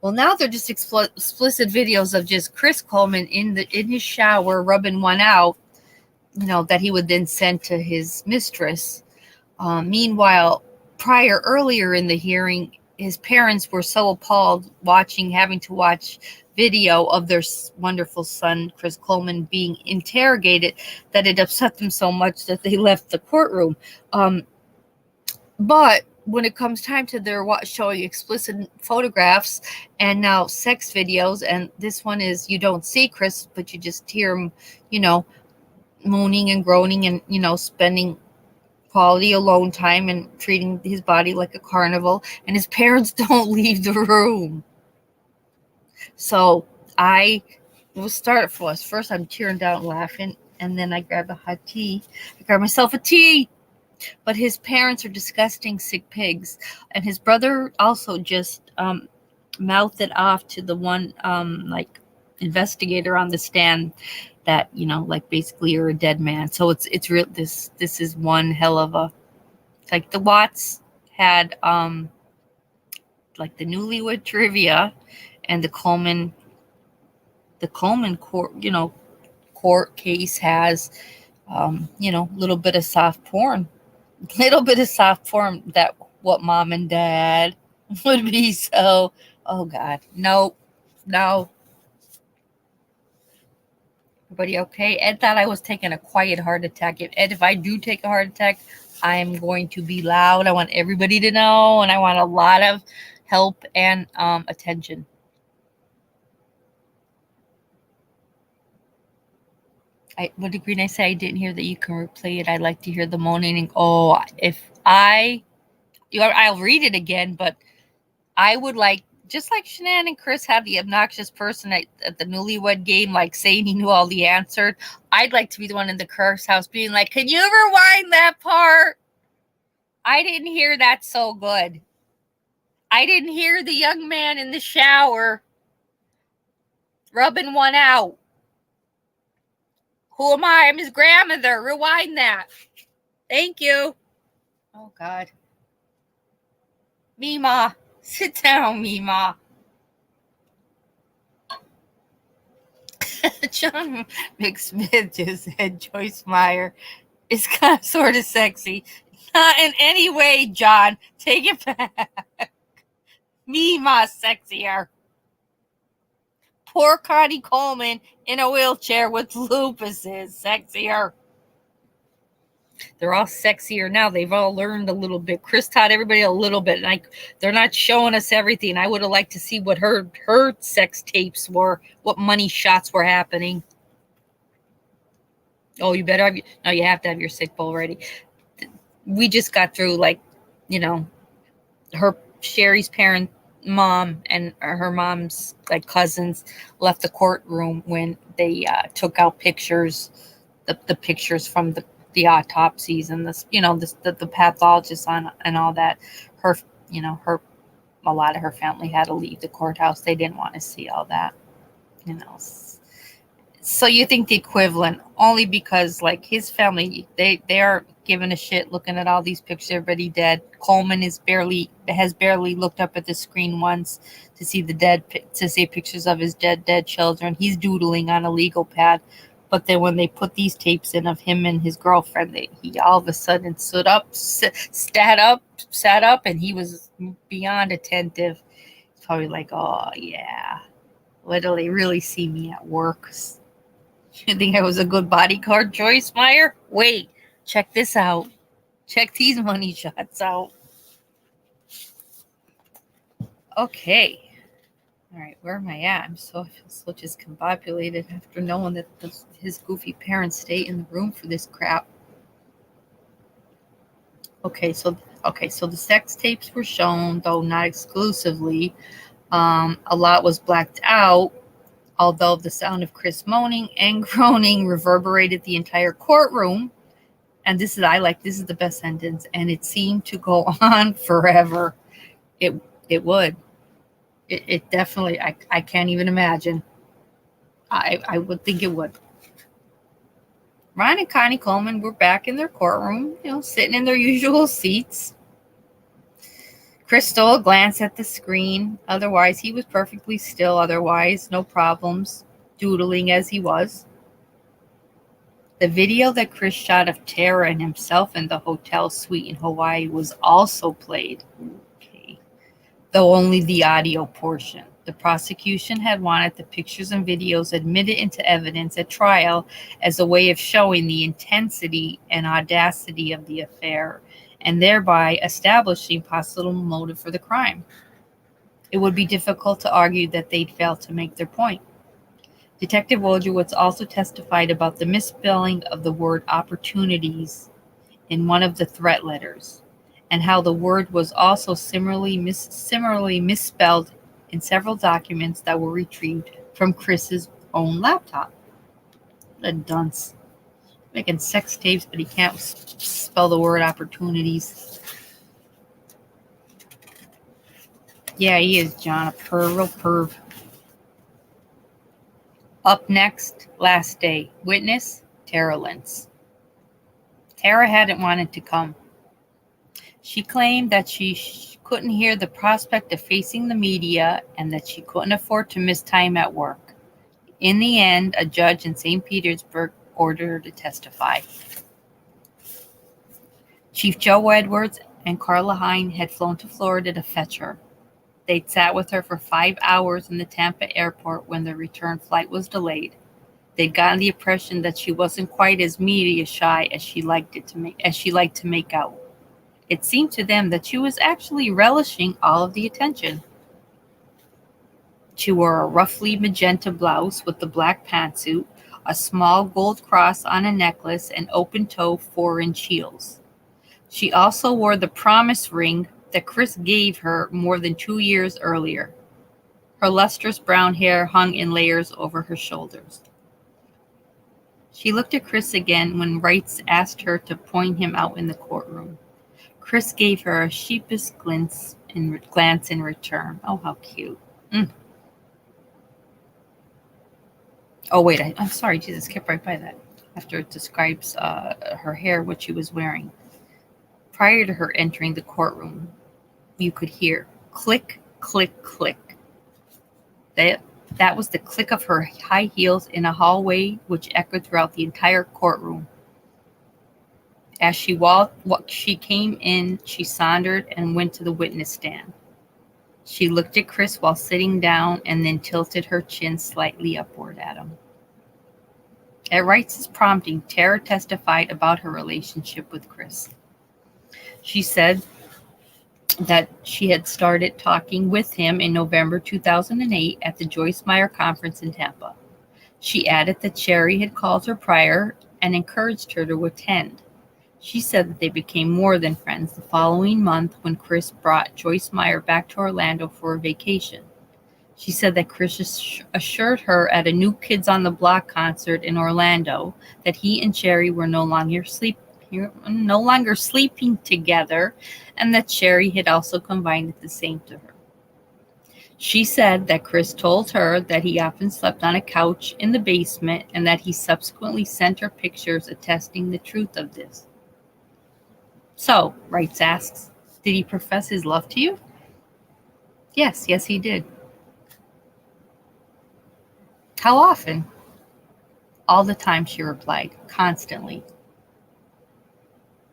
well, now they're just explicit videos of just Chris Coleman in his shower rubbing one out, that he would then send to his mistress. Meanwhile, earlier in the hearing, his parents were so appalled having to watch video of their wonderful son, Chris Coleman, being interrogated, that it upset them so much that they left the courtroom. But when it comes time to their showing explicit photographs and now sex videos, and this one is you don't see Chris, but you just hear him, mooning and groaning and, spending quality alone time and treating his body like a carnival, and his parents don't leave the room. So I will start for us. First, I'm tearing down laughing, and then I grab a hot tea. I grab myself a tea. But his parents are disgusting sick pigs, and his brother also just mouthed it off to the one investigator on the stand that basically you're a dead man. So it's real. This is one hell of a, like, the Watts had like the Newlywed trivia, and the Coleman court case has little bit of soft porn that what mom and dad would be. So, oh God, no. Everybody okay? Ed thought I was taking a quiet heart attack. If I do take a heart attack, I'm going to be loud. I want everybody to know, and I want a lot of help and attention. What did Green I say? I didn't hear that you can replay it. I'd like to hear the moaning. And I'll read it again, but I would like, just like Shanann and Chris had the obnoxious person at the Newlywed game, like saying he knew all the answers. I'd like to be the one in the Kirk's house being like, can you rewind that part? I didn't hear that so good. I didn't hear the young man in the shower rubbing one out. Who am I? I'm his grandmother. Rewind that. Thank you. Oh, God. Mima. Sit down, Mima. John McSmith just said Joyce Meyer is kind of sort of sexy. Not in any way, John. Take it back. Mima sexier. Poor Connie Coleman in a wheelchair with lupus is sexier. They're all sexier now. They've all learned a little bit. Chris taught everybody a little bit. And they're not showing us everything. I would have liked to see what her sex tapes were, what money shots were happening. Oh, you better have you have to have your sick bowl ready. We just got through, her Sheri's parent mom and her mom's cousins left the courtroom when they took out pictures, the pictures from the autopsies and the pathologists on and all that. A lot of her family had to leave the courthouse. They didn't want to see all that. So you think the equivalent, only because like his family, they are giving a shit looking at all these pictures, everybody dead. Coleman has barely looked up at the screen once to see to see pictures of his dead children. He's doodling on a legal pad. But then when they put these tapes in of him and his girlfriend, he all of a sudden sat up, and he was beyond attentive. He's probably like, oh yeah, wait till they really see me at work. You think I was a good bodyguard, Joyce Meyer? Wait, check this out. Check these money shots out. Okay. All right, where am I at? I feel so discombobulated after knowing that his goofy parents stay in the room for this crap. Okay, so the sex tapes were shown, though not exclusively. A lot was blacked out, although the sound of Chris moaning and groaning reverberated the entire courtroom. And this is the best sentence, and it seemed to go on forever. It would. It definitely, I can't even imagine. I would think it would. Ron and Connie Coleman were back in their courtroom, sitting in their usual seats. Chris stole a glance at the screen. Otherwise, he was perfectly still. Otherwise, no problems, doodling as he was. The video that Chris shot of Tara and himself in the hotel suite in Hawaii was also played. Okay. Though only the audio portion. The prosecution had wanted the pictures and videos admitted into evidence at trial as a way of showing the intensity and audacity of the affair, and thereby establishing possible motive for the crime. It would be difficult to argue that they'd failed to make their point. Detective Wojciech also testified about the misspelling of the word opportunities in one of the threat letters, and how the word was also similarly misspelled in several documents that were retrieved from Chris's own laptop. What a dunce. Making sex tapes, but he can't spell the word opportunities. Yeah, he is, John. A real perv. Up next, last day. Witness, Tara Lentz. Tara hadn't wanted to come. She claimed that she couldn't hear the prospect of facing the media and that she couldn't afford to miss time at work. In the end, a judge in St. Petersburg ordered her to testify. Chief Joe Edwards and Carla Hine had flown to Florida to fetch her. They'd sat with her for 5 hours in the Tampa airport when the return flight was delayed. They'd gotten the impression that she wasn't quite as media shy as she liked to make out. It seemed to them that she was actually relishing all of the attention. She wore a roughly magenta blouse with the black pantsuit, a small gold cross on a necklace, and open-toe 4-inch heels. She also wore the promise ring that Chris gave her more than 2 years earlier. Her lustrous brown hair hung in layers over her shoulders. She looked at Chris again when Wrights asked her to point him out in the courtroom. Chris gave her a sheepish glance in return. Oh, how cute. Oh, wait, I'm sorry, Jesus, skip right by that. After it describes her hair, what she was wearing. Prior to her entering the courtroom, you could hear click, click, click. That was the click of her high heels in a hallway, which echoed throughout the entire courtroom. As she came in, she sauntered and went to the witness stand. She looked at Chris while sitting down and then tilted her chin slightly upward at him. At Wright's prompting, Tara testified about her relationship with Chris. She said that she had started talking with him in November 2008 at the Joyce Meyer conference in Tampa. She added that Sheri had called her prior and encouraged her to attend. She said that they became more than friends the following month when Chris brought Joyce Meyer back to Orlando for a vacation. She said that Chris assured her at a New Kids on the Block concert in Orlando that he and Sheri were no longer sleeping together, and that Sheri had also confided the same to her. She said that Chris told her that he often slept on a couch in the basement and that he subsequently sent her pictures attesting the truth of this. So, Wrights asks, did he profess his love to you? Yes, he did. How often? All the time, she replied, constantly.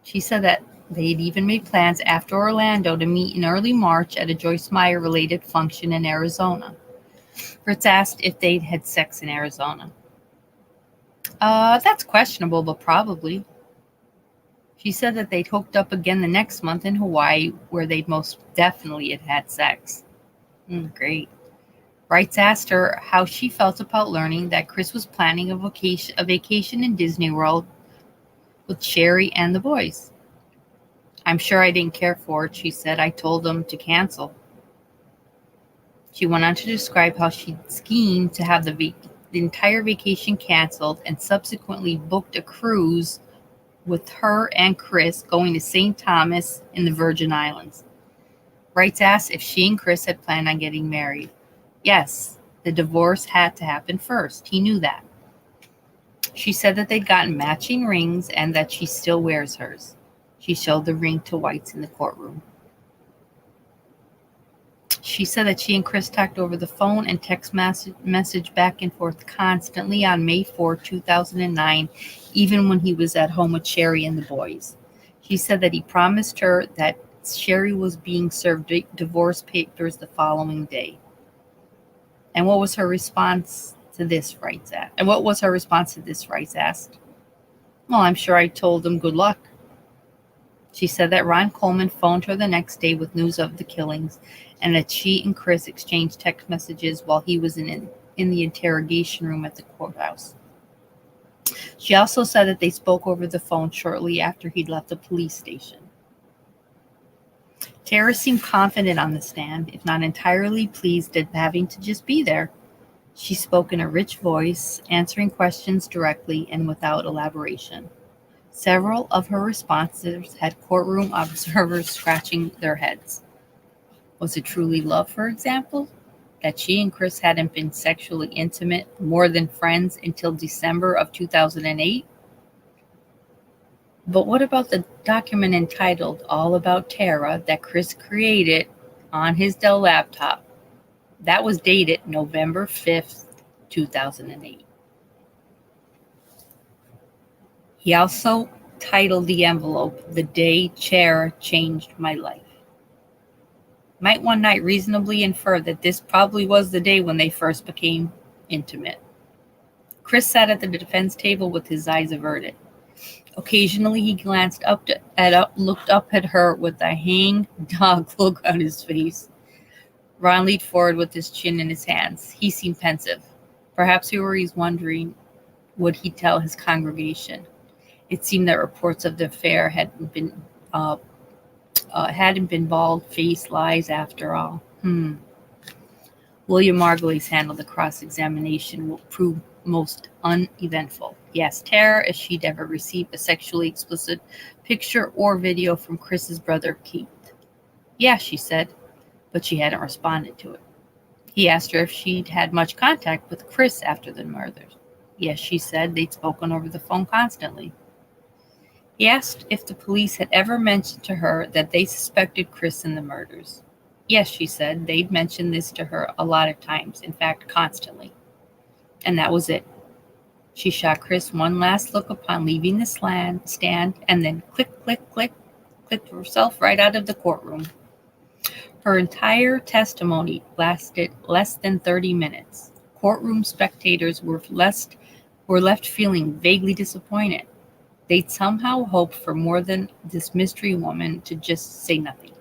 She said that they'd even made plans after Orlando to meet in early March at a Joyce Meyer-related function in Arizona. Fritz asked if they'd had sex in Arizona. That's questionable, but probably. She said that they'd hooked up again the next month in Hawaii, where they'd most definitely had sex. Great. Wrights asked her how she felt about learning that Chris was planning a vacation in Disney World with Sheri and the boys. I'm sure I didn't care for it, she said. I told them to cancel. She went on to describe how she'd schemed to have the entire vacation canceled and subsequently booked a cruise with her and Chris going to St. Thomas in the Virgin Islands. Wrights asked if she and Chris had planned on getting married. Yes, the divorce had to happen first. He knew that. She said that they'd gotten matching rings and that she still wears hers. She showed the ring to Whites in the courtroom. She said that she and Chris talked over the phone and text message back and forth constantly on May 4, 2009, even when he was at home with Sheri and the boys. She said that he promised her that Sheri was being served divorce papers the following day. And what was her response to this, Wrights asked. Well, I'm sure I told him good luck. She said that Ron Coleman phoned her the next day with news of the killings and that she and Chris exchanged text messages while he was in the interrogation room at the courthouse. She also said that they spoke over the phone shortly after he'd left the police station. Tara seemed confident on the stand, if not entirely pleased at having to just be there. She spoke in a rich voice, answering questions directly and without elaboration. Several of her responses had courtroom observers scratching their heads. Was it truly love, for example? That she and Chris hadn't been sexually intimate, more than friends, until December of 2008? But what about the document entitled All About Tara that Chris created on his Dell laptop? That was dated November 5th, 2008. He also titled the envelope, The Day Tara Changed My Life. Might one night reasonably infer that this probably was the day when they first became intimate. Chris sat at the defense table with his eyes averted. Occasionally, he glanced looked up at her with a hang dog look on his face. Ron leaned forward with his chin in his hands. He seemed pensive. Perhaps he was wondering, would he tell his congregation? It seemed that reports of the affair hadn't been bald-faced lies after all. William Margulies handled the cross-examination will prove most uneventful. He asked Tara if she'd ever received a sexually explicit picture or video from Chris's brother, Keith. Yeah, she said, but she hadn't responded to it. He asked her if she'd had much contact with Chris after the murders. Yes, she said, they'd spoken over the phone constantly. He asked if the police had ever mentioned to her that they suspected Chris in the murders. Yes, she said, they'd mentioned this to her a lot of times, in fact, constantly. And that was it. She shot Chris one last look upon leaving the stand, and then click, click, click, clicked herself right out of the courtroom. Her entire testimony lasted less than 30 minutes. Courtroom spectators were left feeling vaguely disappointed. They'd somehow hoped for more than this mystery woman to just say nothing.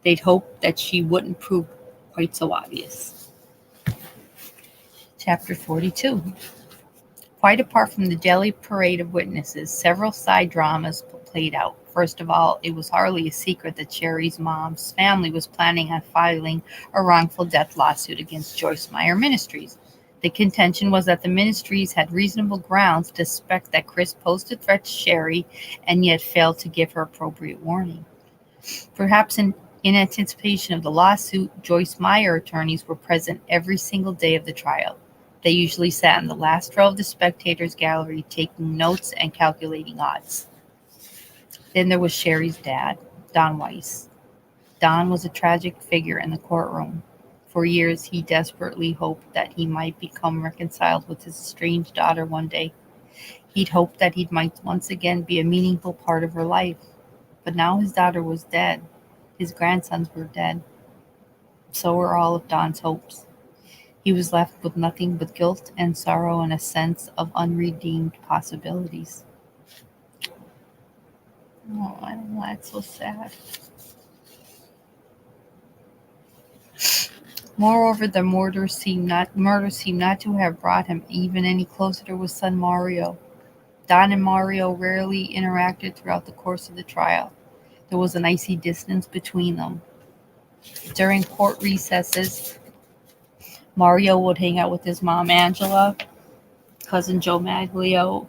They'd hoped that she wouldn't prove quite so obvious. Chapter 42. Quite apart from the daily parade of witnesses, several side dramas played out. First of all, it was hardly a secret that Sheri's mom's family was planning on filing a wrongful death lawsuit against Joyce Meyer Ministries. The contention was that the ministries had reasonable grounds to suspect that Chris posed a threat to Sheri and yet failed to give her appropriate warning. Perhaps In anticipation of the lawsuit, Joyce Meyer attorneys were present every single day of the trial. They usually sat in the last row of the spectators' gallery taking notes and calculating odds. Then there was Sheri's dad, Don Weiss. Don was a tragic figure in the courtroom. For years, he desperately hoped that he might become reconciled with his estranged daughter one day. He'd hoped that he might once again be a meaningful part of her life. But now his daughter was dead. His grandsons were dead. So were all of Don's hopes. He was left with nothing but guilt and sorrow and a sense of unredeemed possibilities. Oh, I don't know, that's so sad. Moreover, the murder seemed not to have brought him even any closer to his son Mario. Don and Mario rarely interacted throughout the course of the trial. There was an icy distance between them. During court recesses, Mario would hang out with his mom Angela, cousin Joe Maglio,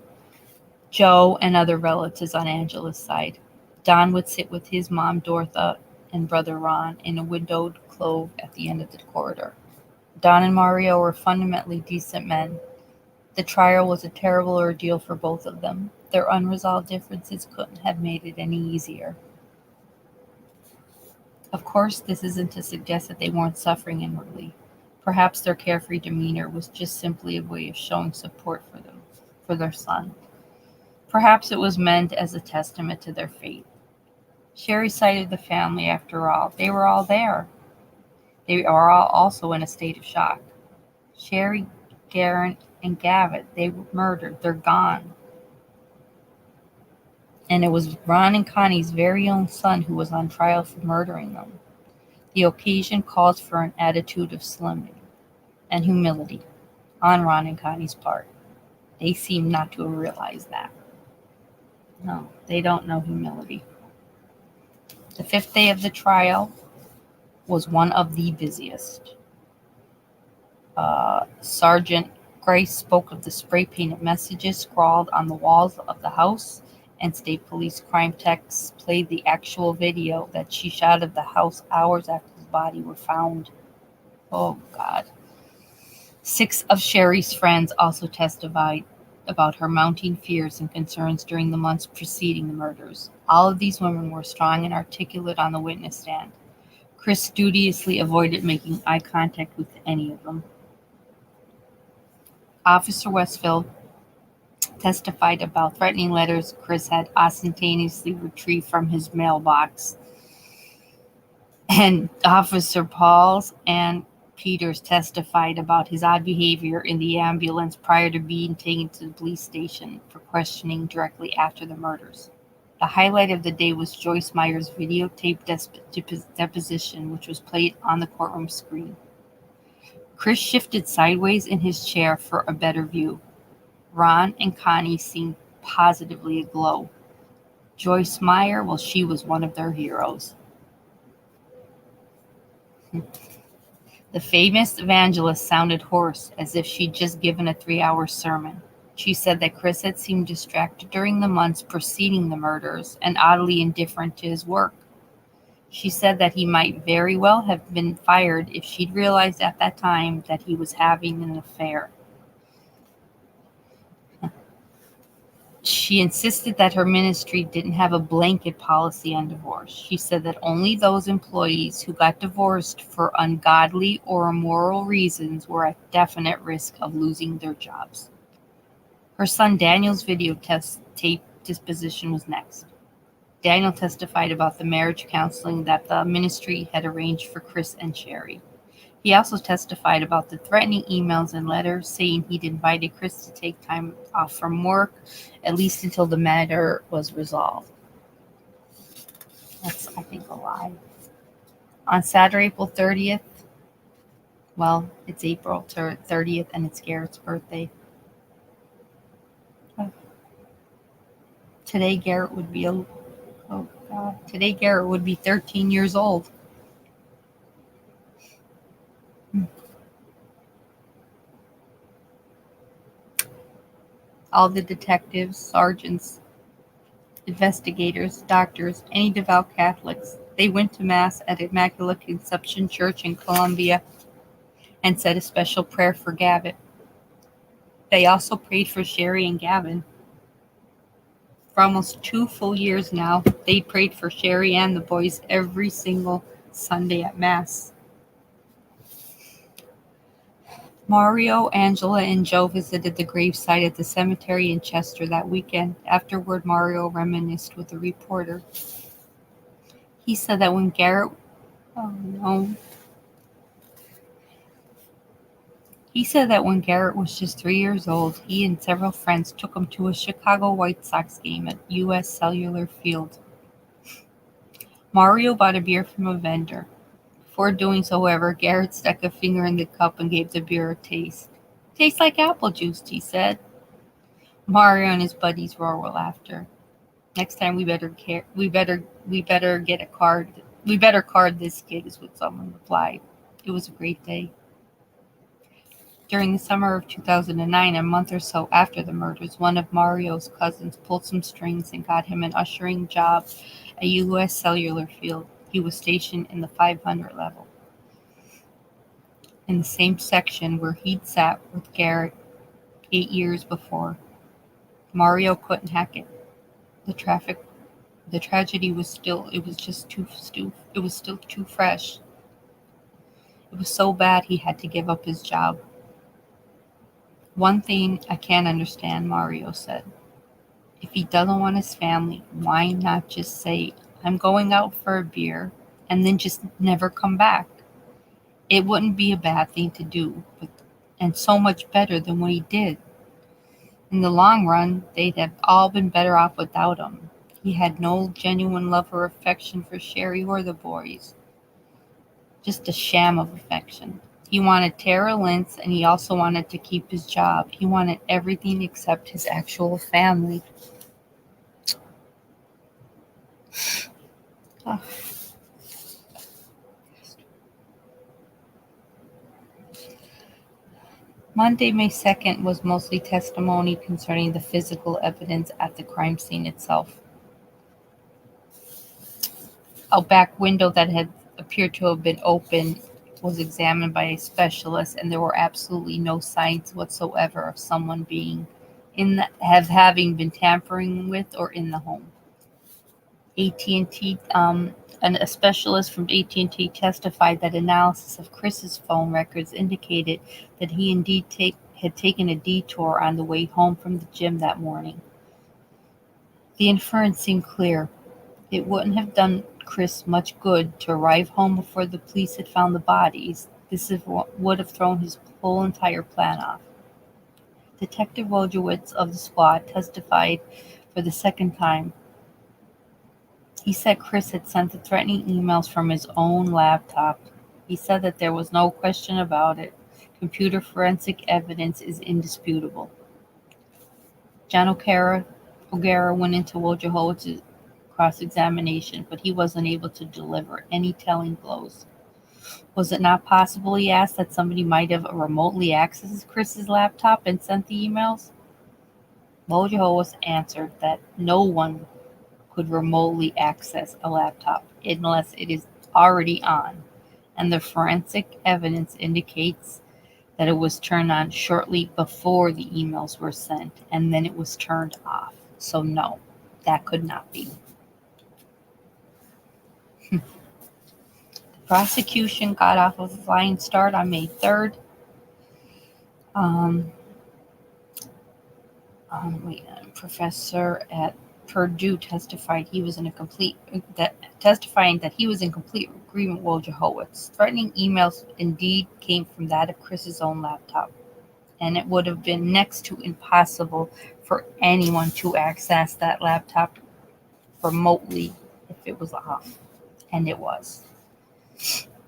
Joe, and other relatives on Angela's side. Don would sit with his mom Dorotha and brother Ron in a windowed clove at the end of the corridor. Don and Mario were fundamentally decent men. The trial was a terrible ordeal for both of them. Their unresolved differences couldn't have made it any easier. Of course, this isn't to suggest that they weren't suffering inwardly. Perhaps their carefree demeanor was just simply a way of showing support for their son. Perhaps it was meant as a testament to their faith. Sheri cited the family, after all. They were all there. They are all also in a state of shock. Sheri, Garett, and Gavin, they were murdered. They're gone. And it was Ron and Connie's very own son who was on trial for murdering them. The occasion calls for an attitude of slimming and humility on Ron and Connie's part. They seem not to have realized that. No, they don't know humility. The fifth day of the trial was one of the busiest. Sergeant Grace spoke of the spray-painted messages scrawled on the walls of the house, and State Police crime techs played the actual video that she shot of the house hours after the body were found. Oh, God. 6 of Sheri's friends also testified about her mounting fears and concerns during the months preceding the murders. All of these women were strong and articulate on the witness stand. Chris studiously avoided making eye contact with any of them. Officer Westfield testified about threatening letters Chris had ostentatiously retrieved from his mailbox. And Officer Pauls and Peters testified about his odd behavior in the ambulance prior to being taken to the police station for questioning directly after the murders. The highlight of the day was Joyce Meyer's videotaped deposition, which was played on the courtroom screen. Chris shifted sideways in his chair for a better view. Ron and Connie seemed positively aglow. Joyce Meyer, well, she was one of their heroes. The famous evangelist sounded hoarse, as if she'd just given a 3-hour sermon. She said that Chris had seemed distracted during the months preceding the murders and oddly indifferent to his work. She said that he might very well have been fired if she'd realized at that time that he was having an affair. She insisted that her ministry didn't have a blanket policy on divorce. She said that only those employees who got divorced for ungodly or immoral reasons were at definite risk of losing their jobs. Her son Daniel's videotape disposition was next. Daniel testified about the marriage counseling that the ministry had arranged for Chris and Sheri. He also testified about the threatening emails and letters saying he'd invited Chris to take time off from work, at least until the matter was resolved. That's, I think, a lie. On Saturday, April 30th, well, it's April 30th and it's Garett's birthday. Today, Garett would be Today, Garett would be 13 years old. All the detectives, sergeants, investigators, doctors, any devout Catholics, They went to Mass at Immaculate Conception Church in Columbia and said a special prayer for Gavin. They also prayed for Sheri and Gavin. For almost 2 full years now, they prayed for Sheri and the boys every single Sunday at Mass. Mario, Angela, and Joe visited the gravesite at the cemetery in Chester that weekend. Afterward, Mario reminisced with a reporter. He said that when Garett was just 3 years old, he and several friends took him to a Chicago White Sox game at U.S. Cellular Field. Mario bought a beer from a vendor. Before doing so, however, Garett stuck a finger in the cup and gave the beer a taste. "Tastes like apple juice," he said. Mario and his buddies roared with laughter. "Next time we better get a card. We better card this kid," is what someone replied. It was a great day. During the summer of 2009, a month or so after the murders, one of Mario's cousins pulled some strings and got him an ushering job at U.S. Cellular Field. He was stationed in the 500 level, in the same section where he'd sat with Garett 8 years before. Mario couldn't hack it. The tragedy was still too fresh. It was so bad he had to give up his job. "One thing I can't understand," Mario said. "If he doesn't want his family, why not just say, 'I'm going out for a beer,' and then just never come back? It wouldn't be a bad thing to do, and so much better than what he did. In the long run, they'd have all been better off without him. He had no genuine love or affection for Sheri or the boys. Just a sham of affection. He wanted Tara Lynch, and he also wanted to keep his job. He wanted everything except his actual family." Oh. Monday, May 2nd was mostly testimony concerning the physical evidence at the crime scene itself. A back window that had appeared to have been open was examined by a specialist, and there were absolutely no signs whatsoever of someone being having been tampering with or in the home. AT&T, and a specialist from AT&T testified that analysis of Chris's phone records indicated that he indeed had taken a detour on the way home from the gym that morning. The inference seemed clear. It wouldn't have done Chris much good to arrive home before the police had found the bodies. This would have thrown his whole entire plan off. Detective Wojciech of the squad testified for the second time. He said Chris had sent the threatening emails from his own laptop. He said that there was no question about it. Computer forensic evidence is indisputable. John O'Gara went into Wojciechich's cross-examination, but he wasn't able to deliver any telling blows. Was it not possible, he asked, that somebody might have remotely accessed Chris's laptop and sent the emails? Wojciech answered that no one could remotely access a laptop unless it is already on, and the forensic evidence indicates that it was turned on shortly before the emails were sent, and then it was turned off. So no, that could not be. The prosecution got off of a flying start on May 3rd. Professor at Purdue testifying that he was in complete agreement with Wojciech. Threatening emails indeed came from that of Chris's own laptop, and it would have been next to impossible for anyone to access that laptop remotely if it was off, and it was.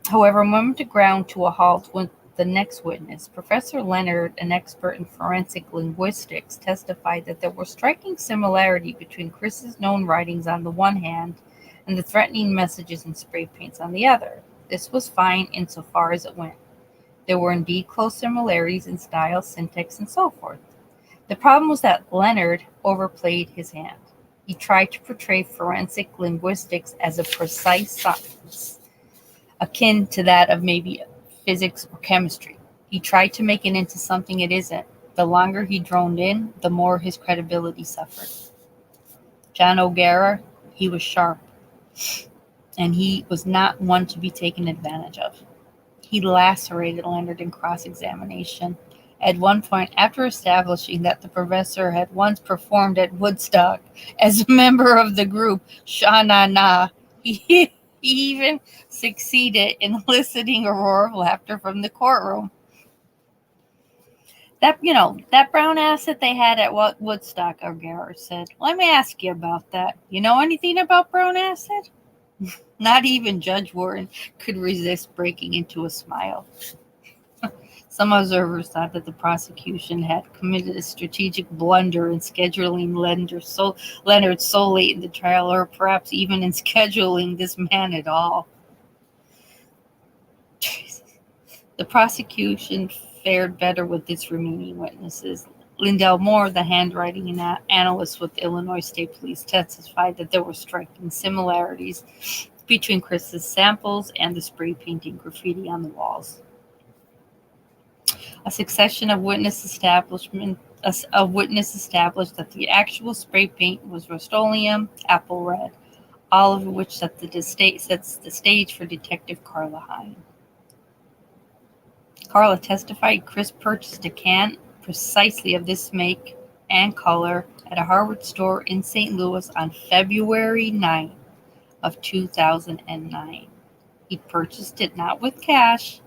However, a moment to ground to a halt with the next witness. Professor Leonard, an expert in forensic linguistics, testified that there was striking similarity between Chris's known writings on the one hand and the threatening messages and spray paints on the other. This was fine insofar as it went. There were indeed close similarities in style, syntax, and so forth. The problem was that Leonard overplayed his hand. He tried to portray forensic linguistics as a precise science, akin to that of maybe physics or chemistry. He tried to make it into something it isn't. The longer he droned in, the more his credibility suffered. John O'Gara, he was sharp, and he was not one to be taken advantage of. He lacerated Leonard in cross-examination. At one point, after establishing that the professor had once performed at Woodstock as a member of the group Sha-Na-Na, he even succeeded in eliciting a roar of laughter from the courtroom. That brown ass that they had at Woodstock, O'Gara said. Let me ask you about that. You know anything about brown acid? Not even Judge Wharton could resist breaking into a smile. Some observers thought that the prosecution had committed a strategic blunder in scheduling Leonard so late in the trial, or perhaps even in scheduling this man at all. The prosecution fared better with its remaining witnesses. Lindell Moore, the handwriting analyst with Illinois State Police, testified that there were striking similarities between Chris's samples and the spray painting graffiti on the walls. A succession of witnesses established that the actual spray paint was Rust-Oleum apple red, all of which sets the stage for Detective Carla Hine. Carla testified Chris purchased a can precisely of this make and color at a hardware store in St. Louis on February 9th of 2009. He purchased it not with cash,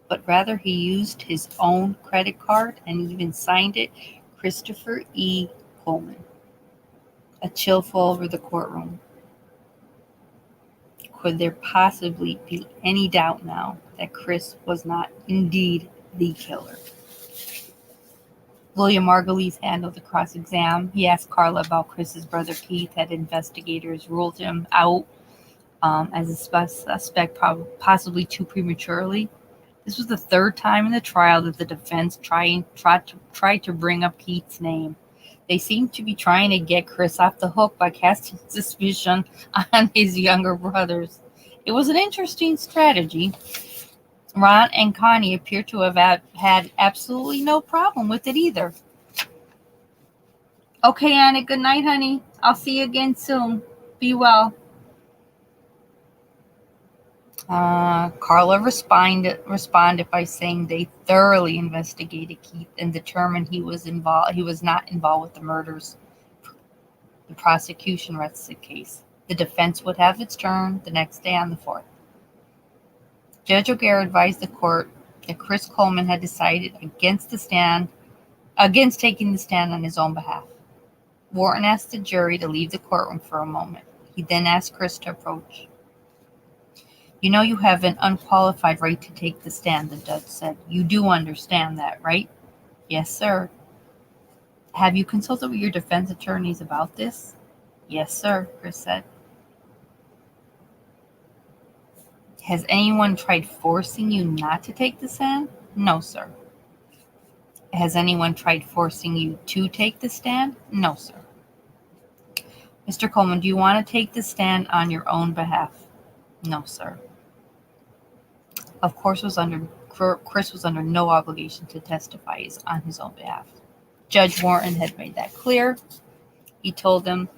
but rather he used his own credit card and even signed it Christopher E. Coleman. A chill fell over the courtroom. Could there possibly be any doubt now that Chris was not indeed the killer? William Margulies handled the cross-exam. He asked Carla about Chris's brother Keith. Had investigators ruled him out as a suspect possibly too prematurely? This was the third time in the trial that the defense tried to bring up Keith's name. They seemed to be trying to get Chris off the hook by casting suspicion on his younger brothers. It was an interesting strategy. Ron and Connie appear to have had absolutely no problem with it either. Okay, Anna, good night, honey. I'll see you again soon. Be well. Carla responded by saying they thoroughly investigated Keith and determined he was not involved with the murders. The prosecution rested the case. The defense would have its turn the next day on the 4th. Judge O'Gara advised the court that Chris Coleman had decided against taking the stand on his own behalf. Wharton asked the jury to leave the courtroom for a moment. He then asked Chris to approach. You know you have an unqualified right to take the stand, the judge said. You do understand that, right? Yes, sir. Have you consulted with your defense attorneys about this? Yes, sir, Chris said. Has anyone tried forcing you not to take the stand? No, sir. Has anyone tried forcing you to take the stand? No, sir. Mr. Coleman, do you want to take the stand on your own behalf? No, sir. Of course, Chris was under no obligation to testify on his own behalf. Judge Wharton had made that clear. He told them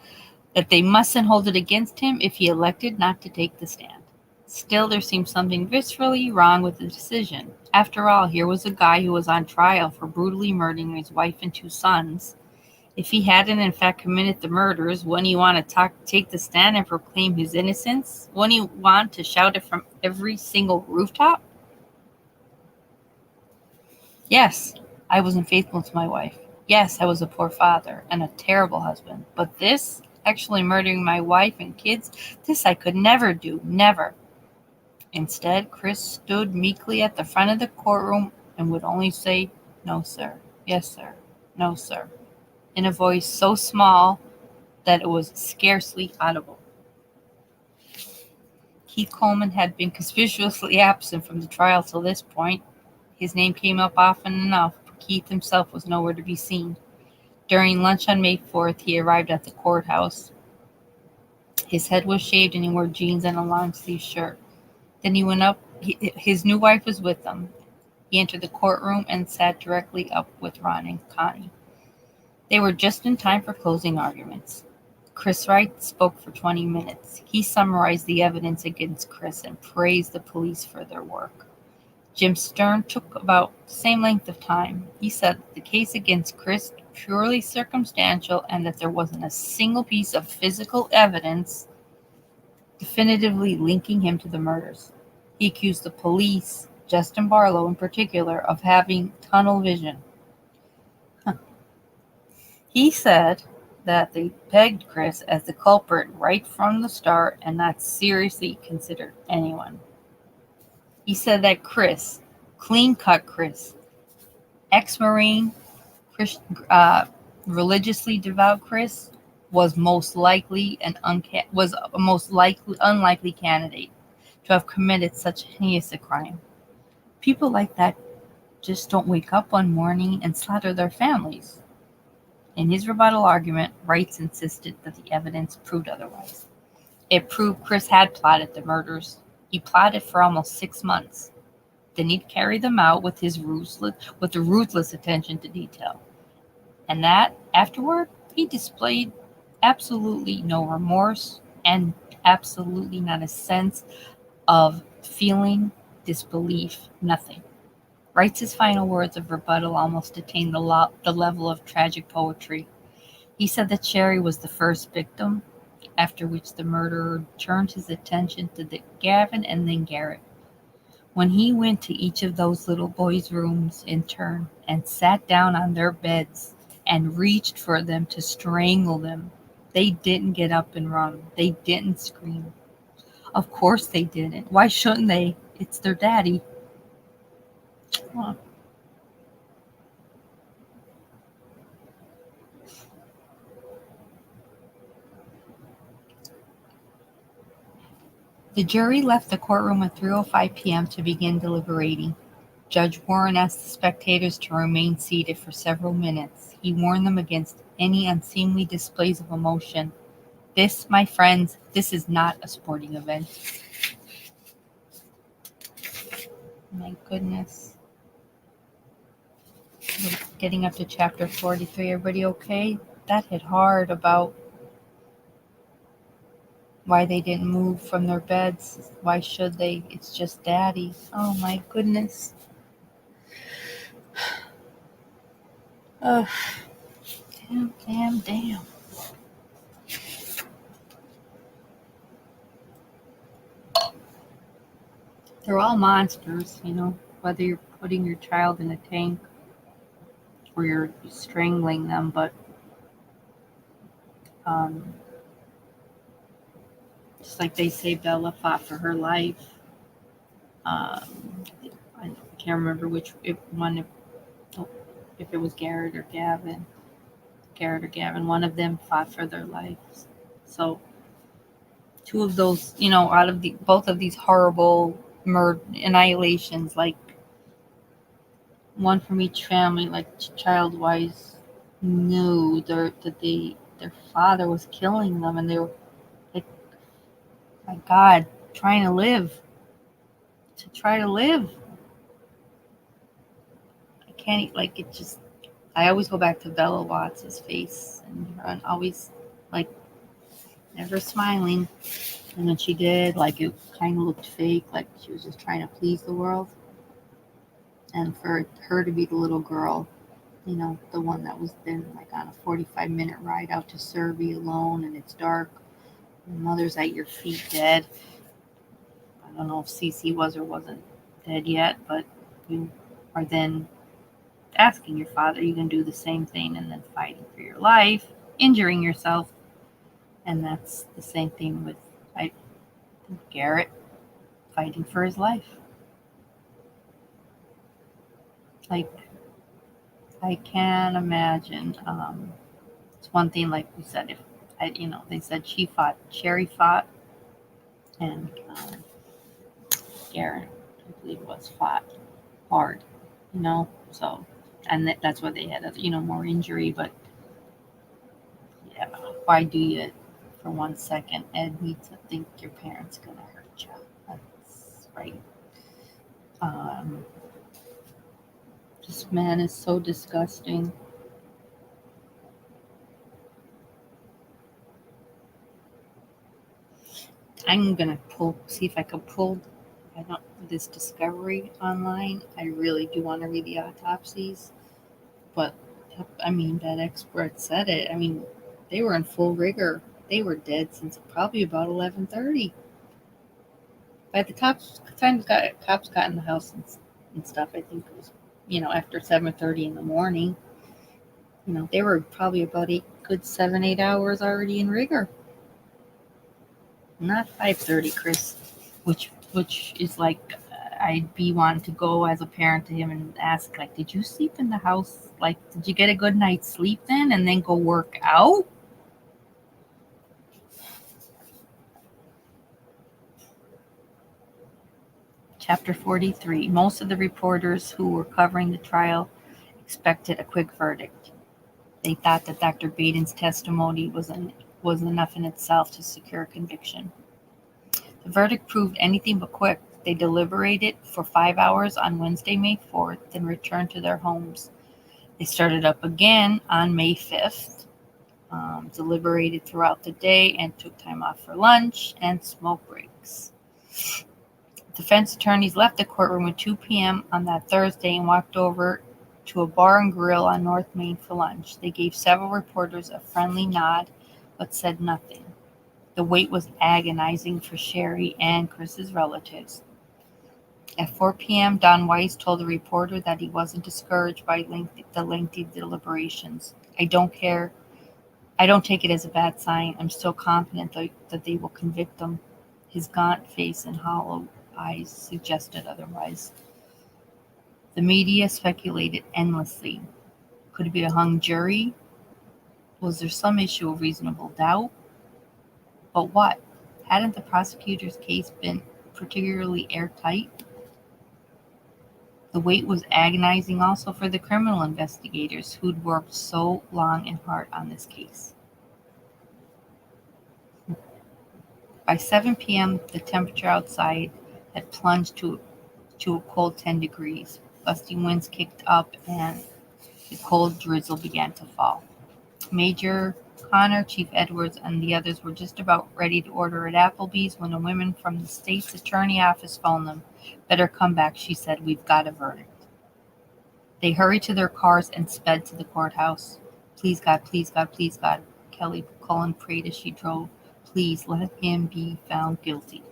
that they mustn't hold it against him if he elected not to take the stand. Still, there seemed something viscerally wrong with the decision. After all, here was a guy who was on trial for brutally murdering his wife and 2 sons. If he hadn't in fact committed the murders, wouldn't he want to take the stand and proclaim his innocence? Wouldn't he want to shout it from every single rooftop? Yes, I was unfaithful to my wife. Yes, I was a poor father and a terrible husband. But this, actually murdering my wife and kids, this I could never do, never. Instead, Chris stood meekly at the front of the courtroom and would only say, "No, sir. Yes, sir. No, sir," in a voice so small that it was scarcely audible. Keith Coleman had been conspicuously absent from the trial till this point. His name came up often enough, but Keith himself was nowhere to be seen. During lunch on May 4th, he arrived at the courthouse. His head was shaved and he wore jeans and a long-sleeve shirt. Then he went up. His new wife was with him. He entered the courtroom and sat directly up with Ron and Connie. They were just in time for closing arguments. Chris Wright spoke for 20 minutes. He summarized the evidence against Chris and praised the police for their work. Jim Stern took about the same length of time. He said the case against Chris was purely circumstantial and that there wasn't a single piece of physical evidence definitively linking him to the murders. He accused the police, Justin Barlow in particular, of having tunnel vision. He said that they pegged Chris as the culprit right from the start and not seriously considered anyone. He said that Chris, clean-cut Chris, ex-Marine, religiously devout Chris, was most likely unlikely candidate to have committed such heinous a crime. People like that just don't wake up one morning and slaughter their families. In his rebuttal argument, Wright insisted that the evidence proved otherwise. It proved Chris had plotted the murders. He plotted for almost 6 months. Then he'd carry them out with a ruthless attention to detail. And that, afterward, he displayed absolutely no remorse and absolutely not a sense of feeling, disbelief, nothing. Wright's final words of rebuttal almost attained the level of tragic poetry. He said that Sheri was the first victim, after which the murderer turned his attention to Gavin and then Garett. When he went to each of those little boys' rooms in turn and sat down on their beds and reached for them to strangle them, they didn't get up and run. They didn't scream. Of course they didn't. Why shouldn't they? It's their daddy. Huh. The jury left the courtroom at 3:05 p.m. to begin deliberating. Judge Warren asked the spectators to remain seated for several minutes. He warned them against any unseemly displays of emotion. This, my friends, this is not a sporting event. My goodness. We're getting up to chapter 43. Everybody okay? That hit hard about why they didn't move from their beds. Why should they? It's just daddy. Oh my goodness. Oh, damn. They're all monsters, whether you're putting your child in a tank or you're strangling them, but just like they say, Bella fought for her life. I can't remember if it was Garett or Gavin. One of them fought for their lives. So two of those, out of both of these horrible annihilations, like one from each family, like child-wise, knew that their father was killing them, and they were like, my God, try to live. I can't, I always go back to Bella Watts' face, and always, never smiling. And when she did, it kind of looked fake, like she was just trying to please the world. And for her to be the little girl, the one that was then on a 45-minute ride out to Serbia alone, and it's dark, your mother's at your feet dead. I don't know if Cece was or wasn't dead yet, but you are then asking your father, you can do the same thing, and then fighting for your life, injuring yourself. And that's the same thing with Garett fighting for his life. I can't imagine. It's one thing, like we said, if they said Sheri fought, and Garett, I believe it was, fought hard, so, and that's why they had more injury. But yeah, why do you for 1 second. Ed needs to think your parents gonna hurt you. That's right. This man is so disgusting. I'm gonna see if I can pull this discovery online. I really do want to read the autopsies, but I mean, that expert said it. I mean, they were in full rigor. They were dead since probably about 11:30. By the time cops got in the house and stuff, I think it was, after 7:30 in the morning. They were probably about 7-8 hours already in rigor. Not 5:30, Chris, which is like, I'd be wanting to go as a parent to him and ask, like, did you sleep in the house? Like, did you get a good night's sleep then and then go work out? Chapter 43. Most of the reporters who were covering the trial expected a quick verdict. They thought that Dr. Baden's testimony was enough in itself to secure conviction. The verdict proved anything but quick. They deliberated for 5 hours on Wednesday, May 4th, then returned to their homes. They started up again on May 5th, deliberated throughout the day, and took time off for lunch and smoke breaks. Defense attorneys left the courtroom at 2 p.m. on that Thursday and walked over to a bar and grill on North Main for lunch. They gave several reporters a friendly nod, but said nothing. The wait was agonizing for Sheri and Chris's relatives. At 4 p.m., Don Weiss told the reporter that he wasn't discouraged by the lengthy deliberations. I don't care. I don't take it as a bad sign. I'm still confident that they will convict him. His gaunt face and hollow eyes suggested otherwise. The media speculated endlessly. Could it be a hung jury? Was there some issue of reasonable doubt? But what? Hadn't the prosecutor's case been particularly airtight? The wait was agonizing also for the criminal investigators who'd worked so long and hard on this case. By 7 p.m., the temperature outside had plunged to a cold 10 degrees. Gusty winds kicked up and the cold drizzle began to fall. Major Connor, Chief Edwards, and the others were just about ready to order at Applebee's when a woman from the state's attorney office phoned them. Better come back, she said. We've got a verdict. They hurried to their cars and sped to the courthouse. Please, God, please, God, please, God, Kelly Cullen prayed as she drove. Please let him be found guilty.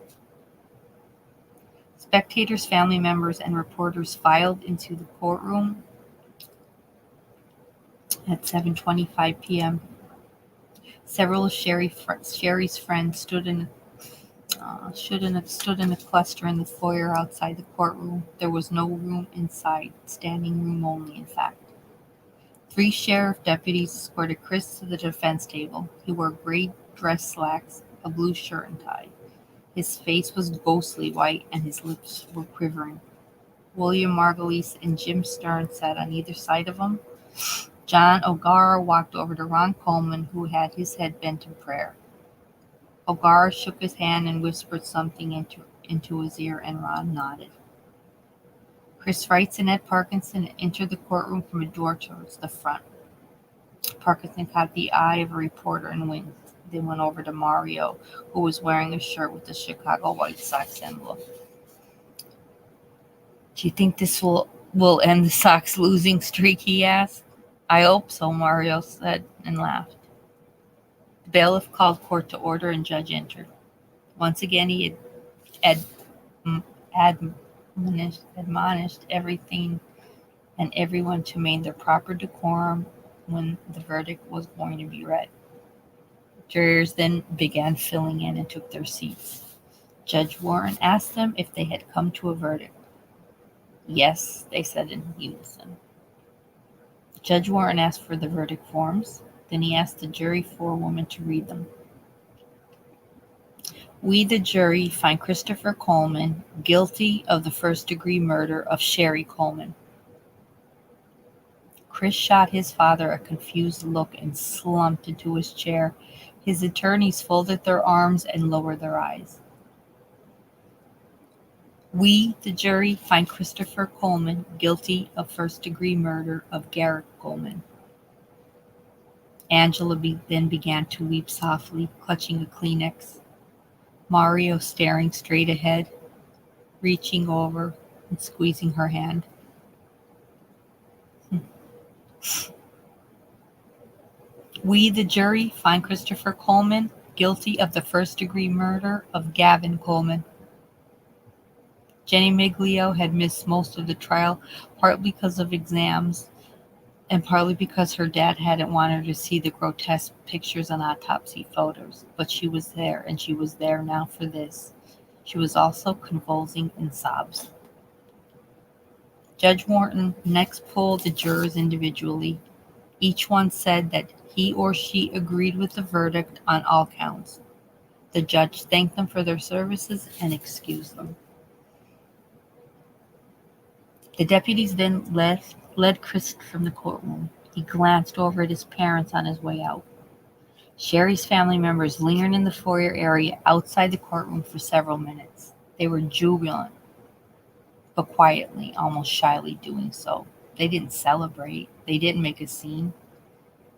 Spectators, family members, and reporters filed into the courtroom at 7:25 p.m. Several of Sheri's friends stood in a cluster in the foyer outside the courtroom. There was no room inside, standing room only, in fact. 3 sheriff deputies escorted Chris to the defense table. He wore gray dress slacks, a blue shirt and tie. His face was ghostly white, and his lips were quivering. William Margulies and Jim Stern sat on either side of him. John O'Gara walked over to Ron Coleman, who had his head bent in prayer. O'Gara shook his hand and whispered something into his ear, and Ron nodded. Chris Reitz and Ed Parkinson entered the courtroom from a door towards the front. Parkinson caught the eye of a reporter and winked. Then went over to Mario, who was wearing a shirt with the Chicago White Sox emblem. Do you think this will end the Sox losing streak, he asked. I hope so, Mario said and laughed. The bailiff called court to order and judge entered. Once again he had admonished everything and everyone to maintain their proper decorum when the verdict was going to be read. Jurors then began filling in and took their seats. Judge Warren asked them if they had come to a verdict. Yes, they said in unison. Judge Warren asked for the verdict forms. Then he asked the jury forewoman to read them. We, the jury, find Christopher Coleman guilty of the first-degree murder of Sheri Coleman. Chris shot his father a confused look and slumped into his chair. His attorneys folded their arms and lowered their eyes. We, the jury, find Christopher Coleman guilty of first-degree murder of Garett Coleman. Angela then began to weep softly, clutching a Kleenex. Mario staring straight ahead, reaching over and squeezing her hand. We, the jury, find Christopher Coleman guilty of the first-degree murder of Gavin Coleman. Jenny Miglio had missed most of the trial, partly because of exams and partly because her dad hadn't wanted her to see the grotesque pictures and autopsy photos. But she was there, and she was there now for this. She was also convulsing in sobs. Judge Wharton next polled the jurors individually. Each one said that he or she agreed with the verdict on all counts. The judge thanked them for their services and excused them. The deputies then led Chris from the courtroom. He glanced over at his parents on his way out. Sheri's family members lingered in the foyer area outside the courtroom for several minutes. They were jubilant, but quietly, almost shyly doing so. They didn't celebrate. They didn't make a scene.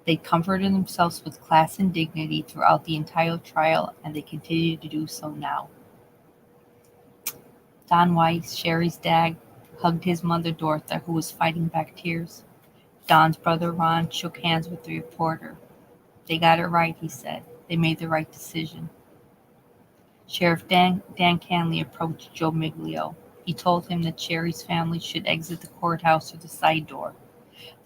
They comforted themselves with class and dignity throughout the entire trial, and they continued to do so now. Don Weiss, Sheri's dad, hugged his mother, Dorothy, who was fighting back tears. Don's brother, Ron, shook hands with the reporter. They got it right, he said. They made the right decision. Sheriff Dan Canley approached Joe Miglio. He told him that Sheri's family should exit the courthouse through the side door.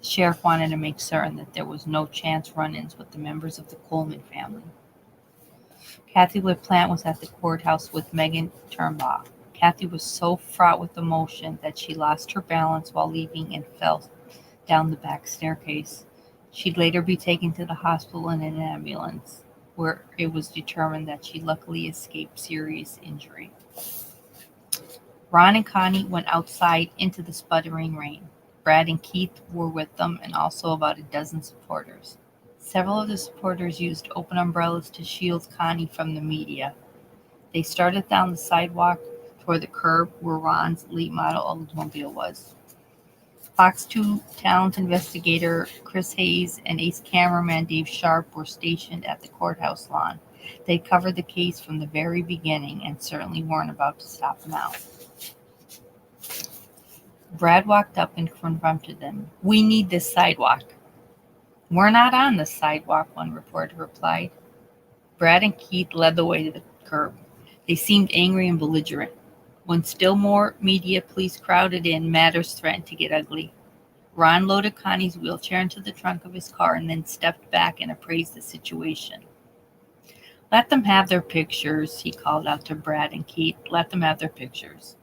The sheriff wanted to make certain that there was no chance run-ins with the members of the Coleman family. Kathy LaPlante was at the courthouse with Megan Turnbaugh. Kathy was so fraught with emotion that she lost her balance while leaving and fell down the back staircase. She'd later be taken to the hospital in an ambulance, where it was determined that she luckily escaped serious injury. Ron and Connie went outside into the sputtering rain. Brad and Keith were with them, and also about a dozen supporters. Several of the supporters used open umbrellas to shield Connie from the media. They started down the sidewalk toward the curb where Ron's late model Oldsmobile was. Fox 2 talent investigator Chris Hayes and ace cameraman Dave Sharp were stationed at the courthouse lawn. They covered the case from the very beginning and certainly weren't about to stop now. Brad walked up and confronted them. "We need this sidewalk." "We're not on the sidewalk," one reporter replied. Brad and Keith led the way to the curb. They seemed angry and belligerent. When still more media police crowded in, matters threatened to get ugly. Ron loaded Connie's wheelchair into the trunk of his car and then stepped back and appraised the situation. "Let them have their pictures," he called out to Brad and Keith. "Let them have their pictures."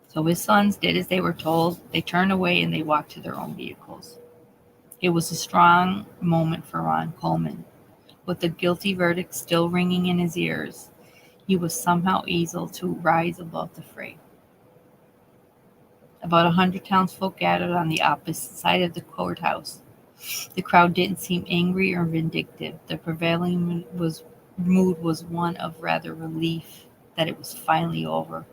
So his sons did as they were told. They turned away and they walked to their own vehicles. It was a strong moment for Ron Coleman. With the guilty verdict still ringing in his ears, he was somehow able to rise above the fray. About 100 townsfolk gathered on the opposite side of the courthouse. The crowd didn't seem angry or vindictive. The prevailing mood was one of rather relief that it was finally over.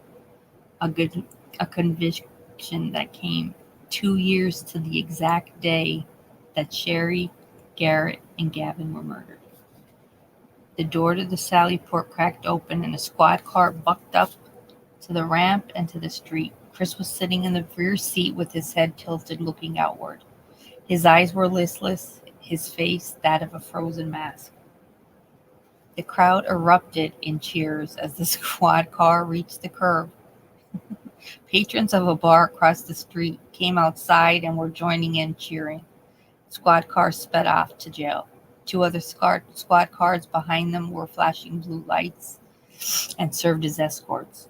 A conviction that came 2 years to the exact day that Sheri, Garett, and Gavin were murdered. The door to the Sally Port cracked open and a squad car bucked up to the ramp and to the street. Chris was sitting in the rear seat with his head tilted, looking outward. His eyes were listless, his face that of a frozen mask. The crowd erupted in cheers as the squad car reached the curb. Patrons of a bar across the street came outside and were joining in cheering. Squad car sped off to jail. 2 other squad cars behind them were flashing blue lights and served as escorts.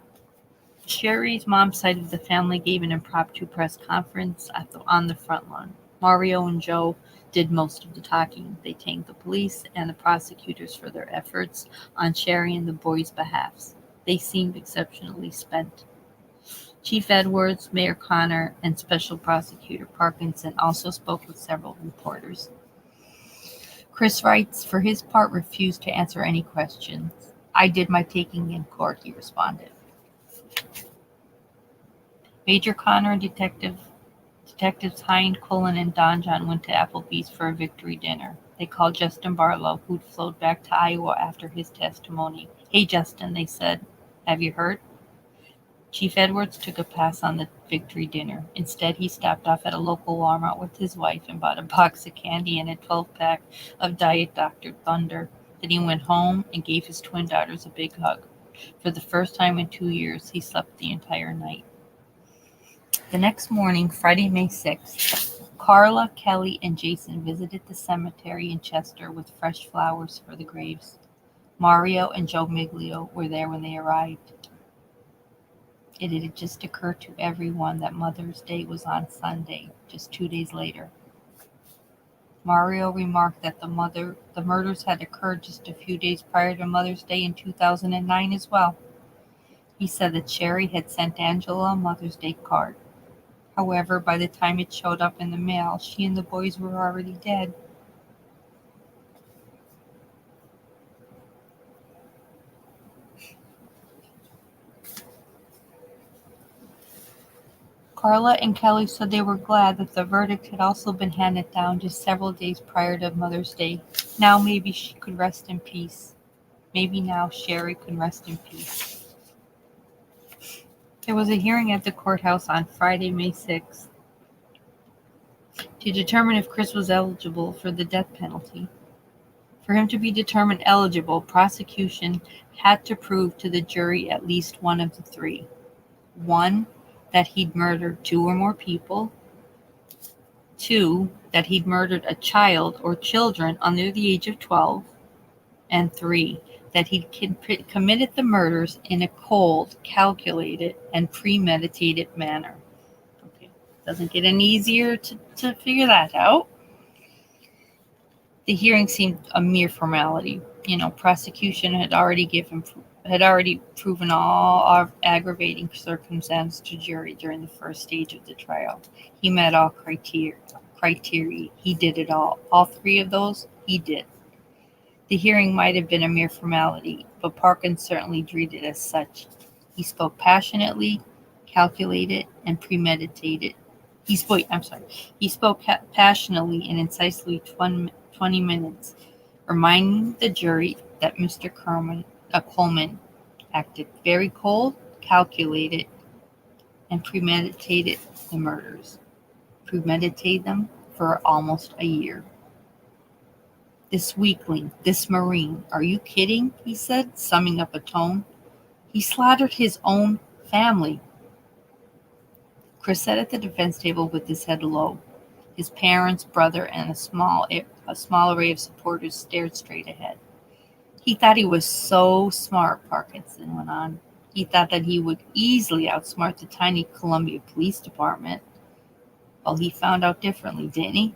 Sheri's mom's side of the family gave an impromptu press conference on the front lawn. Mario and Joe did most of the talking. They thanked the police and the prosecutors for their efforts on Sheri and the boys' behalfs. They seemed exceptionally spent. Chief Edwards, Mayor Connor, and Special Prosecutor Parkinson also spoke with several reporters. Chris writes, for his part, refused to answer any questions. I did my taking in court, he responded. Major Connor and Detectives Hind, Cullen, and Don John went to Applebee's for a victory dinner. They called Justin Barlow, who'd flown back to Iowa after his testimony. Hey, Justin, they said. Have you heard? Chief Edwards took a pass on the victory dinner. Instead, he stopped off at a local Walmart with his wife and bought a box of candy and a 12-pack of Diet Dr. Thunder. Then he went home and gave his twin daughters a big hug. For the first time in 2 years, he slept the entire night. The next morning, Friday, May 6th, Carla, Kelly, and Jason visited the cemetery in Chester with fresh flowers for the graves. Mario and Joe Miglio were there when they arrived. It had just occurred to everyone that Mother's Day was on Sunday, just 2 days later. Mario remarked that the murders had occurred just a few days prior to Mother's Day in 2009 as well. He said that Sheri had sent Angela a Mother's Day card. However, by the time it showed up in the mail, she and the boys were already dead. Carla and Kelly said they were glad that the verdict had also been handed down just several days prior to Mother's Day. Now maybe she could rest in peace. Maybe now Sheri could rest in peace. There was a hearing at the courthouse on Friday, May 6th, to determine if Chris was eligible for the death penalty. For him to be determined eligible, prosecution had to prove to the jury at least one of the three. 1, that he'd murdered 2 or more people. 2, that he'd murdered a child or children under the age of 12. And 3, that he'd committed the murders in a cold, calculated, and premeditated manner. Okay, doesn't get any easier to figure that out. The hearing seemed a mere formality. Prosecution had already proven all aggravating circumstances to jury during the first stage of the trial. He met all criteria. He did it all. All 3 of those, he did. The hearing might have been a mere formality, but Parkin certainly treated it as such. He spoke passionately, calculated, and premeditated. He spoke passionately and incisively 20 minutes, reminding the jury that Mr. Coleman acted very cold, calculated, and premeditated the murders. Premeditated them for almost a year. This weakling, this Marine, are you kidding? He said, summing up a tone. He slaughtered his own family. Chris sat at the defense table with his head low. His parents, brother, and a small array of supporters stared straight ahead. He thought he was so smart, Parkinson went on. He thought that he would easily outsmart the tiny Columbia Police Department. Well, he found out differently, didn't he?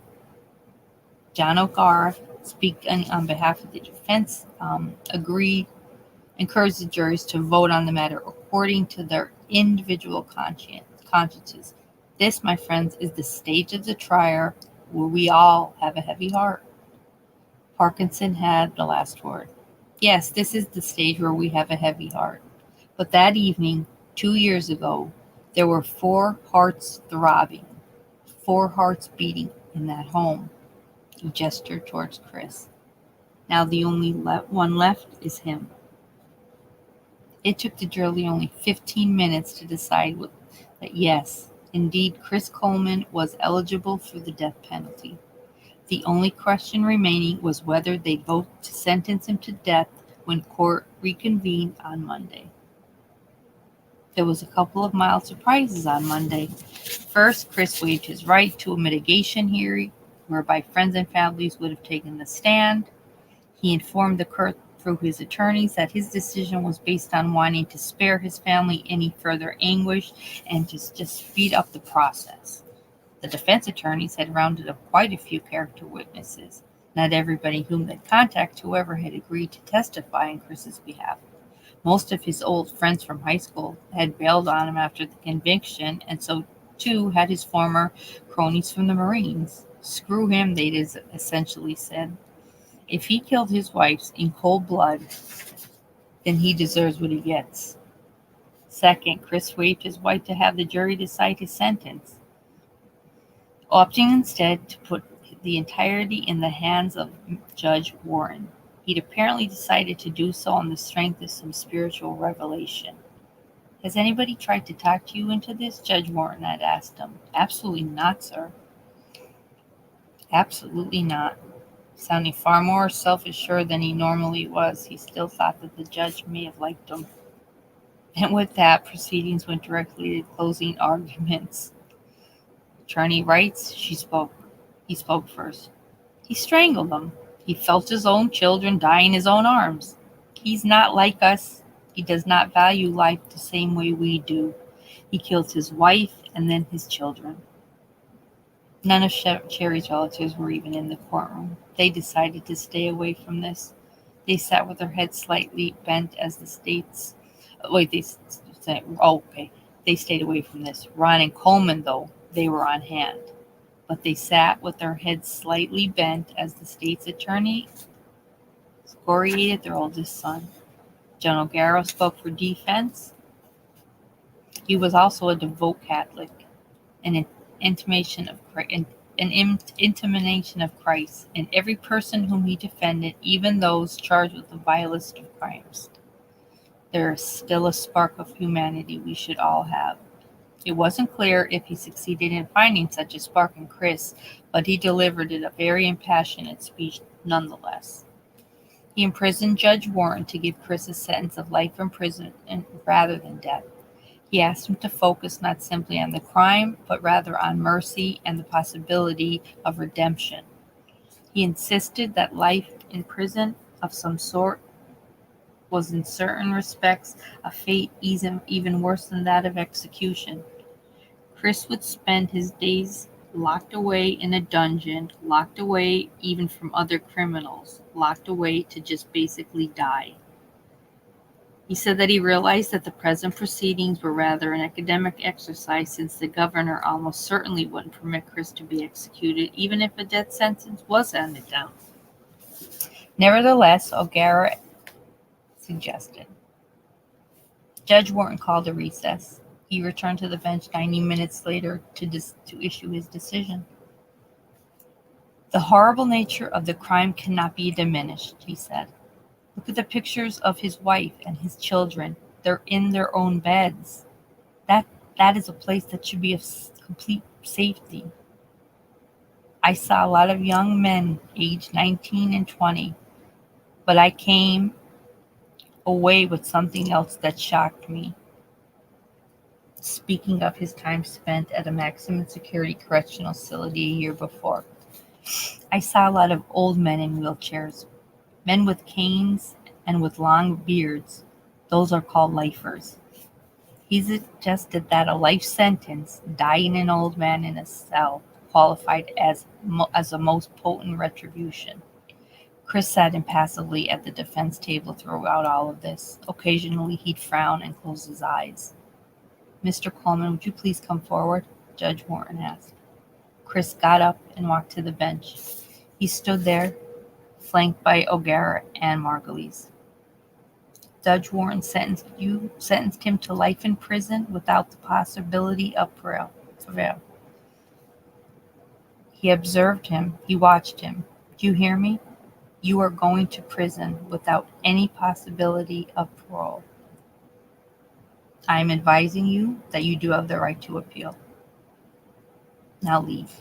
John O'Gara, speaking on behalf of the defense, encouraged the juries to vote on the matter according to their individual consciences. This, my friends, is the stage of the trial where we all have a heavy heart. Parkinson had the last word. Yes, this is the stage where we have a heavy heart. But that evening, 2 years ago, there were 4 hearts throbbing, 4 hearts beating in that home. He gestured towards Chris. Now the only one left is him. It took the jury only 15 minutes to decide that yes, indeed, Chris Coleman was eligible for the death penalty. The only question remaining was whether they'd vote to sentence him to death when court reconvened on Monday. There was a couple of mild surprises on Monday. First, Chris waived his right to a mitigation hearing, whereby friends and families would have taken the stand. He informed the court through his attorneys that his decision was based on wanting to spare his family any further anguish and just speed up the process. The defense attorneys had rounded up quite a few character witnesses. Not everybody whom they'd contact, however, had agreed to testify on Chris's behalf. Most of his old friends from high school had bailed on him after the conviction, and so too had his former cronies from the Marines. Screw him, they'd essentially said. If he killed his wife in cold blood, then he deserves what he gets. Second, Chris waived his right to have the jury decide his sentence, opting instead to put the entirety in the hands of Judge Warren. He'd apparently decided to do so on the strength of some spiritual revelation. Has anybody tried to talk to you into this? Judge Warren had asked him. Absolutely not, sir. Absolutely not. Sounding far more self-assured than he normally was, he still thought that the judge may have liked him. And with that, proceedings went directly to closing arguments. Attorney writes, he spoke first. He strangled them. He felt his own children die in his own arms. He's not like us. He does not value life the same way we do. He killed his wife and then his children. None of Sheri's relatives were even in the courtroom. They decided to stay away from this. They sat with their heads slightly bent as the state's... They stayed away from this. Ron and Coleman, though, they were on hand. But they sat with their heads slightly bent as the state's attorney excoriated their oldest son. General Garett spoke for defense. He was also a devout Catholic, an intimation of Christ, and every person whom he defended, even those charged with the vilest of crimes. There is still a spark of humanity we should all have. It wasn't clear if he succeeded in finding such a spark in Chris, but he delivered it a very impassioned speech nonetheless. He imprisoned Judge Warren to give Chris a sentence of life imprisonment rather than death. He asked him to focus not simply on the crime, but rather on mercy and the possibility of redemption. He insisted that life in prison of some sort was in certain respects a fate even worse than that of execution. Chris would spend his days locked away in a dungeon, locked away even from other criminals, locked away to just basically die. He said that he realized that the present proceedings were rather an academic exercise, since the governor almost certainly wouldn't permit Chris to be executed, even if a death sentence was handed down. Nevertheless, Garett suggested. Judge Warren called a recess. He returned to the bench 90 minutes later to issue his decision. The horrible nature of the crime cannot be diminished, he said. Look at the pictures of his wife and his children. They're in their own beds. That is a place that should be of complete safety. I saw a lot of young men aged 19 and 20, but I came away with something else that shocked me. Speaking of his time spent at a maximum security correctional facility a year before, I saw a lot of old men in wheelchairs, men with canes and with long beards. Those are called lifers. He suggested that a life sentence, dying an old man in a cell, qualified as a most potent retribution. Chris sat impassively at the defense table throughout all of this. Occasionally he'd frown and close his eyes. Mr. Coleman, would you please come forward? Judge Warren asked. Chris got up and walked to the bench. He stood there, flanked by Garett and Margulies. Judge Warren sentenced him to life in prison without the possibility of parole. He observed him. He watched him. Do you hear me? You are going to prison without any possibility of parole. I am advising you that you do have the right to appeal. Now leave.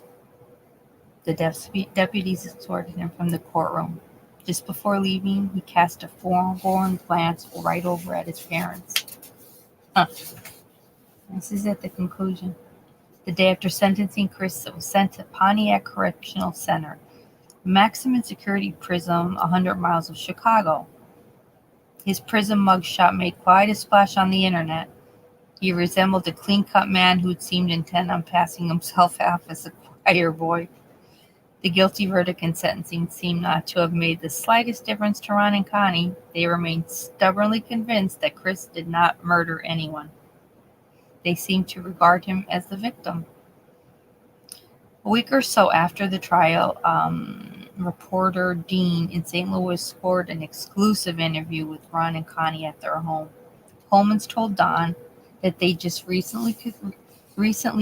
The deputies escorted him from the courtroom. Just before leaving, he cast a forlorn glance right over at his parents. This is at the conclusion. The day after sentencing, Chris was sent to Pontiac Correctional Center, maximum security prison 100 miles of Chicago. His prison mugshot made quite a splash on the internet. He resembled a clean-cut man who seemed intent on passing himself off as a choir boy. The guilty verdict and sentencing seemed not to have made the slightest difference to Ron and Connie. They remained stubbornly convinced that Chris did not murder anyone. They seemed to regard him as the victim. A week or so after the trial, reporter Dean in St. Louis scored an exclusive interview with Ron and Connie at their home. Coleman's told Don that they just recently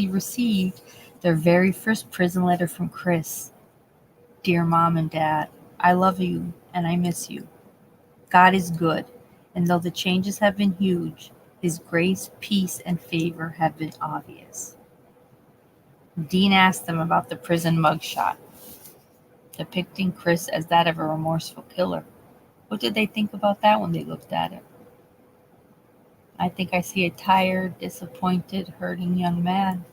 received their very first prison letter from Chris. Dear Mom and Dad, I love you and I miss you. God is good, and though the changes have been huge, His grace, peace, and favor have been obvious. Dean asked them about the prison mugshot, depicting Chris as that of a remorseful killer. What did they think about that when they looked at it? I think I see a tired, disappointed, hurting young man.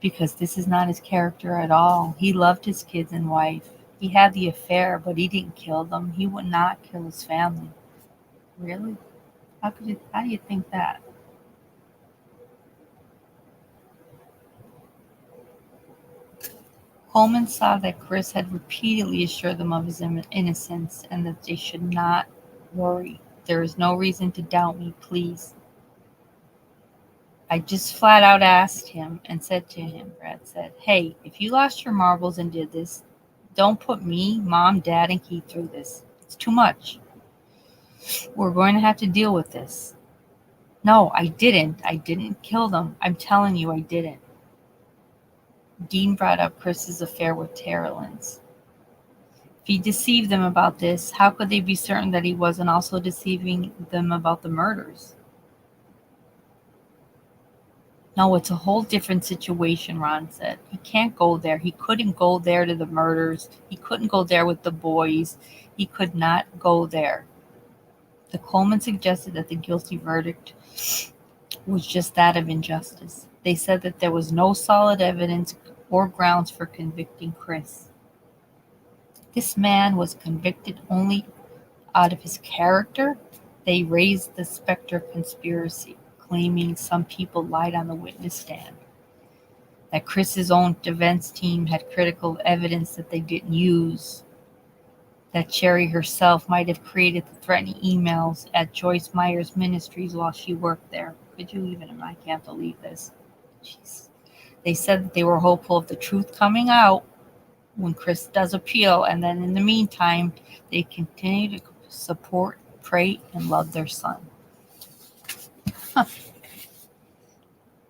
Because this is not his character at all. He loved his kids and wife. He had the affair, but he didn't kill them. He would not kill his family. Really? How do you think that? Coleman saw that Chris had repeatedly assured them of his innocence and that they should not worry. There is no reason to doubt me, please. I just flat out asked him and said to him, Brad said, hey, if you lost your marbles and did this, don't put me, Mom, Dad, and Keith through this. It's too much. We're going to have to deal with this. No, I didn't. I didn't kill them. I'm telling you I didn't. Dean brought up Chris's affair with Tara Lynn's. If he deceived them about this, how could they be certain that he wasn't also deceiving them about the murders? No, it's a whole different situation, Ron said. He can't go there. He couldn't go there to the murders. He couldn't go there with the boys. He could not go there. The Coleman suggested that the guilty verdict was just that of injustice. They said that there was no solid evidence or grounds for convicting Chris. This man was convicted only out of his character. They raised the Spectre conspiracy, claiming some people lied on the witness stand, that Chris's own defense team had critical evidence that they didn't use, that Sheri herself might have created the threatening emails at Joyce Meyer's Ministries while she worked there. Could you even? I can't believe this. Jeez. They said that they were hopeful of the truth coming out when Chris does appeal, and then in the meantime, they continue to support, pray, and love their son.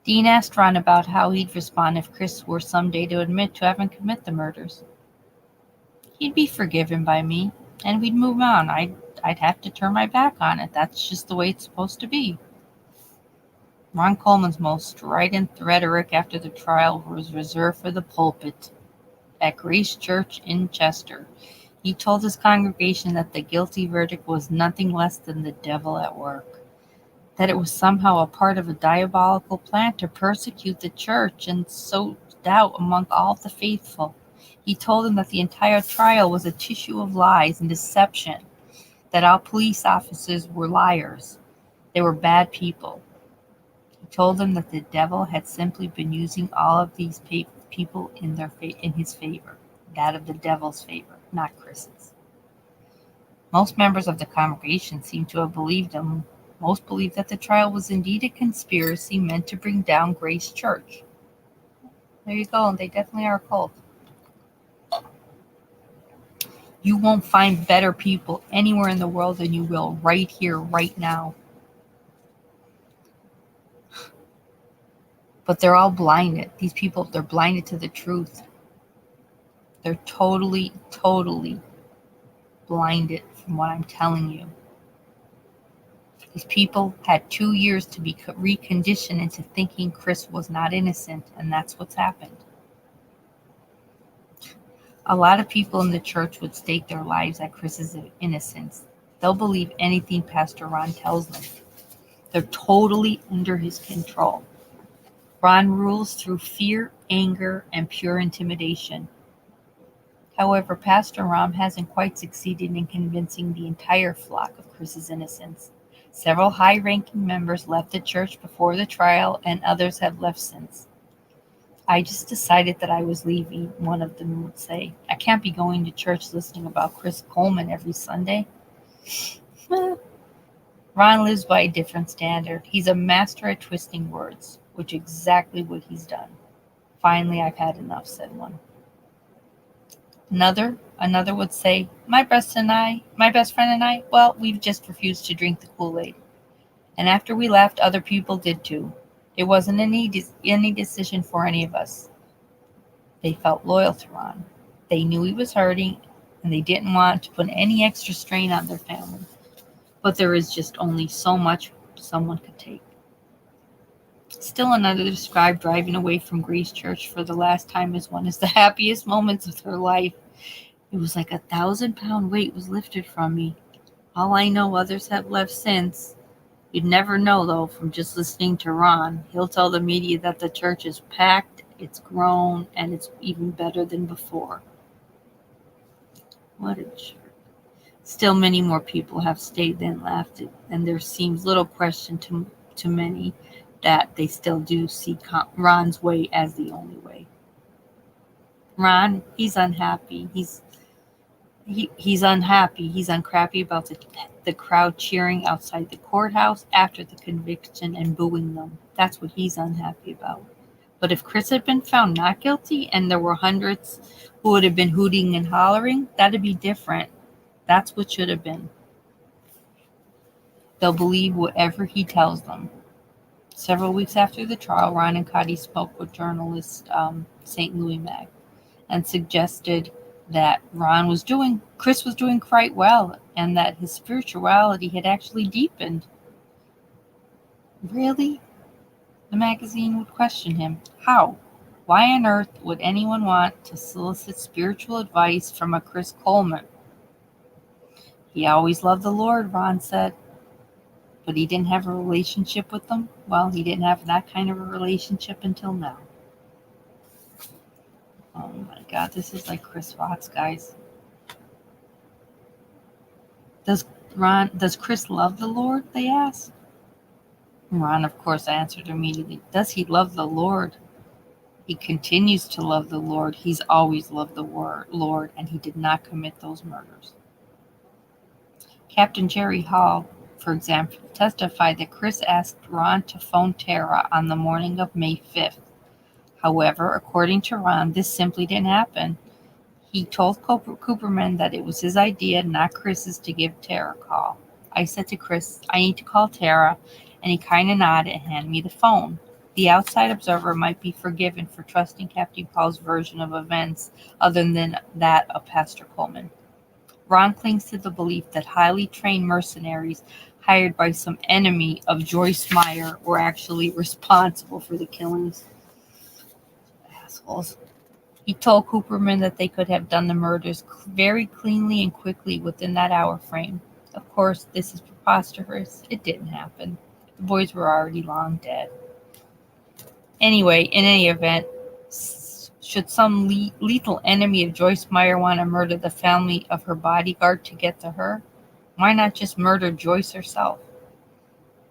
Dean asked Ron about how he'd respond if Chris were someday to admit to having committed the murders. He'd be forgiven by me, and we'd move on. I'd have to turn my back on it. That's just the way it's supposed to be. Ron Coleman's most strident rhetoric after the trial was reserved for the pulpit at Grace Church in Chester. He told his congregation that the guilty verdict was nothing less than the devil at work, that it was somehow a part of a diabolical plan to persecute the church and sow doubt among all the faithful. He told them that the entire trial was a tissue of lies and deception, that all police officers were liars. They were bad people. He told them that the devil had simply been using all of these people in his favor, that of the devil's favor, not Chris's. Most members of the congregation seemed to have believed him. Most believed that the trial was indeed a conspiracy meant to bring down Grace Church. There you go, and they definitely are a cult. You won't find better people anywhere in the world than you will right here, right now. But they're all blinded. These people, they're blinded to the truth. They're totally, totally blinded from what I'm telling you. These people had 2 years to be reconditioned into thinking Chris was not innocent, and that's what's happened. A lot of people in the church would stake their lives at Chris's innocence. They'll believe anything Pastor Ron tells them. They're totally under his control. Ron rules through fear, anger, and pure intimidation. However, Pastor Ron hasn't quite succeeded in convincing the entire flock of Chris's innocence. Several high-ranking members left the church before the trial, and others have left since. I just decided that I was leaving, one of them would say. I can't be going to church listening about Chris Coleman every Sunday. Ron lives by a different standard. He's a master at twisting words, which is exactly what he's done. Finally, I've had enough, said one. Another would say, my best friend and I, well, we've just refused to drink the Kool-Aid. And after we left, other people did too. It wasn't any decision for any of us. They felt loyal to Ron. They knew he was hurting, and they didn't want to put any extra strain on their family. But there is just only so much someone could take. Still another described driving away from Grace Church for the last time as one of the happiest moments of her life. It was like 1,000-pound weight was lifted from me. All I know, others have left since. You'd never know, though, from just listening to Ron. He'll tell the media that the church is packed, it's grown, and it's even better than before. What a jerk. Still, many more people have stayed than left, and there seems little question to many that they still do see Ron's way as the only way. Ron, he's unhappy. He's unhappy. He's uncrappy about the crowd cheering outside the courthouse after the conviction and booing them. That's what he's unhappy about. But if Chris had been found not guilty and there were hundreds who would have been hooting and hollering, that'd be different. That's what should have been. They'll believe whatever he tells them. Several weeks after the trial, Ron and Cotty spoke with journalist St. Louis Mag and suggested that Chris was doing quite well, and that his spirituality had actually deepened. Really? The magazine would question him. How? Why on earth would anyone want to solicit spiritual advice from a Chris Coleman? He always loved the Lord, Ron said. But he didn't have a relationship with them? Well, he didn't have that kind of a relationship until now. Oh my God, this is like Chris Watts, guys. Does Chris love the Lord? They asked. Ron, of course, answered immediately. Does he love the Lord? He continues to love the Lord. He's always loved the Lord, and he did not commit those murders. Captain Jerry Hall, for example, testified that Chris asked Ron to phone Tara on the morning of May 5th. However, according to Ron, this simply didn't happen. He told Cooperman that it was his idea, not Chris's, to give Tara a call. I said to Chris, I need to call Tara, and he kind of nodded and handed me the phone. The outside observer might be forgiven for trusting Captain Paul's version of events other than that of Pastor Coleman. Ron clings to the belief that highly trained mercenaries hired by some enemy of Joyce Meyer were actually responsible for the killings. Assholes. He told Cooperman that they could have done the murders very cleanly and quickly within that hour frame. Of course, this is preposterous. It didn't happen. The boys were already long dead. Anyway, in any event, should some lethal enemy of Joyce Meyer want to murder the family of her bodyguard to get to her, why not just murder Joyce herself?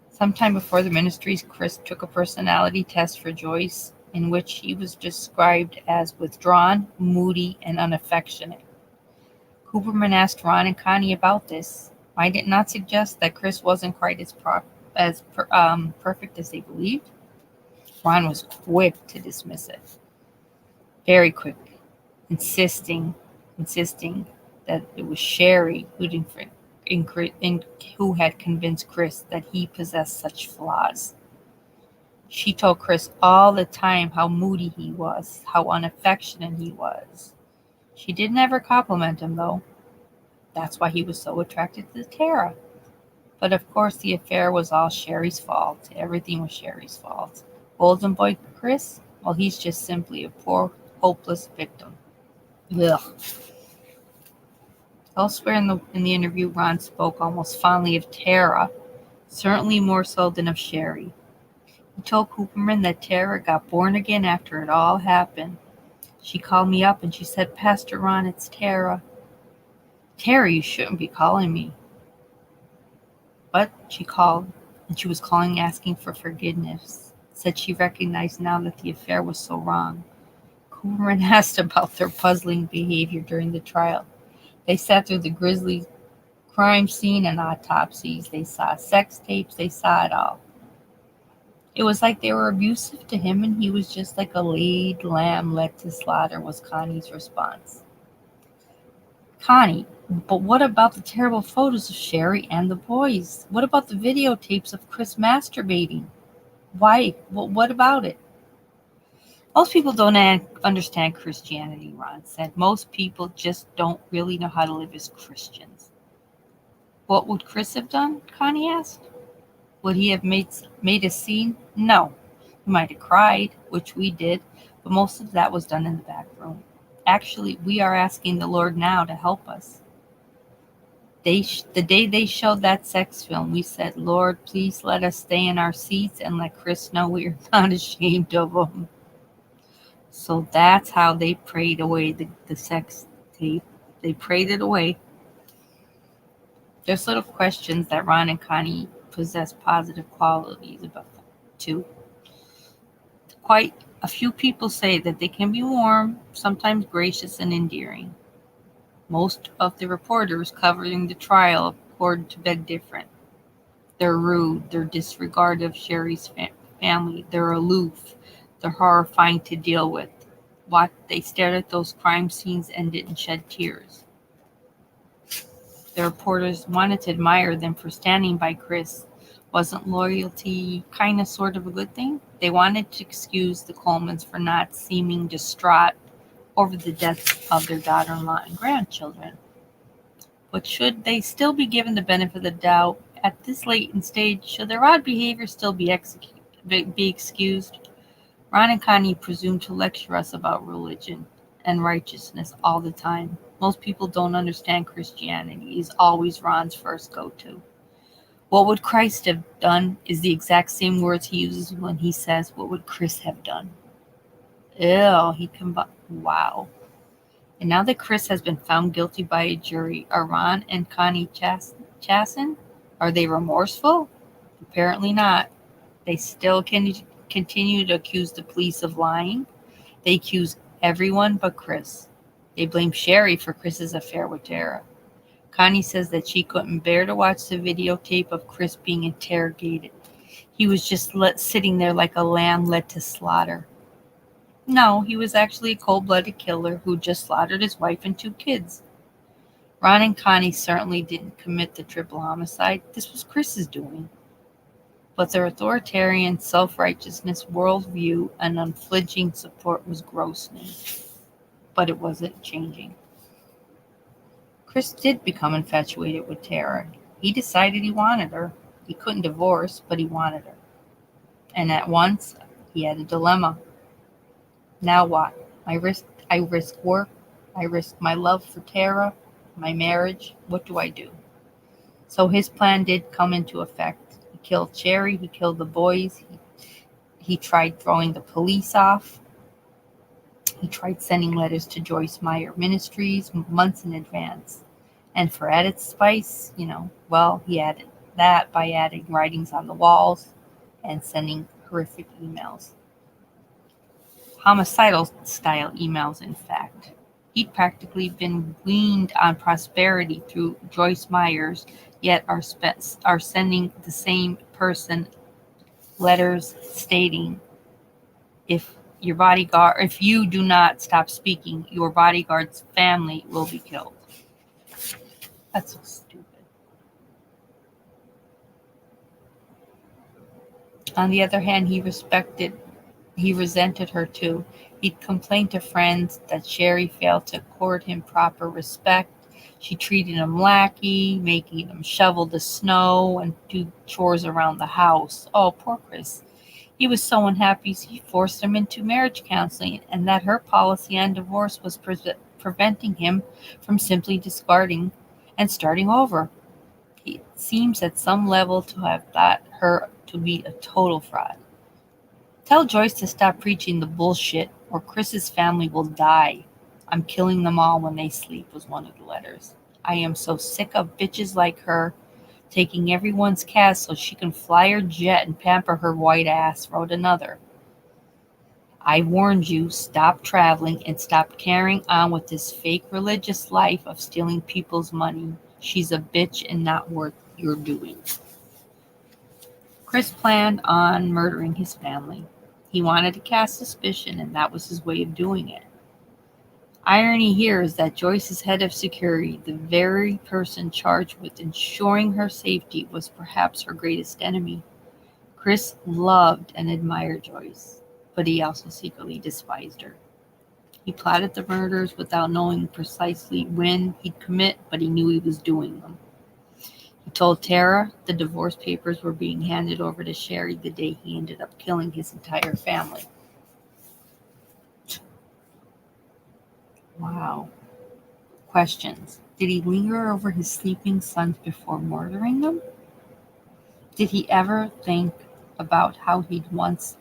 Sometime before the ministries, Chris took a personality test for Joyce, in which he was described as withdrawn, moody, and unaffectionate. Cooperman asked Ron and Connie about this. Might it not suggest that Chris wasn't quite as perfect as they believed? Ron was quick to dismiss it. Very quick, insisting that it was Sheri who had convinced Chris that he possessed such flaws. She told Chris all the time how moody he was, how unaffectionate he was. She didn't ever compliment him, though. That's why he was so attracted to Tara. But of course, the affair was all Sheri's fault. Everything was Sheri's fault. Golden Boy Chris? Well, he's just simply a poor, hopeless victim. Ugh. Elsewhere in the interview, Ron spoke almost fondly of Tara, certainly more so than of Sheri. He told Cooperman that Tara got born again after it all happened. She called me up and she said, Pastor Ron, it's Tara. Tara, you shouldn't be calling me. But she called, and she was calling asking for forgiveness. Said she recognized now that the affair was so wrong. Cooperman asked about their puzzling behavior during the trial. They sat through the grisly crime scene and autopsies. They saw sex tapes. They saw it all. It was like they were abusive to him, and he was just like a laid lamb led to slaughter, was Connie's response. Connie, but what about the terrible photos of Sheri and the boys? What about the videotapes of Chris masturbating? Why? What about it? Most people don't understand Christianity, Ron said. Most people just don't really know how to live as Christians. What would Chris have done? Connie asked. Would he have made a scene? No. He might have cried, which we did, but most of that was done in the back room. Actually, we are asking the Lord now to help us. The day they showed that sex film, we said, Lord, please let us stay in our seats and let Chris know we are not ashamed of him. So that's how they prayed away the sex tape. They prayed it away. There's little questions that Ron and Connie possess positive qualities about them, too. Quite a few people say that they can be warm, sometimes gracious and endearing. Most of the reporters covering the trial accorded to beg different. They're rude, they're disregard of Sheri's family, they're aloof, they're horrifying to deal with. They stared at those crime scenes and didn't shed tears. The reporters wanted to admire them for standing by Chris. Wasn't loyalty kind of sort of a good thing? They wanted to excuse the Colemans for not seeming distraught over the deaths of their daughter-in-law and grandchildren. But should they still be given the benefit of the doubt at this late in stage? Should their odd behavior still be excused? Ron and Connie presume to lecture us about religion and righteousness all the time. Most people don't understand Christianity is always Ron's first go-to. What would Christ have done is the exact same words he uses when he says, what would Chris have done? Wow. And now that Chris has been found guilty by a jury, are Ron and Connie chastened? Are they remorseful? Apparently not. They still continue to accuse the police of lying. They accuse everyone but Chris. They blame Sheri for Chris's affair with Tara. Connie says that she couldn't bear to watch the videotape of Chris being interrogated. He was just sitting there like a lamb led to slaughter. No, he was actually a cold-blooded killer who just slaughtered his wife and 2 kids. Ron and Connie certainly didn't commit the triple homicide. This was Chris's doing. But their authoritarian, self-righteousness worldview and unflinching support was grossing. But it wasn't changing. Chris did become infatuated with Tara. He decided he wanted her. He couldn't divorce, but he wanted her. And at once, he had a dilemma. Now what? I risk work. I risk my love for Tara, my marriage. What do I do? So his plan did come into effect. He killed Sheri. He killed the boys. He tried throwing the police off. He tried sending letters to Joyce Meyer Ministries months in advance. And for added spice, he added that by adding writings on the walls and sending horrific emails. Homicidal style emails, in fact. He'd practically been weaned on prosperity through Joyce Myers, yet are sending the same person letters stating, if you do not stop speaking, your bodyguard's family will be killed. That's so stupid. On the other hand, he resented her too. He'd complained to friends that Sheri failed to accord him proper respect. She treated him lackey, making him shovel the snow and do chores around the house. Oh, poor Chris. He was so unhappy he forced him into marriage counseling, and that her policy on divorce was preventing him from simply discarding and starting over. He seems at some level to have thought her to be a total fraud. Tell Joyce to stop preaching the bullshit, or Chris's family will die. I'm killing them all when they sleep, was one of the letters. I am so sick of bitches like her taking everyone's cash so she can fly her jet and pamper her white ass, wrote another. I warned you, stop traveling and stop carrying on with this fake religious life of stealing people's money. She's a bitch and not worth your doing. Chris planned on murdering his family. He wanted to cast suspicion, and that was his way of doing it. Irony here is that Joyce's head of security, the very person charged with ensuring her safety, was perhaps her greatest enemy. Chris loved and admired Joyce, but he also secretly despised her. He plotted the murders without knowing precisely when he'd commit, but he knew he was doing them. He told Tara the divorce papers were being handed over to Sheri the day he ended up killing his entire family. Wow. Questions. Did he linger over his sleeping sons before murdering them? Did he ever think about how he'd once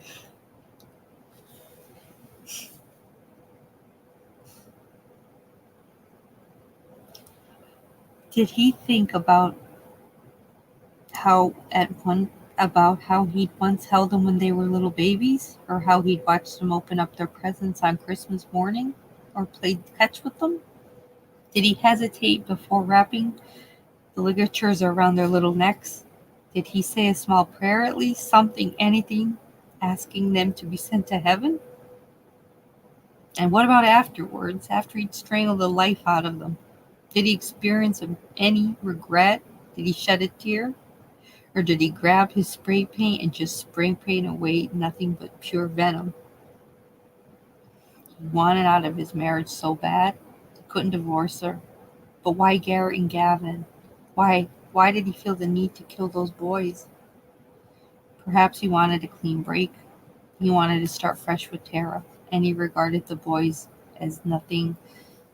Did he think about how he'd once held them when they were little babies, or how he'd watched them open up their presents on Christmas morning, or played catch with them? Did he hesitate before wrapping the ligatures around their little necks? Did he say a small prayer at least, something, anything, asking them to be sent to heaven? And what about afterwards, after he'd strangled the life out of them? Did he experience any regret? Did he shed a tear? Or did he grab his spray paint and just spray paint away nothing but pure venom? He wanted out of his marriage so bad, he couldn't divorce her. But why Garett and Gavin? Why did he feel the need to kill those boys? Perhaps he wanted a clean break. He wanted to start fresh with Tara, and he regarded the boys as nothing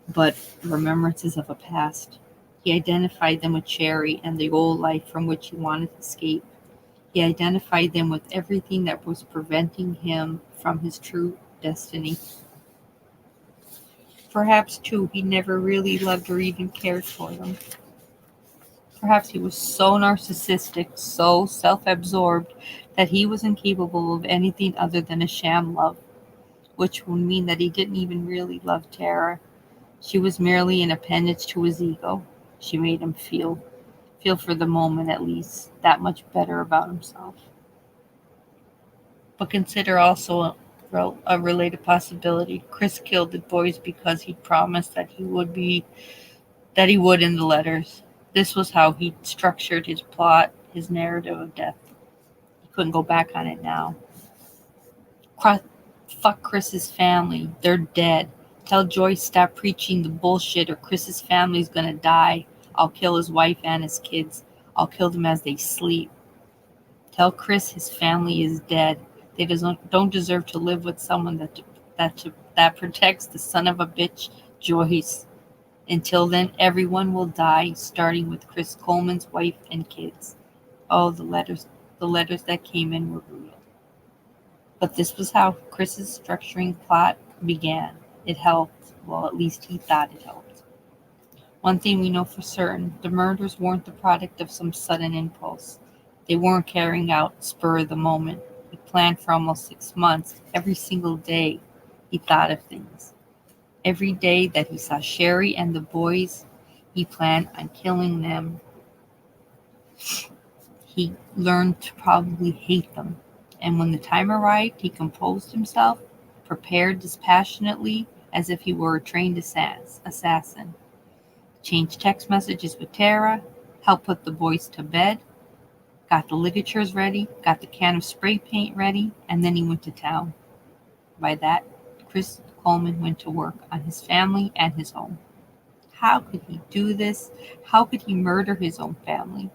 but remembrances of a past. He identified them with Sheri and the old life from which he wanted to escape. He identified them with everything that was preventing him from his true destiny. Perhaps, too, he never really loved or even cared for them. Perhaps he was so narcissistic, so self-absorbed, that he was incapable of anything other than a sham love, which would mean that he didn't even really love Tara. She was merely an appendage to his ego. She made him feel for the moment at least, that much better about himself. But consider also a related possibility. Chris killed the boys because he promised that he would in the letters. This was how he structured his plot, his narrative of death. He couldn't go back on it now. Fuck Chris's family. They're dead. Tell Joyce stop preaching the bullshit or Chris's family's gonna die. I'll kill his wife and his kids. I'll kill them as they sleep. Tell Chris his family is dead. They don't deserve to live with someone that protects the son of a bitch, Joyce. Until then, everyone will die, starting with Chris Coleman's wife and kids. Oh, the letters that came in were brutal. But this was how Chris's structuring plot began. It helped. Well, at least he thought it helped. One thing we know for certain, the murders weren't the product of some sudden impulse. They weren't carrying out spur of the moment. He planned for almost 6 months. Every single day, he thought of things. Every day that he saw Sheri and the boys, he planned on killing them. He learned to probably hate them. And when the time arrived, he composed himself, prepared dispassionately as if he were a trained assassin. Changed text messages with Tara, helped put the boys to bed, got the ligatures ready, got the can of spray paint ready, and then he went to town. By that, Chris Coleman went to work on his family and his home. How could he do this? How could he murder his own family?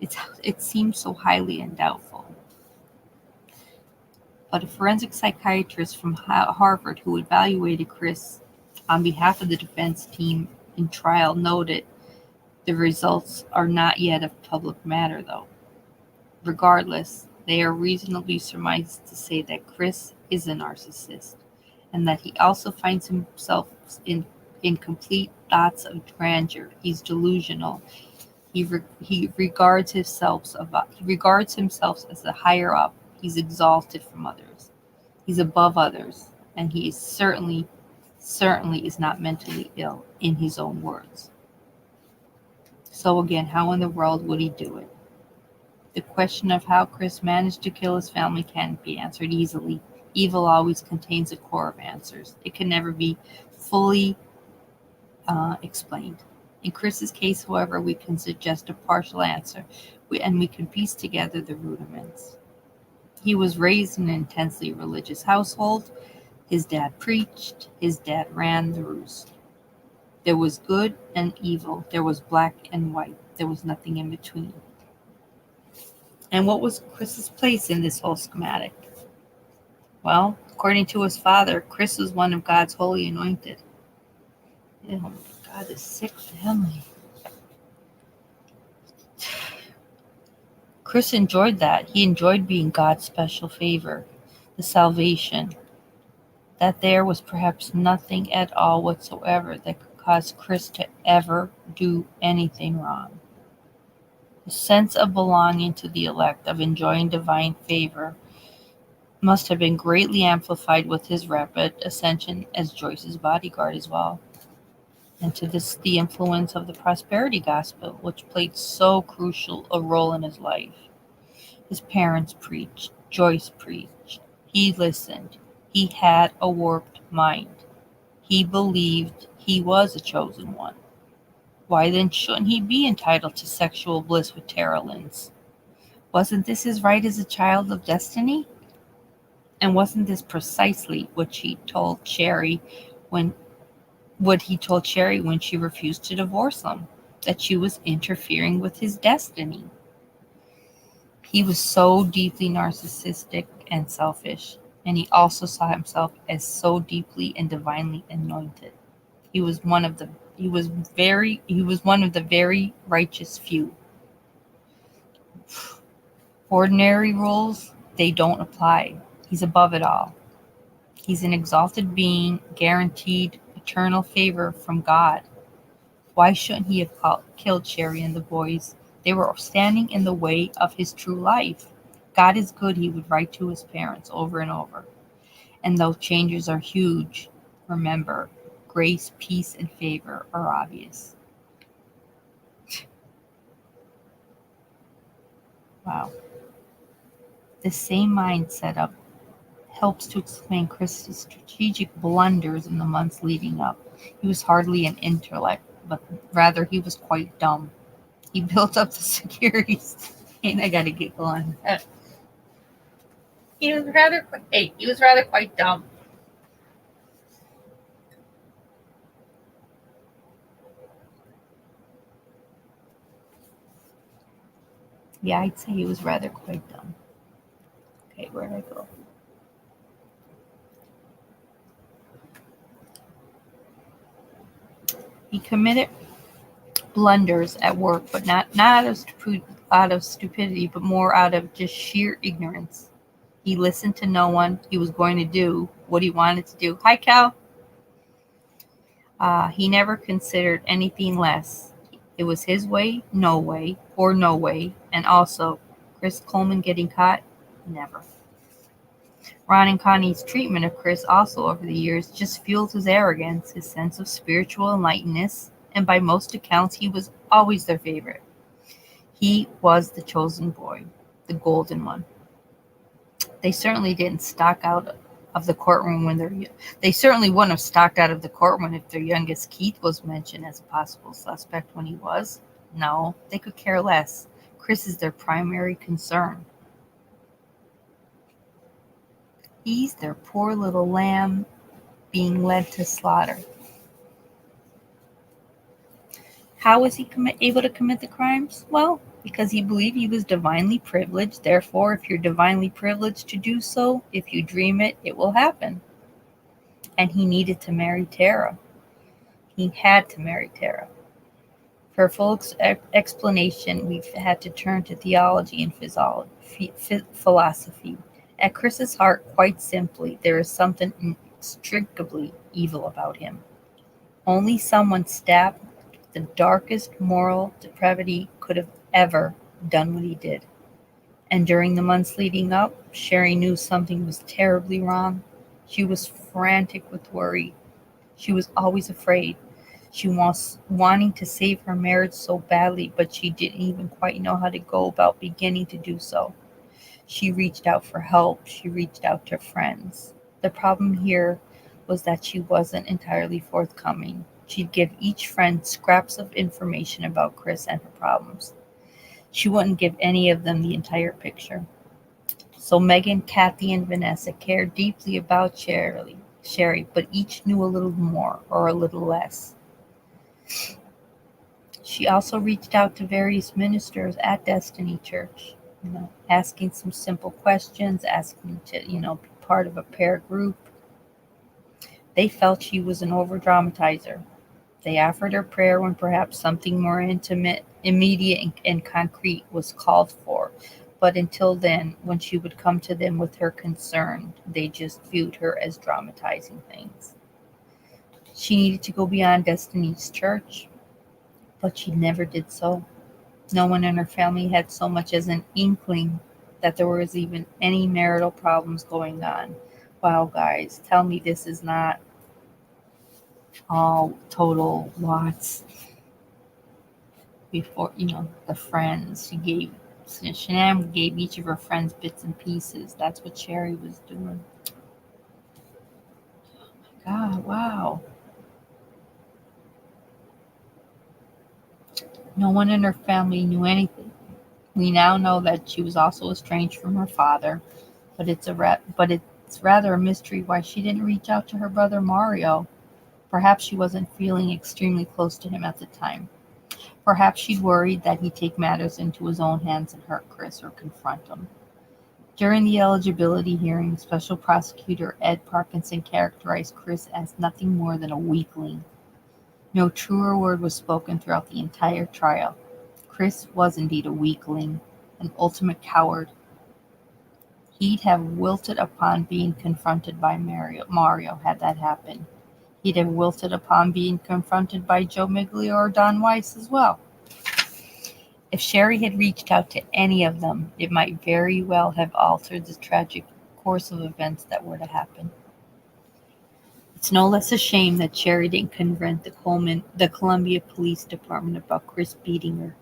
It seems so highly undoubtful. But a forensic psychiatrist from Harvard who evaluated Chris on behalf of the defense team in trial noted the results are not yet of public matter, though. Regardless, they are reasonably surmised to say that Chris is a narcissist, and that he also finds himself in complete thoughts of grandeur. He's delusional. He regards himself as a higher up. He's exalted from others. He's above others, and he is certainly is not mentally ill, in his own words. So again, how in the world would he do it? The question of how Chris managed to kill his family can't be answered easily. Evil always contains a core of answers. It can never be fully explained. In Chris's case, however, we can suggest a partial answer, and we can piece together the rudiments. He was raised in an intensely religious household. His dad preached. His dad ran the roost. There was good and evil. There was black and white. There was nothing in between. And what was Chris's place in this whole schematic? Well, according to his father, Chris was one of God's holy anointed. Oh my God, this sick family. Chris enjoyed that. He enjoyed being God's special favor, the salvation. That there was perhaps nothing at all whatsoever that could cause Chris to ever do anything wrong. The sense of belonging to the elect, of enjoying divine favor, must have been greatly amplified with his rapid ascension as Joyce's bodyguard as well. And to this, the influence of the prosperity gospel, which played so crucial a role in his life. His parents preached. Joyce preached. He listened. He had a warped mind. He believed he was a chosen one. Why then shouldn't he be entitled to sexual bliss with Tara Lynn's? Wasn't this his right as a child of destiny? And wasn't this precisely what he told Sheri when she refused to divorce him? That she was interfering with his destiny. He was so deeply narcissistic and selfish, and he also saw himself as so deeply and divinely anointed. He was one of the very righteous few. Ordinary rules, they don't apply. He's above it all. He's an exalted being, guaranteed eternal favor from God. Why shouldn't he have killed Sheri and the boys? They were standing in the way of his true life. God is good, he would write to his parents over and over. And though changes are huge, remember, grace, peace, and favor are obvious. Wow. The same mindset helps to explain Chris's strategic blunders in the months leading up. He was hardly an intellect, but rather he was quite dumb. He built up the securities. And I gotta get going. He was rather quite dumb. Yeah, I'd say he was rather quite dumb. Okay, where'd I go? He committed blunders at work, but not out of stupidity, but more out of just sheer ignorance. He listened to no one. He was going to do what he wanted to do. Hi, Cal. He never considered anything less. It was his way, no way, or no way. And also, Chris Coleman getting caught? Never. Ron and Connie's treatment of Chris also over the years just fueled his arrogance, his sense of spiritual enlightenedness, and by most accounts, he was always their favorite. He was the chosen boy, the golden one. They certainly didn't stalk out of the courtroom they certainly wouldn't have stalked out of the courtroom if their youngest Keith was mentioned as a possible suspect when he was. No, they could care less. Chris is their primary concern. He's their poor little lamb being led to slaughter. How was he able to commit the crimes? Well, because he believed he was divinely privileged. Therefore, if you're divinely privileged to do so, if you dream it, it will happen. And he needed to marry Tara. He had to marry Tara. For full explanation, we've had to turn to theology and philosophy. At Chris's heart, quite simply, there is something inextricably evil about him. Only someone stabbed with the darkest moral depravity could have ever done what he did. And during the months leading up, Sheri knew something was terribly wrong. She was frantic with worry. She was always afraid. She was wanting to save her marriage so badly, but she didn't even quite know how to go about beginning to do so. She reached out for help. She reached out to friends. The problem here was that she wasn't entirely forthcoming. She'd give each friend scraps of information about Chris and her problems. She wouldn't give any of them the entire picture. So Megan, Kathy, and Vanessa cared deeply about Sheri, but each knew a little more or a little less. She also reached out to various ministers at Destiny Church, asking some simple questions, asking to, be part of a prayer group. They felt she was an over-dramatizer. They offered her prayer when perhaps something more intimate, immediate, and concrete was called for. But until then, when she would come to them with her concern, they just viewed her as dramatizing things. She needed to go beyond Destiny's Church, but she never did so. No one in her family had so much as an inkling that there was even any marital problems going on. Wow, guys, tell me this is not all total lots. Before, the friends, Shanann gave each of her friends bits and pieces. That's what Sheri was doing. Oh my God, wow. No one in her family knew anything. We now know that she was also estranged from her father, but it's rather a mystery why she didn't reach out to her brother Mario. Perhaps she wasn't feeling extremely close to him at the time. Perhaps she'd worried that he'd take matters into his own hands and hurt Chris or confront him. During the eligibility hearing, Special Prosecutor Ed Parkinson characterized Chris as nothing more than a weakling. No truer word was spoken throughout the entire trial. Chris was indeed a weakling, an ultimate coward. He'd have wilted upon being confronted by Mario had that happened. He'd have wilted upon being confronted by Joe Miglio or Don Weiss as well. If Sheri had reached out to any of them, it might very well have altered the tragic course of events that were to happen. It's no less a shame that Sheri didn't confront the Columbia Police Department about Chris beating her.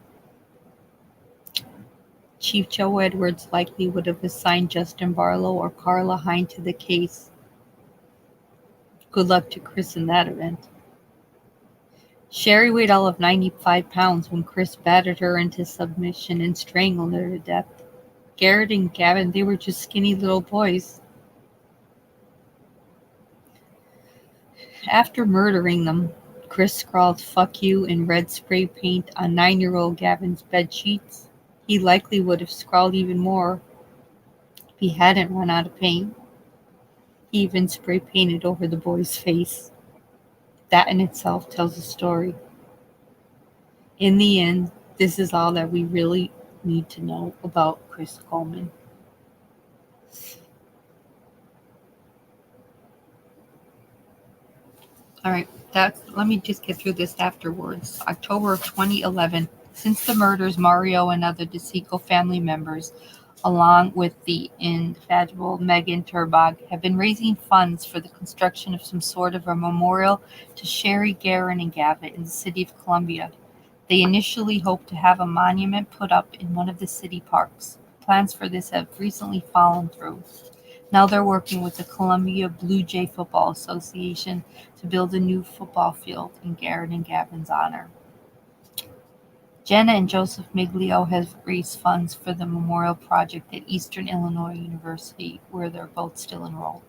Chief Joe Edwards likely would have assigned Justin Barlow or Carla Hine to the case. Good luck to Chris in that event. Sheri weighed all of 95 pounds when Chris battered her into submission and strangled her to death. Garett and Gavin, they were just skinny little boys. After murdering them, Chris scrawled "fuck you" in red spray paint on 9-year-old Gavin's bed sheets. He likely would have scrawled even more if he hadn't run out of paint. He even spray painted over the boy's face. That in itself tells a story. In the end, this is all that we really need to know about Chris Coleman. All right, let me just get through this afterwards. October of 2011, since the murders, Mario and other DeSico family members, along with the indefatigable Megan Turbog, have been raising funds for the construction of some sort of a memorial to Sheri, Garett, and Gavin in the city of Columbia. They initially hoped to have a monument put up in one of the city parks. Plans for this have recently fallen through. Now they're working with the Columbia Blue Jay Football Association to build a new football field in Garett and Gavin's honor. Jenna and Joseph Miglio have raised funds for the memorial project at Eastern Illinois University, where they're both still enrolled.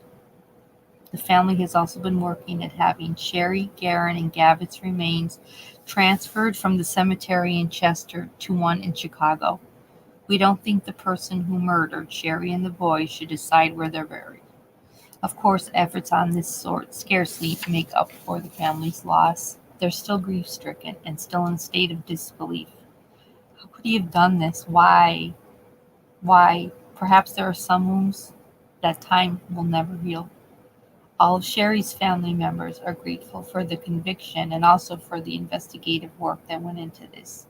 The family has also been working at having Sheri, Garett, and Gavin's remains transferred from the cemetery in Chester to one in Chicago. We don't think the person who murdered Sheri and the boys should decide where they're buried. Of course, efforts on this sort scarcely make up for the family's loss. They're still grief-stricken and still in a state of disbelief. How could he have done this? Why? Perhaps there are some wounds that time will never heal. All of Sheri's family members are grateful for the conviction and also for the investigative work that went into this.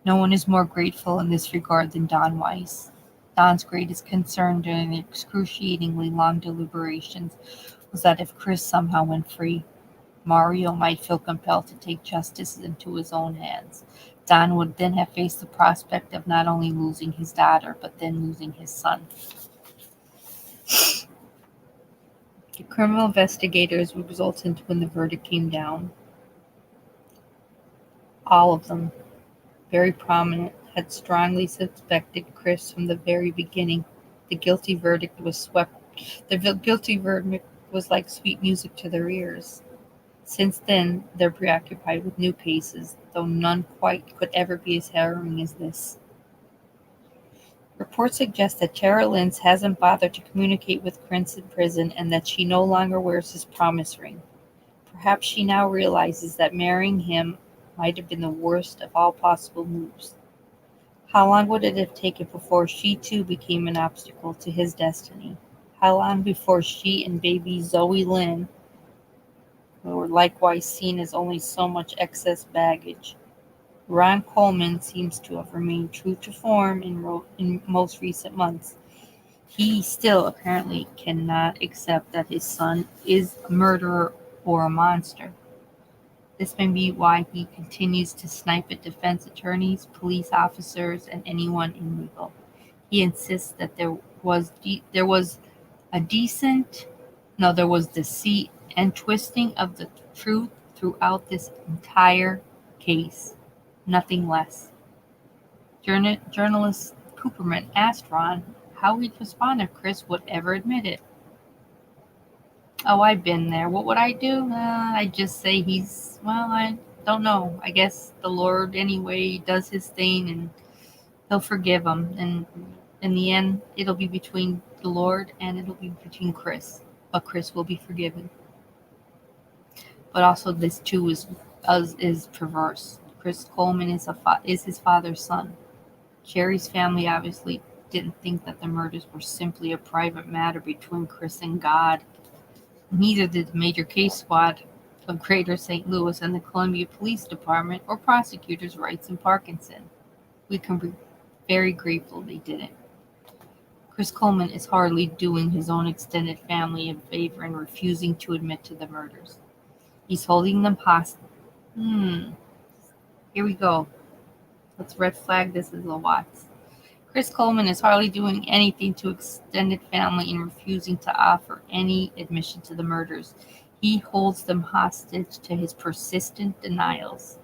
No one is more grateful in this regard than Don Weiss. Don's greatest concern during the excruciatingly long deliberations was that if Chris somehow went free, Mario might feel compelled to take justice into his own hands. Don would then have faced the prospect of not only losing his daughter, but then losing his son. The criminal investigators would result into when the verdict came down. All of them, very prominent, had strongly suspected Chris from the very beginning. The guilty verdict was like sweet music to their ears. Since then, they're preoccupied with new cases, though none quite could ever be as harrowing as this. Reports suggest that Tara Lynch hasn't bothered to communicate with Chris in prison and that she no longer wears his promise ring. Perhaps she now realizes that marrying him might have been the worst of all possible moves. How long would it have taken before she too became an obstacle to his destiny? How long before she and baby Zoe Lynn were likewise seen as only so much excess baggage? Ron Coleman seems to have remained true to form in most recent months. He still apparently cannot accept that his son is a murderer or a monster. This may be why he continues to snipe at defense attorneys, police officers, and anyone in legal. He insists that there was deceit and twisting of the truth throughout this entire case. Nothing less. Journalist Cooperman asked Ron how he'd respond if Chris would ever admit it. "Oh, I've been there. What would I do? I'd just say I don't know. I guess the Lord anyway does his thing and he'll forgive him. And in the end, it'll be between the Lord and it'll be between Chris. But Chris will be forgiven." But also this too is perverse. Chris Coleman is his father's son. Sheri's family obviously didn't think that the murders were simply a private matter between Chris and God. Neither did the major case squad of Greater St. Louis and the Columbia Police Department or prosecutors Wrights and Parkinson. We can be very grateful they didn't. Chris Coleman is hardly doing his own extended family a favor in refusing to admit to the murders. He's holding them hostage. Here we go. Let's red flag this as a Watts. Chris Coleman is hardly doing anything to extended family in refusing to offer any admission to the murders. He holds them hostage to his persistent denials.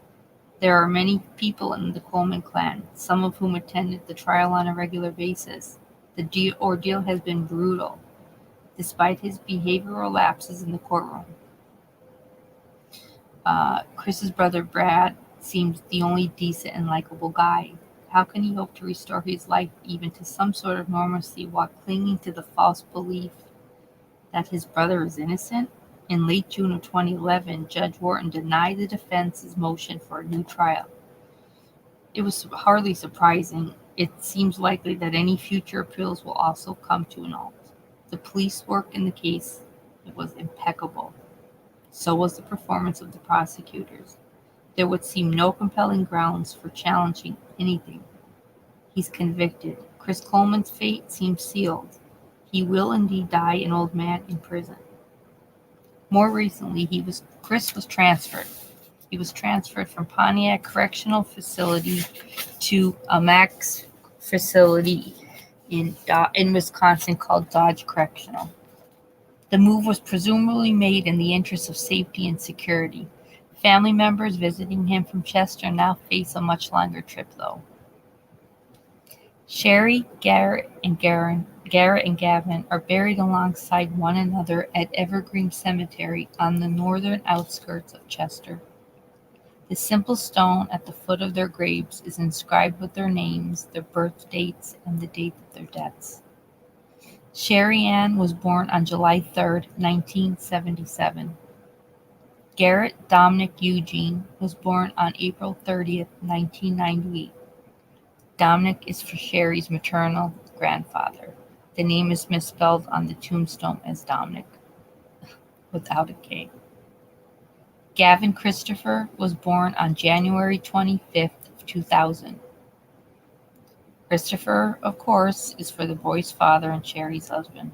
There are many people in the Coleman clan, some of whom attended the trial on a regular basis. The ordeal has been brutal, despite his behavioral lapses in the courtroom. Chris's brother Brad seems the only decent and likable guy. How can he hope to restore his life even to some sort of normalcy while clinging to the false belief that his brother is innocent? In late June of 2011, Judge Wharton denied the defense's motion for a new trial. It was hardly surprising. It seems likely that any future appeals will also come to an halt. The police work in the case was impeccable. So was the performance of the prosecutors. There would seem no compelling grounds for challenging anything. He's convicted. Chris Coleman's fate seems sealed. He will indeed die an old man in prison. More recently, Chris was transferred. He was transferred from Pontiac Correctional Facility to a max facility in Wisconsin called Dodge Correctional. The move was presumably made in the interest of safety and security. Family members visiting him from Chester now face a much longer trip, though. Sheri, Garett and Gavin are buried alongside one another at Evergreen Cemetery on the northern outskirts of Chester. The simple stone at the foot of their graves is inscribed with their names, their birth dates, and the date of their deaths. Sheri Ann was born on July 3rd, 1977. Garett Dominic Eugene was born on April 30th, 1998. Dominic is for Sheri's maternal grandfather. The name is misspelled on the tombstone as Dominic, without a K. Gavin Christopher was born on January 25th, 2000. Christopher, of course, is for the boy's father and Sheri's husband.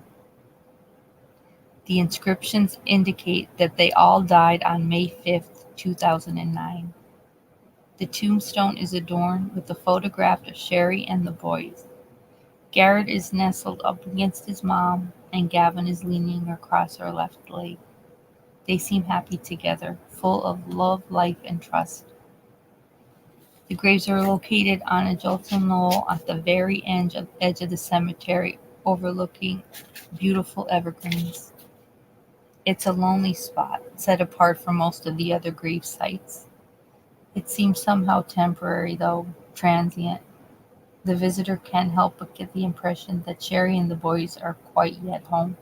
The inscriptions indicate that they all died on May 5th, 2009. The tombstone is adorned with a photograph of Sheri and the boys. Garett is nestled up against his mom, and Gavin is leaning across her left leg. They seem happy together, full of love, life, and trust. The graves are located on a jolted knoll at the very edge of the cemetery, overlooking beautiful evergreens. It's a lonely spot, set apart from most of the other grave sites. It seems somehow temporary, though transient. The visitor can't help but get the impression that Sheri and the boys are quite yet home.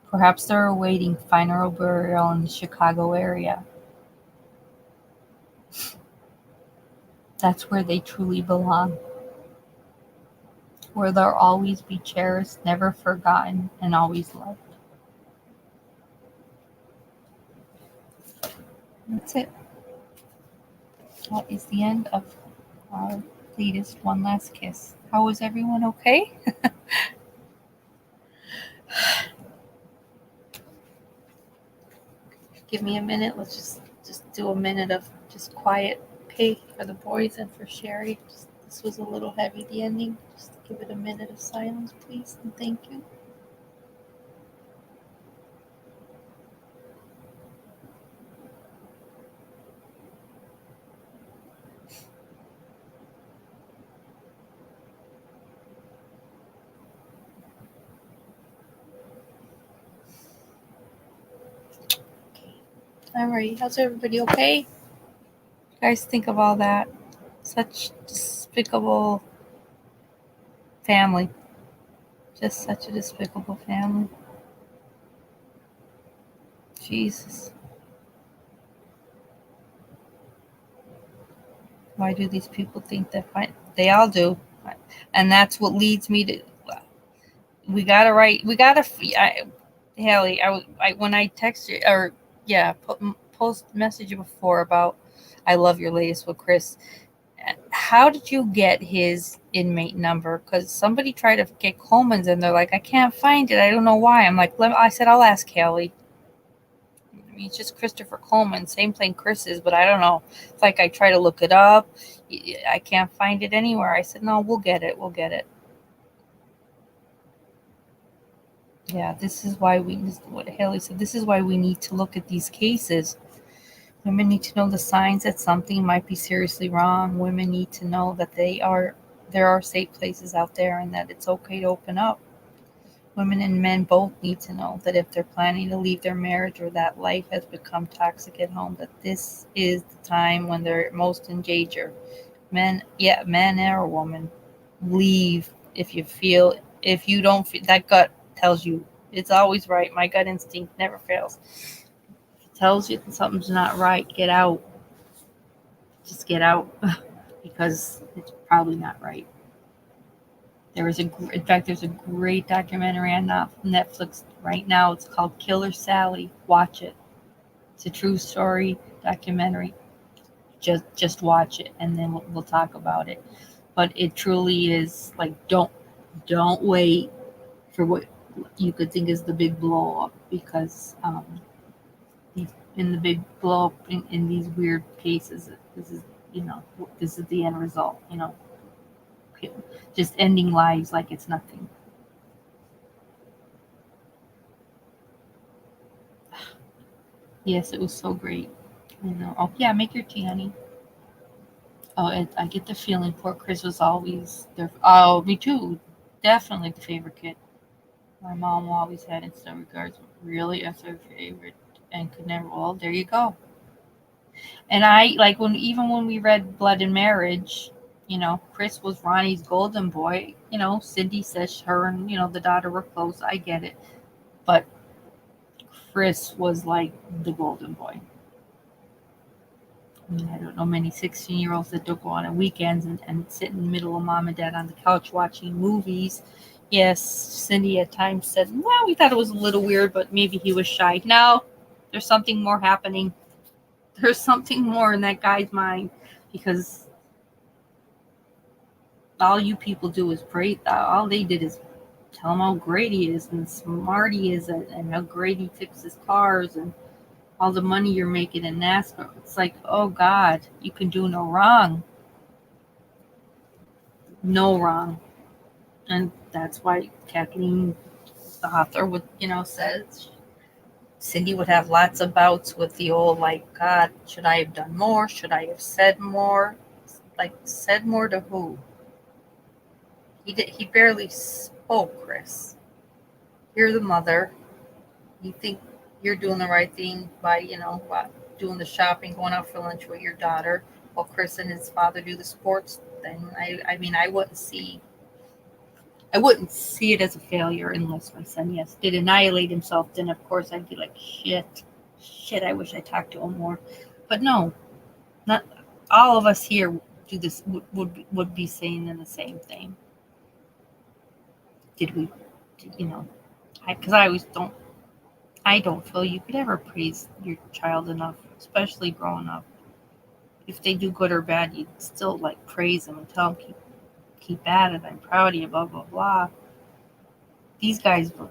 Perhaps they're awaiting funeral burial in the Chicago area. That's where they truly belong, where they'll always be cherished, never forgotten, and always loved. That's it. That is the end of our latest One Last Kiss. How is everyone okay? Give me a minute. Let's just do a minute of just quiet pay for the boys and for Sheri. This was a little heavy, the ending. Just give it a minute of silence, please, and thank you. All right, how's everybody okay? You guys think of all that? Such despicable family. Just such a despicable family. Jesus. Why do these people think they're fine? They all do. And that's what leads me to, Haley, when I texted, or yeah, post message before about I love your latest with Chris. How did you get his inmate number? Because somebody tried to get Coleman's and they're like, I can't find it. I don't know why. I'm like, I said, I'll ask Haley. I mean, it's just Christopher Coleman, same thing Chris is, but I don't know. It's like I try to look it up. I can't find it anywhere. I said, no, we'll get it. Yeah, this is what Haley said. This is why we need to look at these cases. Women need to know the signs that something might be seriously wrong. Women need to know that there are safe places out there and that it's okay to open up. Women and men both need to know that if they're planning to leave their marriage or that life has become toxic at home, that this is the time when they're most in danger. Men or woman, leave if you don't feel, that gut tells you it's always right. My gut instinct never fails. If it tells you that something's not right, get out. Just get out because it's probably not right. There's a great documentary on Netflix right now. It's called Killer Sally. Watch it. It's a true story documentary. Just watch it, and then we'll talk about it. But it truly is like, don't wait for what you could think is the big blow up, because in the big blow up in these weird cases, this is the end result. Just ending lives like it's nothing. Yes, it was so great. Oh yeah, make your tea, honey. Oh, I get the feeling poor Chris was always there. Oh, me too. Definitely the favorite kid. My mom always had instant regards. Really, as her favorite, and could never. Well, there you go. And I like when we read Blood and Marriage. Chris was Ronnie's golden boy. Cindy says her and the daughter were close. I get it, but Chris was like the golden boy. I mean, I don't know many 16-year-olds that don't go on weekends and sit in the middle of mom and dad on the couch watching movies. Yes, Cindy at times said, well, we thought it was a little weird, but maybe he was shy. No, there's something more happening. There's something more in that guy's mind, because all you people do is pray. All they did is tell him how great he is and smart he is, and how great he fixes cars and all the money you're making in NASCAR. It's like, oh God, you can do no wrong. No wrong. And that's why Kathleen, the author, would, says Cindy would have lots of bouts with the old, like, God, should I have done more? Should I have said more? Like, said more to who? He barely spoke, Chris. You're the mother. You think you're doing the right thing by, doing the shopping, going out for lunch with your daughter, while Chris and his father do the sports thing. I mean, I wouldn't see it as a failure unless my son, yes, did annihilate himself. Then, of course, I'd be like, shit, I wish I talked to him more. But no, not all of us here do this, would be saying the same thing. Because I don't feel you could ever praise your child enough, especially growing up. If they do good or bad, you'd still like praise them and tell them keep at it. I'm proud of you, blah blah blah. These guys were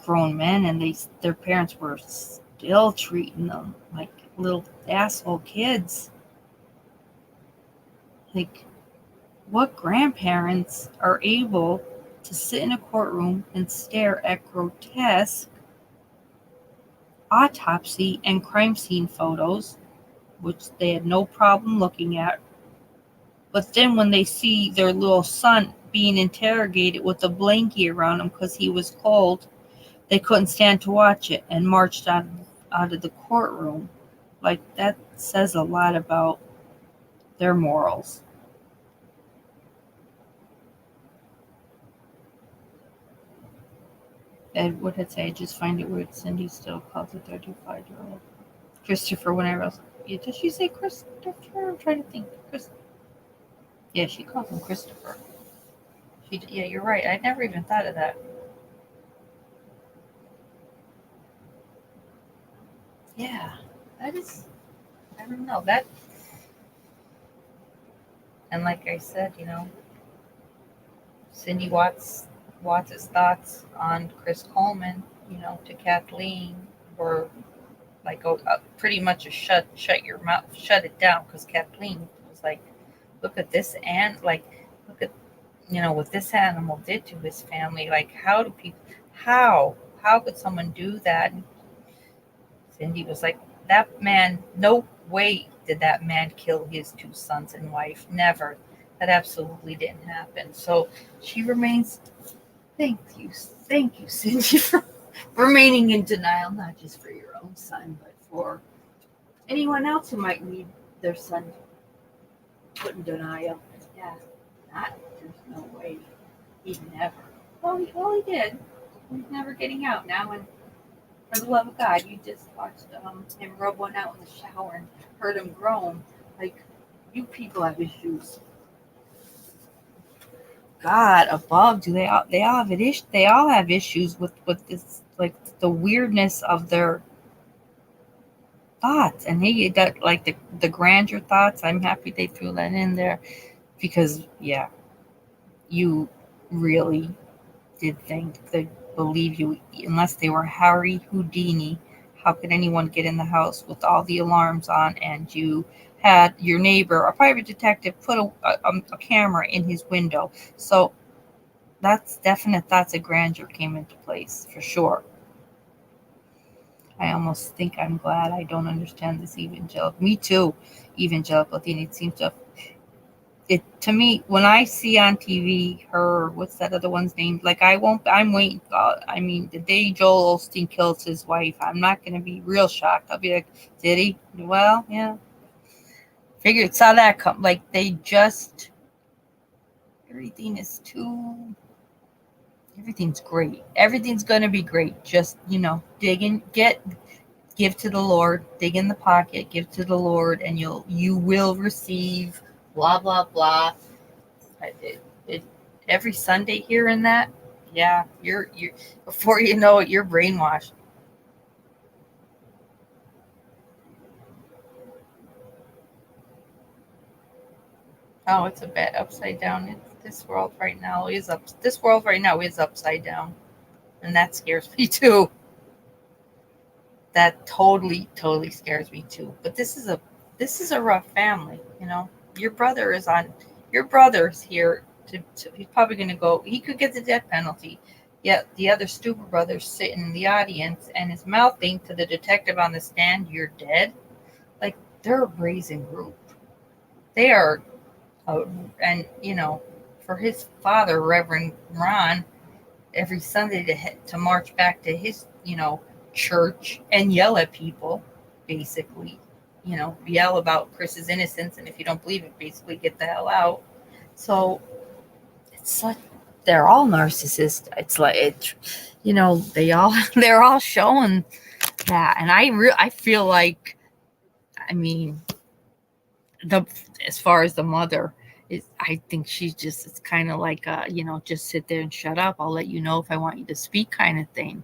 grown men, and their parents were still treating them like little asshole kids. Like, what grandparents are able to sit in a courtroom and stare at grotesque autopsy and crime scene photos, which they had no problem looking at, but then when they see their little son being interrogated with a blankie around him because he was cold, they couldn't stand to watch it and marched out of the courtroom. Like, that says a lot about their morals. Ed would have said, I just find it weird Cindy still calls a 35-year-old Christopher whenever else. Yeah, does she say Christopher? I'm trying to think. Yeah, she calls him Christopher. Yeah, you're right. I never even thought of that. Yeah, that is, I don't know, that, and like I said, Cindy Watts' thoughts on Chris Coleman, to Kathleen were like pretty much a shut your mouth, shut it down, because Kathleen was like, look at this, and like, look at, what this animal did to his family. Like, how could someone do that? And Cindy was like, that man, no way did that man kill his 2 sons and wife. Never. That absolutely didn't happen. So she remains, thank you, Cindy, for remaining in denial, not just for your own son, but for anyone else who might need their son put in denial. Yeah, there's no way he'd never. Well, he did. He's never getting out now, and for the love of God, you just watched him rub one out in the shower and heard him groan. Like, you people have issues. God above, they all have issues with this, like, the weirdness of their thoughts. And hey, that, like, the grandeur thoughts, I'm happy they threw that in there, because yeah, you really did think they believe you, unless they were Harry Houdini. How could anyone get in the house with all the alarms on, and you had your neighbor, a private detective, put a camera in his window? So that's definite thoughts of grandeur came into place, for sure. I almost think I'm glad I don't understand this evangelical. Me too, evangelical thing. It seems to me, when I see on TV what's that other one's name? Like, I'm waiting. I mean, the day Joel Osteen kills his wife, I'm not going to be real shocked. I'll be like, did he? Well, yeah. Figured, saw that come. Like, everything everything's great. Everything's going to be great. Just, give to the Lord, dig in the pocket, give to the Lord, and you will receive, blah, blah, blah. Every Sunday hearing that, yeah, you're before you know it, you're brainwashed. Oh, it's a bad upside down. This world right now is upside down, and that scares me too. that totally scares me too. But this is a rough family, you know. Your brother's here to he's probably going to go, he could get the death penalty. Yet the other stupid brother's sitting in the audience and is mouthing to the detective on the stand, "You're dead." Like, they're a brazen group. They are, and you know, for his father, Reverend Ron, every Sunday to march back to his, you know, church and yell at people, basically, you know, yell about Chris's innocence, and if you don't believe it, basically get the hell out. So it's like they're all narcissists. It's like you know, they're all showing that, and I feel like, I mean, as far as the mother is, I think she's just, it's kind of like you know, just sit there and shut up. I'll let you know if I want you to speak, kind of thing.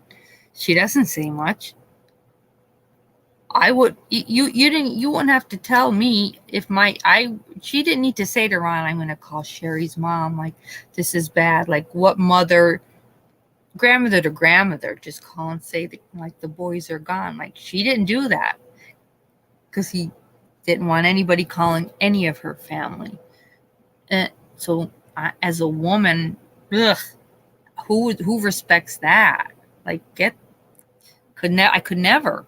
She doesn't say much. You wouldn't have to tell me if she didn't need to say to Ron, "I'm going to call Sheri's mom. Like, this is bad." Like, what grandmother to grandmother, just call and say that, like, the boys are gone. Like, she didn't do that because he didn't want anybody calling any of her family. And so, as a woman, who respects that? Like, I could never.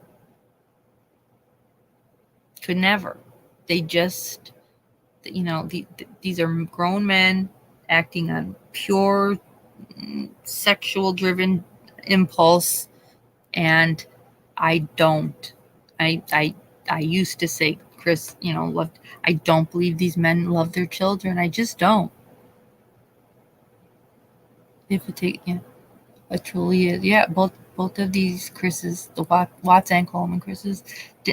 Could never. They just, you know, these are grown men acting on pure sexual driven impulse, and I don't. I used to say, Chris, you know, I don't believe these men love their children. I just don't. If you take, yeah, it truly is. Yeah, both of these Chris's, the Watts and Coleman Chris's,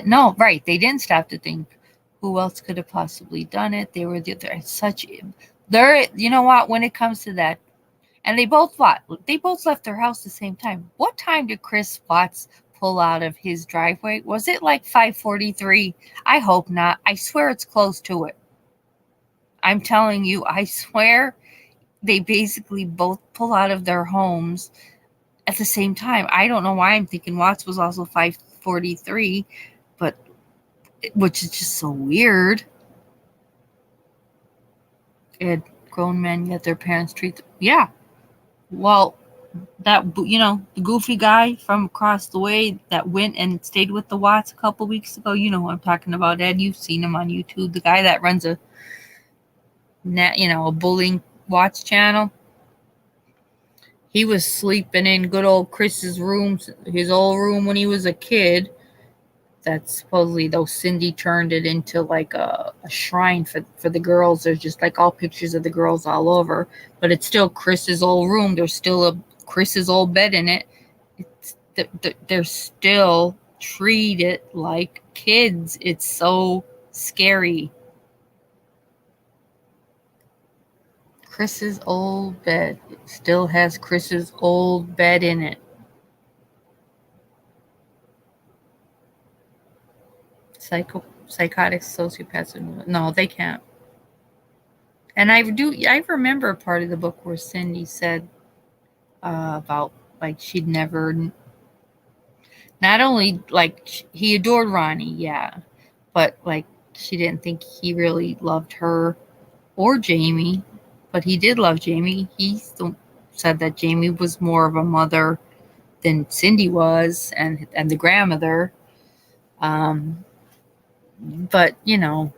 no, right? They didn't stop to think who else could have possibly done it. They're you know what? When it comes to that, and they both left their house at the same time. What time did Chris Watts pull out of his driveway? Was it like 5:43? I hope not. I swear it's close to it. I'm telling you, I swear they basically both pull out of their homes at the same time. I don't know why I'm thinking Watts was also 5:43, but which is just so weird. And grown men, yet their parents treat them. Yeah. Well, that, you know, the goofy guy from across the way that went and stayed with the Watts a couple weeks ago, you know who I'm talking about, Ed. You've seen him on YouTube. The guy that runs a bullying Watts channel. He was sleeping in good old Chris's room, his old room when he was a kid. That supposedly, though, Cindy turned it into like a shrine for the girls. There's just like all pictures of the girls all over, but it's still Chris's old room. There's still a Chris's old bed in it. They're still treated like kids. It's so scary. Chris's old bed still has Chris's old bed in it. Psychotic sociopaths. No, they can't. And I remember a part of the book where Cindy said about, like, she'd never, not only, like, he adored Ronnie, yeah, but, like, she didn't think he really loved her or Jamie, but he did love Jamie. He said that Jamie was more of a mother than Cindy was, and the grandmother. But, you know,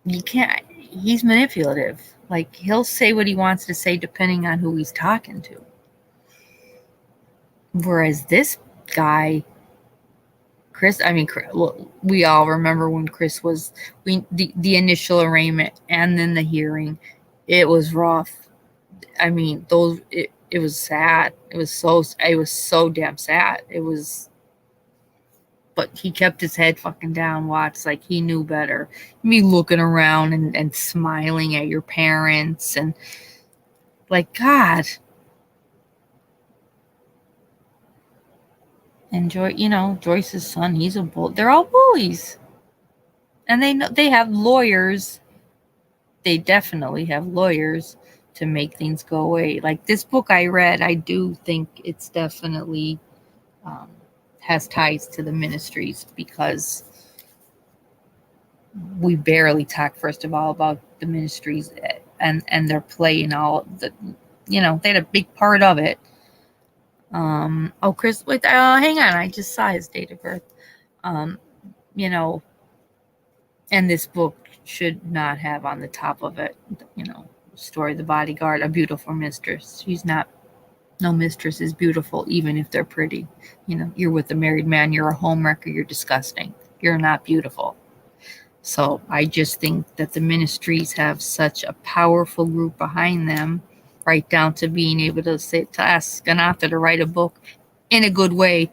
you can't, he's manipulative. Like, he'll say what he wants to say depending on who he's talking to. Whereas this guy, Chris, we all remember when Chris was, the initial arraignment and then the hearing. It was rough. I mean, it was sad. It was so damn sad. But he kept his head fucking down, Watts, like he knew better. Me looking around and smiling at your parents, and like, God. And Joyce's son, he's a bull. They're all bullies. And they have lawyers. They definitely have lawyers to make things go away. Like this book I read, I do think it's definitely has ties to the ministries, because we barely talk, first of all, about the ministries and their play and all the, they had a big part of it. Chris, wait, hang on, I just saw his date of birth. And this book should not have on the top of it, story of the bodyguard, a beautiful mistress. She's not. No mistress is beautiful, even if they're pretty. You're with a married man, you're a homewrecker, you're disgusting. You're not beautiful. So I just think that the ministries have such a powerful group behind them, right down to being able to ask an author to write a book in a good way.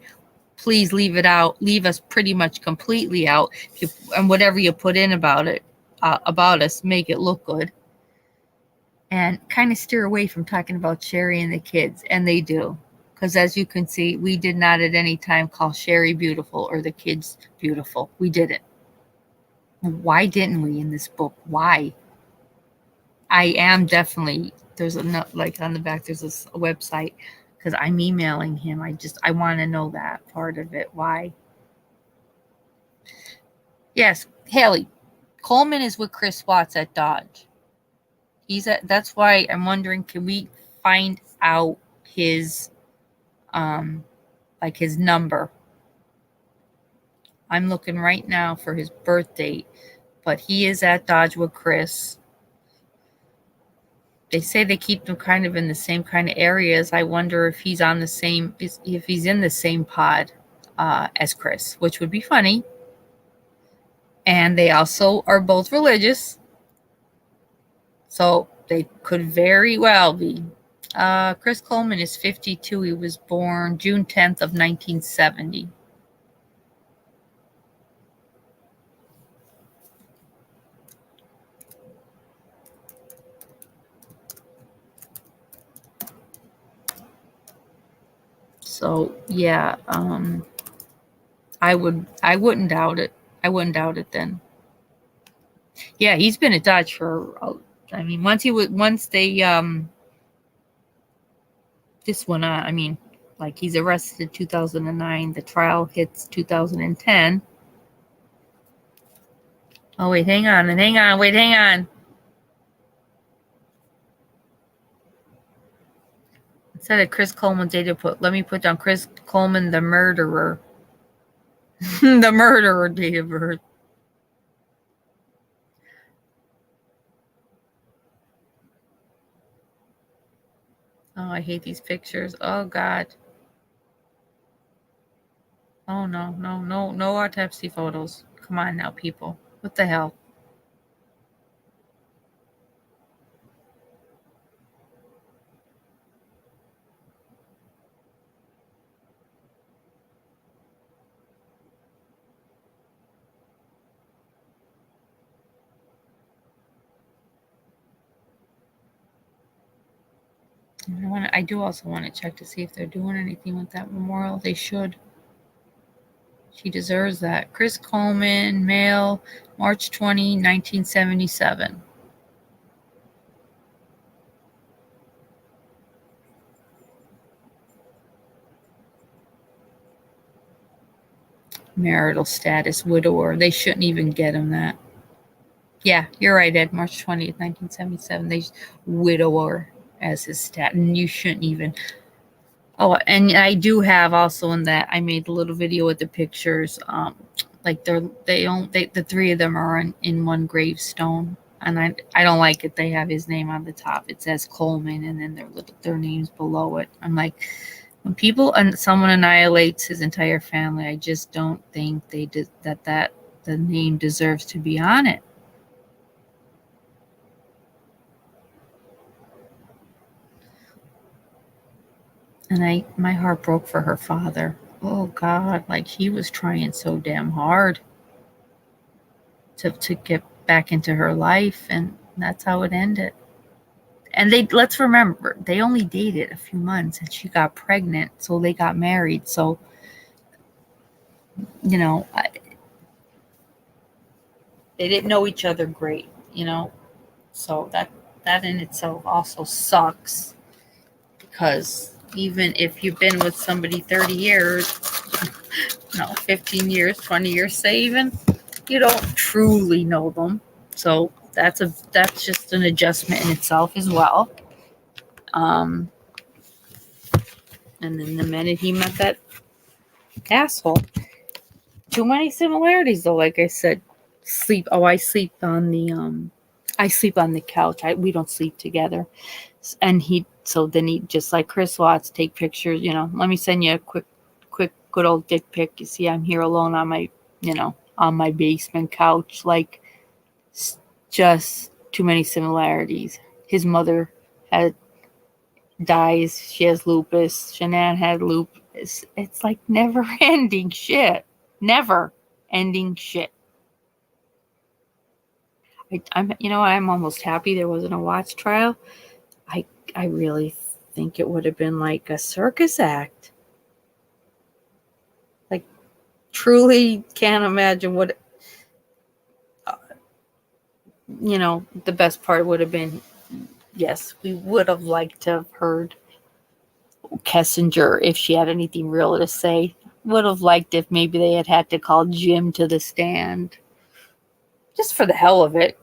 Please leave it out. Leave us pretty much completely out. And whatever you put in about us, make it look good. And kind of steer away from talking about Sheri and the kids. And they do. Because as you can see, we did not at any time call Sheri beautiful or the kids beautiful. We didn't. Why didn't we in this book? Why? I am definitely, there's a note, like on the back, there's a website, because I'm emailing him. I want to know that part of it. Why? Yes, Haley. Coleman is with Chris Watts at Dodge. That's why I'm wondering, can we find out his, his number? I'm looking right now for his birth date, but he is at Dodge with Chris. They say they keep them kind of in the same kind of areas. I wonder if he's on the same, if he's in the same pod as Chris, which would be funny. And they also are both religious, so they could very well be. Chris Coleman is 52. He was born June 10th of 1970. So yeah, I wouldn't doubt it. I wouldn't doubt it then. Yeah, he's been at Dodge for. I mean, once they this one. I mean, like, he's arrested in 2009. The trial hits 2010. Oh wait, hang on. Instead of Chris Coleman date, let me put down Chris Coleman, the murderer. The murderer date of birth. Oh, I hate these pictures. Oh God. Oh no autopsy photos. Come on now, people. What the hell? I do also want to check to see if they're doing anything with that memorial. They should. She deserves that. Chris Coleman, male, March 20, 1977. Marital status, widower. They shouldn't even get him that. Yeah, you're right, Ed. March 20th, 1977. They widower as his stat, and you shouldn't even. Oh, and I do have also in that, I made a little video with the pictures. Like the three of them are in one gravestone, and I don't like it. They have his name on the top. It says Coleman, and then their names below it. I'm like, when someone annihilates his entire family, I just don't think that the name deserves to be on it. And my heart broke for her father. Oh God, like, he was trying so damn hard to get back into her life, and that's how it ended. And let's remember, they only dated a few months, and she got pregnant, so they got married. So, they didn't know each other great, So that in itself also sucks, because even if you've been with somebody 30 years, 15 years, 20 years, say even, you don't truly know them. So that's just an adjustment in itself as well. And then the minute he met that asshole, too many similarities though. Like I said, I sleep on the couch. We don't sleep together. And then he, just like Chris Watts, take pictures, let me send you a quick good old dick pic. You see, I'm here alone on my basement couch. Like, just too many similarities. His mother dies. She has lupus. Shanann had lupus. It's like never ending shit. Never ending shit. I'm almost happy there wasn't a Watts trial. I really think it would have been like a circus act. Like, truly can't imagine what. The best part would have been, yes, we would have liked to have heard Kessinger if she had anything real to say. Would have liked if maybe they had to call Jim to the stand. Just for the hell of it.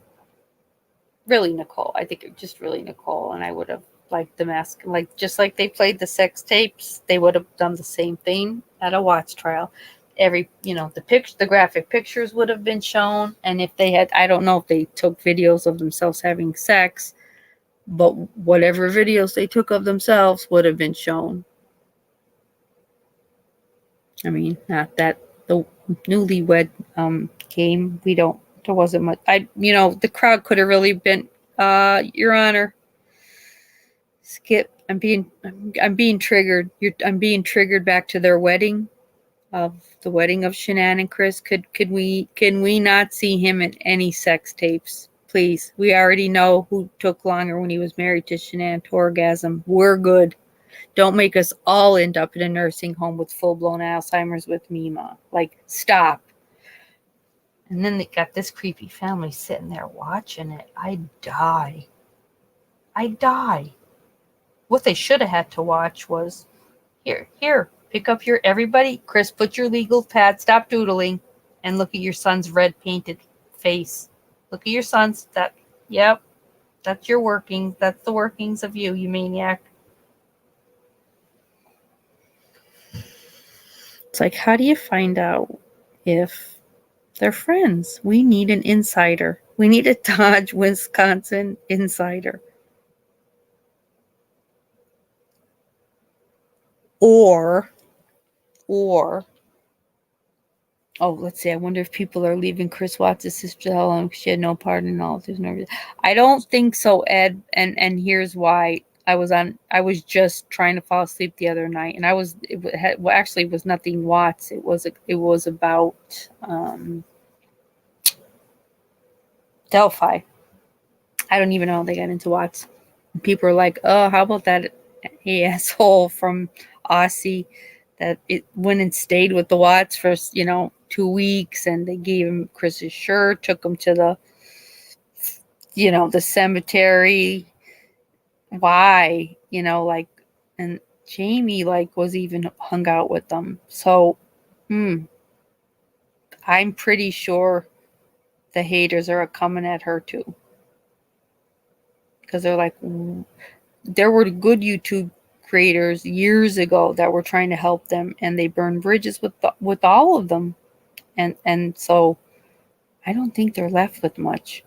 Really, Nicole. I think it just really Nicole. And I would have liked them ask, just like they played the sex tapes, they would have done the same thing at a Watts trial. The graphic pictures would have been shown. And if they had, I don't know if they took videos of themselves having sex, but whatever videos they took of themselves would have been shown. I mean, not that the newlywed game, there wasn't much. The crowd could have really been, Your Honor, Skip, I'm being triggered. I'm being triggered back to their wedding, of the wedding of Shanann and Chris. Can we not see him in any sex tapes? Please. We already know who took longer when he was married to Shanann to orgasm. We're good. Don't make us all end up in a nursing home with full-blown Alzheimer's with Mima. Like, stop. And then they got this creepy family sitting there watching it. I'd die. What they should have had to watch was, here, pick up everybody. Chris, put your legal pad, stop doodling, and look at your son's red painted face. Look at your son's, that's your workings. That's the workings of you maniac. It's like, how do you find out if they're friends? We need an insider. We need a Dodge, Wisconsin insider. Or, let's see. I wonder if people are leaving Chris Watts' sister alone. She had no part in all this. I don't think so, Ed. And here's why. I was just trying to fall asleep the other night, and actually it was nothing Watts. It was about Delphi. I don't even know how they got into Watts. People are like, oh, how about that asshole from Aussie that it went and stayed with the Watts for 2 weeks, and they gave him Chris's shirt, took him to the cemetery. Why? And Jamie was even hung out with them. So I'm pretty sure the haters are coming at her too, because they're like, there were good YouTube creators years ago that were trying to help them, and they burned bridges with all of them, and so I don't think they're left with much.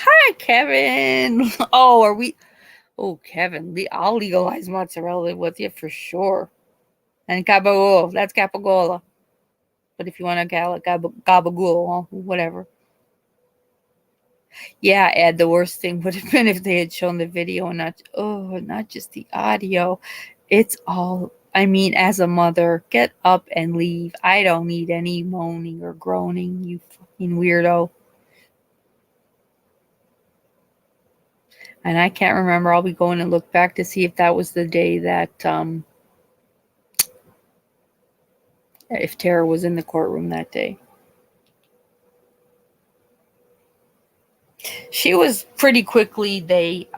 Hi, Kevin. Oh, Kevin, I'll legalize mozzarella with you for sure. And gabagool, that's gabagola. But if you want to gabagool, whatever. Yeah, Ed, the worst thing would have been if they had shown the video and not just the audio. It's all, as a mother, get up and leave. I don't need any moaning or groaning, you fucking weirdo. And I can't remember. I'll be going to look back to see if that was the day that, if Tara was in the courtroom that day. She was pretty quickly, they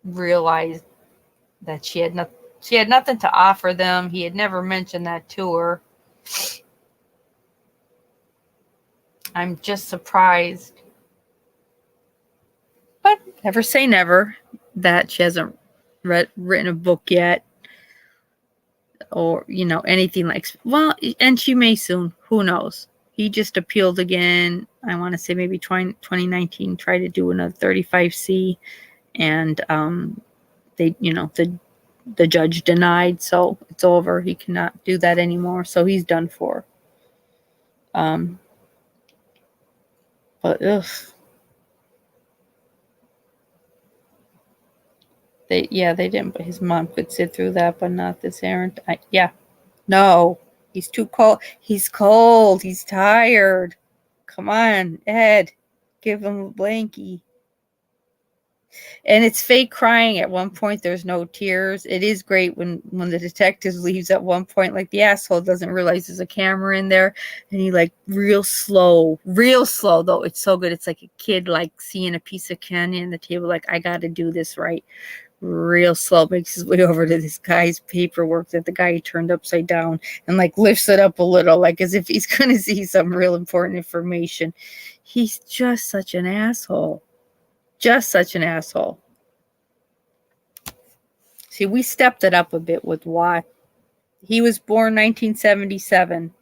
realized that she She had nothing to offer them. He had never mentioned that to her. I'm just surprised. But never say never that she hasn't written a book yet. Or, anything like, well, and she may soon. Who knows? He just appealed again. I want to say maybe 2019, tried to do another 35C. And they, the judge denied, so it's over. He cannot do that anymore, so he's done for. But they didn't. But his mom could sit through that, but not this errant. No, he's too cold. He's cold. He's tired. Come on, Ed, give him a blankie. And it's fake crying at one point. There's no tears. It is great when the detective leaves at one point, like the asshole doesn't realize there's a camera in there, and he like real slow though. It's so good. It's like a kid like seeing a piece of candy on the table, like I got to do this right. Real slow, makes his way over to this guy's paperwork that the guy turned upside down and like lifts it up a little, like as if he's going to see some real important information. He's just such an asshole. Just such an asshole. See, we stepped it up a bit with Watt. He was born 1977.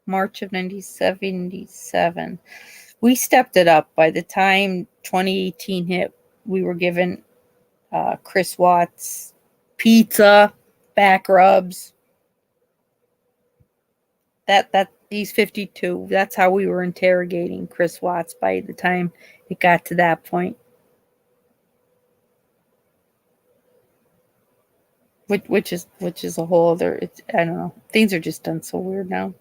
March of 1977. We stepped it up. By the time 2018 hit, we were given Chris Watts pizza, back rubs. That he's 52. That's how we were interrogating Chris Watts by the time it got to that point. Which is a whole other. I don't know. Things are just done so weird now.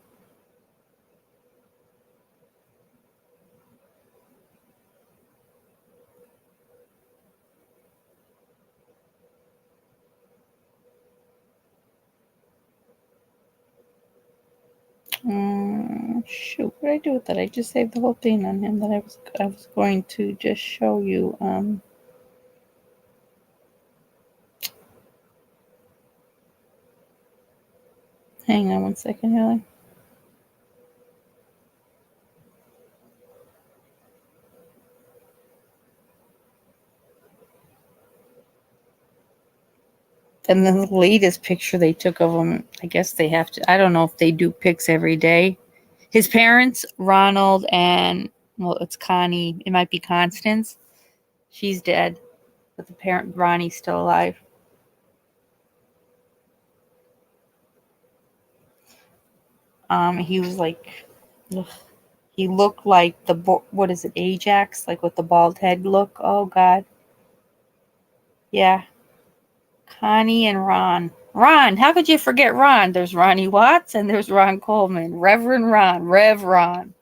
Shoot, what did I do with that? I just saved the whole thing on him that I was going to just show you. Hang on one second, Haley. And then the latest picture they took of him, I guess they have to, I don't know if they do pics every day. His parents, Ronald and, well, it's Connie. It might be Constance. She's dead. But the parent, Ronnie's still alive. He was like, ugh. He looked like what is it, Ajax? Like with the bald head look. Oh, God. Yeah. Connie and Ron. Ron, how could you forget Ron? There's Ronnie Watts and there's Ron Coleman. Reverend Ron. Rev Ron.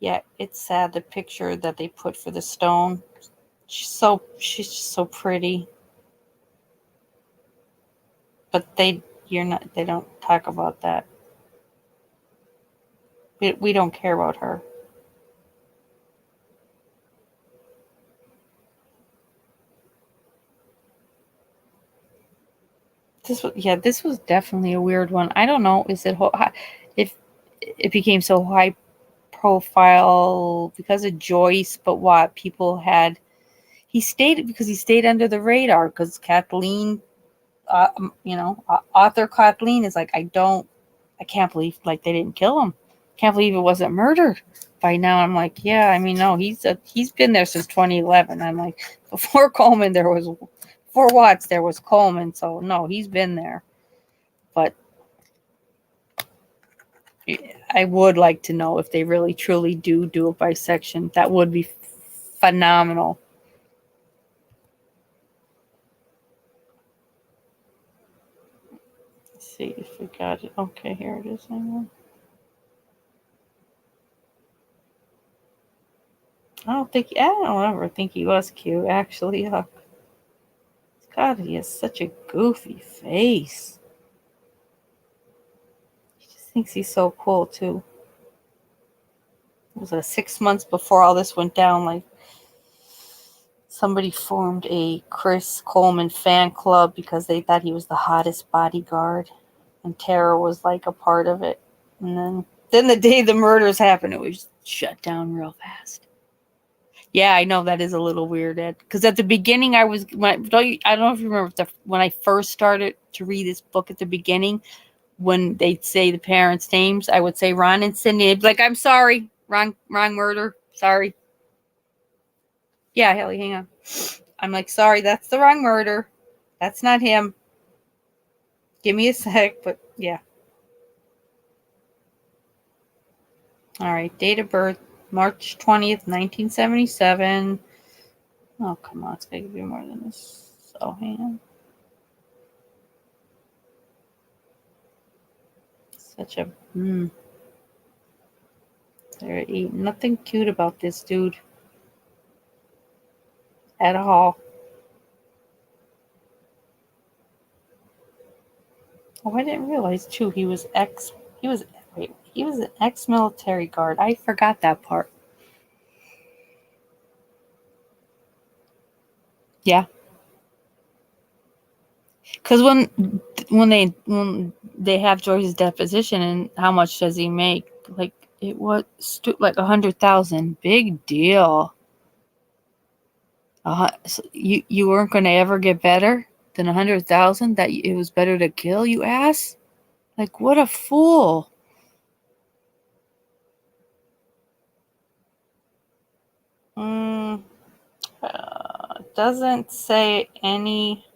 Yeah, it's sad, the picture that they put for the stone. She's just so pretty. But they don't talk about that. We don't care about her. This was definitely a weird one. I don't know. Is it if it became so high profile because of Joyce? But what people had, he stayed under the radar because Kathleen, author Kathleen is like, I can't believe like they didn't kill him. Can't believe it wasn't murdered. By now I'm like, yeah, I mean, no, he's been there since 2011. I'm like, before Watts, there was Coleman. So no, he's been there. But I would like to know if they really truly do a bisection. That would be phenomenal. Let's see if we got it. Okay, here it is. I don't ever think he was cute, actually. God, he has such a goofy face. He just thinks he's so cool, too. It was 6 months before all this went down, like Somebody formed a Chris Coleman fan club because they thought he was the hottest bodyguard. And Tara was like a part of it. And then the day the murders happened, it was shut down real fast. Yeah, I know that is a little weird, Ed. Because at the beginning, I don't know if you remember when I first started to read this book at the beginning, when they'd say the parents' names, I would say Ron and Cindy. They'd be like, I'm sorry, wrong murder, sorry. Yeah, Haley, hang on. I'm like, sorry, that's the wrong murder. That's not him. Give me a sec, but yeah. All right, date of birth, March 20th, 1977. Oh, come on, it's got to be more than this. So, hang on. Such a, There ain't nothing cute about this dude. At all. Oh, I didn't realize, too, he was an ex-military guard. I forgot that part. Yeah. Because when they have George's deposition and how much does he make? Like, it was like 100,000. Big deal. So you weren't going to ever get better than 100,000? That it was better to kill, you ass? Like, what a fool. Doesn't say any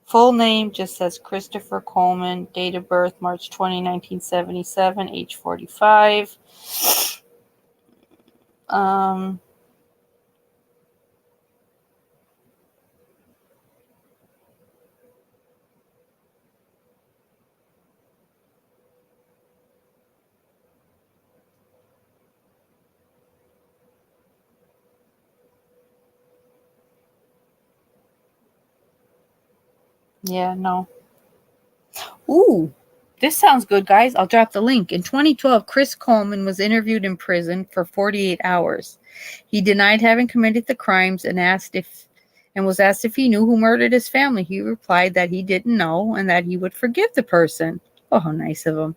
full name, just says Christopher Coleman, date of birth March 20, 1977, age 45. Yeah, no. Ooh, this sounds good, guys. I'll drop the link. In 2012, Chris Coleman was interviewed in prison for 48 hours. He denied having committed the crimes and was asked if he knew who murdered his family. He replied that he didn't know and that he would forgive the person. Oh, how nice of him.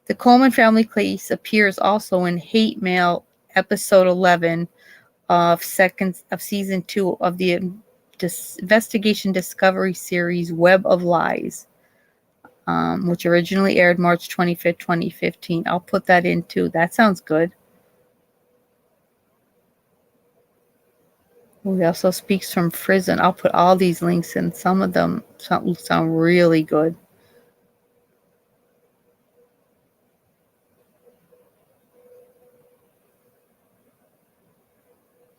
The Coleman family case appears also in Hate Mail, episode 11 of season 2 of the investigation discovery series Web of Lies, which originally aired March 25th, 2015. I'll put that in too. That sounds good. He also speaks from prison. I'll put all these links in. Some of them sound really good.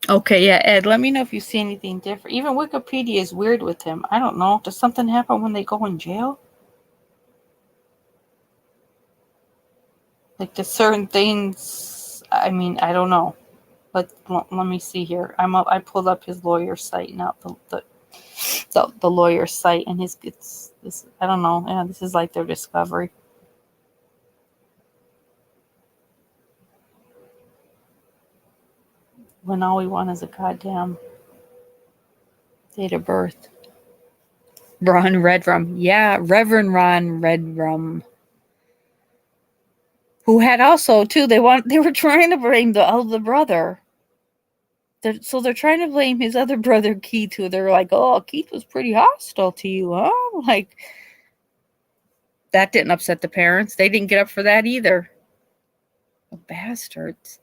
Okay, yeah, Ed, let me know if you see anything different. Even Wikipedia is weird with him. I don't know. Does something happen when they go in jail? Like, there's certain things, I mean, I don't know. Let me see here. I pulled up his lawyer site now, the lawyer site, and this. I don't know. Yeah, this is like their discovery. When all we want is a goddamn date of birth. Ron Redrum. Yeah, Reverend Ron Redrum. Who had also, too, they were trying to blame the other brother. So they're trying to blame his other brother, Keith, who they're like, oh, Keith was pretty hostile to you, huh? Like, that didn't upset the parents. They didn't get up for that either. Oh, bastards.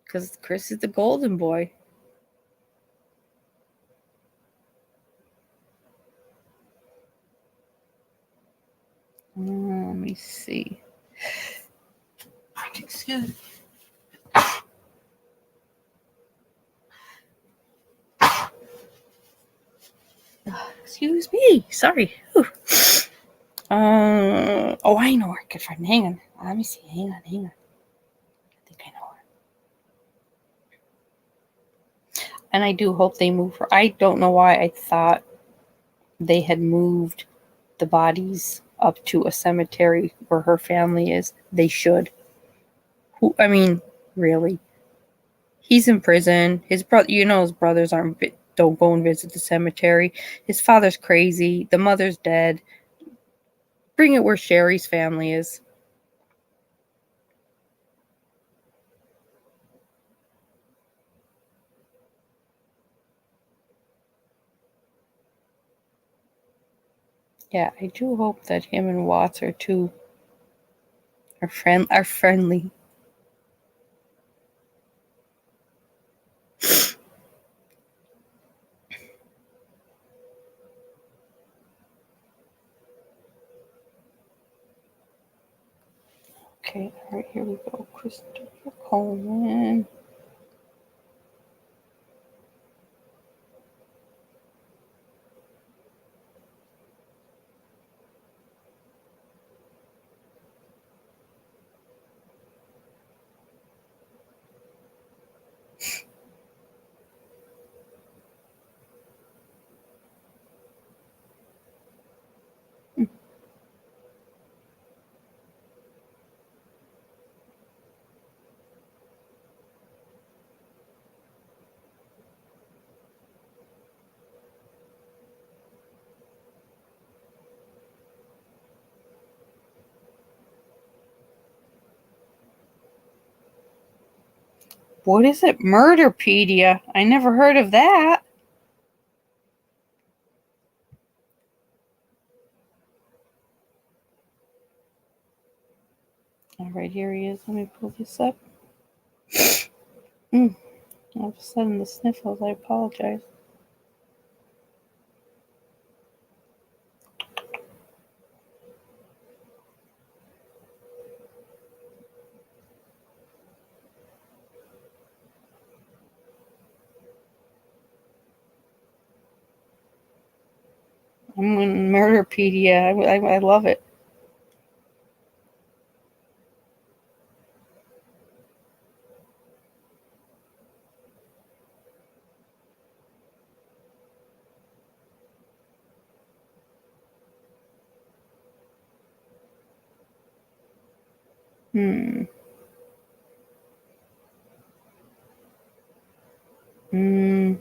Because Chris is the golden boy. Let me see. Excuse me. Excuse me. Sorry. Oh, I know where I could find. Hang on. Let me see. Hang on. I think I know her. And I do hope they move her. I don't know why I thought they had moved the bodies up to a cemetery where her family is. They should. I mean, really. He's in prison. His brother, his brothers don't go and visit the cemetery. His father's crazy. The mother's dead. Bring it where Sheri's family is. Yeah, I do hope that him and Watts are friendly. Okay, all right, here we go. Christopher Coleman. What is it? Murderpedia. I never heard of that. All right, here he is. Let me pull this up. All of a sudden, the sniffles. I apologize. I'm in Murderpedia. I love it.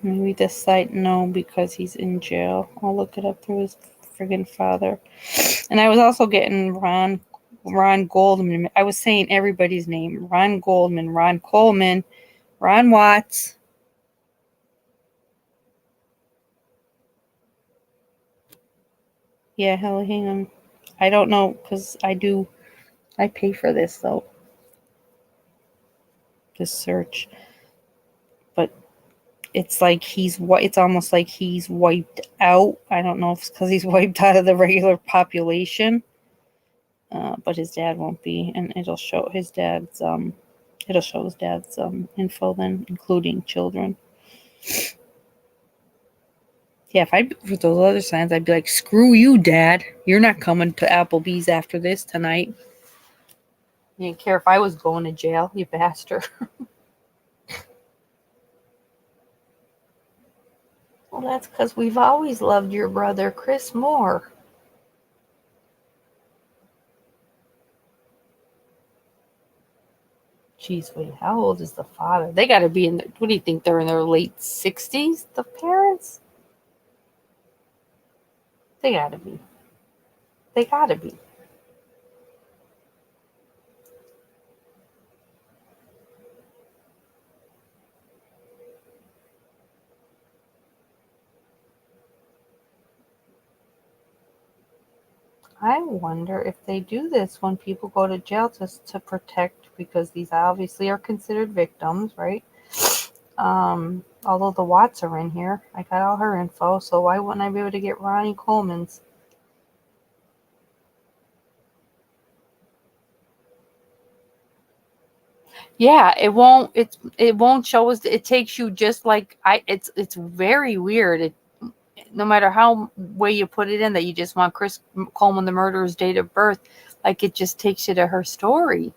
Maybe this site, no, because he's in jail. I'll look it up through his friggin' father. And I was also getting Ron Goldman. I was saying everybody's name. Ron Goldman, Ron Coleman, Ron Watts. Yeah, hell, hang on. I don't know, because I pay for this, though. This search. But it's like it's almost like he's wiped out. I don't know if it's because he's wiped out of the regular population. But his dad won't be, and it'll show his dad's info then, including children. Yeah, if I for those other signs, I'd be like, screw you, Dad. You're not coming to Applebee's after this tonight. You didn't care if I was going to jail, you bastard. Well, that's because we've always loved your brother, Chris, more. Jeez, wait, how old is the father? They got to be what do you think? They're in their late 60s, the parents? They got to be. They got to be. I wonder if they do this when people go to jail just to protect, because these obviously are considered victims, right? Although the Watts are in here. I got all her info, so why wouldn't I be able to get Ronnie Coleman's? Yeah, it won't show us. It takes you just like it's very weird. No matter how way you put it in, that you just want Chris Coleman, the murderer's date of birth, like it just takes you to her story.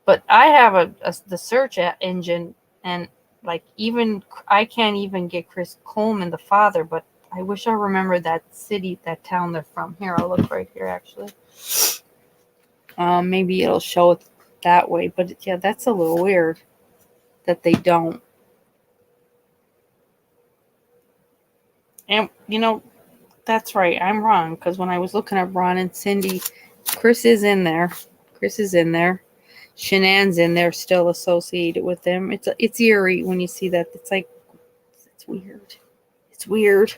But I have the search engine, and like even I can't even get Chris Coleman, the father. But I wish I remembered that city, that town they're from. Here, I'll look right here actually. Maybe it'll show it that way. But yeah, that's a little weird. that they don't. And, that's right. I'm wrong, because when I was looking at Ron and Cindy, Chris is in there. Shanann's in there, still associated with them. It's eerie when you see that. It's like, it's weird. It's weird.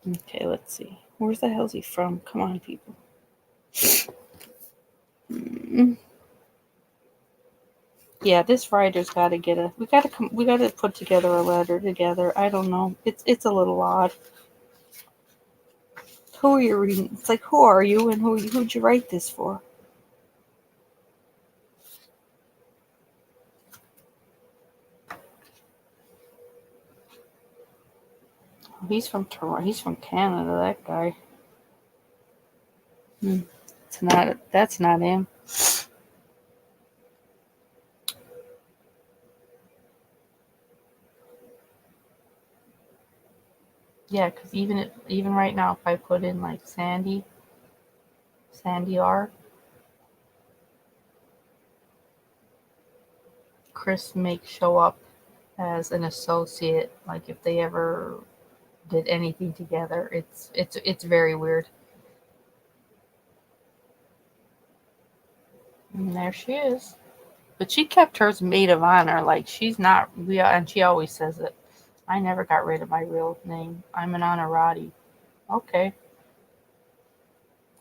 Okay, let's see. Where's the hell's he from? Come on, people. Yeah, this writer's got to get we got to put together a letter together. I don't know. It's a little odd. Who are you reading? It's like, who are you and who'd you write this for? He's from Toronto. He's from Canada, that guy. That's not him. Yeah, because even right now, if I put in like Sandy R, Chris may show up as an associate. Like if they ever did anything together, it's very weird. And there she is. But she kept hers maid of honor. Like she's not real, and she always says it. I never got rid of my real name. I'm an honorati. Okay.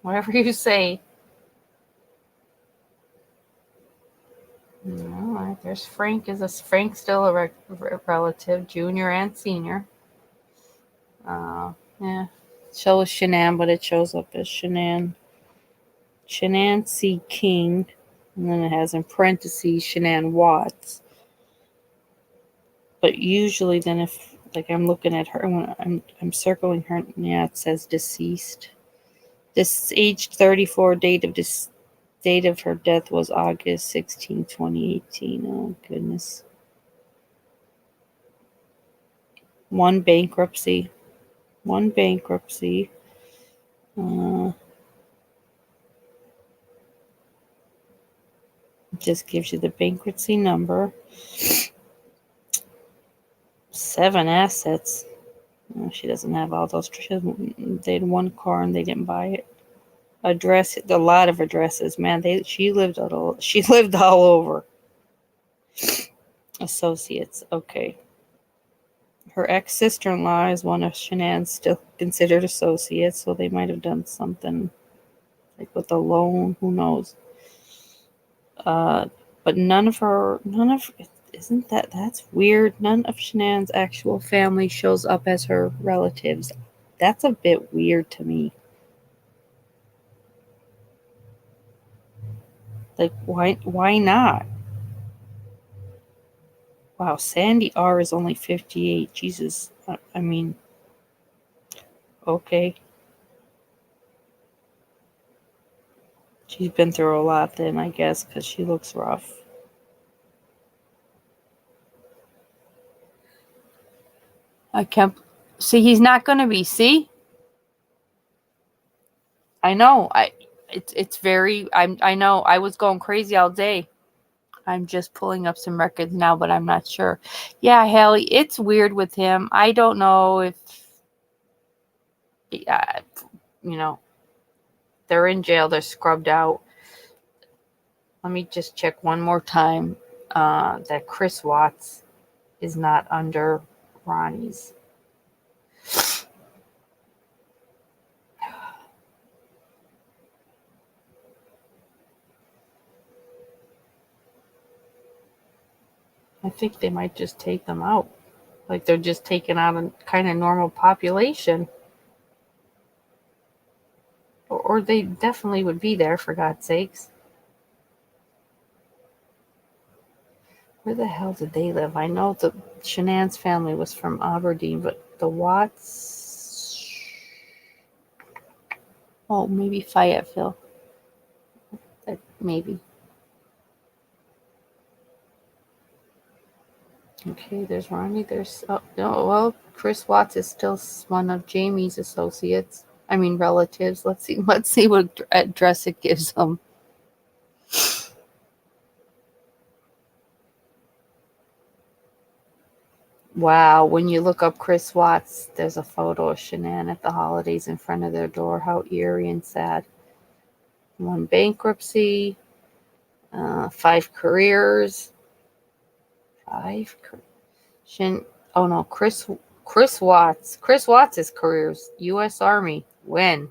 Whatever you say. All right. There's Frank. Frank's still a relative, junior and senior. Yeah. So is Shanann, but it shows up as Shanann C. King. And then it has in parentheses Shanann Watts. But usually then if like I'm looking at her when I'm circling her, yeah, it says deceased. This age 34, date of her death was August 16, 2018. Oh goodness. One bankruptcy. Just gives you the bankruptcy number. 7 assets. Oh, she doesn't have all those. They had 1 car and they didn't buy it. Address, a lot of addresses, man. She lived all over. Associates, okay. Her ex-sister-in-law is one of Shanann's still considered associates, so they might have done something like with a loan. Who knows? But that's weird. None of Shanann's actual family shows up as her relatives. That's a bit weird to me. Like, why not? Wow, Sandy R is only 58. Jesus. I mean, okay. She's been through a lot then, I guess, because she looks rough. I can't see. He's not going to be. See, I know. It's very. I know. I was going crazy all day. I'm just pulling up some records now, but I'm not sure. Yeah, Hallie, it's weird with him. I don't know if, they're in jail. They're scrubbed out. Let me just check one more time that Chris Watts is not under Ronnie's. I think they might just take them out. Like they're just taking out a kind of normal population. Or they definitely would be there, for God's sakes. Where the hell did they live? I know the Shanann's family was from Aberdeen, but the Watts... Oh, maybe Fayetteville. Maybe. Okay, there's Ronnie. There's... Oh, no, well, Chris Watts is still one of Jamie's associates. I mean, relatives. Let's see what address it gives them. Wow, when you look up Chris Watts, there's a photo of Shanann at the holidays in front of their door. How eerie and sad. 1 bankruptcy, 5 careers, 5. Oh no, Chris Watts. Chris Watts' careers. U.S. Army. When?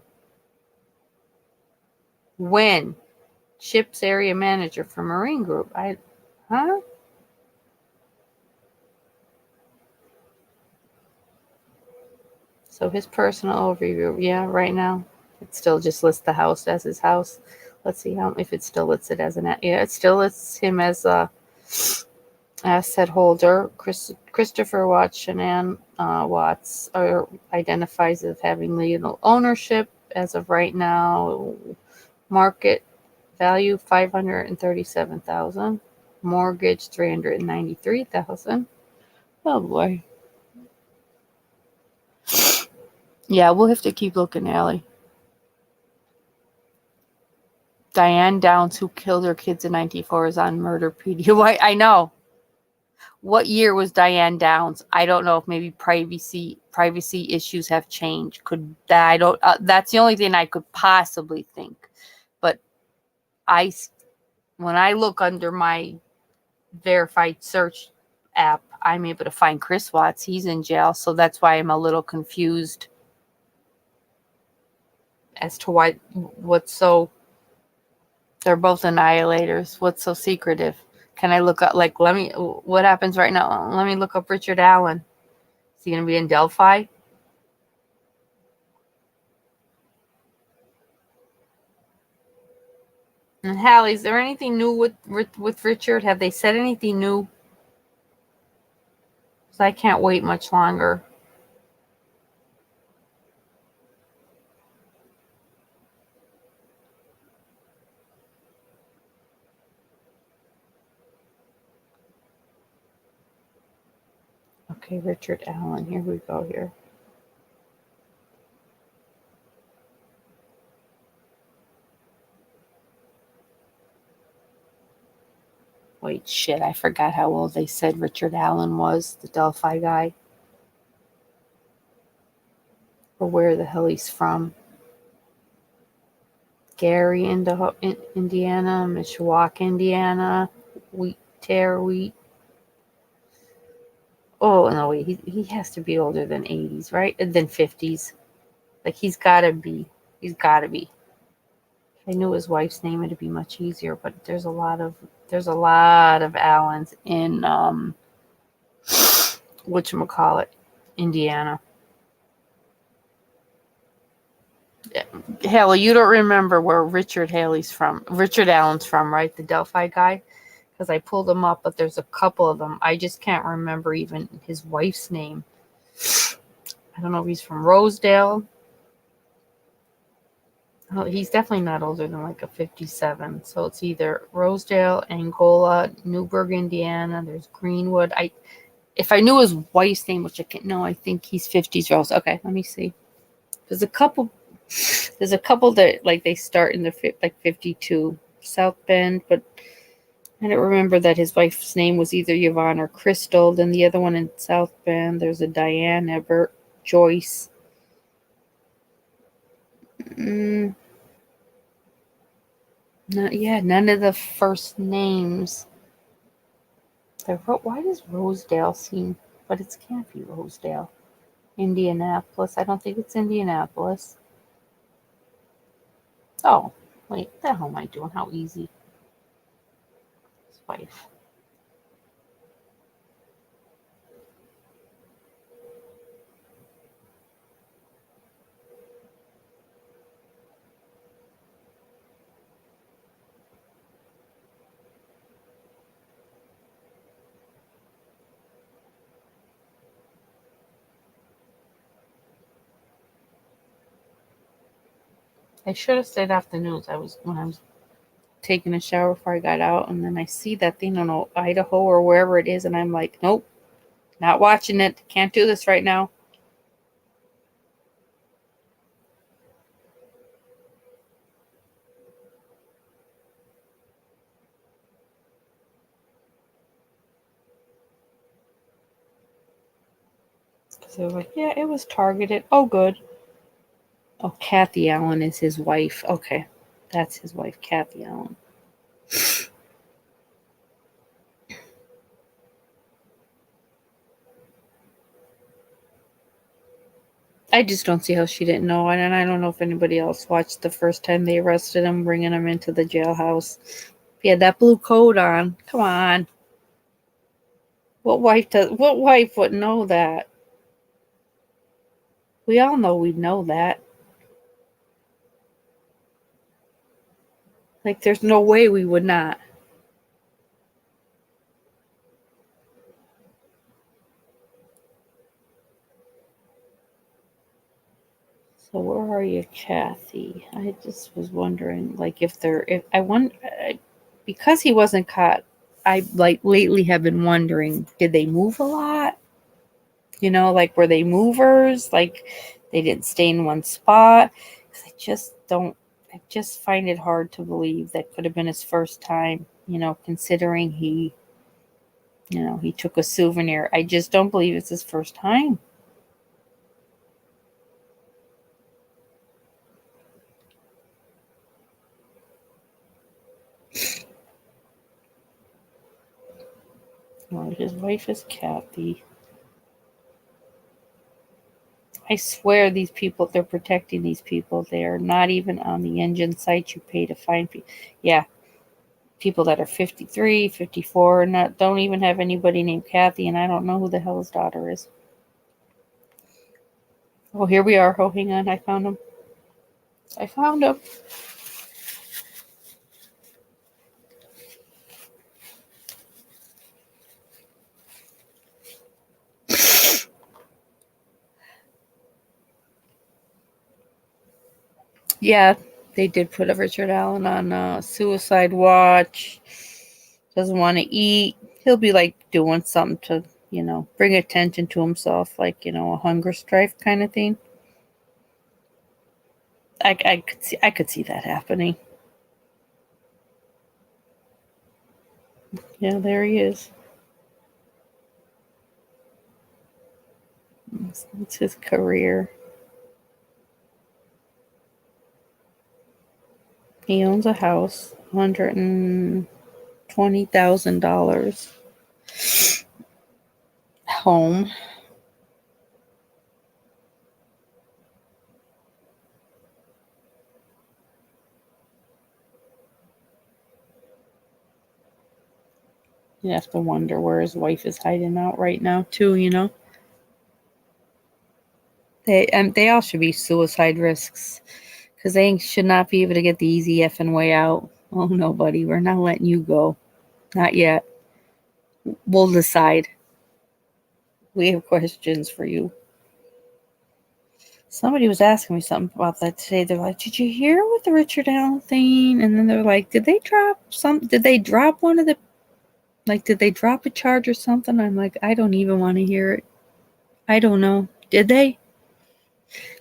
Ships area manager for Marine Group. Huh? So his personal overview. Yeah, right now it still just lists the house as his house. Let's see if it still lists it as an. Yeah, it still lists him as a asset holder. Christopher Watts, Shanann Watts identifies as having legal ownership as of right now. Market value $537,000. Mortgage $393,000. Oh boy. Yeah, we'll have to keep looking, Allie. Diane Downs, who killed her kids in 1994, is on murder PD. I know. What year was Diane Downs? I don't know if maybe privacy issues have changed. That's the only thing I could possibly think. But when I look under my verified search app, I'm able to find Chris Watts. He's in jail, so that's why I'm a little confused as to what's so. They're both annihilators. What's so secretive? Can I look up, what happens right now? Let me look up Richard Allen. Is he going to be in Delphi? And Hallie, is there anything new with Richard? Have they said anything new? Because I can't wait much longer. Okay, Richard Allen. Here we go here. Wait, shit, I forgot how old they said Richard Allen was, the Delphi guy. Or where the hell he's from. Gary, Indiana, Mishawaka, Indiana, wheat. Oh, no, wait, he has to be older than 80s, right? Than 50s. Like, he's got to be. If I knew his wife's name, it'd be much easier, but there's a lot of Allens in, whatchamacallit, Indiana. Haley, you don't remember where Richard Allen's from, right? The Delphi guy? Because I pulled him up, but there's a couple of them. I just can't remember even his wife's name. I don't know if he's from Rosedale. Oh, he's definitely not older than like a 57. So it's either Rosedale, Angola, Newburgh, Indiana. There's Greenwood. If I knew his wife's name, which I can't know, I think he's 50s Rose. Okay, let me see. There's a couple that like they start in the 52 South Bend, but I don't remember that his wife's name was either Yvonne or Crystal. Then the other one in South Bend, there's a Diane, Ebert, Joyce. None of the first names. Why does Rosedale seem, but it can't be Rosedale. Indianapolis. I don't think it's Indianapolis. Oh, wait, what the hell am I doing? How easy. His wife. I should have stayed off the news. When I was taking a shower before I got out, and then I see that thing on Idaho or wherever it is, and I'm like, nope, not watching it. Can't do this right now. Because they're like, yeah, it was targeted. Oh, good. Oh, Kathy Allen is his wife. Okay. That's his wife, Kathy Allen. I just don't see how she didn't know. And I don't know if anybody else watched the first time they arrested him, bringing him into the jailhouse. He had that blue coat on. Come on. What wife would know that? We all know we'd know that. Like, there's no way we would not. So where are you, Kathy? I just was wondering, like, because he wasn't caught, I, like, lately have been wondering, did they move a lot? You know, like, were they movers? Like, they didn't stay in one spot? Because I just find it hard to believe that could have been his first time, considering he took a souvenir. I just don't believe it's his first time. Well, his wife is Kathy. I swear these people, they're protecting these people. They are not even on the engine site you pay to find people. Yeah, people that are 53, 54, don't even have anybody named Kathy, and I don't know who the hell his daughter is. Oh, here we are. Oh, hang on. I found him. Yeah, they did put a Richard Allen on suicide watch. Doesn't want to eat. He'll be like doing something to, bring attention to himself, like, a hunger strike kind of thing. I could see that happening. Yeah, there he is. It's his career. He owns a house, $120,000 home. You have to wonder where his wife is hiding out right now, too. They all should be suicide risks, because they should not be able to get the easy effing way out. Oh, no, buddy, we're not letting you go. Not yet. We'll decide. We have questions for you. Somebody was asking me something about that today. They're like, did you hear with the Richard Allen thing? And then they're like, did they drop one of the, like, did they drop a charge or something? I'm like, I don't even want to hear it. I don't know. Did they?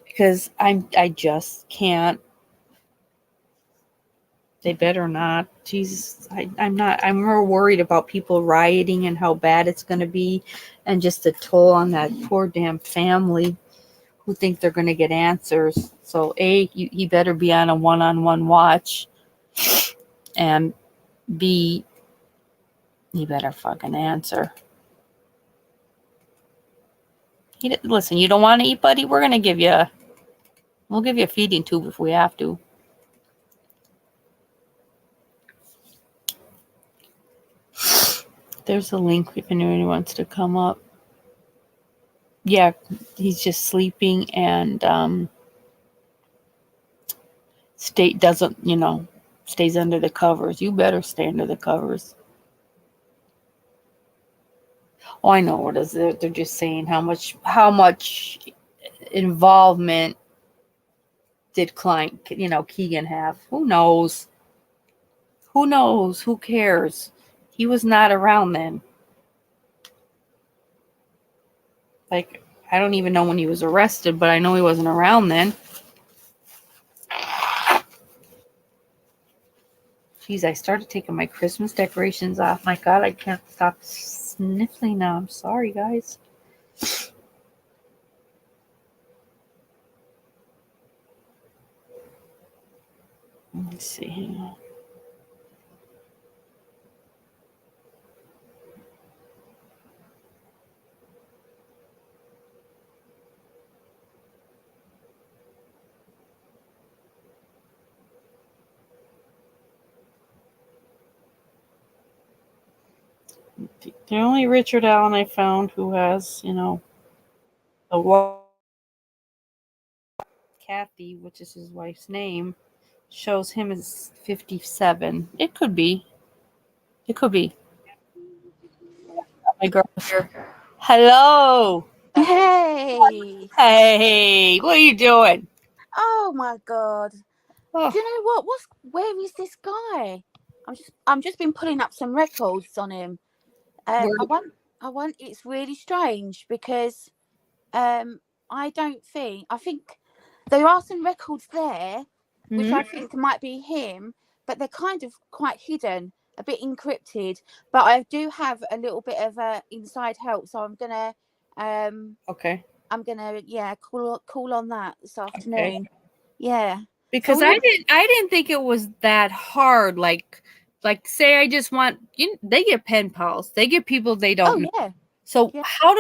Because I just can't. They better not. Jesus, I'm not. I'm more worried about people rioting and how bad it's going to be, and just the toll on that poor damn family who think they're going to get answers. So, he better be on a one-on-one watch, and B, he better fucking answer. Listen, you don't want to eat, buddy? We'll give you a feeding tube if we have to. There's a link if anyone wants to come up. Yeah, he's just sleeping, and stays under the covers. You better stay under the covers. Oh, I know what it is. They're just saying how much involvement did Keegan have? Who knows? Who cares? He was not around then. Like, I don't even know when he was arrested, but I know he wasn't around then. Jeez, I started taking my Christmas decorations off. My God, I can't stop sniffling now. I'm sorry, guys. Let's see. The only Richard Allen I found who has, a Kathy, which is his wife's name, shows him as 57. It could be. It could be. My girl here. Hello. Hey! Hey, what are you doing? Oh my God! Oh, Do you know what? Where is this guy? I'm just been pulling up some records on him. I want. It's really strange because I think there are some records there which I think might be him, but they're kind of quite hidden, a bit encrypted. But I do have a little bit of inside help, so I'm gonna okay. call on that this afternoon. Okay. Yeah. Because I didn't think it was that hard. Like say I just want, they get pen pals. They get people they don't know. Yeah. So Yeah. how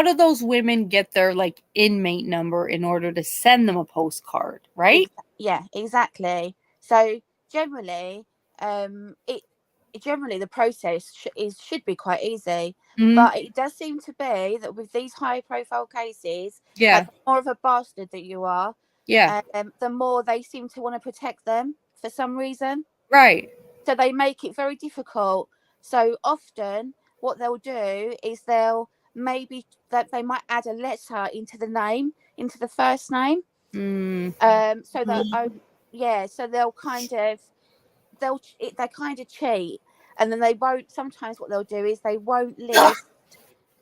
do those women get their inmate number in order to send them a postcard, right? Yeah, exactly. So generally, the process should be quite easy, but it does seem to be that with these high profile cases, Yeah. the more of a bastard that you are, Yeah. the more they seem to want to protect them for some reason. Right. So they make it very difficult. So often what they'll do is they might add a letter into the first name. So they'll kind of cheat, and then they won't. Sometimes what they'll do is they won't list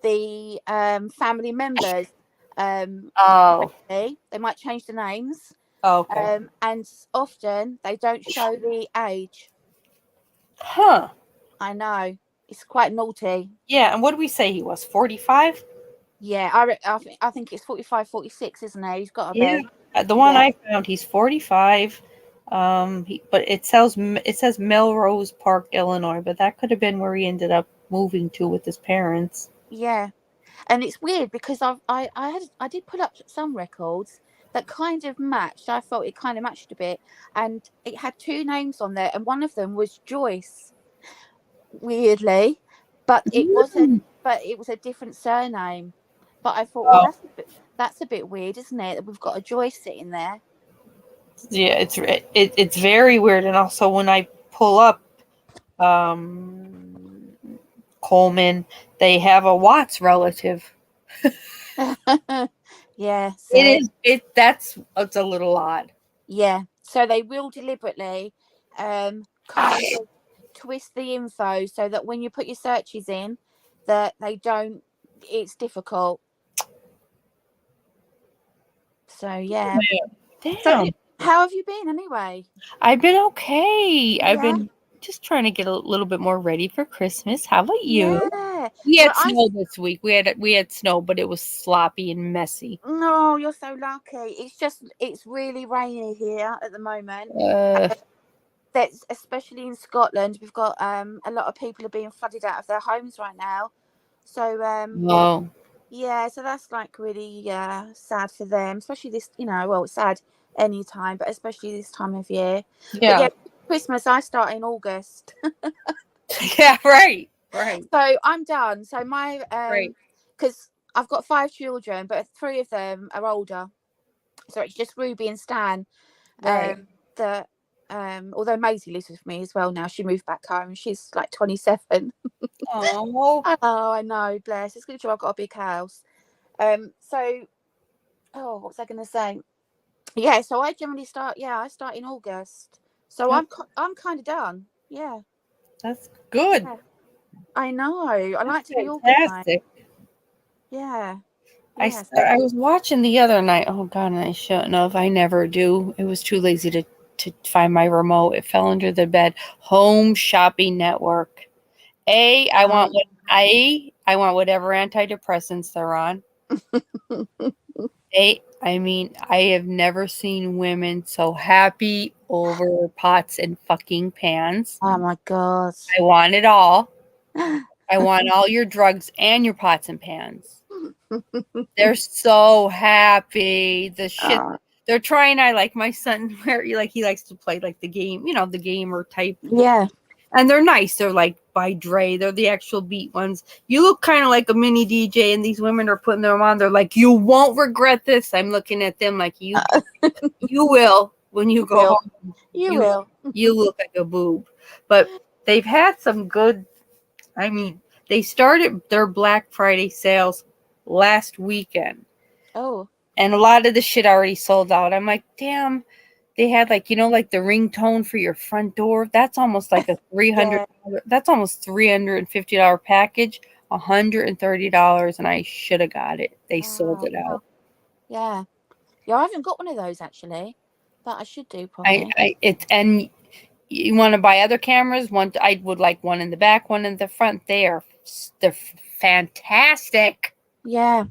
the family members. Oh. They might change the names. Okay. And often they don't show the age. Huh. I know, it's quite naughty. Yeah, and what did we say he was? 45? Yeah, I think it's 45, 46, isn't it? He's got to be. The one I found, he's 45. But it says Melrose Park, Illinois, but that could have been where he ended up moving to with his parents. Yeah, and it's weird because I did pull up some records that kind of matched. I thought it kind of matched a bit, and it had two names on there, and one of them was Joyce. Weirdly, but it wasn't. But it was a different surname. But I thought, well, that's a bit weird, isn't it? That we've got a Joyce sitting there. Yeah, it's very weird. And also when I pull up Coleman, they have a Watts relative. Yeah, it's a little odd. Yeah, so they will deliberately kind of twist the info so that when you put your searches in, that they don't. It's difficult. So yeah. Damn. So how have you been anyway? I've been okay. Yeah. I've been just trying to get a little bit more ready for Christmas. How about you? Yeah. We had snow this week. We had snow, but it was sloppy and messy. No, you're so lucky. It's really rainy here at the moment. That's especially in Scotland. We've got a lot of people are being flooded out of their homes right now. So yeah, so that's really sad for them, especially this, well, it's sad any time, but especially this time of year. Yeah. But yeah, Christmas I start in August. Yeah, right. So I'm done. So my because I've got 5 children, but 3 of them are older. So it's just Ruby and Stan. Right. Although Maisie lives with me as well now. She moved back home. She's 27. Oh. Oh, I know, bless. It's good job I've got a big house. What was I going to say? Yeah, so I generally start. Yeah, I start in August. So I'm kind of done. Yeah, that's good. Yeah. I know. I like to be organized. Yeah. I was watching the other night. Oh God, and I shouldn't have. I never do. It was too lazy to find my remote. It fell under the bed. Home Shopping Network. I want whatever antidepressants they're on. I I mean, I have never seen women so happy over pots and fucking pans. Oh my God. I want it all. I want all your drugs and your pots and pans. They're so happy. The shit Oh, they're trying. I like my son where he likes to play like the game, the gamer type. yeah. And they're nice. They're like by Dre. They're the actual beat ones. You look kind of like a mini DJ, and these women are putting them on. They're like, you won't regret this. I'm looking at them like you will when you go home. You will. You look like a boob. But they've had some good. I mean, they started their Black Friday sales last weekend. Oh. And a lot of the shit already sold out. I'm like, damn. They had like the ringtone for your front door. That's almost like a $300. Yeah. That's almost $350 package. $130, and I should have got it. They sold it out. Yeah. Yeah, I haven't got one of those actually, but I should do probably. And you want to buy other cameras? I would like one in the back, one in the front. They're fantastic. Yeah.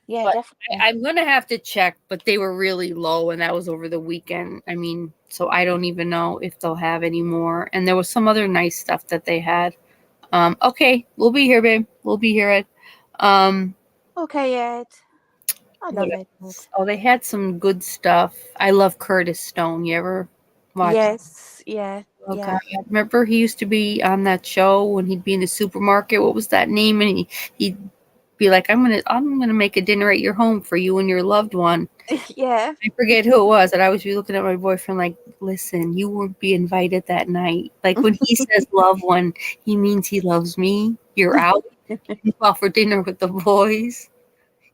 Yeah, But definitely. I'm going to have to check, but they were really low, and that was over the weekend. I mean, so I don't even know if they'll have any more. And there was some other nice stuff that they had. Okay, we'll be here, babe. We'll be here, Ed. Okay, Ed. I love Ed. Oh, they had some good stuff. I love Curtis Stone. You ever watch? Yes, yeah. Oh, yeah. God. Remember he used to be on that show when he'd be in the supermarket. What was that name? And he'd be like, I'm gonna make a dinner at your home for you and your loved one. Yeah. I forget who it was, and I was looking at my boyfriend like, listen, you won't be invited that night. Like when he says loved one, he means he loves me. You're out. You go out for dinner with the boys.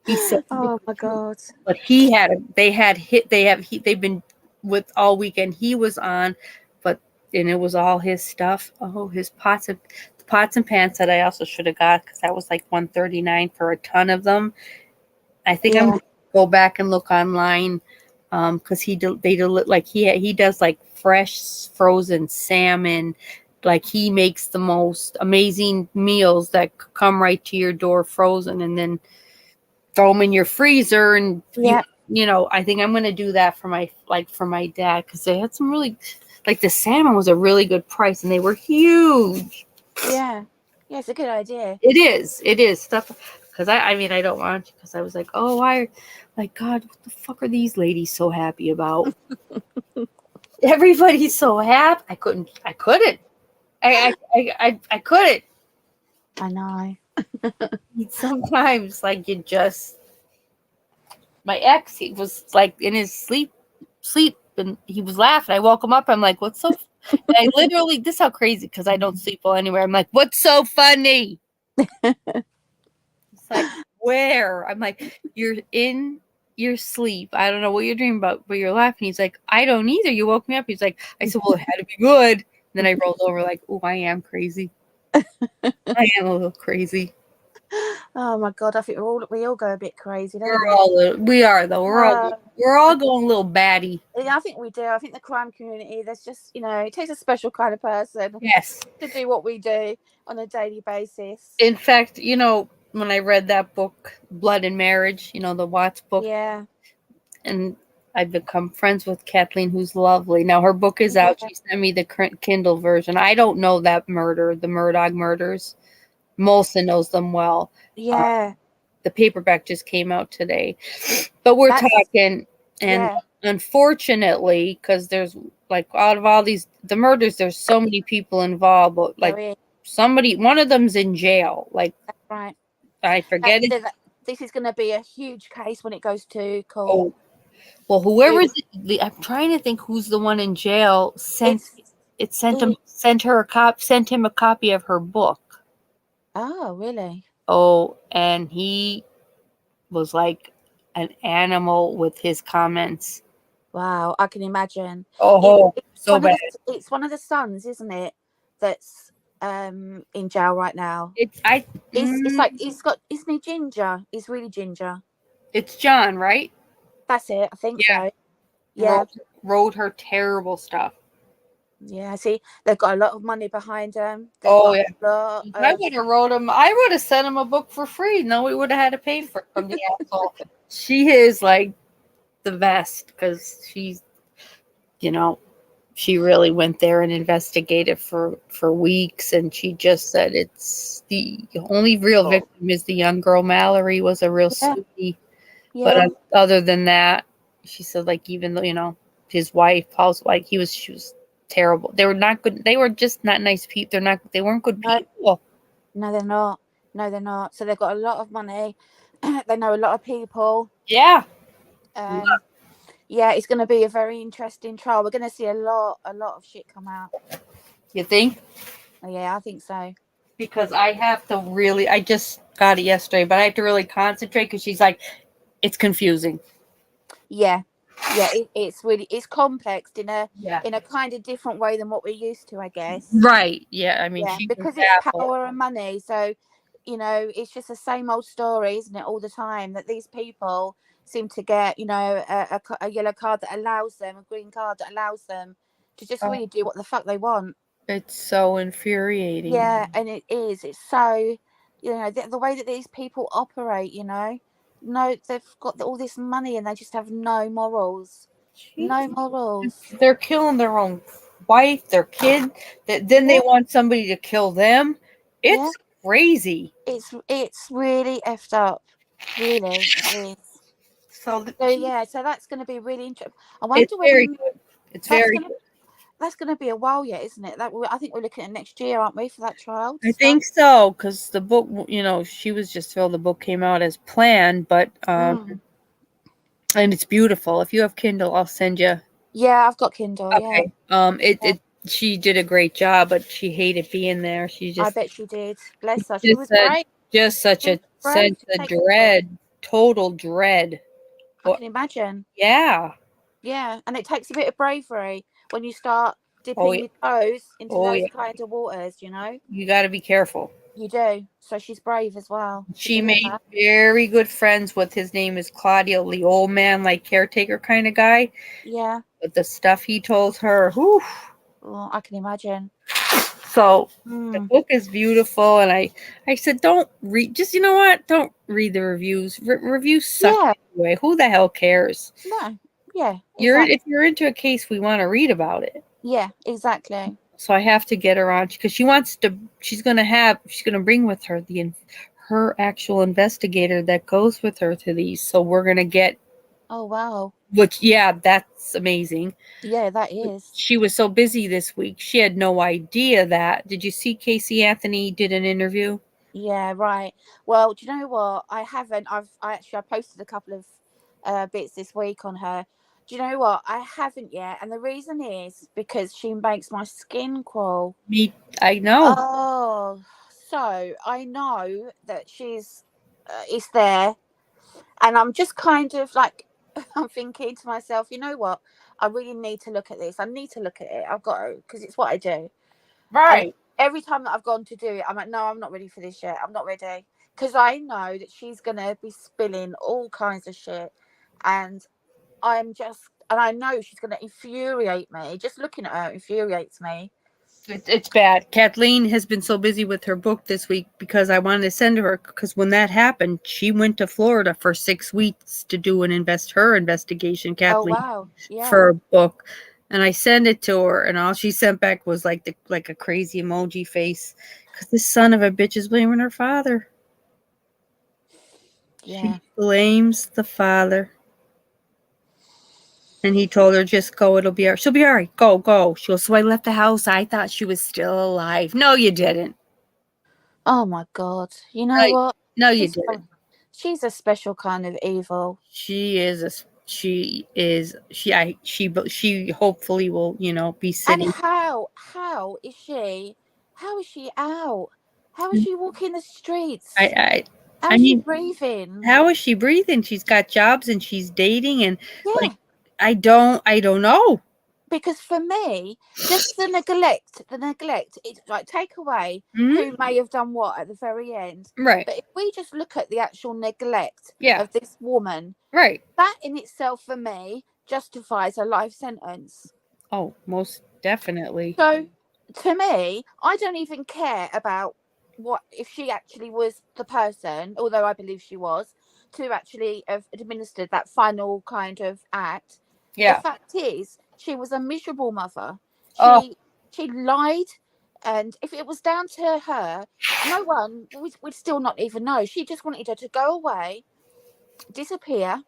He said, oh my God. But they've been with all weekend. He was on, and it was all his stuff. Oh, his pots and pans that I also should have got, because that was like $139 for a ton of them. I think I'm gonna go back and look online, because he does like fresh frozen salmon. Like he makes the most amazing meals that come right to your door frozen, and then throw them in your freezer. And I think I'm gonna do that for my dad, because they had some really, like, the salmon was a really good price, and they were huge. Yeah, it's a good idea. It is stuff, because I don't want to, because I was like, oh, why, like, God, what the fuck are these ladies so happy about? Everybody's so happy. I couldn't. I couldn't. I know. Sometimes, like, my ex, he was like in his sleep, and he was laughing. I woke him up. I'm like, what's so? And I literally, this is how crazy, because I don't sleep well anywhere. I'm like, what's so funny? It's like, where? I'm like, you're in your sleep. I don't know what you're dreaming about, but you're laughing. He's like, I don't either. You woke me up. He's like, I said, well, it had to be good. And then I rolled over like, oh, I am crazy. I am a little crazy. Oh my God, I think we all go a bit crazy, don't we? We are though. We're all going a little batty. Yeah, I think we do. I think the crime community, there's just, it takes a special kind of person to do what we do on a daily basis. In fact, when I read that book, Blood and Marriage, the Watts book. Yeah. And I've become friends with Kathleen, who's lovely. Now her book is out. She sent me the Kindle version. I don't know that murder, the Murdaugh murders. Molson knows them well. Yeah. The paperback just came out today. But we're talking, and unfortunately, because there's, like, out of all the murders, there's so many people involved, but, like, one of them's in jail. Like, that's right. I forget it. This is going to be a huge case when it goes to court. Well, whoever's, I'm trying to think who's the one in jail. Sent him a copy of her book. Oh, really? Oh, and he was like an animal with his comments. Wow, I can imagine. Oh, so bad. It's one of the sons, isn't it? That's in jail right now. It's like isn't he ginger? He's really ginger. It's John, right? That's it. I think so. Yeah. Wrote her terrible stuff. Yeah, see, they've got a lot of money behind them. I would have wrote him. I would have sent him a book for free. No, we would have had to pay for it from the asshole. She is like the best because she's, she really went there and investigated for weeks, and she just said it's the only real victim is the young girl. Mallory was a real sweetie, but other than that, she said like even though his wife, Paul's wife, she was terrible. They were not good. They were just not nice people. They weren't good people. No, they're not. No, they're not. So they've got a lot of money. They know a lot of people. Yeah. Yeah, it's going to be a very interesting trial. We're going to see a lot of shit come out. You think? Yeah, I think so. Because I just got it yesterday, but I have to really concentrate because she's like, it's confusing. Yeah. Yeah, it's complex in a kind of different way than what we're used to, I guess. Right. Yeah. I mean, because it's power and money. So, it's just the same old story, isn't it, all the time, that these people seem to get, a yellow card that allows them, a green card that allows them to just really do what the fuck they want. It's so infuriating. Yeah, and it is. It's so, the way that these people operate, no, they've got all this money and they just have no morals. No morals. They're killing their own wife, their kid. Then they want somebody to kill them. It's crazy. It's really effed up. Really, it is. So that's going to be really interesting. I wonder it's very good. It's very good. That's going to be a while yet, isn't it? I think we're looking at next year, aren't we, for that trial? I think so, because the book, she was just thrilled the book came out as planned, but and it's beautiful. If you have Kindle, I'll send you. Yeah, I've got Kindle. Okay. She did a great job, but she hated being there. I bet she did. Bless her. She was great. Just such a sense of dread, total dread. I can imagine. Yeah. Yeah, and it takes a bit of bravery when you start dipping your toes into those kind of waters, You got to be careful. You do. So she's brave as well. She made very good friends with, his name is Claudio, the old man, like caretaker kind of guy. Yeah. But the stuff he told her, whew. Oh, I can imagine. So the book is beautiful, and I said, don't read. Just don't read the reviews. Reviews suck anyway. Who the hell cares? No. Yeah. Exactly. If you're into a case, we want to read about it. Yeah. Exactly. So I have to get her on because she's going to bring with her her actual investigator that goes with her to these. So we're going to get. Oh, wow. That's amazing. Yeah, that is. She was so busy this week. She had no idea that. Did you see Casey Anthony did an interview? Yeah, right. Well, do you know what? I haven't. I posted a couple of bits this week on her. Do you know what? I haven't yet. And the reason is because she makes my skin crawl. I know. Oh, so I know that she's is there. And I'm just kind of like, I'm thinking to myself, you know what? I really need to look at this. I need to look at it. I've got to, because it's what I do. Right. And every time that I've gone to do it, I'm like, no, I'm not ready for this yet. I'm not ready. Because I know that she's going to be spilling all kinds of shit. And I know she's going to infuriate me. Just looking at her infuriates me. It's bad. Kathleen has been so busy with her book this week because I wanted to send her, because when that happened, she went to Florida for 6 weeks to do her investigation, Kathleen, for a book. And I sent it to her, and all she sent back was like a crazy emoji face, because this son of a bitch is blaming her father. Yeah. She blames the father. And he told her, just go, it'll be all right. She'll be all right. Go. She goes, so I left the house. I thought she was still alive. No, you didn't. Oh, my God. You know what? No, you didn't. She's a special kind of evil. She hopefully will, be sitting. And how is she out? How is she walking the streets? How is she breathing? How is she breathing? She's got jobs and she's dating, and I don't know. Because for me, just the neglect, it's like take away who may have done what at the very end. Right. But if we just look at the actual neglect of this woman, right, that in itself for me justifies a life sentence. Oh, most definitely. So to me, I don't even care about what if she actually was the person, although I believe she was. to actually have administered that final kind of act. Yeah. The fact is, she was a miserable mother. Oh. She lied, and if it was down to her, no one would still not even know. She just wanted her to go away, disappear,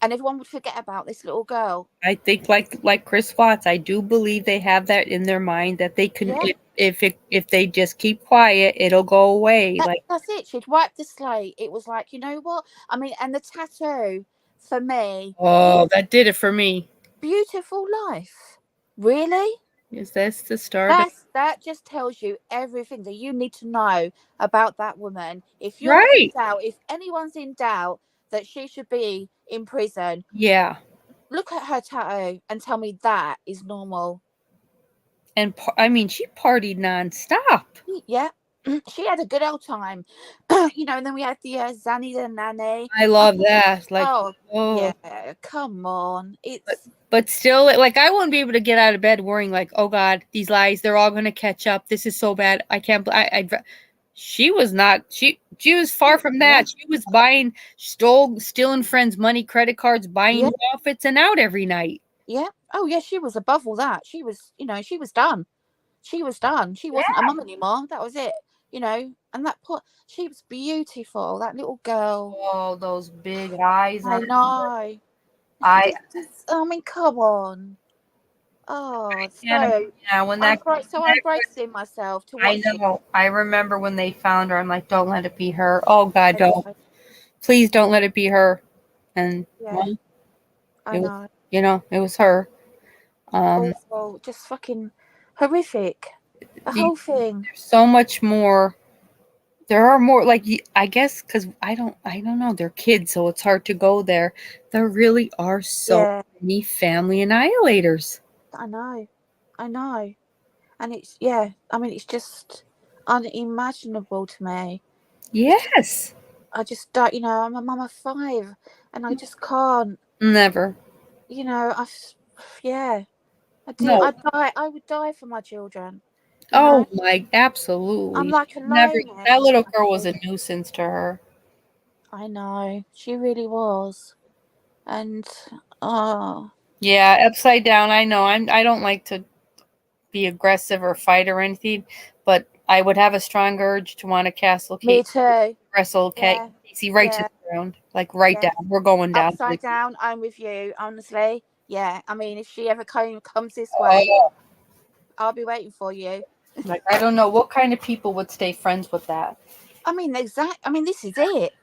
and everyone would forget about this little girl. I think like Chris Watts, I do believe they have that in their mind that they can, if they just keep quiet, it'll go away. That's it. She'd wiped the slate. It was like, you know what? I mean, and the tattoo for me. Oh, that did it for me. Beautiful life. Really? Is this the start? That just tells you everything that you need to know about that woman. If you're Right. in doubt, if anyone's in doubt that she should be in prison, Yeah. look at her tattoo and tell me that is normal. And I mean, she partied nonstop. Yeah. She had a good old time. You know, and then we had the Zanny the Nanny. I love that. Like, yeah, come on. But still, like, I wouldn't be able to get out of bed worrying, like, oh God, these lies, they're all going to catch up. This is so bad. I can't. She was not. She was far from that. Yeah. She was stealing friends' money, credit cards, buying new outfits, and out every night. Yeah. Oh yeah, she was above all that. She was, she was done. She was done. She wasn't a mum anymore. That was it. And she was beautiful. That little girl. Oh, those big eyes. I know. I mean, come on. Oh, I'm bracing myself to watch. I know. I remember when they found her. I'm like, don't let it be her. Oh God, don't. Please don't let it be her. And I know. It was her. Awful, just fucking horrific. The whole thing. There's so much more. There are more, like, I guess, because I don't know. They're kids, so it's hard to go there. There really are so many family annihilators. I know. And it's, I mean, it's just unimaginable to me. Yes. I just don't, I'm a mum of 5, and I just can't. Never. I do. No. I would die for my children. Oh my, absolutely. I'm like a lioness. That little girl was a nuisance to her. I know. She really was. And yeah, upside down. I know. I don't like to be aggressive or fight or anything, but I would have a strong urge to want to me too. Wrestle Casey right to the ground. Like down. We're going down. Upside down. I'm with you, honestly. Yeah. I mean, if she ever comes this way, I'll be waiting for you. Like, I don't know what kind of people would stay friends with that. I mean, this is it.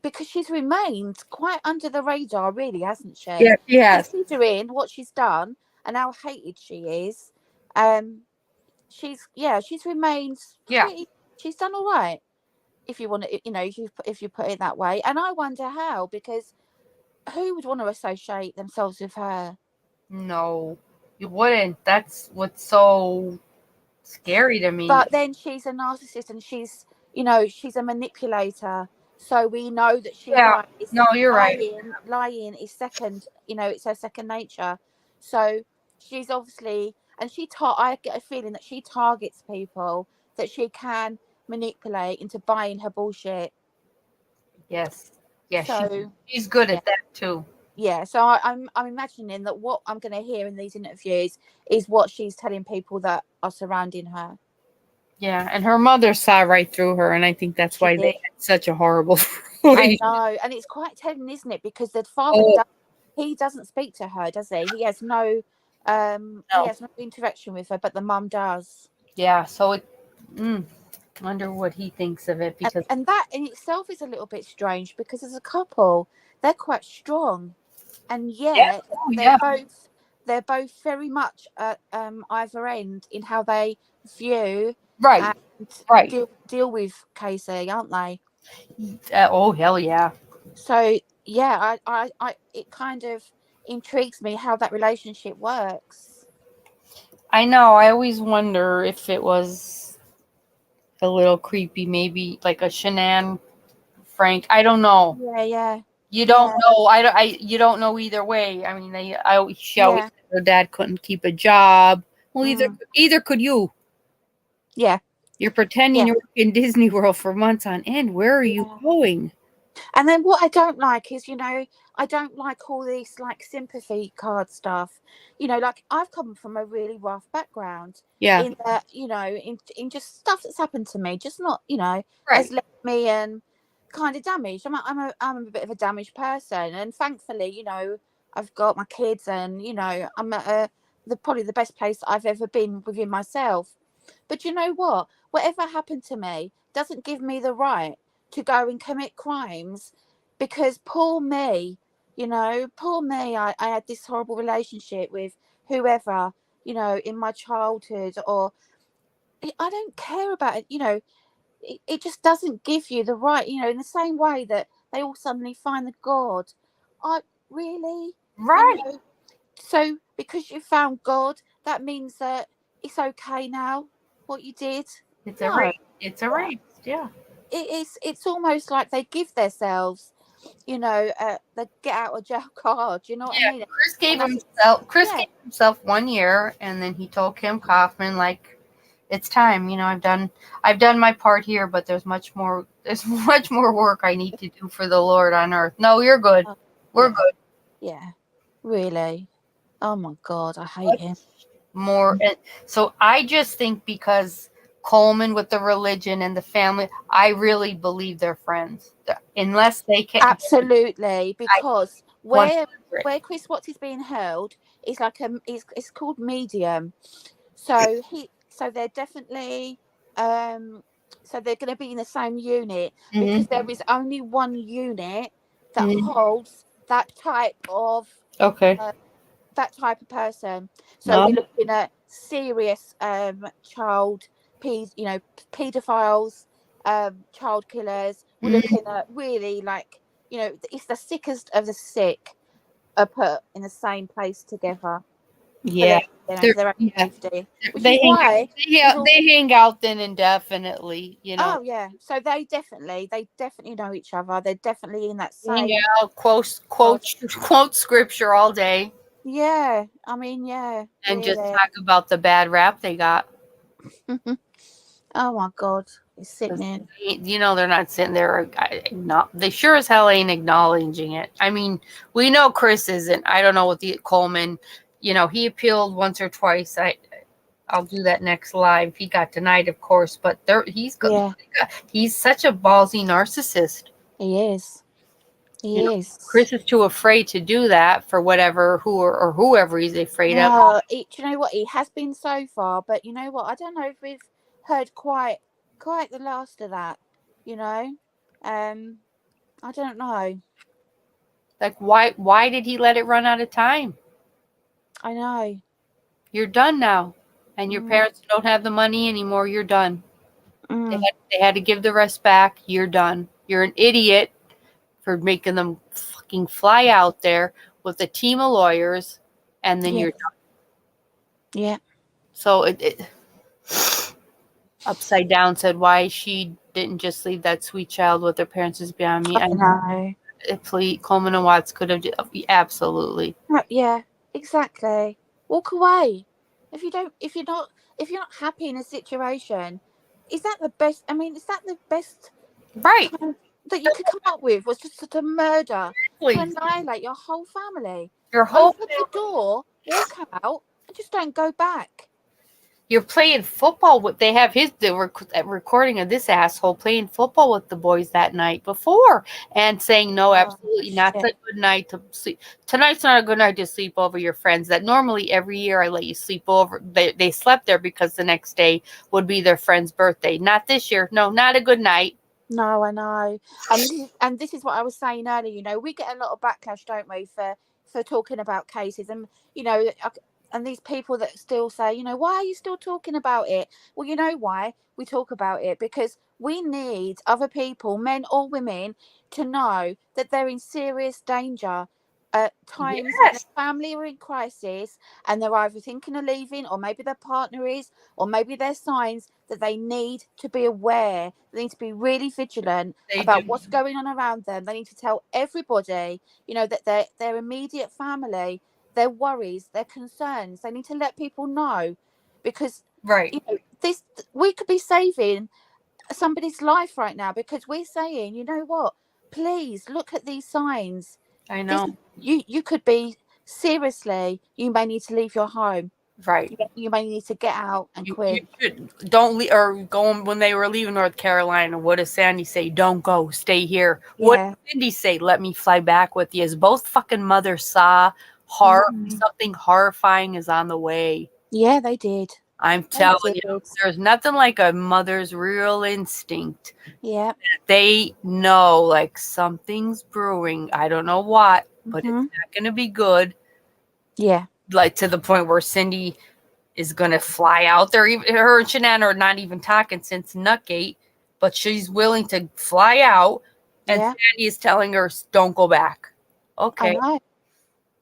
Because she's remained quite under the radar, really, hasn't she? Yeah, she has. Considering what she's done and how hated she is, she's remained. She's done all right. If you want to, if you put it that way. And I wonder how, because who would want to associate themselves with her? No. You wouldn't. That's what's so scary to me. But then she's a narcissist, and she's a manipulator. So we know that she lies. No, you're right. Lying is second. It's her second nature. So she's obviously, and I get a feeling that she targets people that she can manipulate into buying her bullshit. Yes. Yeah. So she's good at that too. Yeah, so I'm imagining that what I'm going to hear in these interviews is what she's telling people that are surrounding her. Yeah, and her mother saw right through her, and I think that's why they had such a horrible relationship. I know, and it's quite telling, isn't it? Because the father, he doesn't speak to her, does he? He has no interaction with her, but the mum does. Yeah, so wonder what he thinks of it, because and that in itself is a little bit strange, because as a couple, they're quite strong. And yet they're both very much at either end in how they view and deal with Casey, aren't they? Oh hell yeah! So yeah, I it kind of intrigues me how that relationship works. I know. I always wonder if it was a little creepy, maybe like a Shanann Frank. I don't know. Yeah. You don't know. You don't know either way. I mean, she always said her dad couldn't keep a job. Well, either could you. Yeah. You're pretending you're in Disney World for months on end. Where are you going? And then what I don't like is, I don't like all this like sympathy card stuff. Like I've come from a really rough background. Yeah. In that, in just stuff that's happened to me, just not, Right. has left me kind of damaged. I'm a bit of a damaged person, and thankfully, I've got my kids, and I'm at probably the best place I've ever been within myself. But you know what? Whatever happened to me doesn't give me the right to go and commit crimes, because poor me, poor me. I had this horrible relationship with whoever, in my childhood, or I don't care about it. It just doesn't give you the right, in the same way that they all suddenly find the God. I really, Right. So because you found God, that means that it's okay now what you did. It's No, erased. It's erased. Yeah. it's almost like they give themselves, the get out of jail card. You know what I mean? Chris gave And gave himself 1 year, and then he told Kim Kaufman, like, it's time. I've done my part here, but there's much more. There's much more work I need to do for the Lord on earth. No, you're good. We're good. Yeah, really. Oh my God, I hate him. More. So I just think because Coleman with the religion and the family, I really believe they're friends. Unless they can. Absolutely, because where 100. Chris Watts is being held is like it's called medium. So they're definitely so they're going to be in the same unit, because there is only one unit that holds that type of Okay. that type of person. So we're looking at serious child pedophiles, child killers. We're looking at really, like, it's the sickest of the sick are put in the same place together. Yeah. For their own safety. Which is why they hang out then indefinitely, Oh yeah, so they definitely know each other. They're definitely in that same. Hang out, quote scripture all day, Yeah, I mean, yeah, and just really. talk about the bad rap they got. Oh my God, it's sickening. They're not sitting there. They sure as hell ain't acknowledging it. I mean, we know Chris isn't. I don't know what the Coleman. He appealed once or twice. I'll do that next live. He got denied, of course, but he's such a ballsy narcissist. He is. He is. Chris is too afraid to do that for whoever he's afraid of. Do you know what? He has been so far, but you know what? I don't know if we've heard quite the last of that. I don't know. Like, why did he let it run out of time? I know. You're done now, and your parents don't have the money anymore. You're done. They had to give the rest back. You're done. You're an idiot for making them fucking fly out there with a team of lawyers, and then you're done. Yeah. So it upside down said why she didn't just leave that sweet child with their parents is beyond me. I know. Please, Coleman and Watts could have absolutely. Yeah, exactly. Walk away. If you're not happy in a situation, is that the best? I mean, is that the best Right that you could come up with? Was just to murder, to annihilate your whole family. Your whole open the door, walk out, and just don't go back. You're playing football with. They have the recording of this asshole playing football with the boys that night before and saying no, absolutely not. A good night to sleep. Tonight's not a good night to sleep over your friends. That normally every year I let you sleep over. They slept there because the next day would be their friend's birthday. Not this year. No, not a good night. No, I know. And this is what I was saying earlier. We get a lot of backlash, don't we, for talking about cases, and and these people that still say, why are you still talking about it? Well, you know why we talk about it? Because we need other people, men or women, to know that they're in serious danger at times when their family are in crisis, and they're either thinking of leaving, or maybe their partner is, or maybe there's signs that they need to be aware. They need to be really vigilant about what's going on around them. They need to tell everybody, that their immediate family, their worries, their concerns. They need to let people know, because we could be saving somebody's life right now, because we're saying, you know what, please look at these signs. I know. You could be, seriously, you may need to leave your home. Right. You may need to get out and You quit. don't leave, or going when they were leaving North Carolina. What does Sandy say? Don't go, stay here. Yeah. What did Cindy say? Let me fly back with you. As both fucking mothers saw something horrifying is on the way. Yeah, they did. I'm telling you, there's nothing like a mother's real instinct. Yeah. They know like something's brewing. I don't know what, but it's not going to be good. Yeah. Like to the point where Cindy is going to fly out there. Even her and Shanann are not even talking since Nutgate, but she's willing to fly out. And Sandy is telling her, don't go back. Okay.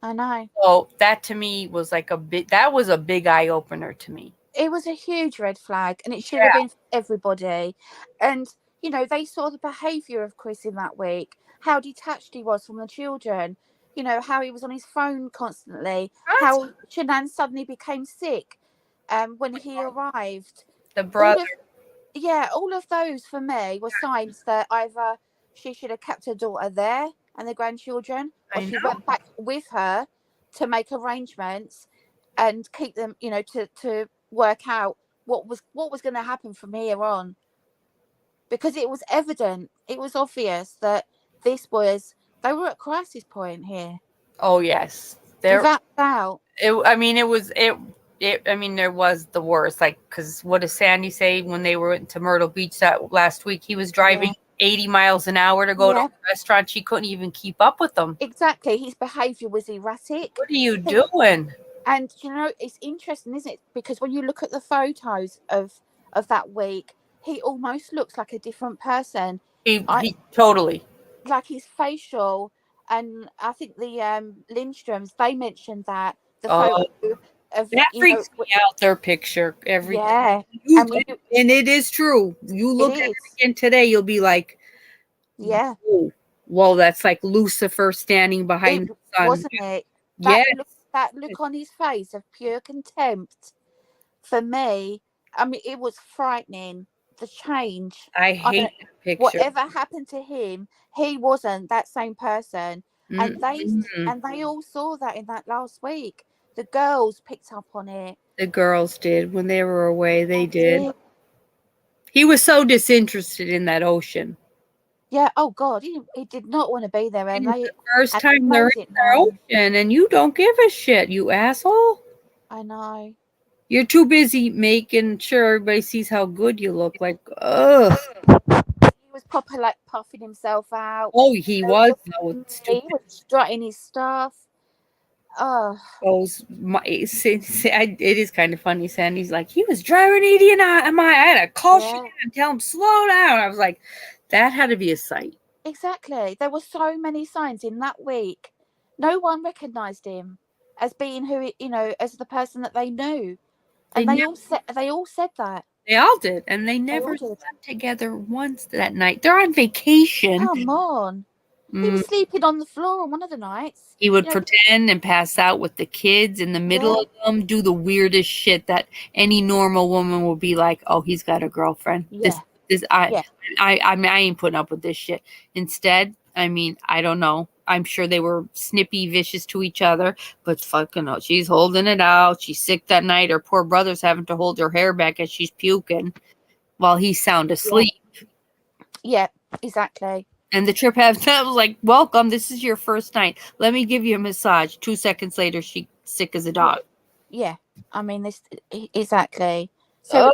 I know. So that to me was like that was a big eye opener to me. It was a huge red flag, and it should have been for everybody. And, you know, they saw the behaviour of Chris in that week, how detached he was from the children, you know, how he was on his phone constantly, how Shanann suddenly became sick when he arrived. The brother. All of those for me were signs that either she should have kept her daughter there and the grandchildren, or she went back with her to make arrangements and keep them, you know, to work out what was going to happen from here on, because it was evident, it was obvious that they were at crisis point here. Oh yes, without doubt. I mean, there was the worst. Like, because what does Sandy say when they went to Myrtle Beach that last week? He was driving 80 miles an hour to go to a restaurant. She couldn't even keep up with them. Exactly, his behavior was erratic. What are you doing? And, you know, it's interesting, isn't it? Because when you look at the photos of that week, he almost looks like a different person. He totally. Like his facial, and I think the Lindstroms, they mentioned that. The photo of... That freaks me out, their picture. And it is true. You look at it again today, you'll be like... Yeah. Oh, well, that's like Lucifer standing behind the sun. Wasn't it? That look on his face of pure contempt, for me, I mean, it was frightening. The change. I hate the picture. Whatever happened to him, he wasn't that same person. And they all saw that in that last week. The girls picked up on it. The girls did. When they were away, they did. He was so disinterested in that ocean. Yeah, oh God, he did not want to be there. And the first time they're in the ocean, and you don't give a shit, you asshole. I know. You're too busy making sure everybody sees how good you look. Like, ugh. He was proper like puffing himself out. Oh, he was. He was strutting his stuff. It is kind of funny. Sandy's like, he was driving 80 and I had to call Shanann and tell him slow down. I was like, that had to be a sight. Exactly. There were so many signs in that week. No one recognized him as being who, you know, as the person that they knew. And they all said that. They all did. And they never slept together once that night. They're on vacation. Come on. He was sleeping on the floor on one of the nights. He would pretend and pass out with the kids in the middle of them, do the weirdest shit that any normal woman would be like, oh, he's got a girlfriend. Yeah. I ain't putting up with this shit. Instead, I mean, I don't know. I'm sure they were snippy, vicious to each other, but fucking hell, she's holding it out. She's sick that night. Her poor brother's having to hold her hair back as she's puking while he's sound asleep. Yeah, exactly. And the trip I was like, welcome, this is your first night. Let me give you a massage. 2 seconds later, she's sick as a dog. Yeah, I mean, this exactly. So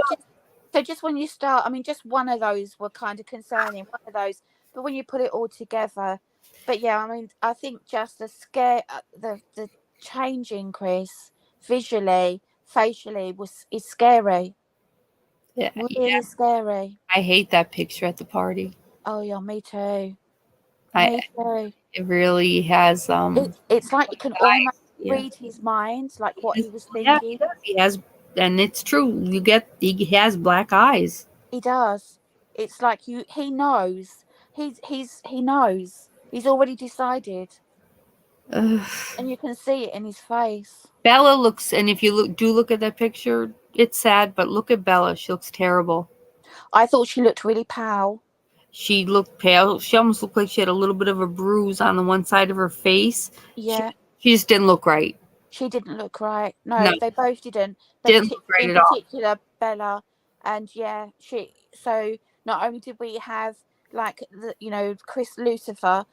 just when you start, I mean, just one of those were kind of concerning, one of those, but when you put it all together, but yeah, I mean, I think just the scare, the change in Chris, visually, facially, is scary. Yeah, really scary. I hate that picture at the party. Oh yeah, me too. It really has. It's like you can almost read his mind, like what he was thinking. Yeah, he has, and it's true. He has black eyes. He does. It's like he knows. He knows. He's already decided. Ugh. And you can see it in his face. Bella looks, and if you look at that picture, it's sad, but look at Bella. She looks terrible. I thought she looked really pale. She looked pale. She almost looked like she had a little bit of a bruise on the one side of her face. Yeah. She just didn't look right. She didn't look right. No, No, they both didn't. didn't look right In at all. particular, Bella. And yeah, so not only did we have like Chris Lucifer,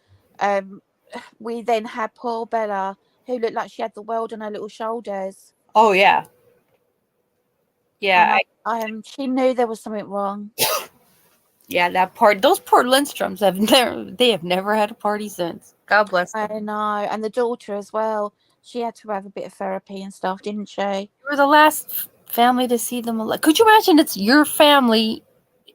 we then had poor Bella, who looked like she had the world on her little shoulders. Oh yeah, yeah. And she knew there was something wrong. Yeah, those poor Lindstroms have never had a party since. God bless them. I know, and the daughter as well. She had to have a bit of therapy and stuff, didn't she? You were the last family to see them alive. Could you imagine? It's your family,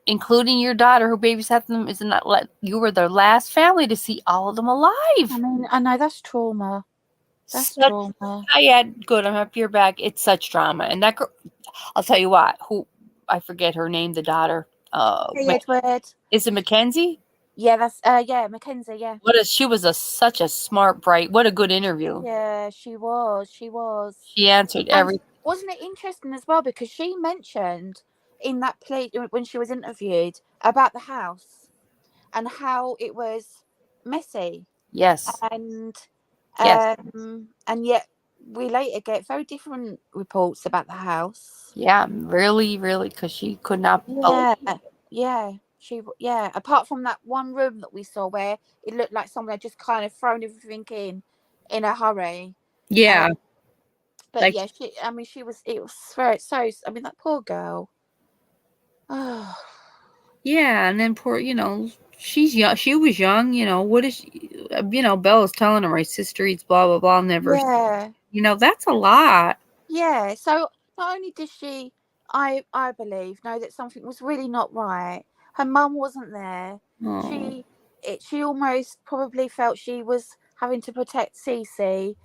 including your daughter who babysat them. Isn't that you were the last family to see all of them alive? I mean, I know that's trauma. That's trauma. Good. I'm happy you're back. It's such drama, and that girl. I'll tell you what. I forget her name. The daughter. Hey, Edward. Is it Mackenzie? Yeah, that's Mackenzie. Yeah. She was such a smart, bright. What a good interview. Yeah, she was. She answered everything. Wasn't it interesting as well, because she mentioned in that play when she was interviewed about the house and how it was messy. Yes. And yet we later get very different reports about the house. Yeah, really, really, because she could not. Apart from that one room that we saw where it looked like someone had just kind of thrown everything in a hurry. Yeah. But yeah, it was very, so, I mean, that poor girl. Oh. Yeah, and then poor, she's young. She was young, what is Bella's telling her, my sister eats blah, blah, blah, never. Yeah. That's a lot. Yeah, so not only did she, I believe, know that something was really not right, her mum wasn't there. Oh. She almost probably felt she was having to protect Cece.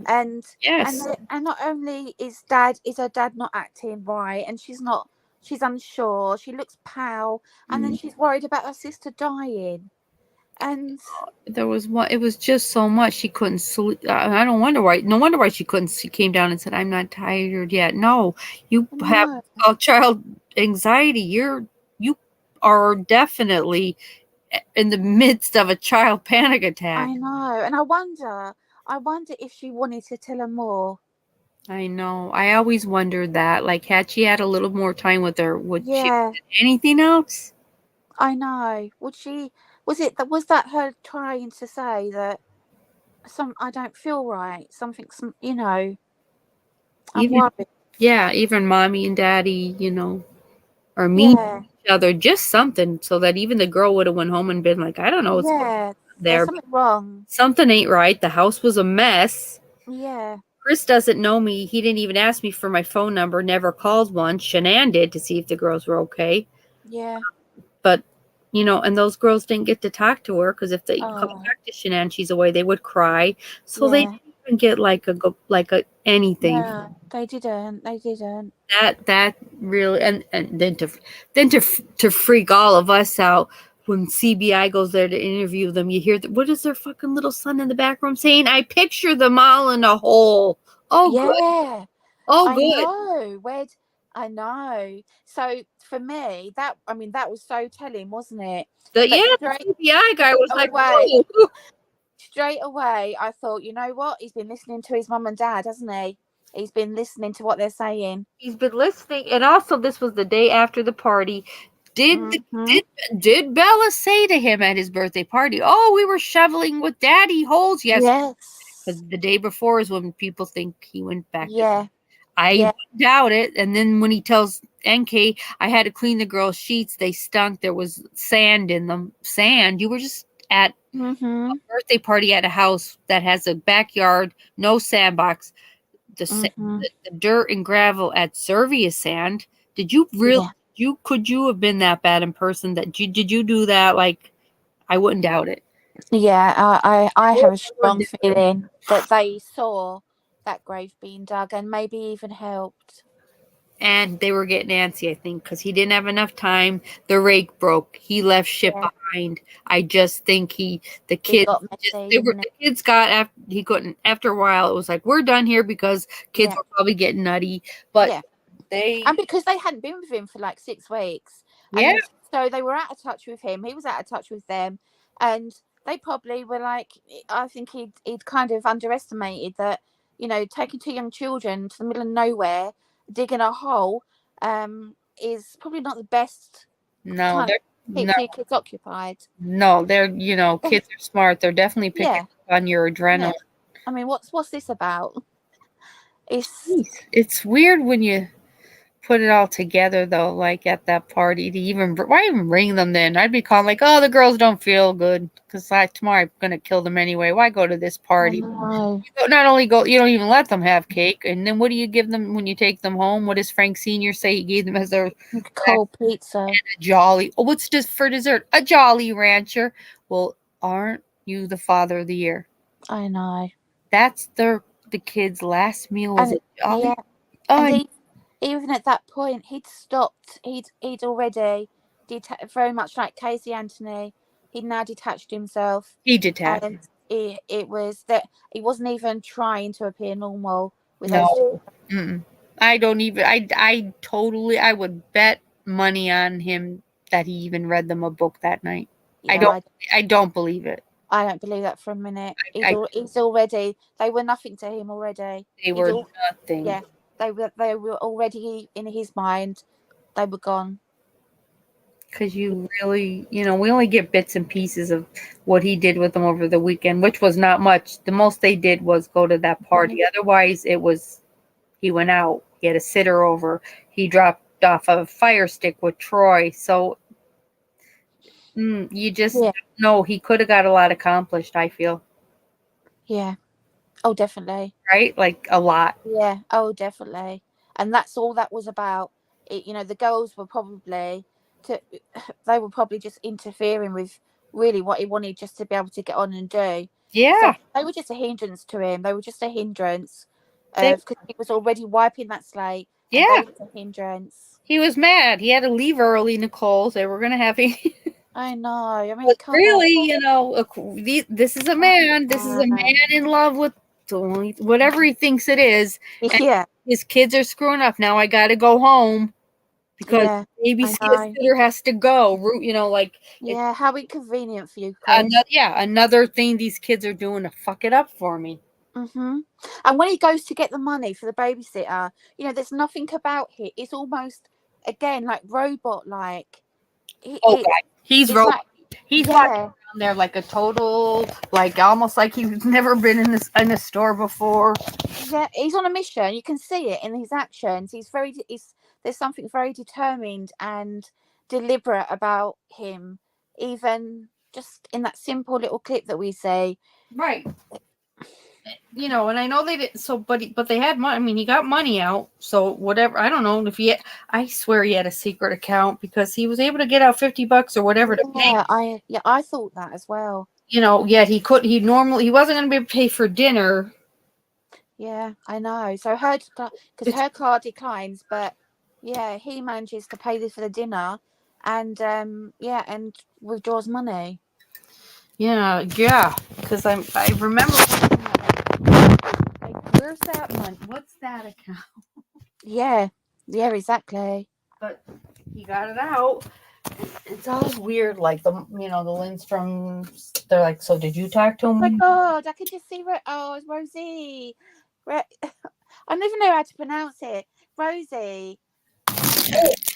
And yes, and not only is her dad not acting right, and she's unsure, she looks pale, and then she's worried about her sister dying. And there was one. It was just so much she couldn't sleep. I don't wonder why. No wonder why she couldn't. She came down and said, "I'm not tired yet." No, you have child anxiety. You are definitely in the midst of a child panic attack. I know, and I wonder if she wanted to tell her more. I know. I always wondered that. Like, had she had a little more time with her, would she have said anything else? I know. Was that her trying to say that I don't feel right? I'm worried. Yeah, even mommy and daddy, are mean to each other. Just something so that even the girl would have went home and been like, I don't know what's going on there. There's something wrong. Something ain't right. The house was a mess. Yeah. Chris doesn't know me. He didn't even ask me for my phone number. Never called one. Shanann did to see if the girls were okay. Yeah. But, and those girls didn't get to talk to her because if they come back to Shanann, she's away, they would cry. So they didn't even get like a anything. Yeah, they didn't. That really, and then to freak all of us out. When CBI goes there to interview them, you hear what is their fucking little son in the back room saying? I picture them all in a hole. Oh, yeah. Good. Oh, good. I know. So for me, that was so telling, wasn't it? The CBI guy was like, oh. Straight away, I thought, you know what? He's been listening to his mum and dad, hasn't he? He's been listening to what they're saying. He's been listening, and also this was the day after the party. Did Bella say to him at his birthday party, "Oh, we were shoveling with Daddy holes yesterday"? Yes. Because the day before is when people think he went back. Yeah. I doubt it. And then when he tells NK, I had to clean the girls' sheets. They stunk. There was sand in them. Sand. You were just at a birthday party at a house that has a backyard, no sandbox. The dirt and gravel at Servia sand. Did you really? Yeah. Could you have been that bad in person? Did you do that? Like, I wouldn't doubt it. Yeah, I have a strong feeling that they saw that grave being dug and maybe even helped. And they were getting antsy, I think, because he didn't have enough time. The rake broke. He left shit behind. I just think he couldn't. After a while, it was like, we're done here because kids were probably getting nutty. But and because they hadn't been with him for like 6 weeks. Yeah. And So they were out of touch with him. He was out of touch with them, and they probably were like, I think he'd kind of underestimated that, you know, taking 2 young children to the middle of nowhere, digging a hole, is probably not the best No, time they're to keep no, your kids occupied. no, they're kids are smart. They're definitely picking Yeah. up on your adrenaline. Yeah. I mean, what's this about? It's weird when you put it all together, though, like at that party to why even bring them then? I'd be calling like, oh, the girls don't feel good because tomorrow I'm going to kill them anyway. Why go to this party? Not only go, you don't even let them have cake. And then what do you give them when you take them home? What does Frank Sr. say he gave them as their cold pizza? And a jolly, oh, what's just for dessert? A Jolly Rancher. Well, aren't you the father of the year? I know. That's the kids' last meal was a Jolly. Yeah. Oh, and even at that point, he'd stopped. He'd already very much like Casey Anthony. He'd now detached himself. he detached. And it was that he wasn't even trying to appear normal with No. I don't even. I would bet money on him that he even read them a book that night. Yeah, I don't believe it. I don't believe that for a minute. He's already. They were nothing to him already. They were nothing. Yeah, they were already in his mind. They were gone. Because you really, we only get bits and pieces of what he did with them over the weekend, which was not much. The most they did was go to that party. Otherwise, it was he went out. He had a sitter over. He dropped off a fire stick with Troy. So you just know he could have got a lot accomplished, I feel. Yeah. Oh, definitely. Right? Like a lot. Yeah. Oh, definitely. And that's all that was about. The girls were probably just interfering with really what he wanted just to be able to get on and do. Yeah. So they were just a hindrance to him. They were just a hindrance because he was already wiping that slate. Yeah. They were a hindrance. He was mad. He had to leave early, Nicole. They were going to have I know. I mean, but really, this is a man. This is a man in love with whatever he thinks it is. Yeah. His kids are screwing up. Now I got to go home because babysitter has to go. Yeah, how inconvenient for you, Chris. Another thing these kids are doing to fuck it up for me. Mm-hmm. And when he goes to get the money for the babysitter, there's nothing about it. It's almost, again, like robot-like. He's robot. He's walking around there like a total, like almost like he's never been in a store before. Yeah, he's on a mission. You can see it in his actions. There's something very determined and deliberate about him, even just in that simple little clip that we see. Right. And I know they didn't. So, but they had money. I mean, he got money out. So whatever. I don't know if I swear he had a secret account because he was able to get out $50 or whatever to pay. I thought that as well. Yet he could. He wasn't going to be able to pay for dinner. Yeah, I know. So because her card declines, but he manages to pay this for the dinner, and and withdraws money. Yeah. Because I remember. Where's that money? What's that account? Yeah, exactly. But he got it out. It's always weird, like the Lindstroms. They're like, so did you talk to him? Oh my God, I could just see it's Rosie. I don't even know how to pronounce it. Rosie.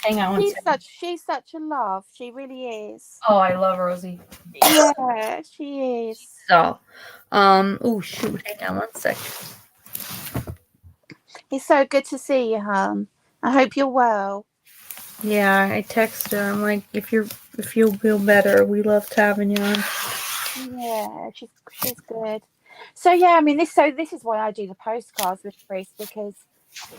Hang on. She's such a love. She really is. Oh, I love Rosie. Yeah, she is. So, oh shoot, hang on 1 second. It's so good to see you, hon. I hope you're well. Yeah, I text her. I'm like, if you'll feel better, we love having you on. Yeah, she's good. So yeah, I mean this is why I do the postcards with Chris, because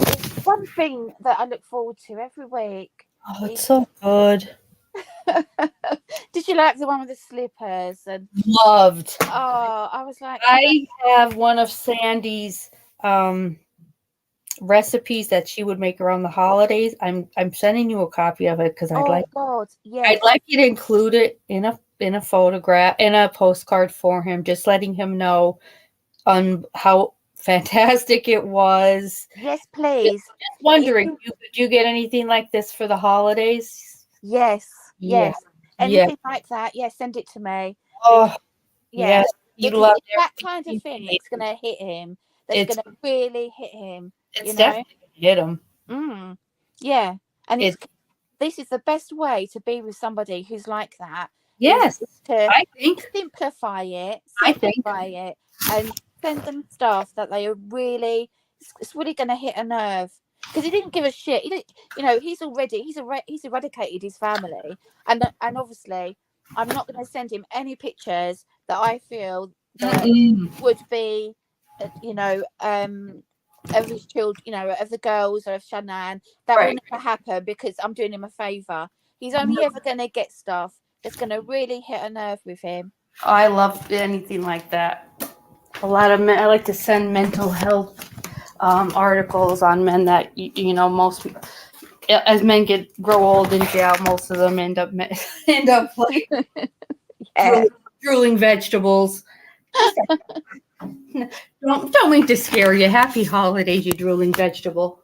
it's one thing that I look forward to every week. Oh, it's so good. Did you like the one with the slippers? And loved. Oh, I was like, I have one of Sandy's recipes that she would make around the holidays. I'm sending you a copy of it because I'd like you to include it in a photograph, in a postcard for him, just letting him know on how fantastic it was. Yes, please. Just wondering, did you get anything like this for the holidays? Yes. Yes. Yeah. Anything like that, send it to me. Oh, Yeah. yes. You Because love it's that kind of thing that's going to hit him. That's going to really hit him. It's definitely hit him. Yeah. And this is the best way to be with somebody who's like that. Yes. I think. Simplify it. And send them stuff that they are really, it's really going to hit a nerve. Because he didn't give a shit. He didn't, he's eradicated his family. And obviously, I'm not going to send him any pictures that I feel that would be, of his children, of the girls or of Shanann. That will never happen because I'm doing him a favour. He's only ever going to get stuff that's going to really hit a nerve with him. I love anything like that. A lot of men, I like to send mental health articles on men that, most, as men grow old in jail, most of them end up like drooling vegetables. Don't mean to scare you. Happy holidays, you drooling vegetable.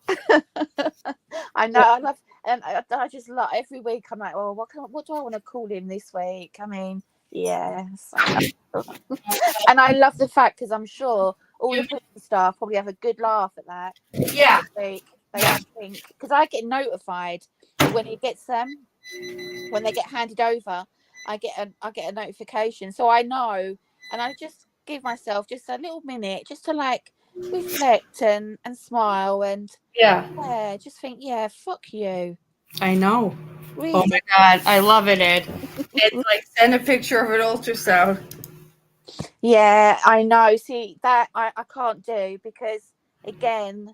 I know. I love, and I just love every week. I'm like, oh, what do I want to call him this week? I mean, yes. And I love the fact because I'm sure all the prison staff probably have a good laugh at that. Yeah. They think because I get notified when he gets them, when they get handed over. I get a notification, so I know, and I just give myself just a little minute just to like reflect and smile and just think, fuck you. I know. Really? Oh my God, I love it, Ed. It's like send a picture of an ultrasound. Yeah, I know. See, that I can't do because again,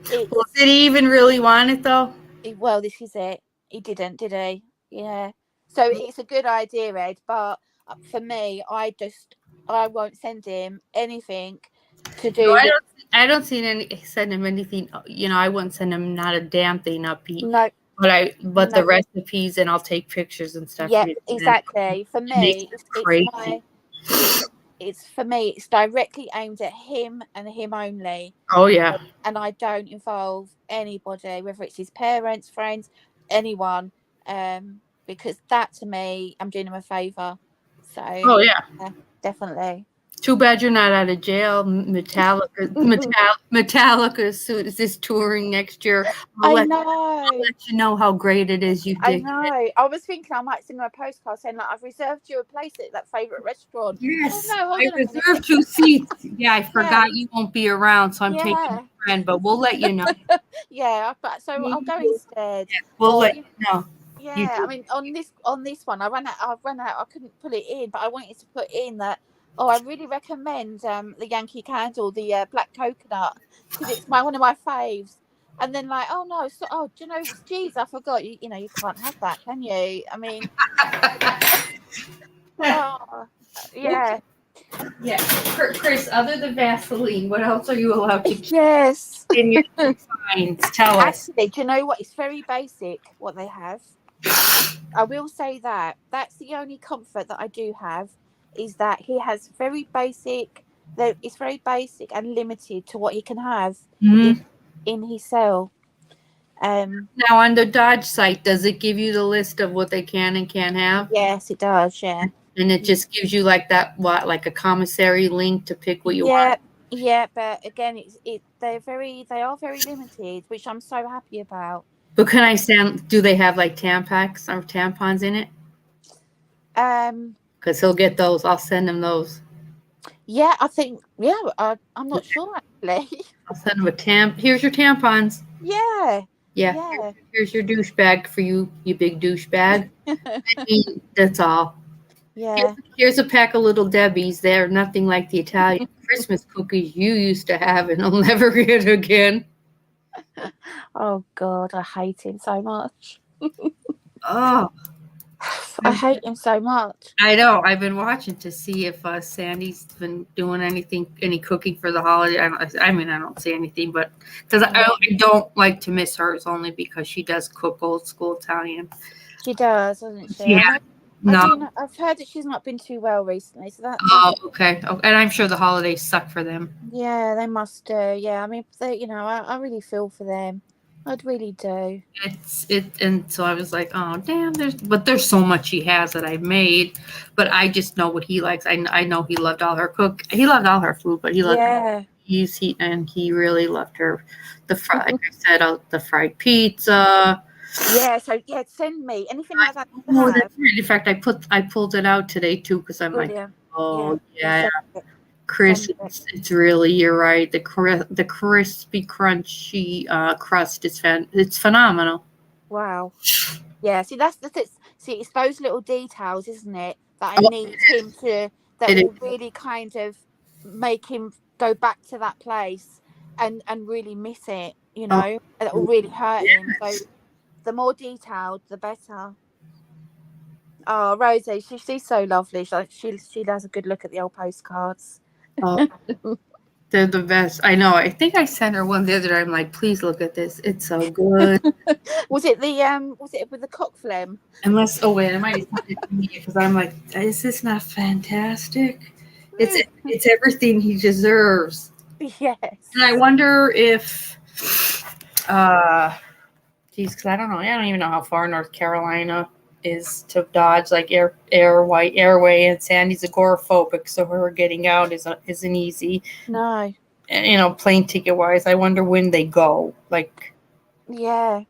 did he even really want it though? Well, this is it. He didn't, did he? Yeah. So it's a good idea, Ed, but for me, I won't send him anything to do. No, I don't send him anything. I wouldn't send him not a damn thing upbeat. No. But the recipes, and I'll take pictures and stuff. Yeah, exactly. For me, it's directly aimed at him and him only. Oh yeah. And I don't involve anybody, whether it's his parents, friends, anyone, because that to me, I'm doing him a favour. So. Oh yeah. Definitely. Too bad you're not out of jail. Metallica is touring next year. I'll let you know how great it is. I know. I was thinking I might send them a postcard saying, like, I've reserved you a place at that favourite restaurant. Yes. Oh, no, I reserved 2 seats. Yeah, I forgot you won't be around, so I'm taking a friend, but we'll let you know. I'll go instead. Yeah, we'll let you know. Yeah, I mean, on this one, I ran out. I couldn't put it in, but I wanted to put in that. Oh, I really recommend the Yankee Candle, the black coconut, because it's one of my faves. And then like, oh no, do you know? Geez, I forgot. You can't have that, can you? I mean, yeah. Yeah, Chris. Other than Vaseline, what else are you allowed to keep? Yes. In your signs? Tell us. Actually, do you know what? It's very basic what they have. I will say that that's the only comfort that I do have is that he has very basic. It's very basic and limited to what he can have in his cell. Now on the Dodge site, does it give you the list of what they can and can't have? Yes, it does. Yeah. And it just gives you like that, like a commissary link to pick what you want. Yeah, but again, they are very limited, which I'm so happy about. But do they have like Tampax or tampons in it? Because he'll get those. I'll send him those. Yeah, I think. Yeah, I'm not sure actually. I'll send him a Here's your tampons. Yeah. Yeah. Here's your douchebag for you big douchebag. I mean, that's all. Yeah. Here's a pack of Little Debbie's. They're nothing like the Italian Christmas cookies you used to have, and I'll never get again. Oh God, I hate him so much. Oh, I hate him so much. I know. I've been watching to see if Sandy's been doing any cooking for the holiday. I mean, I don't see anything, but because I don't like to miss hers only because she does cook old school Italian. She does, doesn't she? Yeah. I've heard that she's not been too well recently, so that. Oh, okay. And I'm sure the holidays suck for them. Yeah, they must do. Yeah, I mean, I really feel for them. I'd really do. And so I was like, oh damn, there's so much he has that I've made, but I just know what he likes. I know he loved all her food, but he loved Yeah. he really loved the fried, like I said, the fried pizza. Yeah. So yeah, send me anything like that you Oh, have. that's right. In fact, I pulled it out today too because I'm like, Brilliant. oh Yeah. yeah, Chris, Send it. it's really, you're right. The crispy, crunchy crust is it's phenomenal. Wow. Yeah. See, that's the thing. See, it's those little details, isn't it, that I Oh, need him to. That it is. will really kind of make him go back to that place and really miss it. You Oh, know, that will really hurt him. So yes. the more detailed, the better. Oh, Rosie, she's so lovely. She does a good look at the old postcards. Oh, they're the best. I know. I think I sent her one the other day. I'm like, please look at this. It's so good. Was it with the cock phlegm? Unless, oh wait, I might have sent it to me because I'm like, is this not fantastic? It's everything he deserves. Yes. And I wonder if, because I don't know. I don't even know how far North Carolina is to Dodge, like airway, and Sandy's agoraphobic, so her getting out isn't easy. No. You know, plane ticket wise, I wonder when they go. Like, Yeah.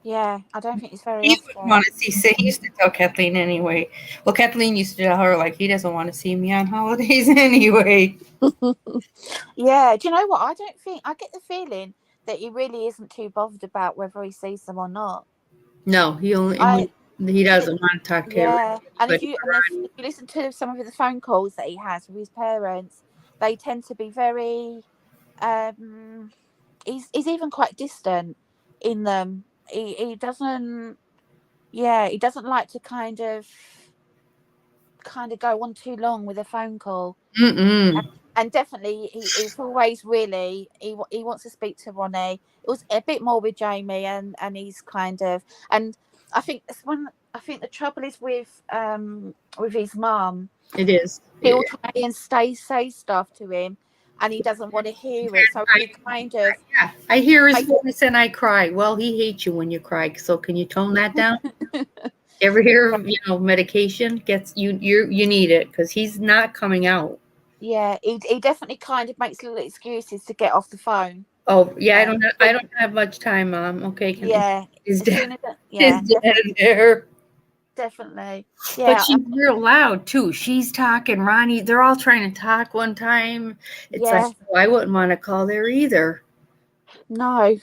Yeah. I don't think it's very he often. would want to see. Say he used to tell Kathleen anyway. Well, Kathleen used to tell her like he doesn't want to see me on holidays anyway. Yeah. Do you know what? I get the feeling that he really isn't too bothered about whether he sees them or not. No, he doesn't want to talk to Yeah. And if everybody. you listen to some of the phone calls that he has with his parents, they tend to be very he's even quite distant in them. He doesn't like to kind of go on too long with a phone call. And definitely he's always really he wants to speak to Ronnie. It was a bit more with Jamie, and he's kind of, and I think the trouble is with his mum. It is. He'll try and say stuff to him, and he doesn't want to hear it. So he kind of, yeah, I hear his voice and I cry. Well, he hates you when you cry. So can you tone that down? Ever hear of, medication gets you need it because he's not coming out. Yeah, he definitely kind of makes little excuses to get off the phone. Oh yeah, I don't have much time, Mom. Okay, is dad there? Definitely. Yeah, but she's real loud too. She's talking. Ronnie, they're all trying to talk one time. It's like, I wouldn't want to call there either. No,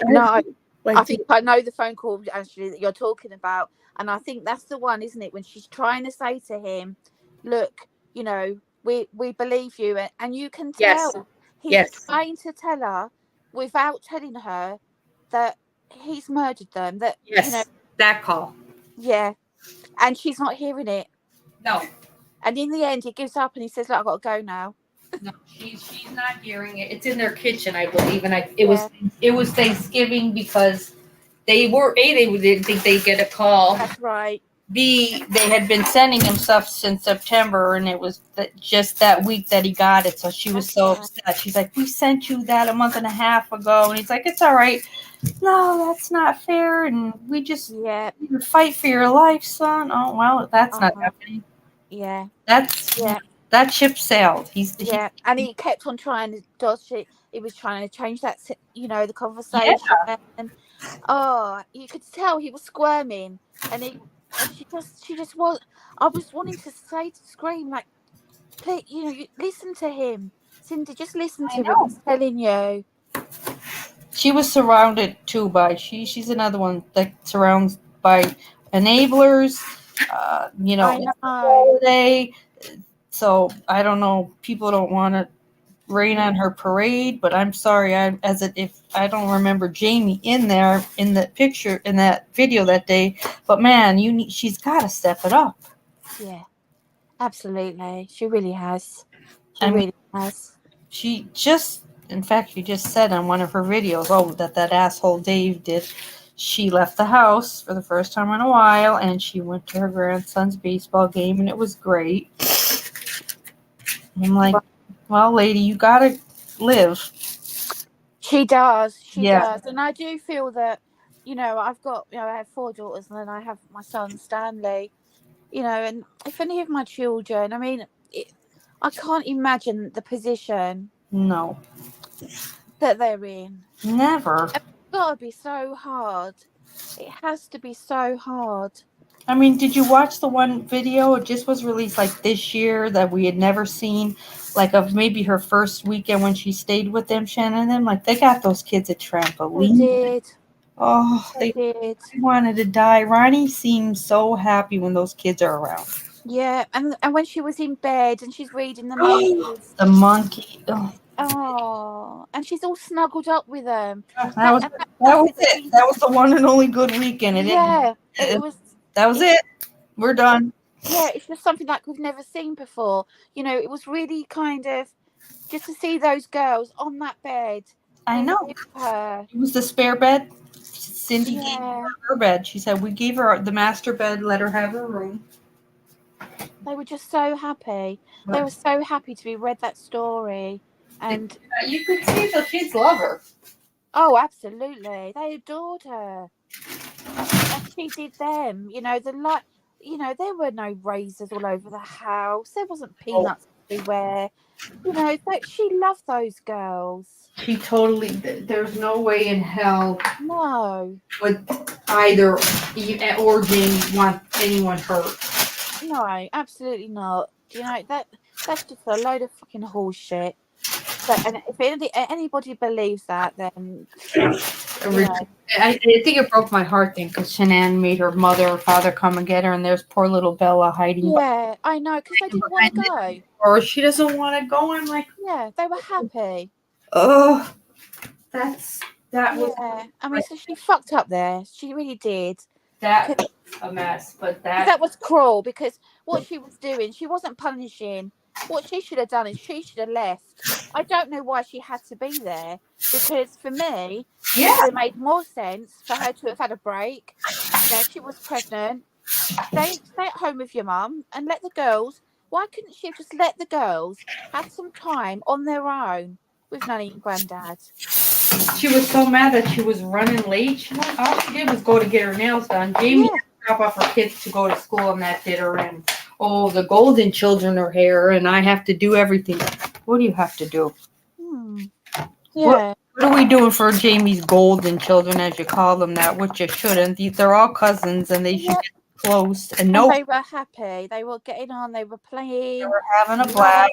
no. I think I know the phone call actually that you're talking about, and I think that's the one, isn't it? When she's trying to say to him, "Look, we believe you," and you can tell he's trying to tell her without telling her that he's murdered them. That that call. Yeah, and she's not hearing it. No. And in the end, he gives up and he says, "Look, I've got to go now." No, she's not hearing it. It's in their kitchen, I believe, and it was Thanksgiving because they didn't think they'd get a call. That's right. B, they had been sending him stuff since September, and it was just that week that he got it. So she was so upset. She's like, "We sent you that a month and a half ago," and he's like, "It's all right." No, that's not fair, and we just fight for your life, son. Oh well, that's not happening. Yeah, that ship sailed. And he kept on trying to dodge it. He was trying to change that, the conversation. Yeah. And you could tell he was squirming, and she just was. I was wanting to scream like, "Please, you listen to him, Cindy. Just listen to what he's telling you." She was surrounded too by she's another one that surrounds by enablers. Holiday. So I don't know. People don't want to rain on her parade, but I'm sorry. If I don't remember Jamie in there in the picture in that video that day. But man, she's got to step it up. Yeah, absolutely. She really has. Really has. She just said on one of her videos, that asshole Dave did. She left the house for the first time in a while, and she went to her grandson's baseball game, and it was great. I'm like, well, lady, you gotta live. She does. She Yeah. does. And I do feel that, I've got, I have 4 daughters, and then I have my son Stanley, and if any of my children, I mean, I can't imagine the position No. that they're in. Never. It's got to be so hard. It has to be so hard. I mean, did you watch the one video? It just was released like this year that we had never seen, like of maybe her first weekend when she stayed with them, Shannon and them. Like they got those kids a They trampoline. did. Oh, They they did. wanted to die. Ronnie seems so happy when those kids are around. Yeah, and when she was in bed and she's reading the monkeys. The monkey. Oh, Oh, and she's all snuggled up with them. that was it. That was the one and only good weekend. It was. That was it. We're done. Yeah, it's just something like we've never seen before. It was really kind of just to see those girls on that bed. I know. With her. It was the spare bed. Cindy gave Yeah. her bed. She said, we gave her the master bed, let her have her room. They were just so happy. They were so happy to be read that story. And you could see the kids love her. oh, absolutely. They adored her. And she did them. There were no razors all over the house. There wasn't peanuts everywhere. She loved those girls. She totally, there's no way in hell No. would either or Jamie want anyone hurt. No, absolutely not. That's just a load of fucking horse shit. And if anybody believes that, then I think it broke my heart then because Shanann made her mother or father come and get her, and there's poor little Bella hiding. Yeah, I know, because they didn't want to go. Or she doesn't want to go. I'm like, yeah, they were happy. Oh, that was. Yeah, I mean, so she fucked up there. She really did. That was a mess, but that was cruel because what she was doing, she wasn't punishing. What she should have done is she should have left. I don't know why she had to be there because for me, it would have made more sense for her to have had a break. She was pregnant. Stay at home with your mum and let the girls. Why couldn't she have just let the girls have some time on their own with Nanny and Granddad? She was so mad that she was running late. All she did was go to get her nails done. Jamie had to drop off her kids to go to school, and that did her in. Oh, the golden children are here, and I have to do everything. What do you have to do? Yeah. What are we doing for Jamie's golden children, as you call them that, which you shouldn't? They're all cousins, and they should get close. And no, they were happy. They were getting on. They were playing. They were having a blast.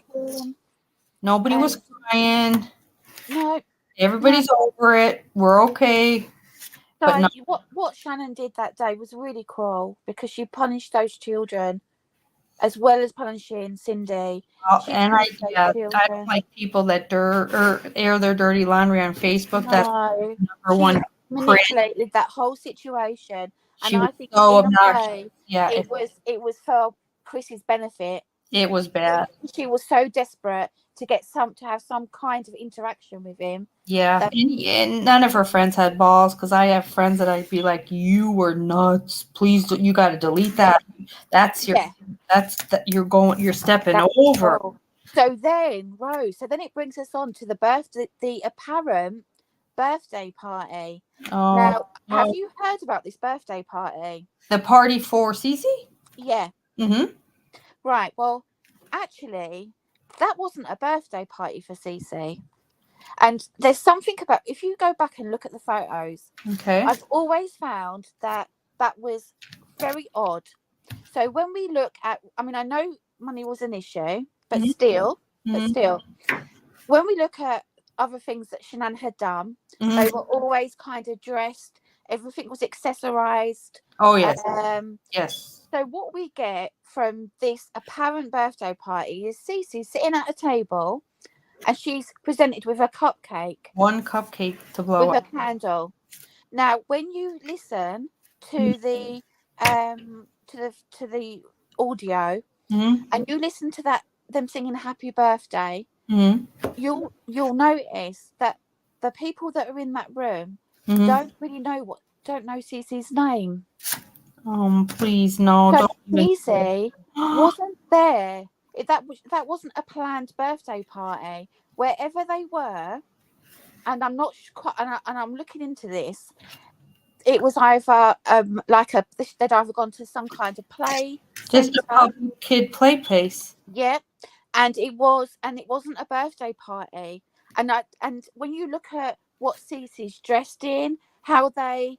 Nobody was crying. No. Everybody's over it. We're okay. So But no. what Shannon did that day was really cruel because she punished those children as well as punishing Cindy. And I don't like people that air their dirty laundry on Facebook. That's number one. Manipulated that whole situation, and I think so in a way, it was for Chris's benefit. It was bad. She was so desperate to have some kind of interaction with him. Yeah, and none of her friends had balls because I have friends that I'd be like, "You were nuts. Please, you got to delete that. You're stepping over." Cool. So then, Rose. So then it brings us on to the apparent birthday party. Oh, now, have you heard about this birthday party? The party for Cece? Yeah. Mm-hmm. Right. Well, actually, that wasn't a birthday party for Cece. And there's something about, if you go back and look at the photos, I've always found that was very odd. So when we look at, I mean, I know money was an issue, but still, when we look at other things that Shanann had done, they were always kind of dressed. Everything was accessorized. Oh, yes. Yes. So what we get from this apparent birthday party is Cece sitting at a table and she's presented with a cupcake. One cupcake to blow with up. A candle. Now, when you listen to the audio and you listen to them singing Happy Birthday, you'll notice that the people that are in that room don't know Cece's name. Please, no. So Cece wasn't there. That wasn't a planned birthday party. Wherever they were, and I'm not quite, and I'm looking into this. It was either they'd either gone to some kind of play Just centre. a public kid play place. Yeah, and it wasn't a birthday party. And when you look at what Cece's dressed in, how they're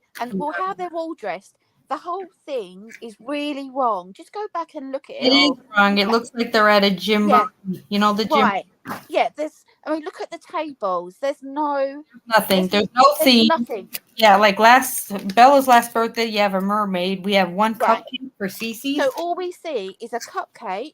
all dressed, the whole thing is really wrong. Just go back and look at it. It is wrong. It looks like they're at a gym. Yeah. You know, the gym. Right. Yeah, look at the tables. There's Nothing. There's no theme. Nothing. Yeah, like Bella's last birthday, you have a mermaid. We have one cupcake for Cece's. So all we see is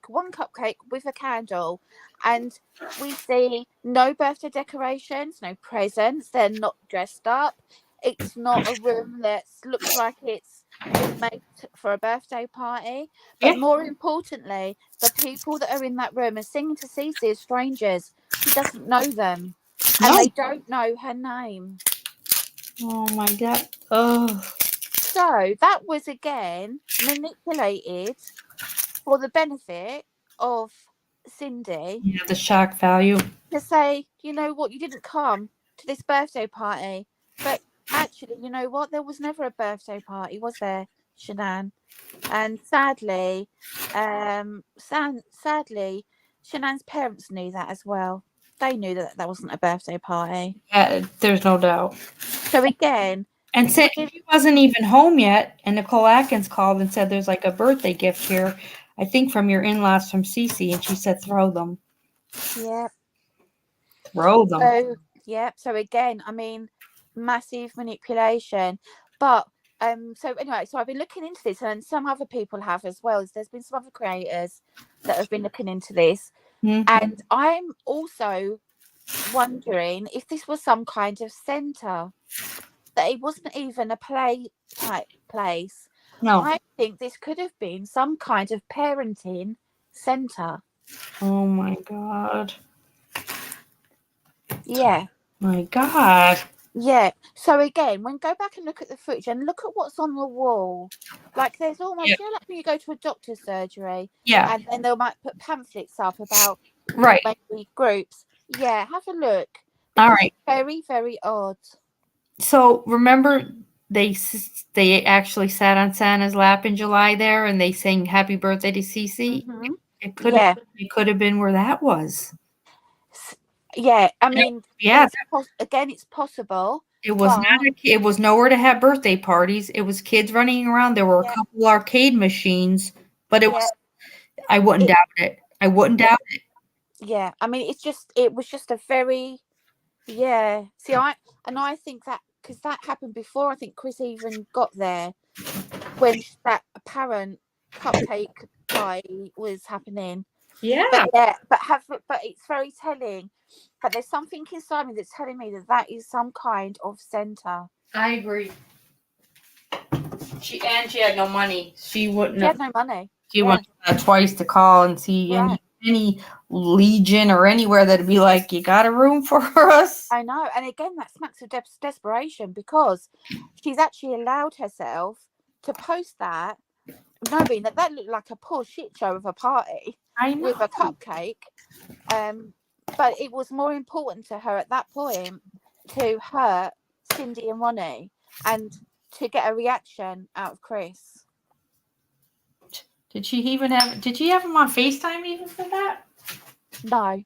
one cupcake with a candle, and we see no birthday decorations, no presents. They're not dressed up. It's not a room that looks like it's been made for a birthday party. But more importantly, the people that are in that room are singing to Cece as strangers. She doesn't know them, and they don't know her name. Oh my God. Oh. So that was again manipulated for the benefit of Cindy. Yeah, the shock value. To say, you know what, you didn't come to this birthday party. But actually, you know what, there was never a birthday party, was there, Shanann? And sadly, Shanann's parents knew that as well. They knew that wasn't a birthday party. Yeah, there's no doubt. So again, and said he wasn't even home yet, and Nicole Atkins called and said there's like a birthday gift here, I think from your in-laws from Cece, and she said throw them. Yeah. Throw them. So yeah. So again, I mean, massive manipulation. But so anyway, so I've been looking into this, and some other people have as well. There's been some other creators that have been looking into this, and I'm also wondering if this was some kind of centre, that it wasn't even a play type place. No, I think this could have been some kind of parenting centre. Oh my God. Yeah. My God. Yeah. So again, go back and look at the footage and look at what's on the wall. Like there's almost, you know, like when you go to a doctor's surgery, and then they might put pamphlets up about maybe groups. Yeah, have a look. All right. Very, very odd. So remember, they actually sat on Santa's lap in July there, and they sang "Happy Birthday" to Cece. Mm-hmm. It could have been where that was. Yeah, I mean, it's possible. It was not. It was nowhere to have birthday parties. It was kids running around. There were a couple arcade machines, but it was. I wouldn't doubt it. I wouldn't doubt it. Yeah, I mean, it was just a very, See, I think that because that happened before. I think Chris even got there when that apparent cupcake party was happening. Yeah. But it's very telling. But there's something inside me that's telling me that is some kind of centre. I agree. She had no money. She wouldn't. She had no money. She went twice to call and see any Legion or anywhere that'd be like, you got a room for us? I know. And again, that smacks of desperation, because she's actually allowed herself to post that, knowing that looked like a poor shit show of a party. I know. With a cupcake. But it was more important to her at that point to hurt Cindy and Ronnie and to get a reaction out of Chris. Did she have him on FaceTime even for that? No,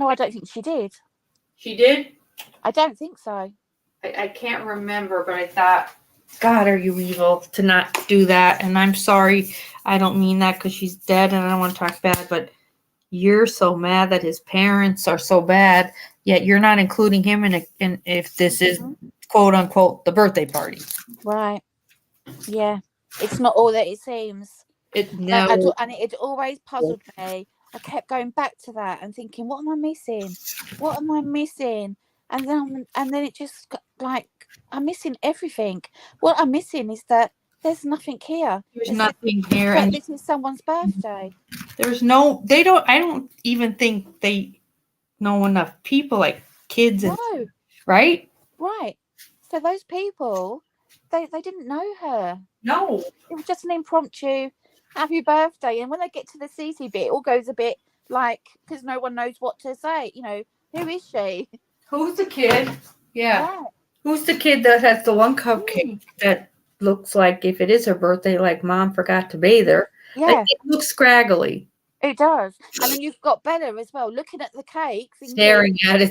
I don't think she did. She did? I don't think so. I can't remember, but I thought, God, are you evil to not do that? And I'm sorry. I don't mean that because she's dead and I don't want to talk bad, but you're so mad that his parents are so bad, yet you're not including him in if this is quote unquote the birthday party. Right. Yeah. It's not all that it seems. And it always puzzled me. I kept going back to that and thinking, what am I missing? What am I missing? And then it just like, I'm missing everything. What I'm missing is that there's nothing here. There's nothing here. And this is someone's birthday. I don't even think they know enough people, like kids and right? Right. So those people, they didn't know her. No. It was just an impromptu happy birthday. And when they get to the Cece bit, it all goes a bit like, because no one knows what to say. You know, who is she? Who's the kid? Yeah. Yeah. Who's the kid that has the one cupcake that looks like, if it is her birthday, like mom forgot to bathe her? Like, Yeah, it looks scraggly. it does. And then you've got Bella as well, looking at the cake, thinking, Staring at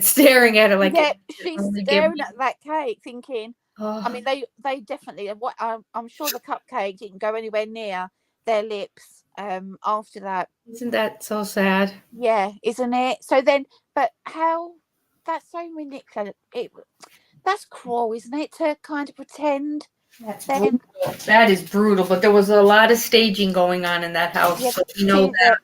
it like yeah, it she's only give staring me- at that cake, thinking. I mean, Oh, they definitely. What I'm sure the cupcake didn't go anywhere near their lips. After that, isn't that so sad? yeah, isn't it? So then, but how? That's so manipulative. That's cruel, isn't it? To kind of pretend. That's Then, brutal. That is brutal. But there was a lot of staging going on in that house, yeah, so you know that.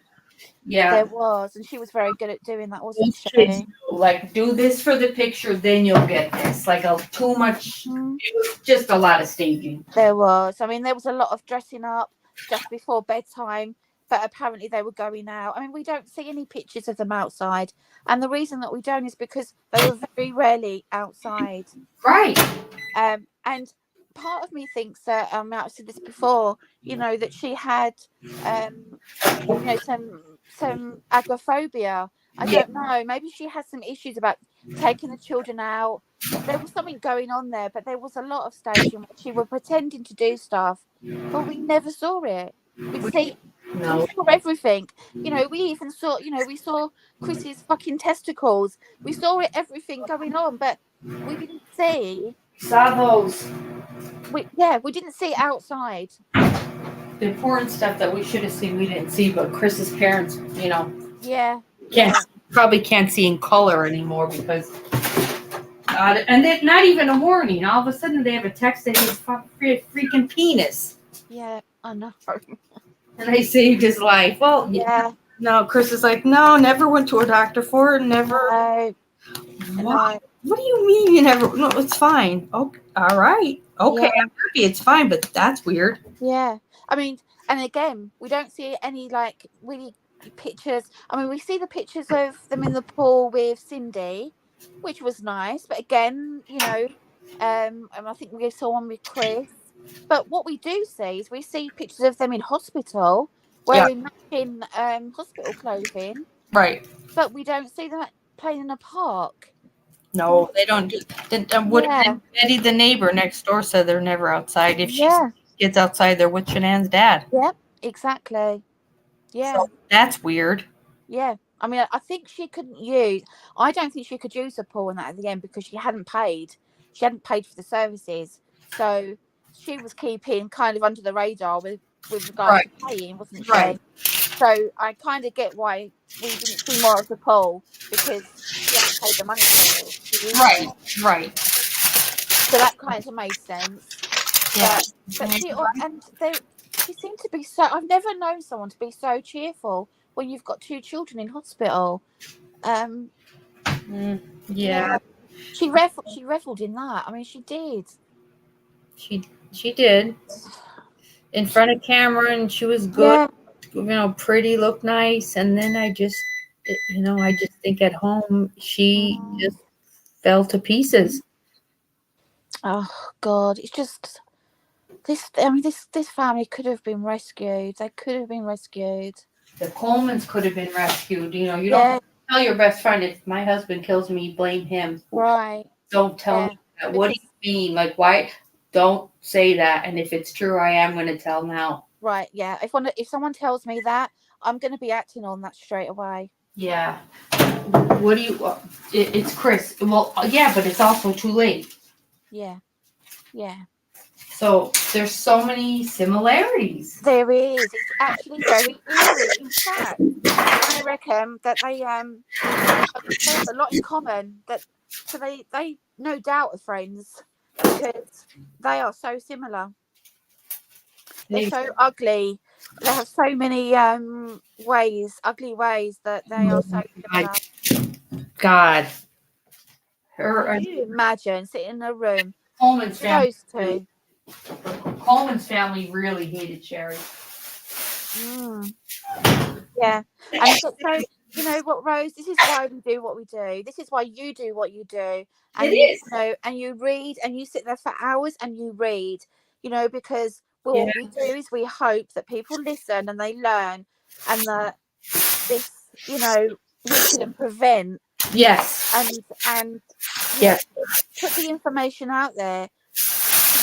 Yeah. there was, and she was very good at doing that, wasn't Those kids she? do, like, do this for the picture, then you'll get this. Like, too much. Mm. It was just a lot of staging. There was. I mean, there was a lot of dressing up just before bedtime, but apparently they were going out. I mean, we don't see any pictures of them outside, and the reason that we don't is because they were very rarely outside. Right. And part of me thinks that I've said this before, you know, that she had you know, some agoraphobia. I Yeah. don't know. Maybe she has some issues about taking the children out. There was something going on there, but there was a lot of staging where she was pretending to do stuff, but we never saw it. We No. saw everything. You know, we even saw, you know, we saw Chris's fucking testicles. We saw it, everything going on, but we didn't see. Saw those. We didn't see it outside. The important stuff that we should have seen, we didn't see. But Chris's parents, you know, Yeah. probably can't see in color anymore because. And then not even a warning. All of a sudden, they have a text that his freaking penis. Yeah, I know. And they saved his life. Well, Yeah. no, Chris is like, no, never went to a doctor for it. Never. No. What? What do you mean you never? No, it's fine. Okay, all right. Okay, Yeah. I'm happy. It's fine, but that's weird. Yeah. I mean, and again, we don't see any like really pictures. I mean, we see the pictures of them in the pool with Cindy, which was nice. But again, you know, and I think we saw one with Chris. But what we do see is we see pictures of them in hospital wearing matching hospital clothing, Right. but we don't see them playing in a park. No, they don't do. Then Betty, the neighbor next door, said they're never outside. If she gets outside, they're with Shanann's dad. Yep, exactly. Yeah. So that's weird. Yeah. I mean, I think she couldn't use. I don't think she could use a pool and that at the end because she hadn't paid. She hadn't paid for the services, so she was keeping kind of under the radar with regards to paying, wasn't she? Right. So I kind of get why we didn't see more of the pool because she hadn't paid the money for it. Right. So that kind of made sense. Yeah. But she seemed to be so. I've never known someone to be so cheerful when you've got two children in hospital. Yeah. She reveled in that. I mean, she did. She did. In front of camera, and she was good. You know, pretty, looked nice, and then I just think at home she just fell to pieces. Oh God, it's just this. I mean, this family could have been rescued. They could have been rescued. The Colemans could have been rescued. You know, you don't tell your best friend, if my husband kills me, blame him. Right. Don't tell me that. What do you mean? Like, why? Don't say that. And if it's true, I am going to tell now. Right. Yeah. If someone tells me that, I'm going to be acting on that straight away. Yeah. What do you? It's Chris. Well, yeah, but it's also too late. Yeah. Yeah. So there's so many similarities. There is. It's actually very eerie. In fact, I reckon that they have a lot in common. So they no doubt are friends because they are so similar. They're so ugly. They have so many ugly ways that they are so similar. God. Can you imagine sitting in a room? Coleman's family. Those two. Coleman's family really hated Sheri. Yeah. And so, you know what, Rose? This is why we do what we do. This is why you do what you do. And you know, and you read and you sit there for hours and you read, you know, because what we do is we hope that people listen and they learn and that this, you know, we can prevent Yes. and Yes. put the information out there.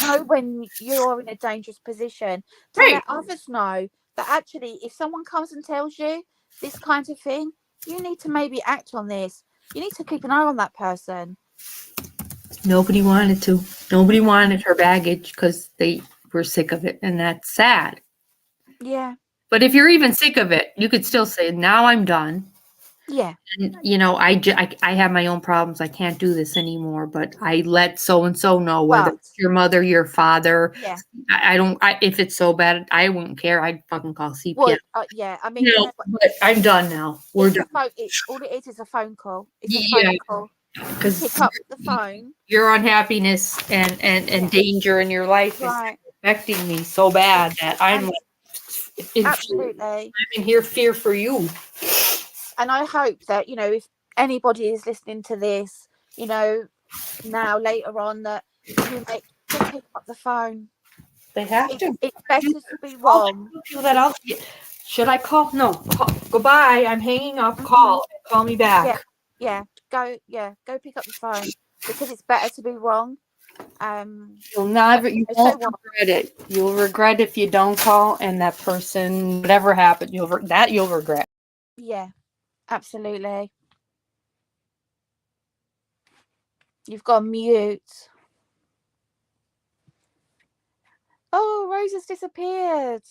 Know when you're in a dangerous position, to Right. let others know that actually, if someone comes and tells you this kind of thing, you need to maybe act on this. You need to keep an eye on that person. Nobody wanted to. Nobody wanted her baggage because they were sick of it, and that's sad. Yeah. But if you're even sick of it, you could still say, now I'm done. Yeah. And, you know, I have my own problems. I can't do this anymore, but I let so-and-so know, whether it's your mother, your father. Yeah. If it's so bad, I wouldn't care. I'd fucking call CPS. Well, yeah. I mean, you know, but I'm done now. We're done. All it is a phone call. It's a phone call. Because pick up the phone. Your unhappiness and danger in your life is affecting me so bad that I'm absolutely. I'm in here fear for you. And I hope that, you know, if anybody is listening to this, you know, now later on, that you just pick up the phone. They have to. It's better to be wrong. Should I call? No. Goodbye. I'm hanging up. Call me back. Yeah. Go pick up the phone, because it's better to be wrong. You won't regret it. You'll regret if you don't call, and that person, whatever happened, you'll regret. Yeah, absolutely. You've got to mute. Oh, Rose has disappeared.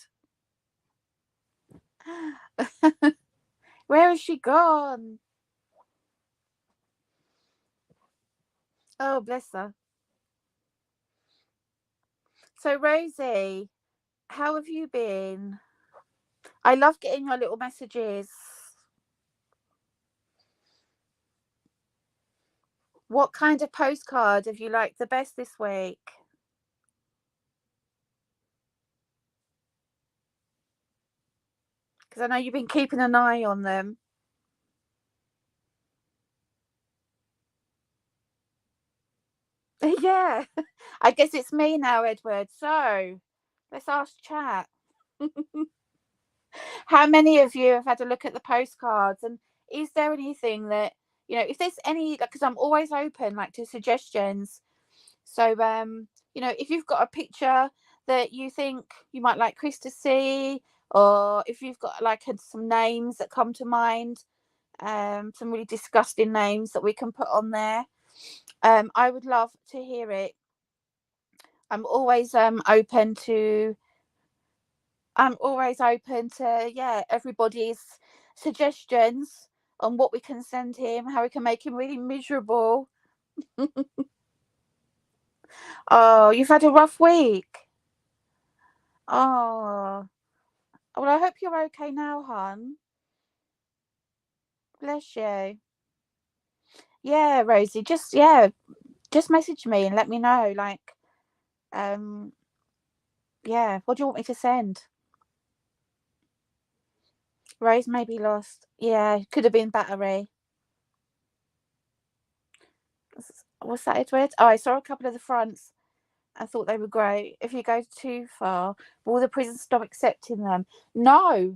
Where has she gone? Oh, bless her. So, Rosie, how have you been? I love getting your little messages. What kind of postcard have you liked the best this week? Because I know you've been keeping an eye on them. Yeah, I guess it's me now, Edward. So let's ask chat. How many of you have had a look at the postcards, and is there anything that, you know, if there's any, because I'm always open to suggestions. So you know, if you've got a picture that you think you might like Chris to see, or if you've got some names that come to mind, some really disgusting names that we can put on there, I would love to hear it. I'm always open to everybody's suggestions on what we can send him, how we can make him really miserable. Oh, you've had a rough week. Oh, well, I hope you're okay now, hon. Bless you. Yeah, Rosie, just message me and let me know. What do you want me to send? Rose may be lost. Yeah, could have been battery. What's that, Edward? Oh, I saw a couple of the fronts. I thought they were great. If you go too far, will the prison stop accepting them? No,